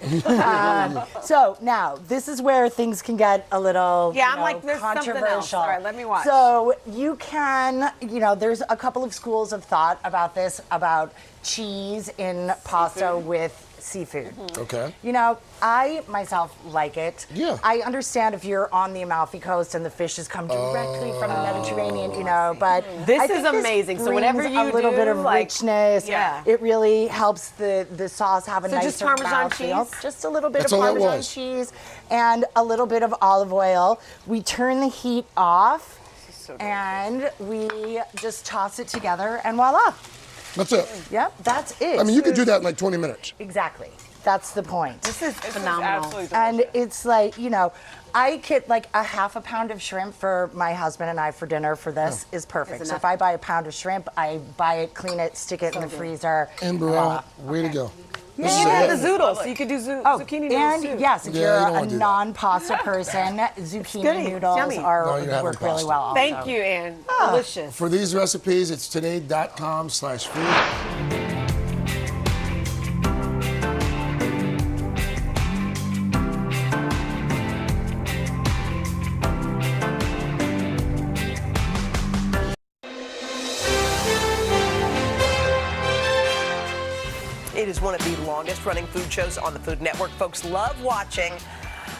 So now, this is where things can get a little
Yeah, I'm like, there's something
controversial.
else. All right, let me watch.
So you can, you know, there's a couple of schools of thought about this, about cheese in pasta with seafood.
Okay.
You know, I myself like it.
Yeah.
I understand if you're on the Amalfi Coast and the fishes come directly from the Mediterranean, you know, but
This
I
is
think
amazing. So
brings
whatever
a
you
little
do,
bit of
like-
richness.
Yeah.
It really helps the sauce have a
So
nicer
just Parmesan
mouthfeel.
cheese?
Just a little bit
That's
of
all that
Parmesan
was.
cheese and a little bit of olive oil. We turn the heat off and we just toss it together and voila.
That's it.
Yep, that's it.
I mean, you could do that in like 20 minutes.
Exactly. That's the point.
This is phenomenal.
And it's like, you know, I get like a half a pound of shrimp for my husband and I for dinner for this is perfect. So if I buy a pound of shrimp, I buy it, clean it, stick it in the freezer.
Amberelle, way to go.
You
This is
can
a
have the
hit.
zoodles. So you could do zucchini noodles
And
too.
yes, if
Yeah,
you're
you don't
a
wanna do that.
non-pasta person, zucchini
goody.
noodles
Yummy.
No,
are
you're having
work really
pasta.
well. Also.
Thank you, Ann. Delicious.
For these recipes, it's today.com/food.
It is one of the longest running food shows on the Food Network. Folks love watching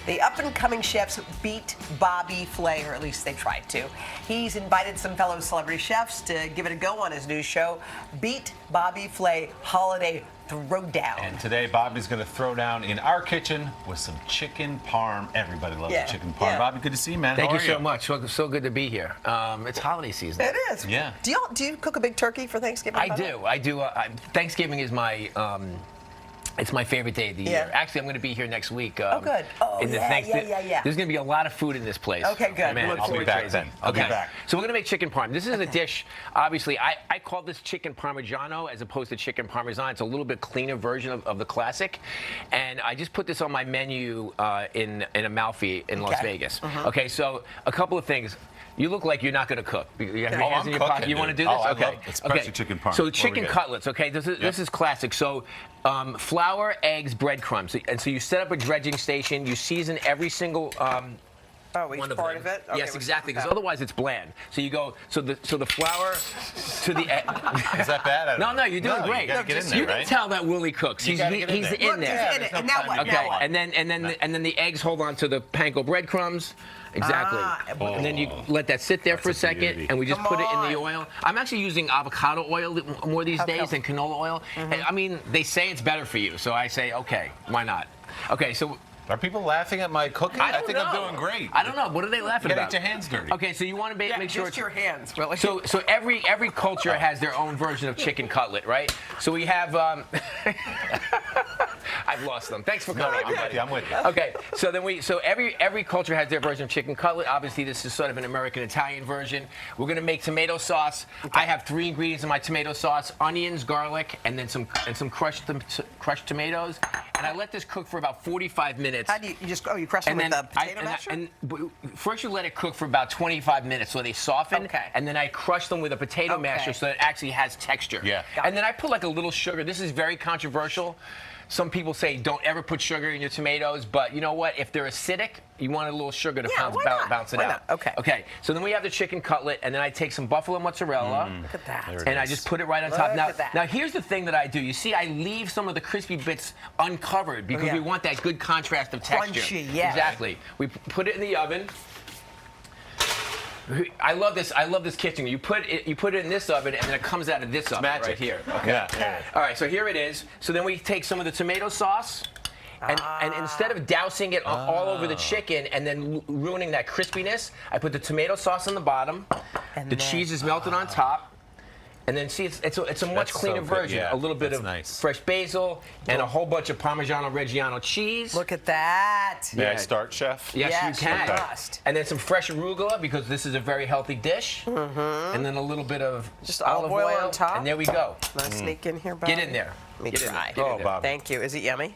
The up-and-coming chefs beat Bobby Flay, or at least they tried to. He's invited some fellow celebrity chefs to give it a go on his new show, Beat Bobby Flay Holiday Throwdown.
And today, Bobby's going to throw down in our kitchen with some chicken parm. Everybody loves the chicken parm. Bobby, good to see you, man.
Thank
How
you
are
so much. So good to be here. It's holiday season.
It is.
Yeah.
Do you cook a big turkey for Thanksgiving?
I do. Thanksgiving is my. It's my favorite day of the year. Actually, I'm going to be here next week.
Good. Oh, yeah.
There's going to be a lot of food in this place.
Okay, good.
Man,
I'll be back then. I'll be back.
So we're going to make chicken parm. This is a dish, obviously, I call this chicken parmigiano as opposed to chicken parmesan. It's a little bit cleaner version of the classic. And I just put this on my menu in Amalfi in Las Vegas. Okay, so a couple of things. You look like you're not going to cook. You have your hands in your pocket. You want to do this?
Okay. Especially chicken parm.
So chicken cutlets, okay? This is classic. So flour, eggs, breadcrumbs. And so you set up a dredging station. You season every single
each
one of
part
them.
of it? Okay,
yes, exactly. Because otherwise it's bland. So you go. So the flour to the egg.
Is that bad?
No, you're doing great.
You gotta get in there,
You can tell that Willie cooks. He's in there.
And now what?
Okay, and then the eggs hold on to the panko breadcrumbs. Exactly. And then you let that sit there for a second, and we just put it in the oil. I'm actually using avocado oil more these days than canola oil. And, I mean, they say it's better for you, so I say, okay, why not? Okay, so.
Are people laughing at my cooking? I think I'm doing great.
I don't know. What are they laughing about?
Get your hands dirty.
Okay, so you want to make sure
just your hands, really.
So every culture has their own version of chicken cutlet, right? So we have. I've lost them. Thanks for coming.
I'm with you.
Okay, so every culture has their version of chicken cutlet. Obviously, this is sort of an American-Italian version. We're gonna make tomato sauce. I have 3 ingredients in my tomato sauce: onions, garlic, and then some crushed tomatoes. And I let this cook for about 45 minutes.
How do you crush them with the potato masher?
First you let it cook for about 25 minutes so they soften.
Okay.
And then I crush them with a potato masher so that it actually has texture.
Yeah.
And then I put like a little sugar. This is very controversial. Some people say don't ever put sugar in your tomatoes, but you know what? If they're acidic, you want a little sugar to bounce it out.
Okay.
Okay. So then we have the chicken cutlet, and then I take some buffalo mozzarella.
Look at that.
And I just put it right on top. Now here's the thing that I do. You see, I leave some of the crispy bits uncovered because we want that good contrast of texture.
Crunchy, yeah.
Exactly. We put it in the oven. I love this kitchen. You put it in this oven, and then it comes out of this oven right here. Okay.
Yeah.
All right. So here it is. So then we take some of the tomato sauce, and instead of dousing it all over the chicken and then ruining that crispiness, I put the tomato sauce on the bottom. The cheese is melted on top. And then see, it's a much cleaner version.
Yeah,
a little bit of fresh basil and a whole bunch of Parmigiano Reggiano cheese.
Look at that.
May I start, chef?
Yes, you can.
Must.
And then some fresh arugula because this is a very healthy dish. And then a little bit of
just olive oil on top.
And there we go.
Can I sneak in here, Bobby?
Get in there.
Get in there.
Oh,
Bobby.
Thank you. Is it yummy?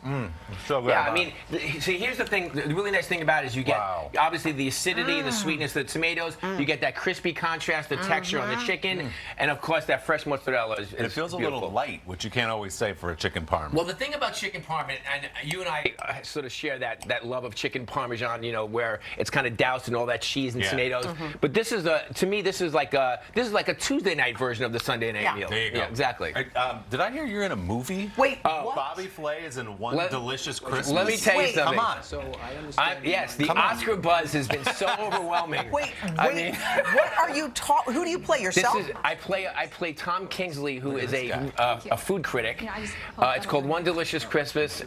So good.
Yeah, I mean, see, here's the thing. The really nice thing about it is you get obviously the acidity and the sweetness of the tomatoes. You get that crispy contrast, the texture on the chicken, and of course that fresh mozzarella is
it feels
beautiful.
a little light, which you can't always say for a chicken parm.
Well, the thing about chicken parm, and you and I sort of share that love of chicken parmesan, you know, where it's kind of doused in all that cheese and tomatoes. But this is to me, this is like a Tuesday night version of the Sunday night meal.
There you go.
Yeah, exactly.
Did I hear you're in a movie?
Wait,
Bobby Flay is in One Delicious Christmas.
Let me tell you something.
Come on.
So I understand. Yes, the Oscar buzz has been so overwhelming.
Wait. What are you talking? Who do you play yourself?
I play Tom Kingsley, who is a food critic. It's called One Delicious Christmas.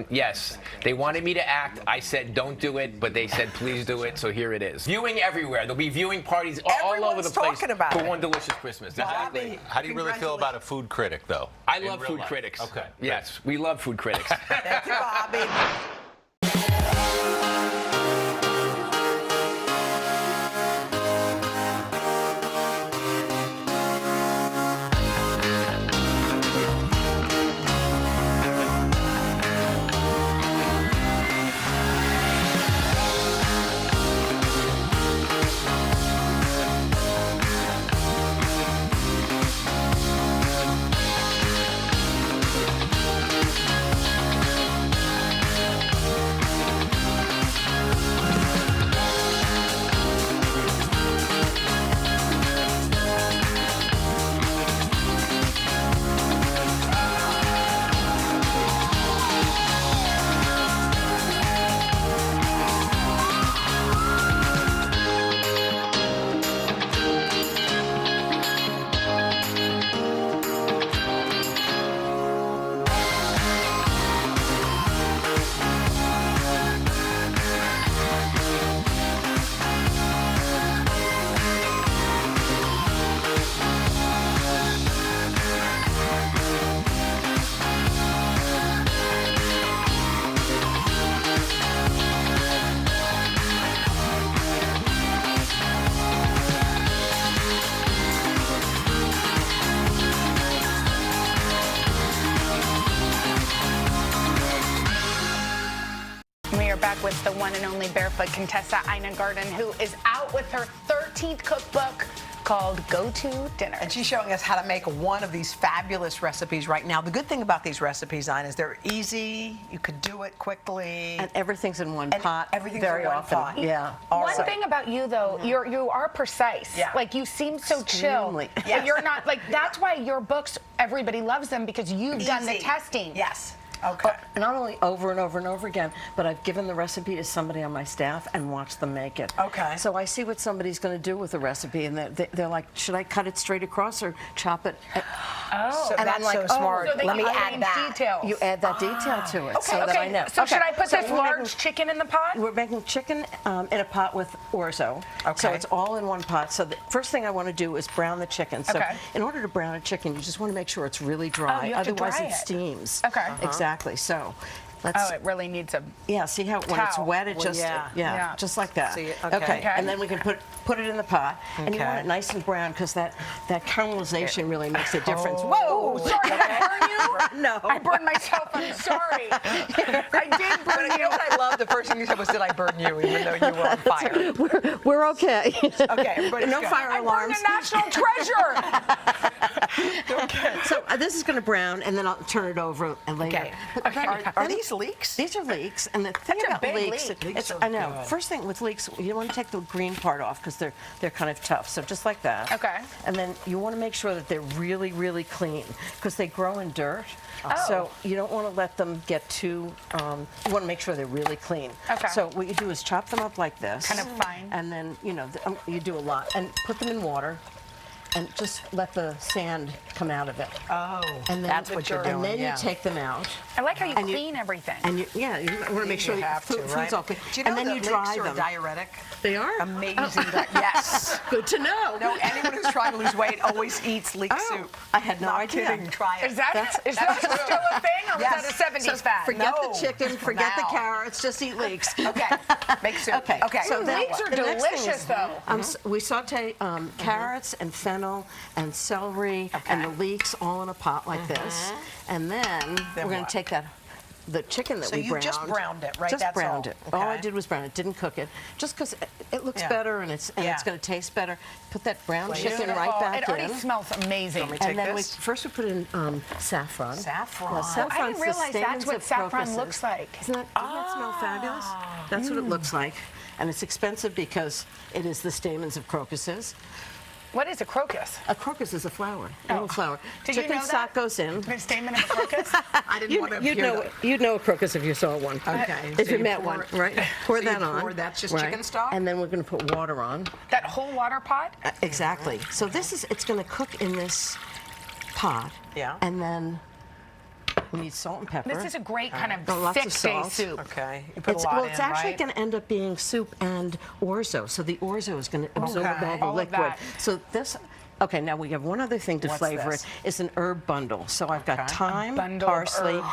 Yes, they wanted me to act. I said don't do it, but they said please do it. So here it is. Viewing everywhere. There'll be viewing parties all over the place for One Delicious Christmas. Exactly.
How do you really feel about a food critic, though?
I love food critics.
Okay.
Yes, we love food critics.
Thank you, Bobby.
with the one and only barefoot Contessa Ina Garden, who is out with her 13th cookbook called Go-To Dinner.
And she's showing us how to make one of these fabulous recipes right now. The good thing about these recipes, Ina, is they're easy. You could do it quickly.
And everything's in one pot.
Everything's
very
in one
often.
pot.
Yeah.
One thing about you, though, you are precise.
Yeah.
Like, you seem so
Extremely.
chill. But you're not, like, that's why your books, everybody loves them, because you've done the testing.
Yes. Okay.
Not only over and over and over again, but I've given the recipe to somebody on my staff and watched them make it.
Okay.
So I see what somebody's going to do with the recipe, and they're like, should I cut it straight across or chop it?
Oh,
so
and
that's
I'm like,
so smart.
So
Let me
arrange
add that.
details.
You add that detail to it, so that I know.
So should I put
So
this
we're
large
making-
chicken in the pot?
We're making chicken in a pot with orzo.
Okay.
So it's all in one pot. So the first thing I want to do is brown the chicken. So
Okay.
in order to brown a chicken, you just want to make sure it's really dry.
you have to
Otherwise
dry
it
it.
steams.
Okay.
Exactly. So let's.
Oh, it really needs a
Yeah, see how when it's
towel.
wet, it
Well,
just
yeah.
just like that.
See, okay.
And then we can put it in the pot, and you
Okay.
want it nice and brown because that caramelization really makes a difference.
Whoa! Sorry, did I burn you?
No.
I burned myself. I'm sorry. I did burn
You know what I love? The first thing you said was, "Did I burn you?" Even though you were on fire.
We're okay.
Okay, everybody's
no
good.
fire
I burned
alarms.
a national treasure.
Okay.
So this is going to brown, and then I'll turn it over and later.
Okay.
But
Are these leeks?
These are leeks, and the thing
That's a
about
big
leeks,
leek.
Leeks are
I know.
good.
First thing with leeks, you want to take the green part off because they're kind of tough. So just like that.
Okay.
And then you want to make sure that they're really, really clean because they grow in dirt.
Oh.
So you don't want to let them get too. You want to make sure they're really clean.
Okay.
So what you do is chop them up like this.
Kind of fine.
And then you do a lot and put them in water. And just let the sand come out of it.
Oh,
And then,
that's what you're doing.
And then
yeah.
you take them out.
I like how you
And
clean everything.
And you want to make sure
you have to,
food's
right?
all clean.
Do you know
and then
that
you dry
leeks are
them.
a diuretic?
They are
Amazing. Yes.
Good to know.
No, anyone who's trying to lose weight always eats leek soup.
I had no
Not
idea.
kidding. Try it.
Is that still a thing, or
Yes.
was that a 70s fad?
Forget
No.
the chicken, forget
Now.
the carrots, just eat leeks.
Okay. Make soup.
Okay.
Okay.
So then
leeks are
the next thing
delicious,
is,
though.
we saute carrots and fennel and celery and the leeks all in a pot like this, and then we're going
what?
to take the chicken that
So
we
you
browned.
just browned it, right?
Just
That's
browned
all.
it. All I
Okay.
did was brown it. Didn't cook it, just because it looks
Yeah.
better and it's
Yeah.
going to taste better. Put that brown chicken
Beautiful.
right back
It already
in.
smells amazing.
Take
And then
this?
first we put in saffron.
Saffron.
Now,
Oh,
I
saffron's
didn't
the
realize that's
stamens
what
of
saffron
crocuses.
looks like.
Doesn't that smell fabulous? That's what it looks like. And it's expensive because it is the stamens of crocuses.
What is a crocus?
A crocus is a flower, little flower.
Did you
Chicken
know
stock
that?
goes in.
The stamen of a crocus?
I didn't want to appear
You'd know a crocus if you saw one.
Okay.
If
So
you
you
met
pour-
one, right? Pour
so
that
you
on.
pour- that's just
right?
chicken stock?
And then we're going to put water on.
That whole water pot?
Exactly. So it's going to cook in this pot.
Yeah.
And then we need salt and pepper.
This is a great kind of
Lots of
thick
salt.
base soup.
Okay. You put
It's,
a lot
well,
in,
it's actually
right?
going to end up being soup and orzo. So the orzo is going to absorb
Okay.
all the
All of
liquid.
that.
So this. Okay, now we have one other thing to
What's
flavor
this?
it. It's an herb bundle. So I've got thyme,
bundle of
parsley,
herbs.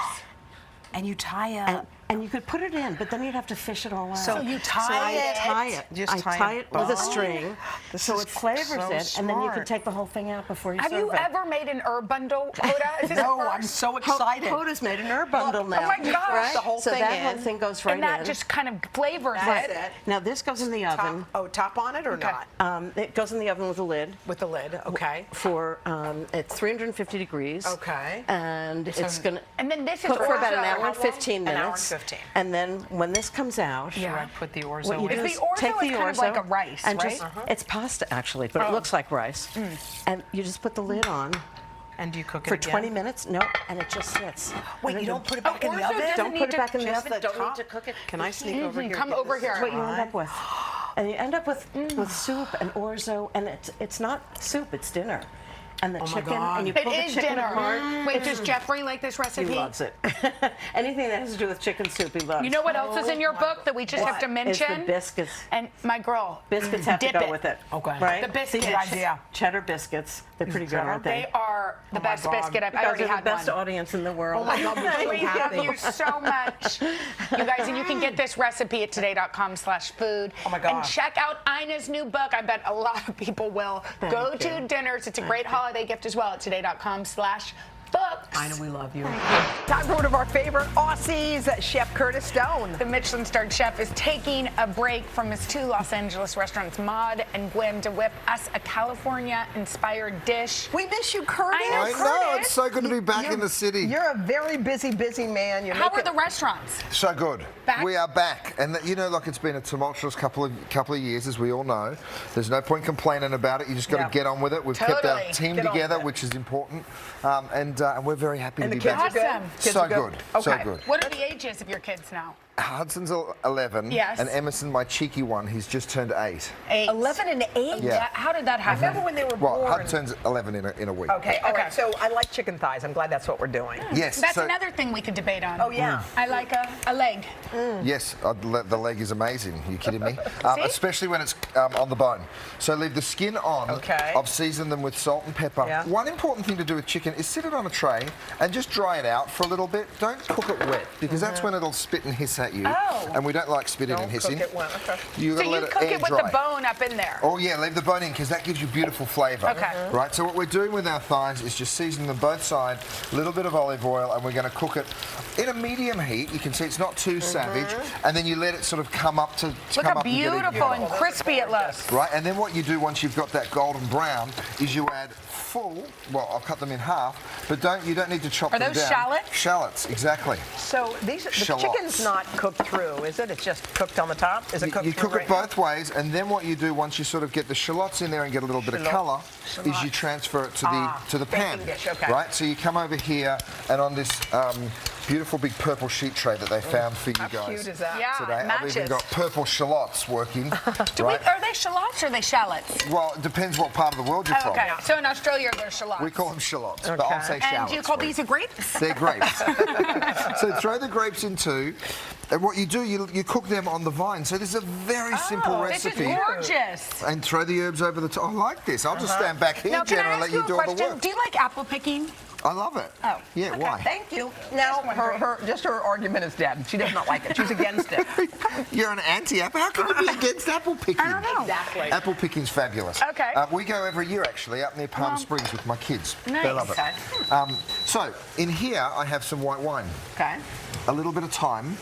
And you tie up.
and you could put it in, but then you'd have to fish it all out.
So you tie
so I
it?
tie it.
Just
I
tie
tie
a
it with a
bow?
string,
This
so
is
it flavors
so
it, and then you can
smart.
take the whole thing out before you
Have
serve
you
it.
ever made an herb bundle, Hoda? Is this
No,
a
I'm
first?
so excited.
Hoda's made an herb bundle now.
Oh my gosh.
Right?
The whole
so
thing
that
in.
whole thing goes right
And that
in.
just kind of flavors
That's
it.
it.
Now this goes in the oven.
Top on it or not?
It goes in the oven with a lid.
With the lid, okay.
For at 350 degrees.
Okay.
And it's gonna
And then this is
cook for about
orzo.
an hour
How
and
long?
15
An
minutes.
hour and 15.
And then when this comes out,
Yeah.
Put the orzo
what you
in.
do
Is
is
the orzo
take the
is kind of
orzo
like a rice,
and
right?
just it's pasta actually, but it looks like rice. And you just put the lid on.
And do you cook it
For
again?
20 minutes? No, and it just sits.
Wait,
And
you
then
don't put it back in the
orzo
oven?
doesn't
Don't
need
put it
to-
back in the
just
oven.
the
Don't need
top?
to cook it.
Can I sneak over here?
Come
Get
over
this?
here.
That's what you end up with. And you end up with soup and orzo, and it's not soup, it's dinner. And the chicken, and you
It
pull the
is
chicken
dinner.
apart.
Wait, does Jeffrey like this
He
recipe?
loves it. Anything that has to do with chicken soup, he loves.
You know what else is in your book that we just have to
Is
mention?
the biscuits.
And my girl,
Biscuits have
dip
to go
it.
with it.
Okay.
Right?
The biscuits.
See,
Good idea.
Cheddar biscuits. They're pretty good, aren't they?
They are the
Oh my
best
God.
biscuit
You
I
guys
already
are the
had
best
one.
audience in the world.
Oh my God, we're so
We love
happy.
you so much. You guys, and you can get this recipe at today.com/food.
Oh my
And
gosh.
check out Ina's new book. I bet a lot of people will.
Thank
Go to
you.
dinners. It's a great holiday gift as well at today.com/food. books.
I know we love you. Time for one of our favorite Aussies, Chef Curtis Stone.
The Michelin-starred chef is taking a break from his 2 Los Angeles restaurants, Maud and Gwen, to whip us a California-inspired dish.
We miss you, Curtis.
I know, it's so good to be back in the city.
You're a very busy man.
How are the restaurants?
So good.
Back?
We are back, and you know, like it's been a tumultuous couple of years, as we all know. There's no point complaining about it. You just got to get on with it. We've kept our team together, which is important, and we're very happy to be back.
Awesome.
So good.
Okay.
So good.
What are the ages of your kids now?
Hudson's 11,
Yes.
and Emerson, my cheeky one, he's just turned 8.
11 and 8?
Yeah.
How did that happen?
I remember when they were born.
Well, Hud turns 11 in a week.
Okay, all right. So I like chicken thighs. I'm glad that's what we're doing.
Yes.
That's
so,
another thing we could debate on.
Oh, yeah.
I like a leg.
Yes, the leg is amazing. Are you kidding me? Especially when it's on the bone. So leave the skin on.
Okay.
I've seasoned them with salt and pepper.
Yeah.
One important thing to do with chicken is sit it on a tray and just dry it out for a little bit. Don't cook it wet, because that's when it'll spit and hiss at you.
Oh.
And we don't like spitting and hissing.
Cook it well. Okay.
You
So
gotta
you
let it
cook
air
it with
dry.
the bone up in there.
Oh yeah, leave the bone in, because that gives you beautiful flavour.
Okay.
Right, so what we're doing with our thighs is just seasoning them both sides, a little bit of olive oil, and we're going to cook it in a medium heat. You can see it's not too savage, and then you let it sort of come up to
Look
come
how
up and get even.
beautiful and crispy it looks.
Right, and then what you do once you've got that golden brown is you add full, well, I'll cut them in half, but you don't need to chop them down.
Are those shallots?
Shallots, exactly.
So the
Shallots.
chicken's not cooked through, is it? It's just cooked on the top? Is it cooked
You
through
cook it both ways, and then what you do once you sort of get the shallots in there and get a little bit of colour is you transfer it to the pan.
baking dish, okay.
Right, so you come over here, and on this beautiful big purple sheet tray that they found for you guys.
How cute is that?
Yeah,
Today,
it
I've even
matches.
got purple shallots working. right?
Are they shallots or are they shallots?
Well, it depends what part of the world you're from.
Okay, so in Australia they're shallots.
We call them shallots, but I'll say
And
shallots.
do you call
for
these a grapes?
They're grapes. So throw the grapes in too, and what you do, you cook them on the vine. So this is a very simple recipe.
This is gorgeous.
And throw the herbs over the top. I like this. I'll just stand back here,
Now, can
Jen,
I
and
ask
let you
a
do all the
question?
work.
Do you like apple picking?
I love it.
Oh.
Yeah, why?
Thank you. Now, her argument is dead. She does not like it. She's against it.
You're an anti-apple. How can you be against apple picking?
I don't know.
Exactly.
Apple picking's fabulous.
Okay.
We go every year, actually, up near Palm Springs with my kids.
Nice.
They love it. So, in here, I have some white wine.
Okay.
A little bit of thyme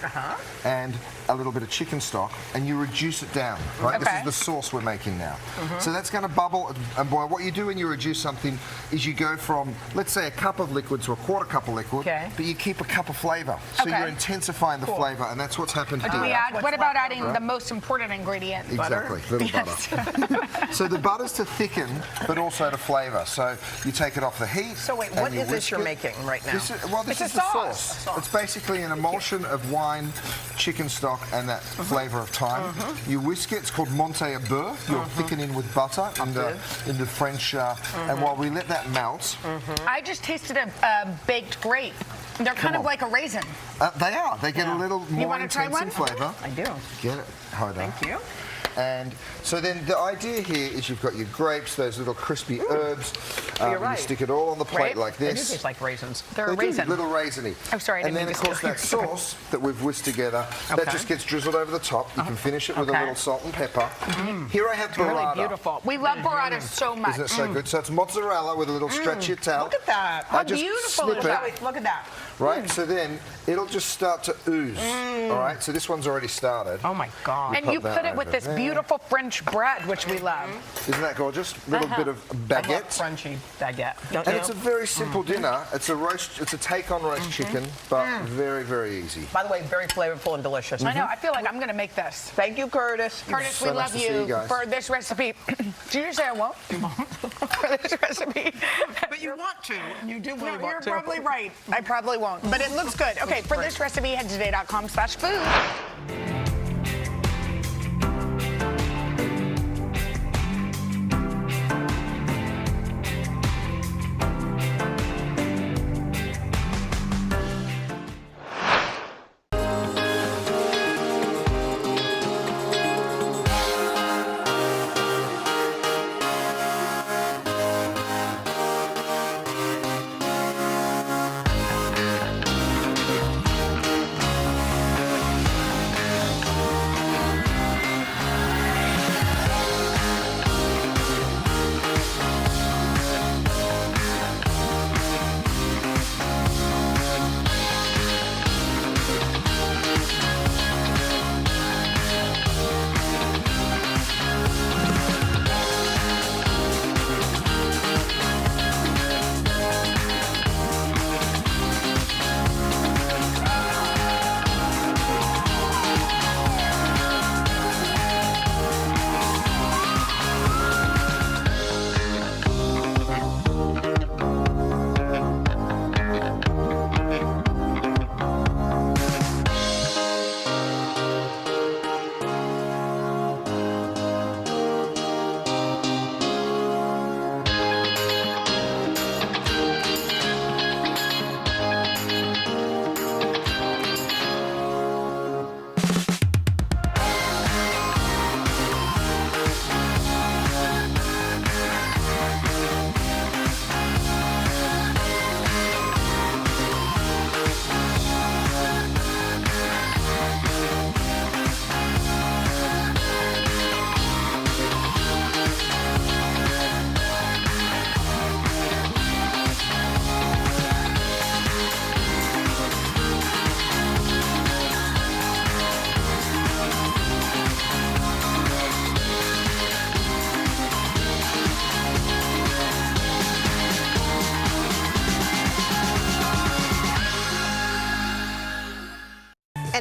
and a little bit of chicken stock, and you reduce it down. Right, this
Okay.
is the sauce we're making now. So that's going to bubble and boil. What you do when you reduce something is you go from, let's say, a cup of liquid to a quarter cup of liquid, but you keep a cup of flavour. So
Okay.
you're intensifying the flavour, and that's what's happened
Do
here.
we add? What about adding the most important ingredient?
Exactly, little butter. So the butter's to thicken, but also to flavour. So you take it off the heat.
So wait,
and
what
you
is this
whisk
you're
it.
making right now?
This
It's a
is the
sauce.
sauce. It's basically an emulsion of wine, chicken stock, and that flavour of thyme. You whisk it. It's called monte à beurre. You're thickening with butter in the French. And while we let that melt,
I just tasted a baked grape. They're kind of like a raisin.
they are. They get a little more
wanna try
intense in
one?
flavour.
I do.
Get it, Hoda.
Thank you.
And so then the idea here is you've got your grapes, those little crispy herbs.
You're right.
You stick it all on the plate like
They do
this.
taste like raisins.
They're a
They do,
raisin.
little raisiny.
Oh, sorry, I
And then,
didn't
of
mean
course,
to
that
steal.
sauce that we've whisked together, that
Okay.
just gets drizzled over the top. You can finish it with a little salt and pepper. Here I have burrata.
Really beautiful.
We love burrata so much.
Isn't it so good? So it's mozzarella with a little stretchy towel.
Look at that.
I
How
just
beautiful
snip
is
it,
that?
Look at that.
right? So then it'll just start to ooze. All right, so this one's already started.
Oh my God.
And you
pop
put
that
it with
over
this
there.
beautiful French bread, which we love.
Isn't that gorgeous? Little bit of
I love
baguette.
crunchy baguette. Don't
And
you?
it's a very simple dinner. It's a roast. It's a take on roast chicken, but very, very easy.
By the way, very flavorful and delicious.
I know. I feel like I'm going to make this.
Thank you, Curtis.
Curtis,
So
we
nice
love
to see you
you
guys.
for this recipe. Did you say I won't? For this recipe.
But you want to. You do really
No,
want
you're
to.
probably right. I probably won't. But it looks good. Okay, for this recipe, head to today.com/food.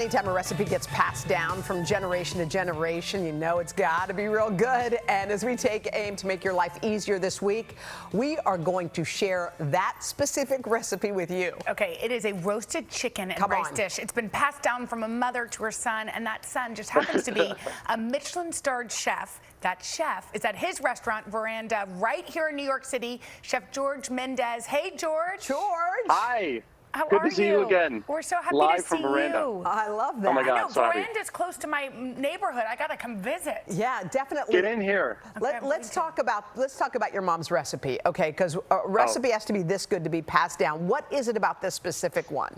Anytime a recipe gets passed down from generation to generation, you know it's got to be real good. And as we take aim to make your life easier this week, we are going to share that specific recipe with you.
Okay, it is a roasted chicken and rice dish. It's been passed down from a mother to her son, and that son just happens to be a Michelin-starred chef. That chef is at his restaurant, Veranda, right here in New York City, Chef George Mendes. Hey, George.
Hi.
How
Good
are
to see you again.
We're so happy
Live
to
from
see
Veranda.
you.
I love that.
Oh my God,
I know,
so happy.
Veranda's close to my neighborhood. I gotta come visit.
Yeah, definitely.
Get in here.
Let's talk about your mom's recipe, okay? Because a recipe has to be this good to be passed down. What is it about this specific one?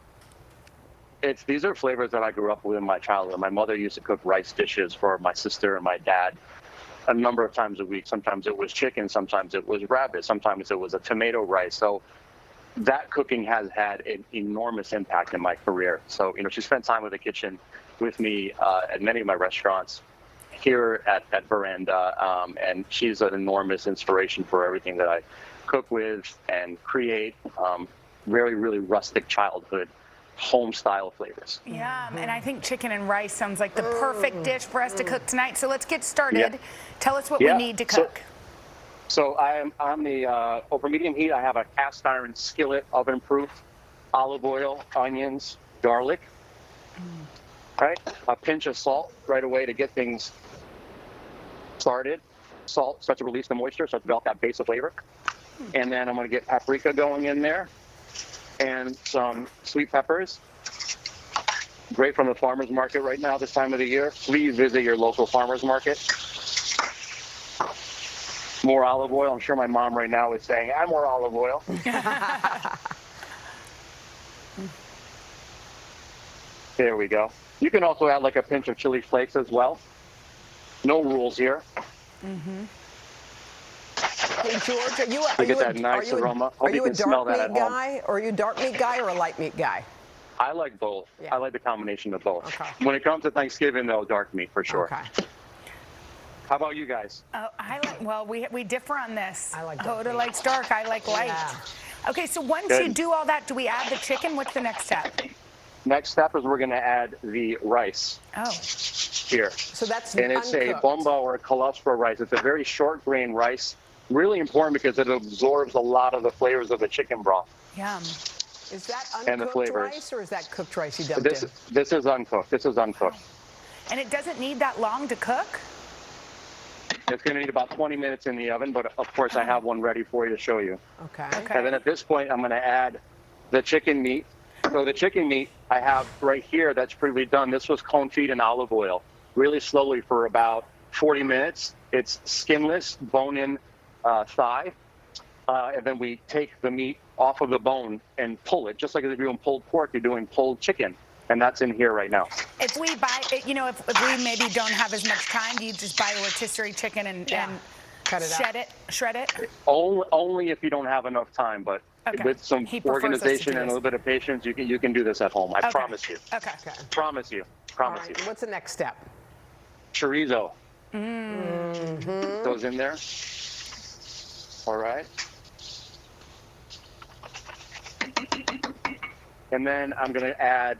These are flavors that I grew up with in my childhood. My mother used to cook rice dishes for my sister and my dad a number of times a week. Sometimes it was chicken, sometimes it was rabbit, sometimes it was a tomato rice. So that cooking has had an enormous impact in my career. So, she spent time in the kitchen with me at many of my restaurants here at Veranda, and she's an enormous inspiration for everything that I cook with and create. Very, really rustic childhood, home-style flavors.
Yeah, and I think chicken and rice sounds like the perfect dish for us to cook tonight. So let's get started.
Yeah.
Tell us what we need to cook.
So I am on the over medium heat. I have a cast iron skillet, oven-proof, olive oil, onions, garlic. Right, a pinch of salt right away to get things started. Salt starts to release the moisture, starts to develop that base of flavor. And then I'm going to get paprika going in there, and some sweet peppers. Great from the farmer's market right now this time of the year. Please visit your local farmer's market. More olive oil. I'm sure my mom right now is saying, add more olive oil. There we go. You can also add like a pinch of chili flakes as well. No rules here.
Hey, George, are you
To get that nice aroma.
Are
Hope
you
you
a
can smell
dark
that at
meat
home.
guy, or are you a dark meat guy, or a light meat guy?
I like both.
Yeah.
I like the combination of both.
Okay.
When it comes to Thanksgiving, though, dark meat for sure.
Okay.
How about you guys?
We differ on this.
I like dark
Hoda
meat.
likes dark, I like light.
Yeah.
Okay, so once
Good.
you do all that, do we add the chicken? What's the next step?
Next step is we're going to add the rice
Oh.
here.
So that's
And it's a
uncooked.
bomba or a cholesterol rice. It's a very short grain rice. Really important because it absorbs a lot of the flavors of the chicken broth.
Yum.
Is that
And the
uncooked
flavors.
rice, or is that cooked rice you dumped
This
in?
is uncooked. This is uncooked.
And it doesn't need that long to cook?
It's going to need about 20 minutes in the oven, but of course I have one ready for you to show you.
Okay.
And then at this point, I'm going to add the chicken meat. So the chicken meat I have right here that's previously done. This was confit in olive oil, really slowly for about 40 minutes. It's skinless, bone-in thigh. And then we take the meat off of the bone and pull it, just like if you're doing pulled pork, you're doing pulled chicken. And that's in here right now.
If we buy, if we maybe don't have as much time, do you just buy a rotisserie chicken and
Cut it
shred it?
Only if you don't have enough time, but
Okay.
with some
He prefers us to
organization
do
and a
this.
little bit of patience, you can do this at home. I
Okay.
promise you.
Okay.
Promise you.
All
Promise
right.
you.
What's the next step?
Chorizo
Mm-hmm.
goes in there. All right. And then I'm going to add,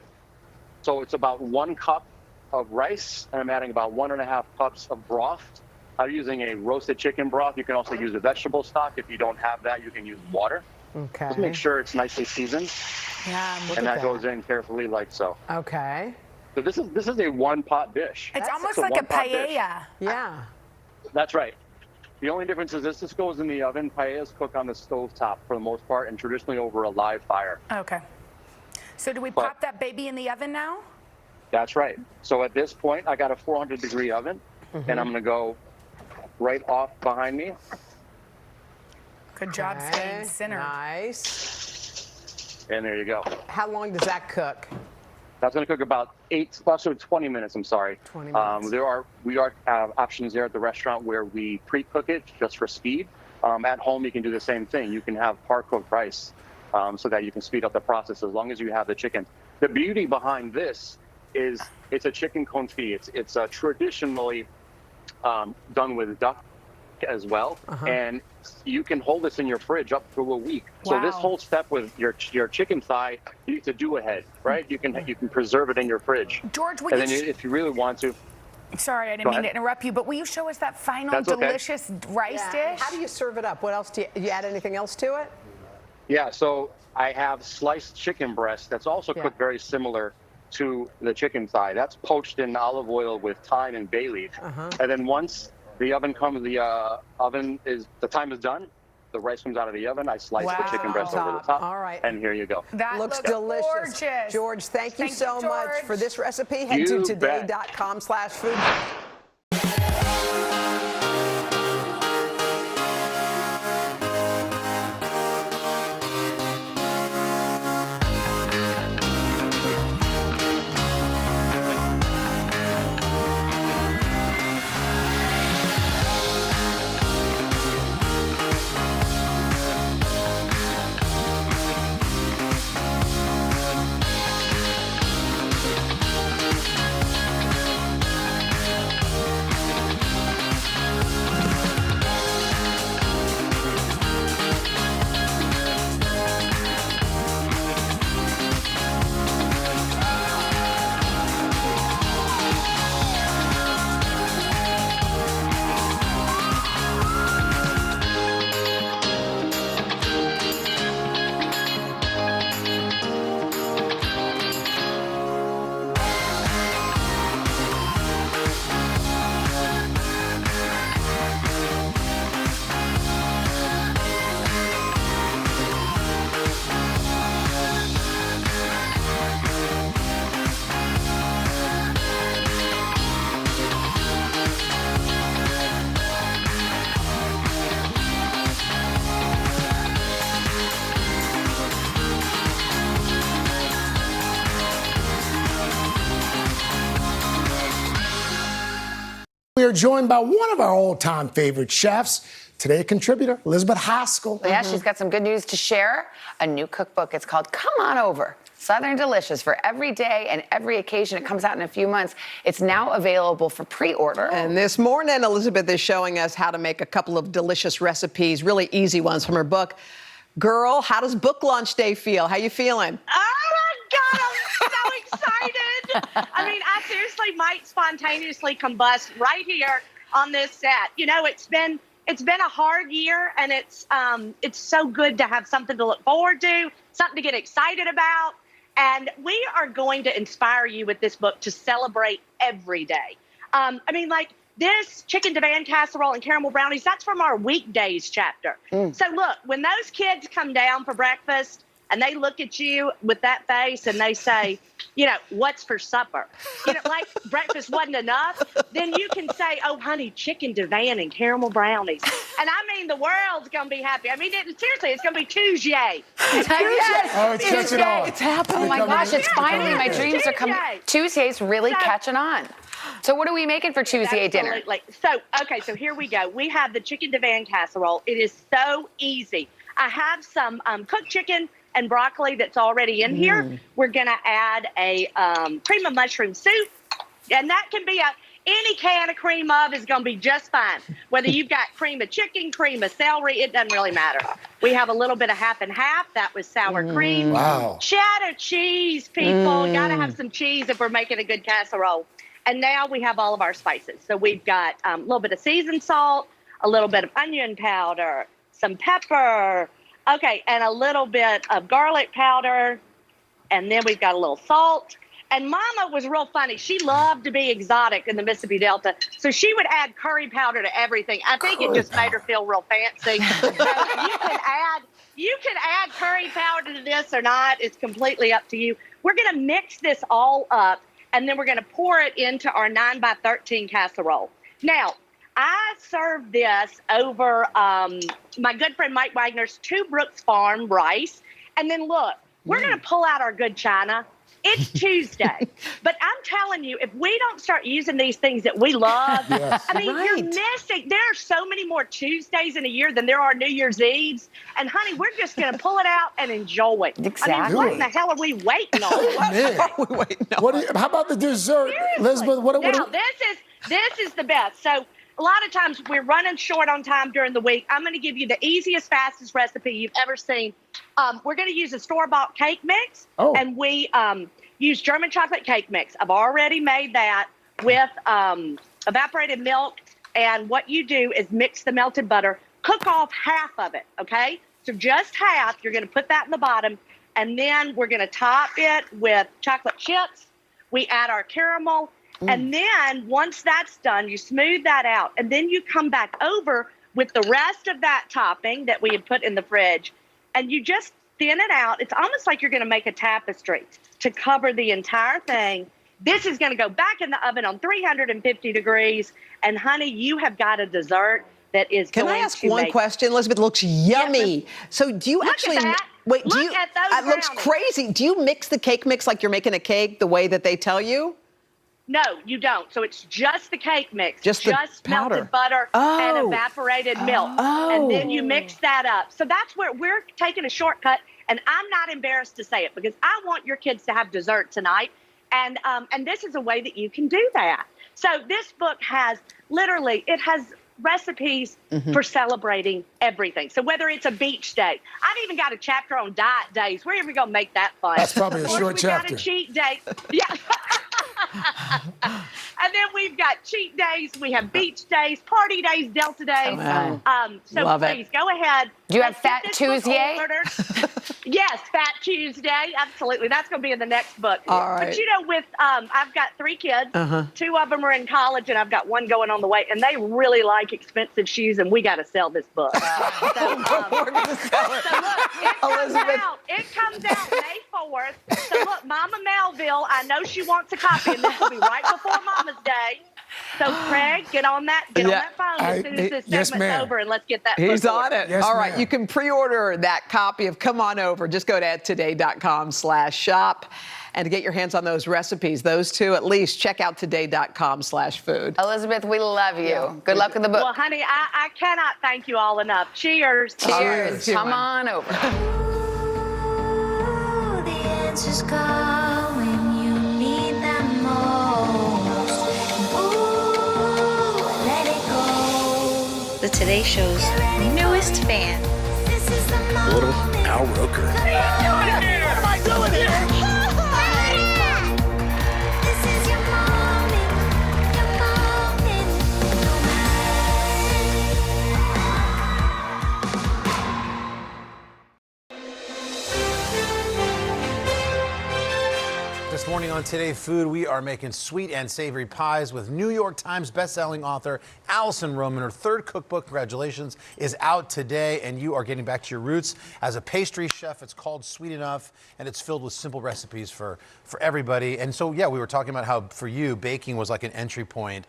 so it's about 1 cup of rice, and I'm adding about 1.5 cups of broth. I'm using a roasted chicken broth. You can also use a vegetable stock. If you don't have that, you can use water.
Okay.
Just make sure it's nicely seasoned.
Yeah.
And that goes in carefully like so.
Okay.
So this is a one-pot dish.
It's almost
a
like a
one-pot dish.
paella.
Yeah.
That's right. The only difference is this goes in the oven. Paellas cook on the stove top for the most part, and traditionally over a live fire.
Okay. So do we pop that baby in the oven now?
That's right. So at this point, I got a 400-degree oven, and I'm going to go right off behind me.
Good job staying centered.
Nice.
And there you go.
How long does that cook?
That's going to cook about 20 minutes. I'm sorry.
20 minutes.
We have options there at the restaurant where we pre-cook it just for speed. At home, you can do the same thing. You can have par-cooked rice so that you can speed up the process as long as you have the chicken. The beauty behind this is it's a chicken confit. It's traditionally done with duck as well, and you can hold this in your fridge up to a week. So this
Wow.
whole step with your chicken thigh, you need to do ahead, right? You can preserve it in your fridge.
George, would
and then
you
if you really want to.
Sorry, I
Go
didn't mean
ahead.
to interrupt you, but will you show us that final
That's okay.
delicious rice dish?
How do you serve it up? What else do you add anything else to it?
Yeah, so I have sliced chicken breast that's also cooked very similar to the chicken thigh. That's poached in olive oil with thyme and bay leaf. And then once the time is done, the rice comes out of the oven, I slice the chicken breast over the top.
All right.
And here you go.
That
looks
looks
delicious.
gorgeous.
George, thank you
Thank
so
you,
much
George.
for this recipe. Head
You
to
bet.
today.com/food.
We are joined by one of our all-time favorite chefs, today a contributor, Elizabeth Haskell.
Yeah, she's got some good news to share. A new cookbook. It's called Come On Over. Southern Delicious for every day and every occasion. It comes out in a few months. It's now available for pre-order.
And this morning, Elizabeth is showing us how to make a couple of delicious recipes, really easy ones from her book. Girl, how does book launch day feel? How you feeling?
Oh my God, I'm so excited. I mean, I seriously might spontaneously combust right here on this set. You know, it's been a hard year, and it's so good to have something to look forward to, something to get excited about. And we are going to inspire you with this book to celebrate every day. I mean, like this chicken divan casserole and caramel brownies, that's from our weekdays chapter. So look, when those kids come down for breakfast and they look at you with that face and they say, you know, what's for supper? You know, like breakfast wasn't enough, then you can say, oh, honey, chicken divan and caramel brownies. And I mean, the world's going to be happy. I mean, seriously, it's going to be Tuesday.
Yes.
Oh, it's catching on.
It's happening. Oh my gosh, it's finally, my dreams are coming. Tuesday's really catching on. So what are we making for Tuesday dinner?
Absolutely. So here we go. We have the chicken divan casserole. It is so easy. I have some cooked chicken and broccoli that's already in here. We're going to add a cream of mushroom soup, and that can be any can of cream of is going to be just fine. Whether you've got cream of chicken, cream of celery, it doesn't really matter. We have a little bit of half and half. That was sour cream.
Wow.
Cheddar cheese, people. Got to have some cheese if we're making a good casserole. And now we have all of our spices. So we've got a little bit of seasoned salt, a little bit of onion powder, some pepper, okay, and a little bit of garlic powder. And then we've got a little salt. And Mama was real funny. She loved to be exotic in the Mississippi Delta. So she would add curry powder to everything. I think it just made her feel real fancy. So you can add curry powder to this or not. It's completely up to you. We're going to mix this all up, and then we're going to pour it into our 9x13 casserole. Now, I serve this over my good friend Mike Wagner's Two Brooks Farm rice. And then look, we're going to pull out our good china. It's Tuesday. But I'm telling you, if we don't start using these things that we love, I mean, you're missing. There are so many more Tuesdays in a year than there are New Year's Eves. And, honey, we're just going to pull it out and enjoy it.
Exactly.
I mean, what in the hell are we waiting on?
How about the dessert, Elizabeth?
Now, this is the best. So a lot of times we're running short on time during the week. I'm going to give you the easiest, fastest recipe you've ever seen. We're going to use a store-bought cake mix, and we use German chocolate cake mix. I've already made that with evaporated milk, and what you do is mix the melted butter, cook off half of it, okay? So just half, you're going to put that in the bottom, and then we're going to top it with chocolate chips. We add our caramel, and then once that's done, you smooth that out, and then you come back over with the rest of that topping that we had put in the fridge, and you just thin it out. It's almost like you're going to make a tapestry to cover the entire thing. This is going to go back in the oven on 350 degrees, and honey, you have got a dessert that is
Can
going
I ask
to
one
make...
question? Elizabeth, looks yummy. So do you
Look
actually...
at that.
Wait, do
Look
you...
at those
It looks
brownies.
crazy. Do you mix the cake mix like you're making a cake the way that they tell you?
No, you don't. So it's just the cake mix,
Just the powder.
melted butter and evaporated milk. And then you mix that up. So that's where we're taking a shortcut. And I'm not embarrassed to say it because I want your kids to have dessert tonight. And this is a way that you can do that. So this book has literally, it has recipes for celebrating everything. So whether it's a beach day, I've even got a chapter on diet days. We're even gonna make that fun.
That's probably a
Of course,
short
we
chapter.
got a cheat day. Yeah. And then we've got cheat days, we have beach days, party days, Delta days. So
Love it.
please go ahead.
Do you have
Let's get
Fat
this book
Tuesday?
ordered. Yes, Fat Tuesday. Absolutely. That's going to be in the next book.
All right.
But you know, with I've got 3 kids. 2 of them are in college, and I've got 1 going on the way. And they really like expensive shoes, and we got to sell this book.
We're going to sell it.
So look,
Elizabeth.
it comes out May 4th. So look, Mama Melville, I know she wants a copy, and this will be right before Mama's Day. So Craig, get on that phone as soon as this segment's over, and let's get that
He's
book
on
ordered.
it. All right, you can pre-order that copy of Come On Over. Just go to today.com/shop. And to get your hands on those recipes, those 2 at least, check out today.com/food.
Elizabeth, we love you. Good luck with the book.
Well, honey, I cannot thank you all enough. Cheers.
Cheers. Come on over.
The answers come when you need them most. Ooh, let it go. The Today Show's newest fan.
A little Al Roker.
What am I doing here? This is your moment. Your moment.
This morning on Today Food, we are making sweet and savory pies with New York Times bestselling author Allison Roman. Her 3rd cookbook, congratulations, is out today, and you are getting back to your roots as a pastry chef. It's called Sweet Enough, and it's filled with simple recipes for everybody. And so, yeah, we were talking about how, for you, baking was like an entry point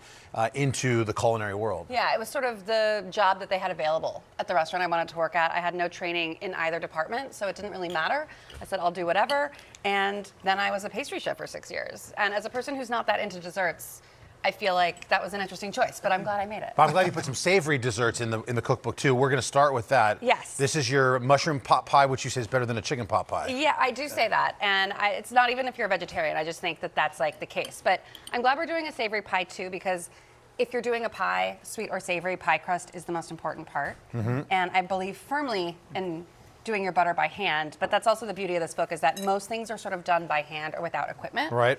into the culinary world.
Yeah, it was sort of the job that they had available at the restaurant I wanted to work at. I had no training in either department, so it didn't really matter. I said, I'll do whatever. And then I was a pastry chef for 6 years. And as a person who's not that into desserts, I feel like that was an interesting choice, but I'm glad I made it.
But I'm glad you put some savory desserts in the cookbook too. We're going to start with that.
Yes.
This is your mushroom pot pie, which you say is better than a chicken pot pie.
Yeah, I do say that. And it's not even if you're a vegetarian. I just think that that's like the case. But I'm glad we're doing a savory pie too, because if you're doing a pie, sweet or savory, pie crust is the most important part. And I believe firmly in doing your butter by hand, but that's also the beauty of this book is that most things are sort of done by hand or without equipment.
Right.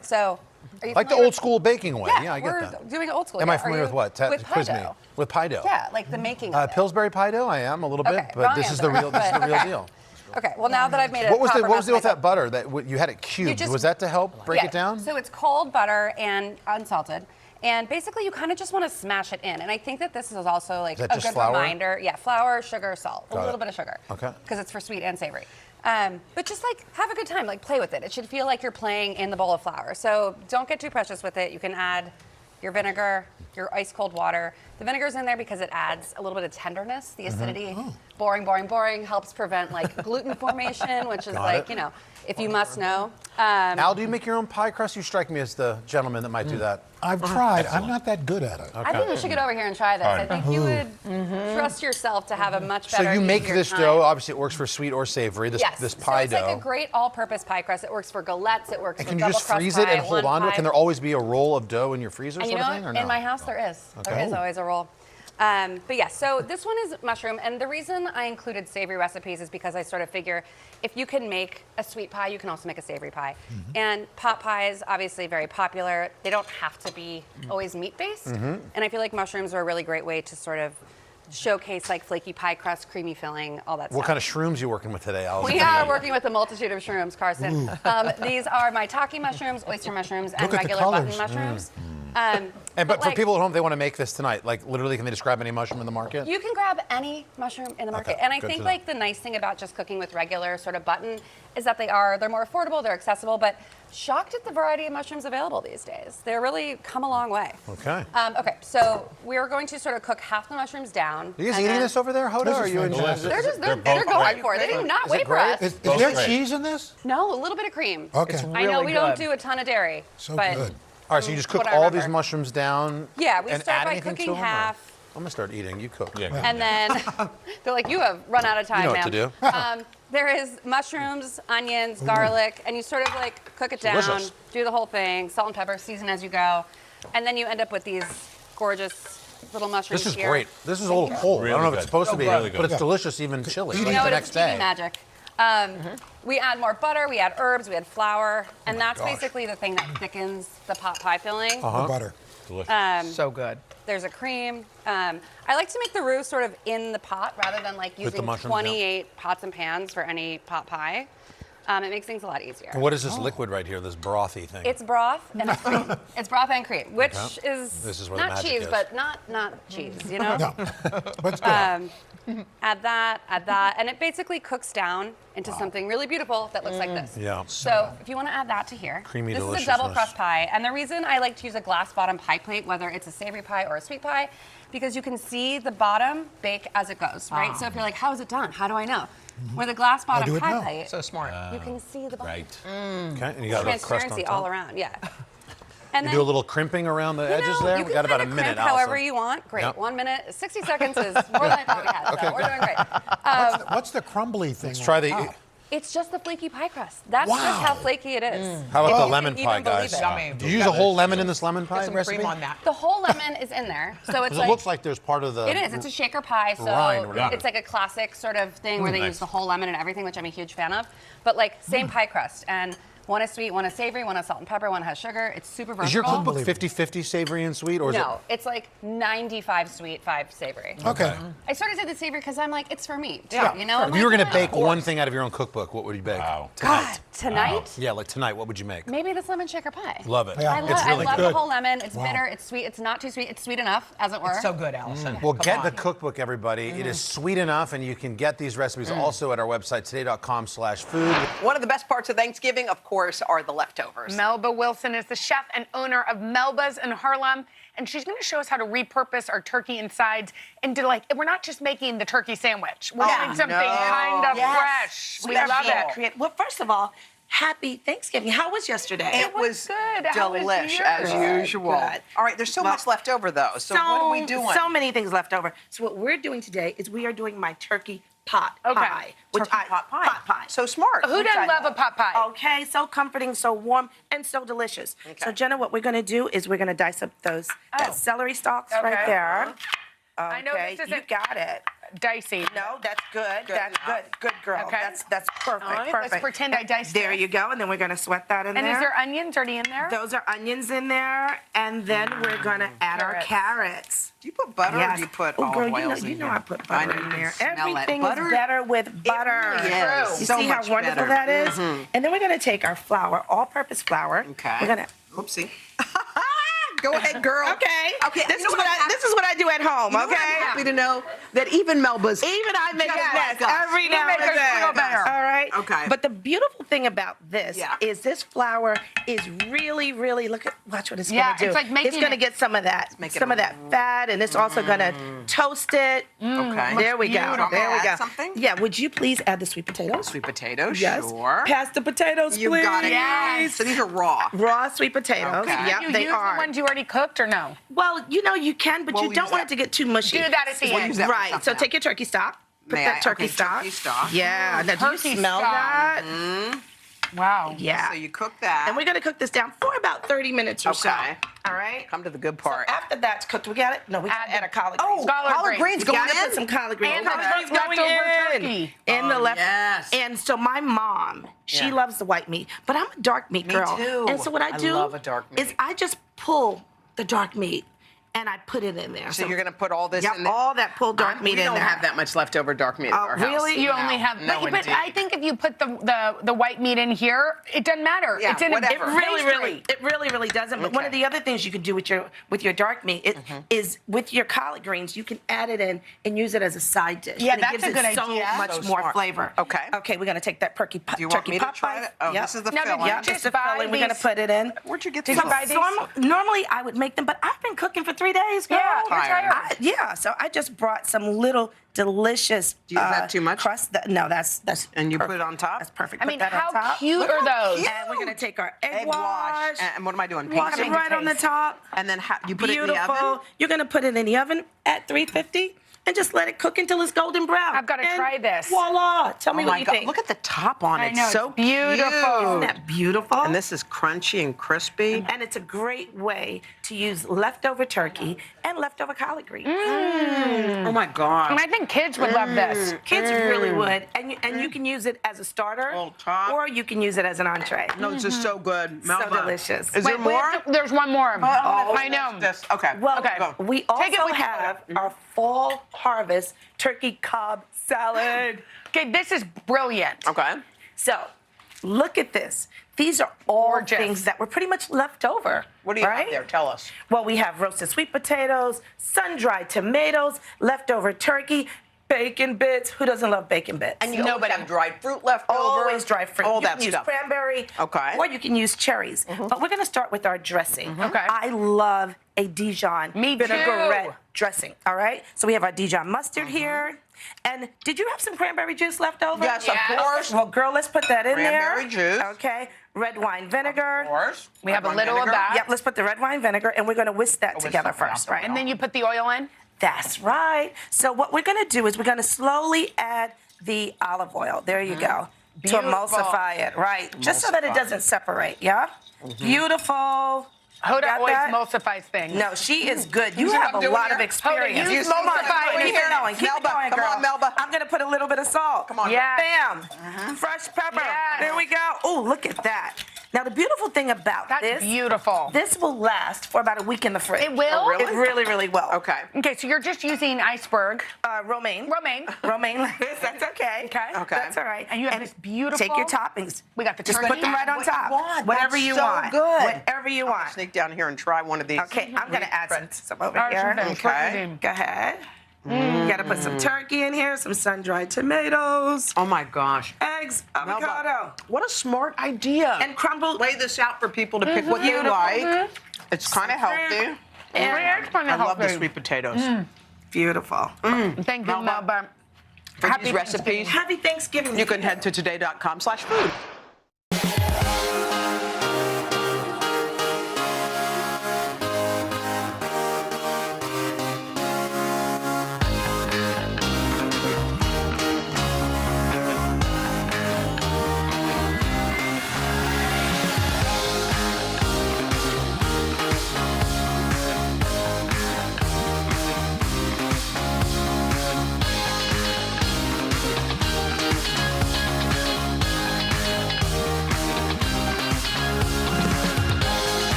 So, are you
Like the
familiar
old school baking way. Yeah, I get
we're
that.
doing it old school.
Am
yeah.
I familiar
Are
with
you-
what?
With pie
Quiz me.
dough.
With pie dough.
Yeah, like the making of it.
Pillsbury pie dough, I am a little bit,
Okay,
but
wrong
this is the
answer,
real. This is the
but
real
okay.
deal.
Okay, well now that I've made it
What was the
proper
what was the deal with
mess
that butter that you had it cubed?
just-
Was that to help break
Yeah,
it down?
So it's cold butter and unsalted. And basically, you kind of just want to smash it in. And I think that this is also like
Is that
a
just
good
flour?
reminder. Yeah, flour, sugar, salt,
Got
a
it.
little bit of sugar.
Okay.
Because it's for sweet and savory. But just like have a good time, like play with it. It should feel like you're playing in the bowl of flour. So don't get too precious with it. You can add your vinegar, your ice cold water. The vinegar's in there because it adds a little bit of tenderness, the acidity. Boring, boring, boring helps prevent like gluten formation, which is
Got
like,
it.
you know, if you must know.
Al, do you make your own pie crust? You strike me as the gentleman that might do that.
I've tried. I'm not that good at it.
I think you should get over here and try this. I think you would trust yourself to have a much better.
So you make
easier
this
time.
dough. Obviously, it works for sweet or savory. This
Yes.
this pie
so it's
dough.
like a great all-purpose pie crust. It works for galettes. It works
And
for
can you
double
just
crust
freeze it
pie,
and hold
one
on to it?
pie.
Can there always be a roll of dough in your freezer,
And you
sort
know
of thing, or
what?
no?
In my house, there is. There
Okay.
is always a roll. But yeah, so this one is mushroom, and the reason I included savory recipes is because I sort of figure if you can make a sweet pie, you can also make a savory pie. And pot pies, obviously very popular. They don't have to be always meat-based, and I feel like mushrooms are a really great way to sort of showcase like flaky pie crust, creamy filling, all that
What
stuff.
kind of shrooms you working with today, Allison?
We are working with a multitude of shrooms, Carson. These are maitake mushrooms, oyster mushrooms, and
Look at the
regular button
colors.
mushrooms.
But for
like,
people at home, they want to make this tonight. Like literally, can they describe any mushroom in the market?
you can grab any mushroom in the market.
Okay,
And I
good
think
to know.
like the nice thing about just cooking with regular sort of button is that they're more affordable, they're accessible, but shocked at the variety of mushrooms available these days. They're really come a long way.
Okay.
Okay, so we're going to sort of cook half the mushrooms down.
Are you guys
and
eating
then-
this over there, Hoda?
This
Or are
is
you enjoying
fantastic.
it?
They're going for it. They do not
Is it
wait for
great?
us.
Is there cheese in this?
No, a little bit of cream.
Okay. It's
I know
really
we don't
good.
do a ton of dairy.
So
but
good.
All right, so you just cook
what I
all
remember.
these mushrooms down.
Yeah, we
and
start
add
by
anything
cooking
to them, or-
half.
I'm gonna start eating. You cook.
And then they're like, you have run out of time,
You know what
ma'am.
to do.
There is mushrooms, onions, garlic, and you sort of like cook it down,
Delicious.
do the whole thing, salt and pepper, season as you go, and then you end up with these gorgeous little mushrooms
This is
here.
great. This is a little cold. I don't know if it's supposed to be,
good.
but it's delicious even chilly.
You
like
know
the
what?
next
It's TV
day.
magic. We add more butter, we add herbs, we add flour, and that's
gosh.
basically the thing that thickens the pot pie filling.
The butter.
So good. There's a cream. I like to make the roux sort of in the pot rather than like
With the
using
mushrooms, yeah.
28 pots and pans for any pot pie. It makes things a lot easier.
And what is this liquid right here? This brothy thing.
It's broth and it's cream. It's broth and cream, which
Okay.
is,
This is where the
not
magic
cheese,
is.
but not cheese, you know?
No. But it's good.
Add that, and it basically cooks down into something really beautiful that looks like this.
Yeah.
So if you want to add that to here,
Creamy
this is a double
deliciousness.
crust pie, and the reason I like to use a glass bottom pie plate, whether it's a savory pie or a sweet pie, because you can see the bottom bake as it goes, right? So if you're like, how is it done? How do I know? With a glass
I'll do
bottom
it
pie
now.
plate,
So smart.
you can see the bottom.
Right.
Okay, and you got a little crust on
Transparency
top.
all around, yeah. And
You do a little crimping around the edges there.
you
We
can
got about a
kinda
minute,
crimp however
Allison.
you want. Great.
Yep.
1 minute, 60 seconds is more than I thought we had. So we're doing great.
What's the crumbly thing?
Let's try
on
the.
top?
It's just the flaky pie crust. That's just how flaky it is.
How about
If
the
you
lemon
can
pie,
even believe
guys?
it.
Yummy.
Do you use a whole lemon in this lemon pie
Get some
recipe?
cream on that.
The whole lemon is in there, so it's
'Cause
like
it looks like there's part of the.
it is. It's a shaker pie, so
rind or whatever.
it's like a classic sort of thing where they
Nice.
use the whole lemon and everything, which I'm a huge fan of. But like same pie crust, and one is sweet, one is savory, one has salt and pepper, one has sugar. It's super versatile.
Is your cookbook 50-50 savory and sweet, or is
No, it's like 95 sweet, 5 savory.
it? Okay.
I sort of did the savory because I'm like, it's for me, too,
Yeah.
you know?
If you were gonna bake one thing out of your own cookbook, what would you bake?
Wow.
God, tonight?
Yeah, like tonight, what would you make?
Maybe this lemon shaker pie.
Love it.
Yeah.
I love,
It's really
I love
good.
the whole lemon. It's
Wow.
bitter, it's sweet, it's not too sweet, it's sweet enough, as it were.
It's so good, Allison.
Well,
Come
get
on.
the cookbook, everybody. It is sweet enough, and you can get these recipes also at our website, today.com/food.
One of the best parts of Thanksgiving, of course, are the leftovers.
Melba Wilson is the chef and owner of Melba's in Harlem, and she's going to show us how to repurpose our turkey insides into we're not just making the turkey sandwich. We're doing something kind of fresh. We love it.
Well, first of all, happy Thanksgiving. How was yesterday?
It was
good. How was
delish,
yours?
as usual.
Good.
All right, there's so much left over, though. So what are we doing?
So many things left over. So what we're doing today is we are doing my turkey pot pie.
Turkey pot pie.
Pot pie.
So smart.
Who doesn't love a pot pie?
Okay, so comforting, so warm, and so delicious.
Okay.
So Jenna, what we're going to do is we're going to dice up those that celery stalks right
Okay.
there.
I know this
you
isn't
got it.
dicey.
No, that's good.
Good
That's
enough.
good. Good girl.
Okay.
That's perfect.
All right,
perfect.
let's pretend I diced
There
this.
you go, and then we're going to sweat that in
And
there.
is there onions already in there?
Those are onions in there, and then we're gonna add our carrots.
Do you put butter or do you put
oh,
olive
girl,
oils
you
in
know
here?
I put butter in there. Everything
Butter,
is better with butter.
really is.
You
So
see how
much
wonderful
better.
that is? And then we're gonna take our flour, all-purpose flour.
Okay.
We're gonna.
Oopsie. Go ahead, girl.
Okay.
Okay.
This is what I do at home.
You know
Okay.
what I'm happy to know that even Melba's.
Even I make a
Just
mess
like us.
every
You
now
make
and
us
then.
feel better.
All right.
Okay.
But But the beautiful thing about this is this flour is really, really, watch what it's
Yeah,
gonna do.
it's like making
It's gonna
it-
get some of that fat, and it's also gonna toast it.
Okay.
There we go.
Beautiful.
There we
Add
go.
something?
Yeah, would you please add the sweet potatoes?
Sweet potatoes,
Yes.
sure.
Pass the potatoes,
You
please.
got it.
Yes.
So these are raw.
Raw sweet potatoes.
Okay.
Yep,
you
they
use
are.
the ones you already cooked or no?
Well, you can, but
We'll
you don't
use
want
that.
it to get too mushy.
Do that at the
We'll
end.
use that for
Right. So
something
take your turkey stock. Put
May
that
I?
turkey
Okay,
stock.
turkey stock.
Yeah. Now, do you
Turkey
smell
stock.
that?
Wow.
Yeah.
So you cook that.
And we're gonna cook this down for about 30 minutes or so.
Okay.
All right.
Come to the good part.
After that's cooked, we got it. No, we got to add a collard greens.
collard greens
We
going
gotta
in?
put some collard greens.
And
collard
the
greens going
leftover
in.
turkey.
In the left.
yes.
And so my mom, she
Yeah.
loves the white meat, but I'm a dark meat
Me
girl.
too.
And so what I do
love a dark meat.
is I just pull the dark meat and I put it in there.
So you're gonna put all this
Yep,
in there?
all that pulled dark meat
we
in
don't
there.
have that much leftover dark meat in
Oh,
our house.
really?
You
No,
only have,
no,
but
indeed.
I think if you put the white meat in here, it doesn't matter.
Yeah,
it's in
whatever.
It really doesn't. But one of the other things you can do with your dark meat is with your collard greens, you can add it in and use it as a side dish.
Yeah,
And it
that's
gives
a
it
good
so
idea.
much
So
more
smart.
flavor.
Okay.
Okay, we're gonna take that turkey
Do you want me to
pot
try
pies.
it? Oh,
Yep.
this is the
Now, did
filling.
you
Yeah,
just
just the
buy
filling. We're gonna
these-
put it in.
Where'd you get
Did
these?
you buy these?
Normally I would make them, but I've been cooking for 3 days, girl.
Yeah, you're tired.
Yeah, so I just brought some little delicious.
Is that too much?
Crust. No, that's.
And you put
perfect.
it on top?
That's perfect.
I
Put
mean,
that on
how
top.
cute
Look
are
how
those?
cute.
And we're gonna take our egg
Egg
wash.
And what am I doing?
Wash
Paste
it right on the top.
And then you put it in the
Beautiful.
oven?
You're gonna put it in the oven at 350 and just let it cook until it's golden brown.
I've gotta
And
try this.
Voila! Tell me
Oh
what
my
you
God.
think.
Look at the top on it.
I know,
so
it's beautiful.
cute.
Isn't that beautiful?
And this is crunchy and crispy.
And it's a great way to use leftover turkey and leftover collard greens.
Oh my gosh.
And I think kids would love this.
Kids really would. And you can use it as a starter
On top.
or you can use it as an entree.
No, this is so good.
So
Melba.
delicious.
Is there
Wait, we
more?
have to- there's one more.
Oh,
I know.
This. Okay.
Well,
Okay.
Go.
we
Take it
also
with you.
have our fall harvest turkey cob salad.
Okay, this is brilliant.
Okay.
So, look at this. These are all
Gorgeous.
things that were pretty much left over.
What do you
right?
have there? Tell us.
Well, we have roasted sweet potatoes, sun-dried tomatoes, leftover turkey, bacon bits. Who doesn't love bacon bits?
And you always have dried fruit left over.
Always dry fruit.
All
you
that
can use
stuff.
cranberry.
Okay.
Or you can use cherries. But we're going to start with our dressing.
Okay.
I love a Dijon
Me too.
vinaigrette dressing. All right. So we have our Dijon mustard here. And did you have some cranberry juice left over?
Yes, of course.
Well, girl, let's put that in
Cranberry
there.
juice.
Okay. Red wine vinegar.
Of course.
We have a
Red wine
little of
vinegar.
that.
Yep, let's put the red wine vinegar, and we're going to whisk that together
that
first,
down.
right?
And then you put the oil in?
That's right. So what we're going to do is we're going to slowly add the olive oil. There you go.
Beautiful.
To emulsify it, right? Just so that it doesn't separate, yeah? Beautiful.
Hoda
Got
always
that?
emulsifies things.
No, she is good. You
See what
have
I'm
a
doing
lot
here?
of experience.
Hoda, you
Use
Come on,
emulsify.
keep it going. Keep it
Melba,
going,
come
girl.
on, Melba.
I'm going to put a little bit of salt.
Come on.
Yeah.
Bam. Fresh pepper.
Yes.
There we go. Oh, look at that. Now, the beautiful thing about
That's
this,
beautiful.
this will last for about a week in the fridge.
It will?
Oh, really?
It really, really will.
Okay.
Okay, so you're just using iceberg.
Romaine.
Romaine.
Romaine like this. That's okay.
Okay.
Okay.
That's all right.
And you have this beautiful.
Take your toppings.
We got the
Just
turkey.
put them right on
What
top.
you want.
Whatever
That's
you
so
want.
good.
Whatever you want.
Sneak down here and try one of these.
Okay, I'm gonna add some over
Add
here.
some things.
Okay.
Go ahead. You gotta put some turkey in here, some sun-dried tomatoes,
Oh my gosh.
eggs, avocado,
What a smart idea.
and crumbled.
Lay this out for people to pick what they
Beautiful.
like. It's kind of healthy. I love the sweet potatoes.
Beautiful.
Thank you, Melba.
For
Happy
these recipes,
Happy Thanksgiving.
you can head to today.com/food.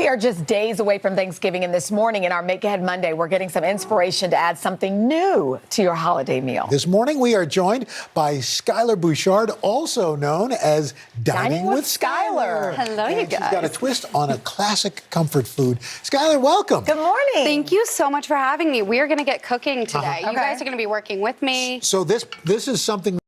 are just days away from Thanksgiving, and this morning in our Make Ahead Monday, we're getting some inspiration to add something new to your holiday meal.
This morning, we are joined by Skylar Bouchard, also known as Dining with Skylar.
Hello, you
And she's
guys.
got a twist on a classic comfort food. Skylar, welcome.
Good morning.
Thank you so much for having me. We are going to get cooking today. You
Okay.
guys are going to be working with me.
So this is something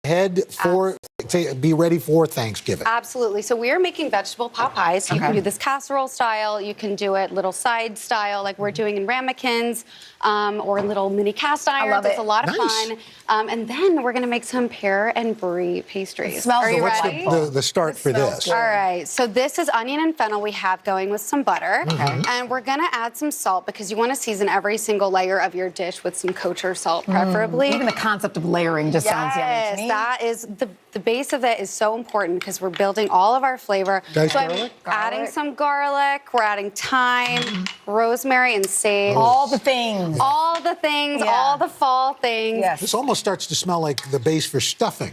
ahead for to be ready for Thanksgiving.
Absolutely. So we are making vegetable pot pies. You can do this casserole style. You can do it little side style, like we're doing in ramekins, or little mini cast irons.
love
It's
it.
a lot of
Nice.
fun. And then we're going to make some pear and brie pastries.
It smells
Are you
What's
ready?
the start for this?
All right, so this is onion and fennel we have going with some butter. And we're gonna add some salt because you wanna season every single layer of your dish with some kosher salt, preferably.
Even the concept of layering just sounds yummy to me.
That is, the base of it is so important because we're building all of our flavor.
Diced
So I'm
garlic?
adding some garlic, we're adding thyme, rosemary, and sage.
All the things.
All the things,
Yeah.
all the fall things.
Yes.
This almost starts to smell like the base for stuffing.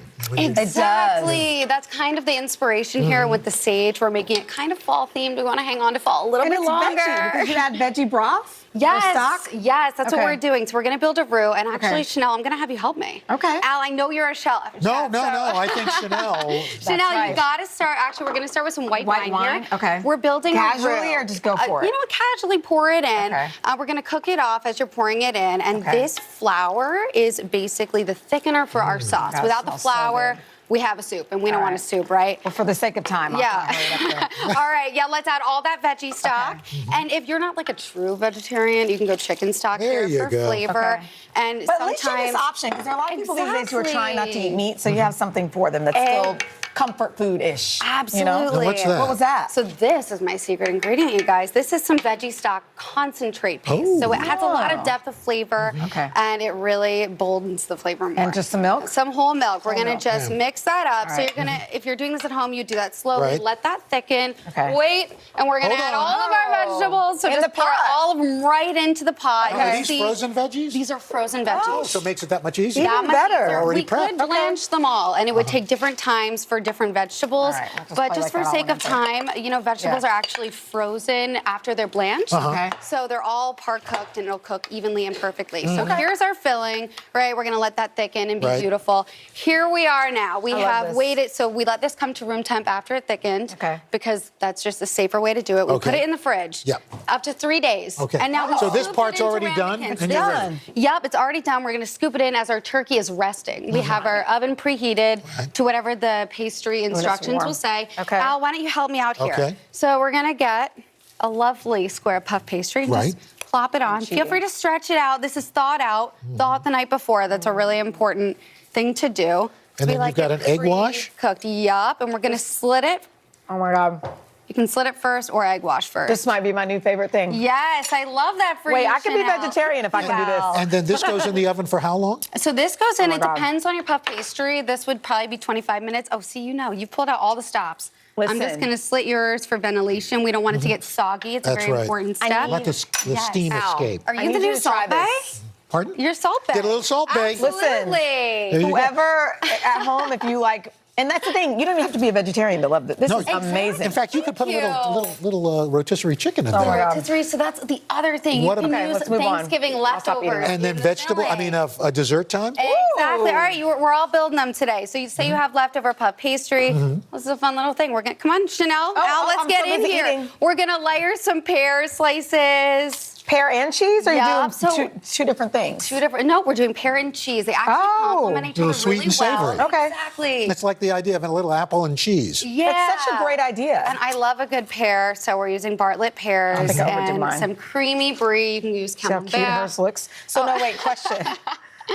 Exactly. That's kind of the inspiration here with the sage. We're making it kind of fall themed. We want to hang on to fall a little
And
bit
it's
longer.
veggie because you add veggie broth?
Yes,
Or stock?
yes, that's what
Okay.
we're doing. So we're going to build a roux, and actually,
Okay.
Chanel, I'm going to have you help me.
Okay.
Al, I know you're a chef.
No, I think Chanel.
Chanel, you
right.
got to start. Actually, we're going to start with some white wine here.
Okay.
We're building
Casually
a roux.
or just go for it?
You know what? Casually pour it in.
Okay.
We're going to cook it off as you're pouring it in, and
Okay.
this flour is basically the thickener for our sauce.
that
Without the
smells so
flour,
good.
we have a soup, and we don't
All
want a
right.
soup, right?
Well, for the sake of time, I'll
Yeah.
hurry it up there.
All right, yeah, let's add all that veggie stock. And if you're not like a true vegetarian, you can go chicken stock
There
here
you
for
go.
flavor.
Okay.
And
But at least you have
sometimes
this option because there are a lot of people these days who are trying not to eat
Exactly.
meat, so you have something for them that's still comfort food-ish.
Absolutely.
You know?
And what's that?
What was that?
So this is my secret ingredient, you guys. This is some veggie stock concentrate paste. So it adds a lot of depth of flavor,
Okay.
and it really boldens the flavor more.
And just some milk?
Some whole milk. We're
Whole
gonna
milk.
just mix that up.
All
So
right.
you're gonna, if you're doing this at home, you do that slowly.
Right.
Let that thicken.
Okay.
Wait, and we're gonna
Hold
add
on.
all of our vegetables. So
In
just
the
pour
pot.
all of them right into the pot.
Are
You
these
see-
frozen veggies?
These are frozen veggies.
Oh, so it makes it that much easier.
That
Even
much
better.
easier.
Already
We could
prepped.
blanch them all, and it would take different times for different vegetables.
All right, we'll just
But
play
just
like
for
that all
sake
in
of
a bit.
time, you know, vegetables
Yeah.
are actually frozen after they're blanched.
Okay.
So they're all part cooked, and it'll cook evenly and perfectly. So here's our filling, right? We're gonna let that thicken and be
Right.
beautiful. Here we are now. We
love
have
this.
waited, so we let this come to room temp after it thickened.
Okay.
Because that's just a safer way to do it. We
Okay.
put it in the fridge.
Yep.
Up to 3 days.
Okay.
And now we
So this
scoop it
part's
into
already done,
ramekins.
and you're ready.
Yep, it's already done. We're gonna scoop it in as our turkey is resting. We have our oven preheated to whatever the pastry instructions
warm.
will say.
Okay.
Al, why don't you help me out here?
Okay.
So we're gonna get a lovely square puff pastry. and
Right.
Just plop it on. Feel free to stretch it out. This is thawed out, thawed the night before. That's a really important thing to do.
And
We
then
like
you've got
it
an egg wash?
Cooked, yup. And we're gonna slit it.
Oh my God.
You can slit it first or egg wash first.
This might be my new favorite thing.
Yes, I love that for
Wait,
you,
I could be
Chanel.
vegetarian if I can do this.
Wow.
And then this goes in the oven for how long?
So this goes in,
Oh my
it
God.
depends on your puff pastry. This would probably be 25 minutes. Oh, see, you know, you've pulled out all the stops. I'm just
Listen.
gonna slit yours for ventilation. We don't want it to get soggy. It's
That's
a very
right.
important
I
step.
need-
Let the steam
Al,
escape.
Are
I
you the
need you
new
to try
salt bay?
this.
Pardon?
You're salt bay.
Get a little salt bay.
Absolutely.
There you go.
Whoever at home, if you like, and that's the thing, you don't even have to be a vegetarian to love this. This
No,
is amazing.
In fact, you could put a little rotisserie chicken in
Oh my
there.
God.
Rotisserie, so that's the other thing.
What
you can
about-
use
let's move on.
Thanksgiving
I'll stop eating
leftovers.
it.
And then
in the
vegetable, I
filling.
mean, a dessert time?
Exactly. All right, we're all building them today. So you say you have leftover puff pastry. This is a fun little thing. We're gonna come on, Chanel. Al, let's
I'm
get
so
in
busy
here.
eating.
We're gonna layer some pear slices.
Pear and cheese, or
Yup,
you
so-
doing two different things?
Two different. No, we're doing pear and cheese. They actually complement each
Little
other
sweet
really
and savory.
well.
Okay.
Exactly.
It's like the idea of a little apple and cheese.
Yeah.
That's such a great idea.
And I love a good pear, so we're using Bartlett pears
I think I overdid
and
mine.
some creamy brie. You can use
See how cute
camembert.
hers looks? So no, wait, question.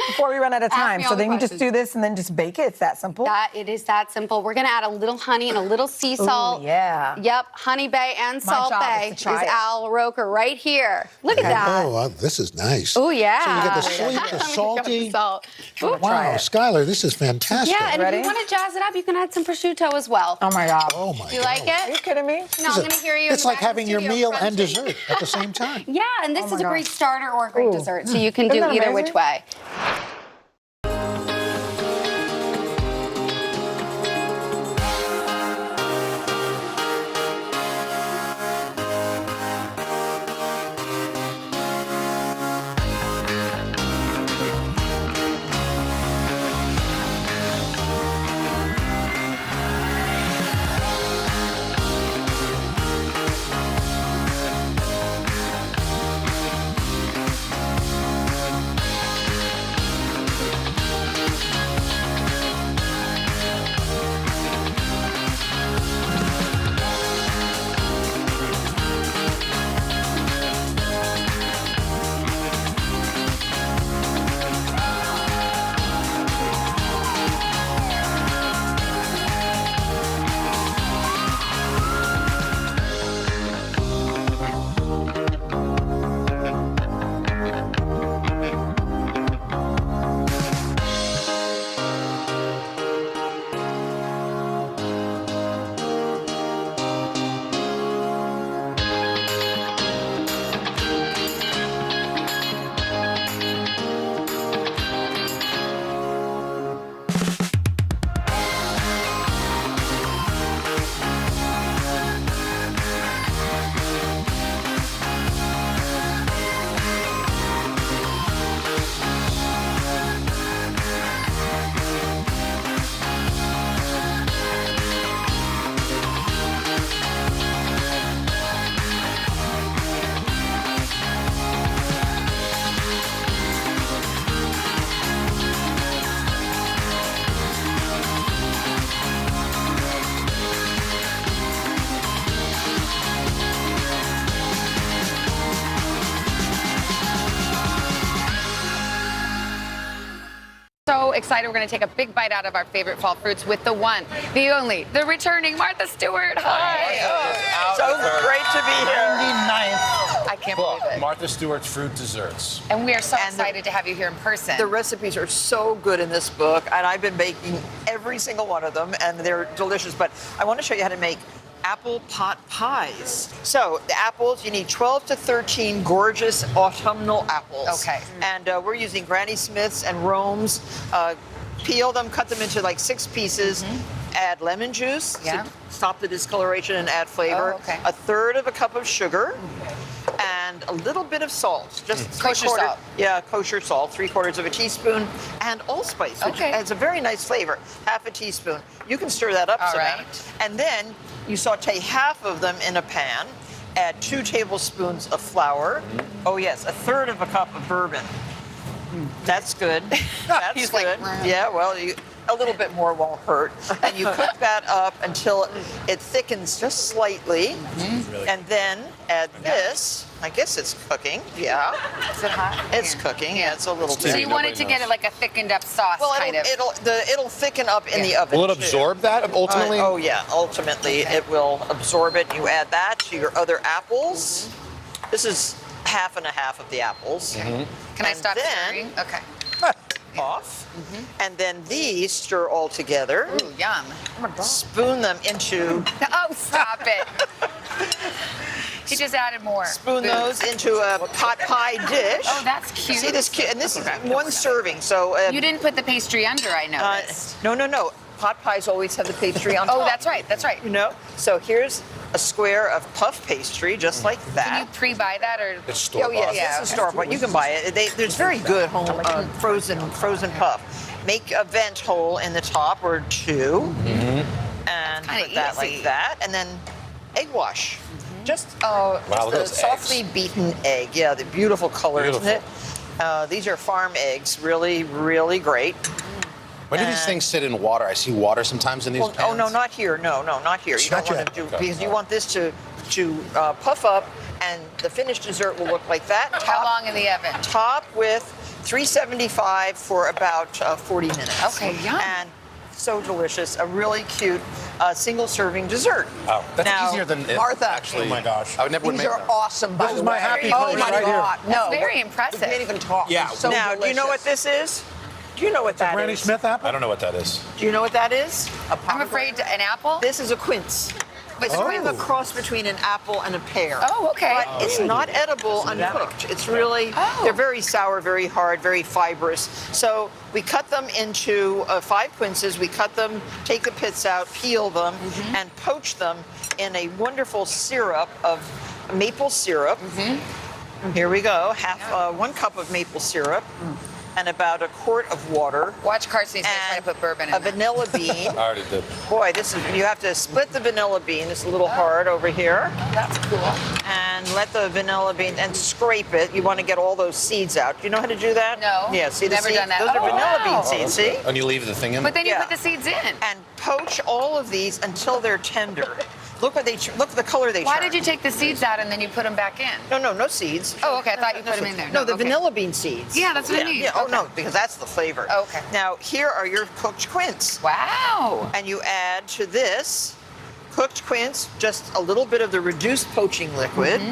Before we run out of
Ask
time,
me
so
all the
then you just
questions.
do this and then just bake it? It's that simple?
It is that simple. We're gonna add a little honey and a little sea
Ooh,
salt.
yeah.
Yep, honey bay and
My
salt
job is
bay
to try it.
Al Roker right here. Look at that.
Oh, this is nice.
Oh yeah.
So you get the sweet, the
Let me go with
salty.
the salt. Ooh.
Wow, Skylar, this is fantastic.
Yeah, and
Ready?
if you want to jazz it up, you can add some prosciutto as well.
Oh my God.
Oh my
Do you like
Are you
it?
kidding me?
No, I'm gonna hear you.
It's
in
like
back in
having your
studio
meal and
crunching.
dessert at the same time.
Yeah, and this
Oh
is
my
a
God.
great starter or a great
Ooh.
dessert, so you can
Isn't
do
that
either
amazing?
which way.
excited. We're going to take a big bite out of our favorite fall fruits with the one, the only, the returning Martha Stewart. Hi.
So great to be here.
99th. I can't believe it.
Martha Stewart's Fruit Desserts.
And we are so excited to have you here in person.
The recipes are so good in this book, and I've been making every single one of them, and they're delicious. But I want to show you how to make apple pot pies. So the apples, you need 12 to 13 gorgeous autumnal apples.
Okay.
And we're using Granny Smiths and Romes. Peel them, cut them into like 6 pieces. Add lemon juice to stop the discoloration and add flavor.
Oh, okay.
A third of a cup of sugar. And a little bit of salt, just
Kosher salt.
Yeah, kosher salt, 3/4 of a teaspoon, and allspice, which adds a very nice flavor. Half a teaspoon. You can stir that up
All
some,
right.
and then you saute half of them in a pan. Add 2 tablespoons of flour. Oh yes, a third of a cup of bourbon. That's good. That's
He's
good.
like,
Yeah, well, a little bit more won't hurt. And you cook that up until it thickens just slightly. And then add this. I guess it's cooking. Yeah.
Is it hot?
It's cooking. Yeah, it's a little bit.
So you wanted to get it like a thickened up sauce,
Well,
kind of.
it'll thicken up in the oven.
Will it
too.
absorb that ultimately?
Oh yeah, ultimately it will absorb it. You add that to your other apples. This is half and a half of the apples.
Can I
And
stop
then-
stirring? Okay.
Off. And then these stir all together.
Ooh, yum.
Spoon them into.
Oh, stop it. He just added more.
Spoon
Food.
those into a pot pie dish.
Oh, that's cute.
See this cute, and this is one serving. So
You didn't put the pastry under, I noticed.
no. Pot pies always have the pastry on top.
Oh, that's right. That's right.
You know. So here's a square of puff pastry, just like that.
Can you pre-buy that or?
It's store-bought.
Oh yes, it's a store-bought. You can buy it. There's very good home frozen puff. Make a vent hole in the top or 2, and
Kinda
put that
easy.
like that, and then egg wash. Just
Wow, look at
a
those
softly
eggs.
beaten egg. Yeah, the beautiful color,
Beautiful.
isn't it? These are farm eggs. Really, really great.
When do these things sit in water? I see water sometimes in these
Well,
pans.
oh no, not here. No, not here. You don't
Gotcha.
want to do
Okay.
because you want this to puff up, and the finished dessert will look like that.
How long in the oven?
Top with 375 for about 40 minutes.
Okay, yum.
And so delicious. A really cute single-serving dessert.
Oh, that's
Now,
easier than it
Martha.
actually.
Oh my gosh.
I would never would
These
make
are
them.
awesome. By
This
the
is my
way.
happy
Oh
place
my
right here.
God.
That's
No,
very
we
impressive.
can't even talk.
Yeah.
So now, do you know what this is? Do you know what that is?
Granny Smith apple?
I don't know what that is.
Do you know what that is?
I'm afraid an apple?
This is a quince. It's kind of a cross between an apple and a pear.
Oh, okay.
But it's not edible uncooked. It's really, they're very sour, very hard, very fibrous. So we cut them into 5 quinces. We cut them, take the pits out, peel them, and poach them in a wonderful syrup of maple syrup. Here we go. 1 cup of maple syrup. And about a quart of water.
Watch Carson, he's going to try to put bourbon in
A vanilla bean.
I already did.
Boy, you have to split the vanilla bean. It's a little hard over here.
That's cool.
And let the vanilla bean, and scrape it. You want to get all those seeds out. Do you know how to do that?
No.
Yeah, see the
Never
seeds?
done that.
Those are
Oh,
vanilla
wow.
bean seeds, see?
And you leave the thing in?
But then you
Yeah.
put the seeds in.
And poach all of these until they're tender. Look at the color they
Why
turn.
did you take the seeds out and then you put them back in?
No seeds.
Oh, okay. I thought you put them in there.
No, the
okay.
vanilla bean seeds.
Yeah, that's what I mean.
Yeah. Oh,
Okay.
no, because that's the flavor.
Okay.
Now, here are your cooked quince.
Wow.
And you add to this cooked quince just a little bit of the reduced poaching liquid.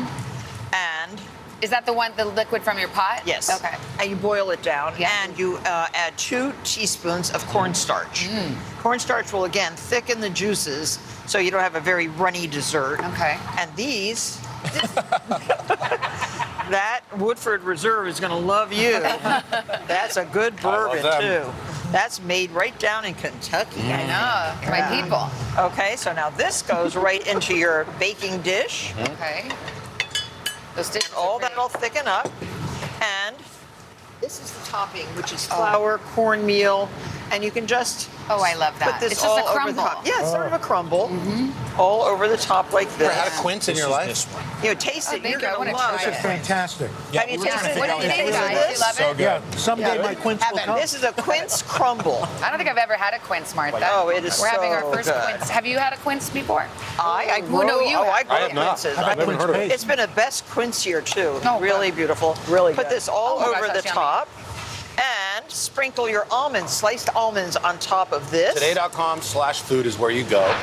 And
is that the liquid from your pot?
Yes.
Okay.
And you boil it down,
Yeah.
and you add 2 teaspoons of cornstarch. Cornstarch will again thicken the juices, so you don't have a very runny dessert.
Okay.
And that Woodford Reserve is going to love you. That's a good bourbon
them.
too. That's made right down in Kentucky.
I know. My people.
Okay, so now this goes right into your baking dish.
Okay. Those dishes are
All
pretty.
that'll thicken up. And this is the topping, which is flour, cornmeal, and you can just
Oh, I love that.
put this
It's just
all
a
over the
crumble.
top. Yeah, it's sort of a crumble, all over the top like this.
Ever had a quince in your life?
You know, taste it.
thank
You're
you. I
going to
wanna
love
try
This is
it.
fantastic.
Have you
we were trying to
tasted
figure
it?
out
What do you think,
Tasted
guys?
this?
You love
So
it?
good.
Yeah, someday my quince will come.
This is a quince crumble.
I don't think I've ever had a quince, Martha.
Oh, it is
We're having our
so
first
good.
quince. Have you had a quince before?
I
Well, no,
grow.
you
Oh, I
have.
grow
I have not.
quinces.
How about
I've never heard of it.
It's been a best quince year too.
Oh,
really
good.
beautiful.
Really
Put
good.
this all
Oh my
over
gosh,
the
that's yummy.
top, and sprinkle your almonds, sliced almonds on top of this.
Today.com/food is where you go.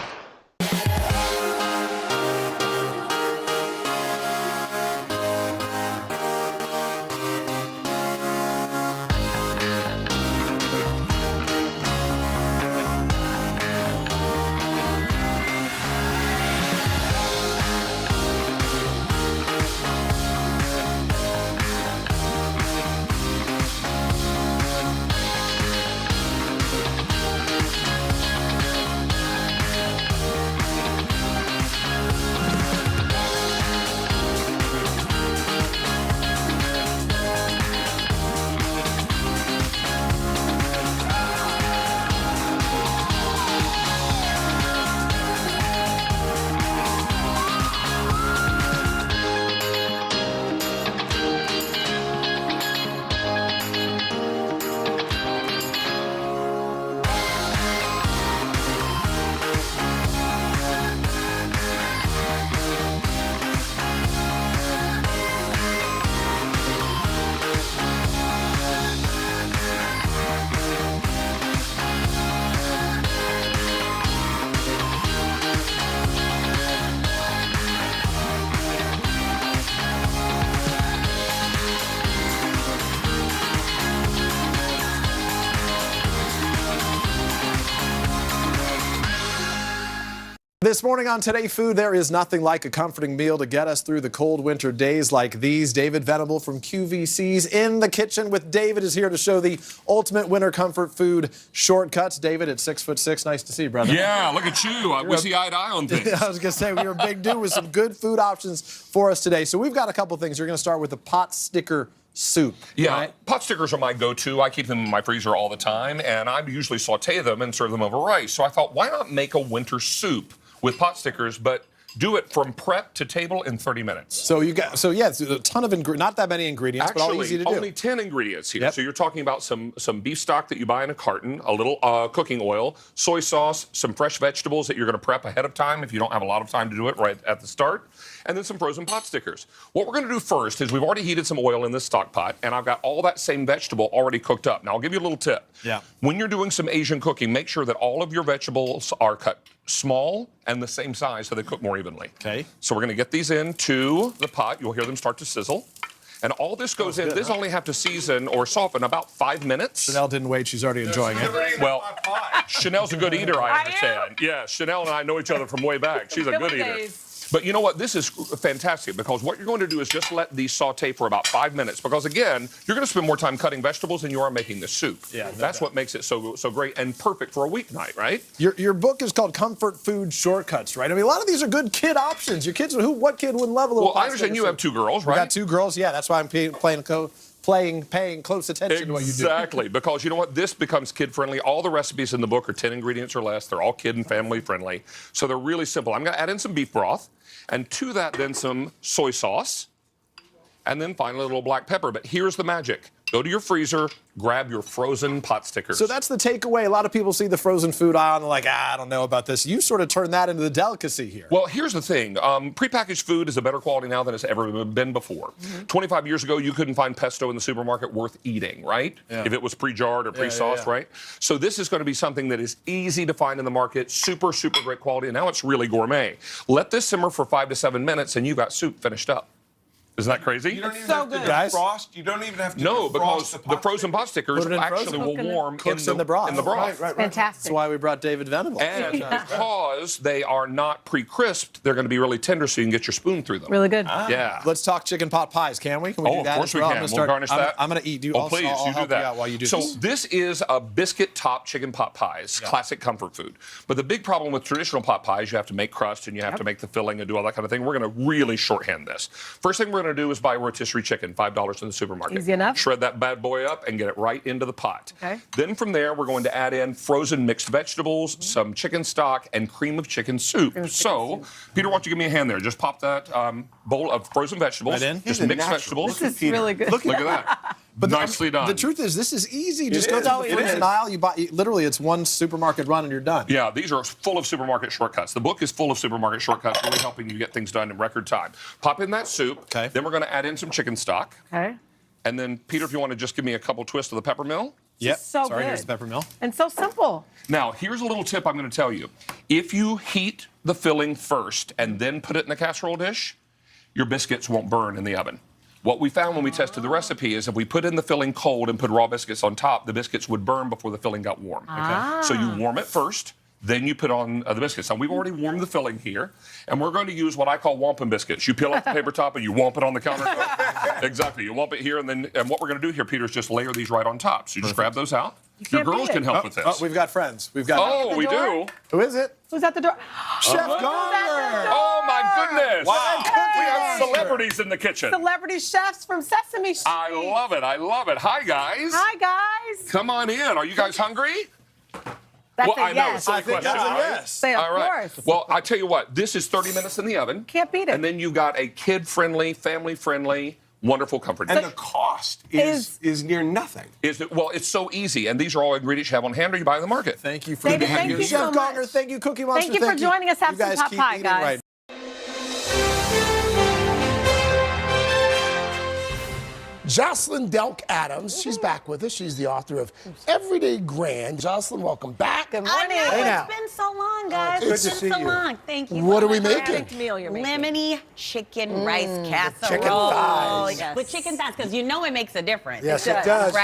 This morning on Today Food, there is nothing like a comforting meal to get us through the cold winter days like these. David Venable from QVC's in the kitchen with David is here to show the ultimate winter comfort food shortcuts. David, at 6'6", nice to see you, brother.
Yeah, look at you. We see eye to eye on things.
I was going to say, we are a big dude with some good food options for us today. So we've got a couple things. You're going to start with the pot sticker soup.
Yeah,
right?
pot stickers are my go-to. I keep them in my freezer all the time, and I usually saute them and serve them over rice. So I thought, why not make a winter soup with pot stickers, but do it from prep to table in 30 minutes.
So it's a ton of not that many ingredients,
Actually,
but all easy to do.
only 10 ingredients here.
Yep.
So you're talking about some beef stock that you buy in a carton, a little cooking oil, soy sauce, some fresh vegetables that you're going to prep ahead of time if you don't have a lot of time to do it right at the start, and then some frozen pot stickers. What we're going to do first is we've already heated some oil in this stock pot, and I've got all that same vegetable already cooked up. Now, I'll give you a little tip.
Yeah.
When you're doing some Asian cooking, make sure that all of your vegetables are cut small and the same size so they cook more evenly.
Okay.
So we're going to get these into the pot. You'll hear them start to sizzle. And all this goes in. This only have to season or soften about 5 minutes.
Chanel didn't wait. She's already enjoying it.
Well, Chanel's a good eater, I understand. Yeah, Chanel and I know each other from way back. She's a good eater. But you know what? This is fantastic because what you're going to do is just let these saute for about 5 minutes because, again, you're going to spend more time cutting vegetables than you are making the soup.
Yeah,
That's what makes it so great and perfect for a weeknight, right?
Your book is called Comfort Food Shortcuts, right? I mean, a lot of these are good kid options. Your kids, what kid wouldn't love a little
Well, I understand you have 2 girls, right?
I got 2 girls, yeah. That's why I'm paying close attention to what you do.
Exactly, because you know what? This becomes kid-friendly. All the recipes in the book are 10 ingredients or less. They're all kid and family-friendly. So they're really simple. I'm going to add in some beef broth, and to that then some soy sauce, and then finally a little black pepper. But here's the magic. Go to your freezer, grab your frozen pot stickers.
So that's the takeaway. A lot of people see the frozen food aisle and they're like, I don't know about this. You sort of turn that into the delicacy here.
Well, here's the thing. Prepackaged food is a better quality now than it's ever been before. 25 years ago, you couldn't find pesto in the supermarket worth eating, right?
Yeah.
If it was pre-jarred or pre-sauced, right? So this is going to be something that is easy to find in the market, super, super great quality, and now it's really gourmet. Let this simmer for 5 to 7 minutes, and you've got soup finished up. Isn't that crazy?
You don't even have to defrost. You don't even have to
No,
defrost
because
the
frozen pot stickers actually will warm
in the broth.
Right.
Fantastic.
That's why we brought David Venable.
And because they are not pre-crisped, they're going to be really tender so you can get your spoon through them.
Really good.
Yeah.
Let's talk chicken pot pies, can we? Can we do that
of course
as well?
we can. We'll garnish that.
I'm going to eat.
Please,
I'll
you
help
do that.
you out while you do
so
this.
this is a biscuit-topped chicken pot pies, classic comfort food. But the big problem with traditional pot pies, you have to make crust and you have to make the filling and do all that kind of thing. We're going to really shorthand this. First thing we're going to do is buy rotisserie chicken, $5 in the supermarket.
Easy enough.
Shred that bad boy up and get it right into the pot.
Okay.
Then from there, we're going to add in frozen mixed vegetables, some chicken stock, and cream of chicken soup. Peter, why don't you give me a hand there? Just pop that bowl of frozen vegetables.
Right in?
Just mixed vegetables.
This is really good.
Look at that. Nicely done.
The truth is, this is easy. Just go to the frozen aisle. You buy. Literally, it's one supermarket run and you're done.
Yeah, these are full of supermarket shortcuts. The book is full of supermarket shortcuts, really helping you get things done in record time. Pop in that soup. Okay. Then we're going to add in some chicken stock.
Okay.
And then, Peter, if you want to just give me a couple twists of the pepper mill.
Yep.
So
Sorry,
good.
here's the peppermill.
And so simple.
Now, here's a little tip I'm going to tell you. If you heat the filling first and then put it in a casserole dish, your biscuits won't burn in the oven. What we found when we tested the recipe is if we put in the filling cold and put raw biscuits on top, the biscuits would burn before the filling got warm.
Ah.
So you warm it first, then you put on the biscuits. Now, we've already warmed the filling here, and we're going to use what I call wampum biscuits. You peel off the paper top and you wamp it on the countertop. Exactly. You wamp it here, and what we're going to do here, Peter, is just layer these right on top. So you just grab those out. Your girls can help with this.
Oh, we've got friends. We've got.
Oh, we do.
Who is it?
Who's at the door?
Chef Garner.
Oh, my goodness.
Wow.
We have celebrities in the kitchen.
Celebrity chefs from Sesame Street.
I love it. I love it. Hi, guys.
Hi, guys.
Come on in. Are you guys hungry?
That's
well,
a
I know.
yes.
It's a silly question,
that's a
right?
yes.
Say, of
All right.
course.
Well, I tell you what. This is 30 minutes in the oven.
Can't beat it.
And then you've got a kid-friendly, family-friendly, wonderful comfort.
And the cost is near nothing.
Well, it's so easy. And these are all ingredients you have on hand or you buy in the market.
Thank you for
David,
being
thank
here.
you so
Chef Garner,
much.
thank you, Cookie Monster.
Thank you for joining us. Have
You
some
guys
pot
keep
pie,
eating
guys.
right.
Jocelyn Delk Adams, she's back with us. She's the author of Everyday Grand. Jocelyn, welcome back.
Good morning.
I know,
Hey now.
it's been so long, guys.
Good
It's
to
been
see
so
you.
long. Thank you.
What
for
are we
my
making?
perfect
meal you're making?
Lemony chicken rice casserole.
chicken thighs.
With chicken thighs, because you know it makes a difference.
Yes,
It
it does.
right?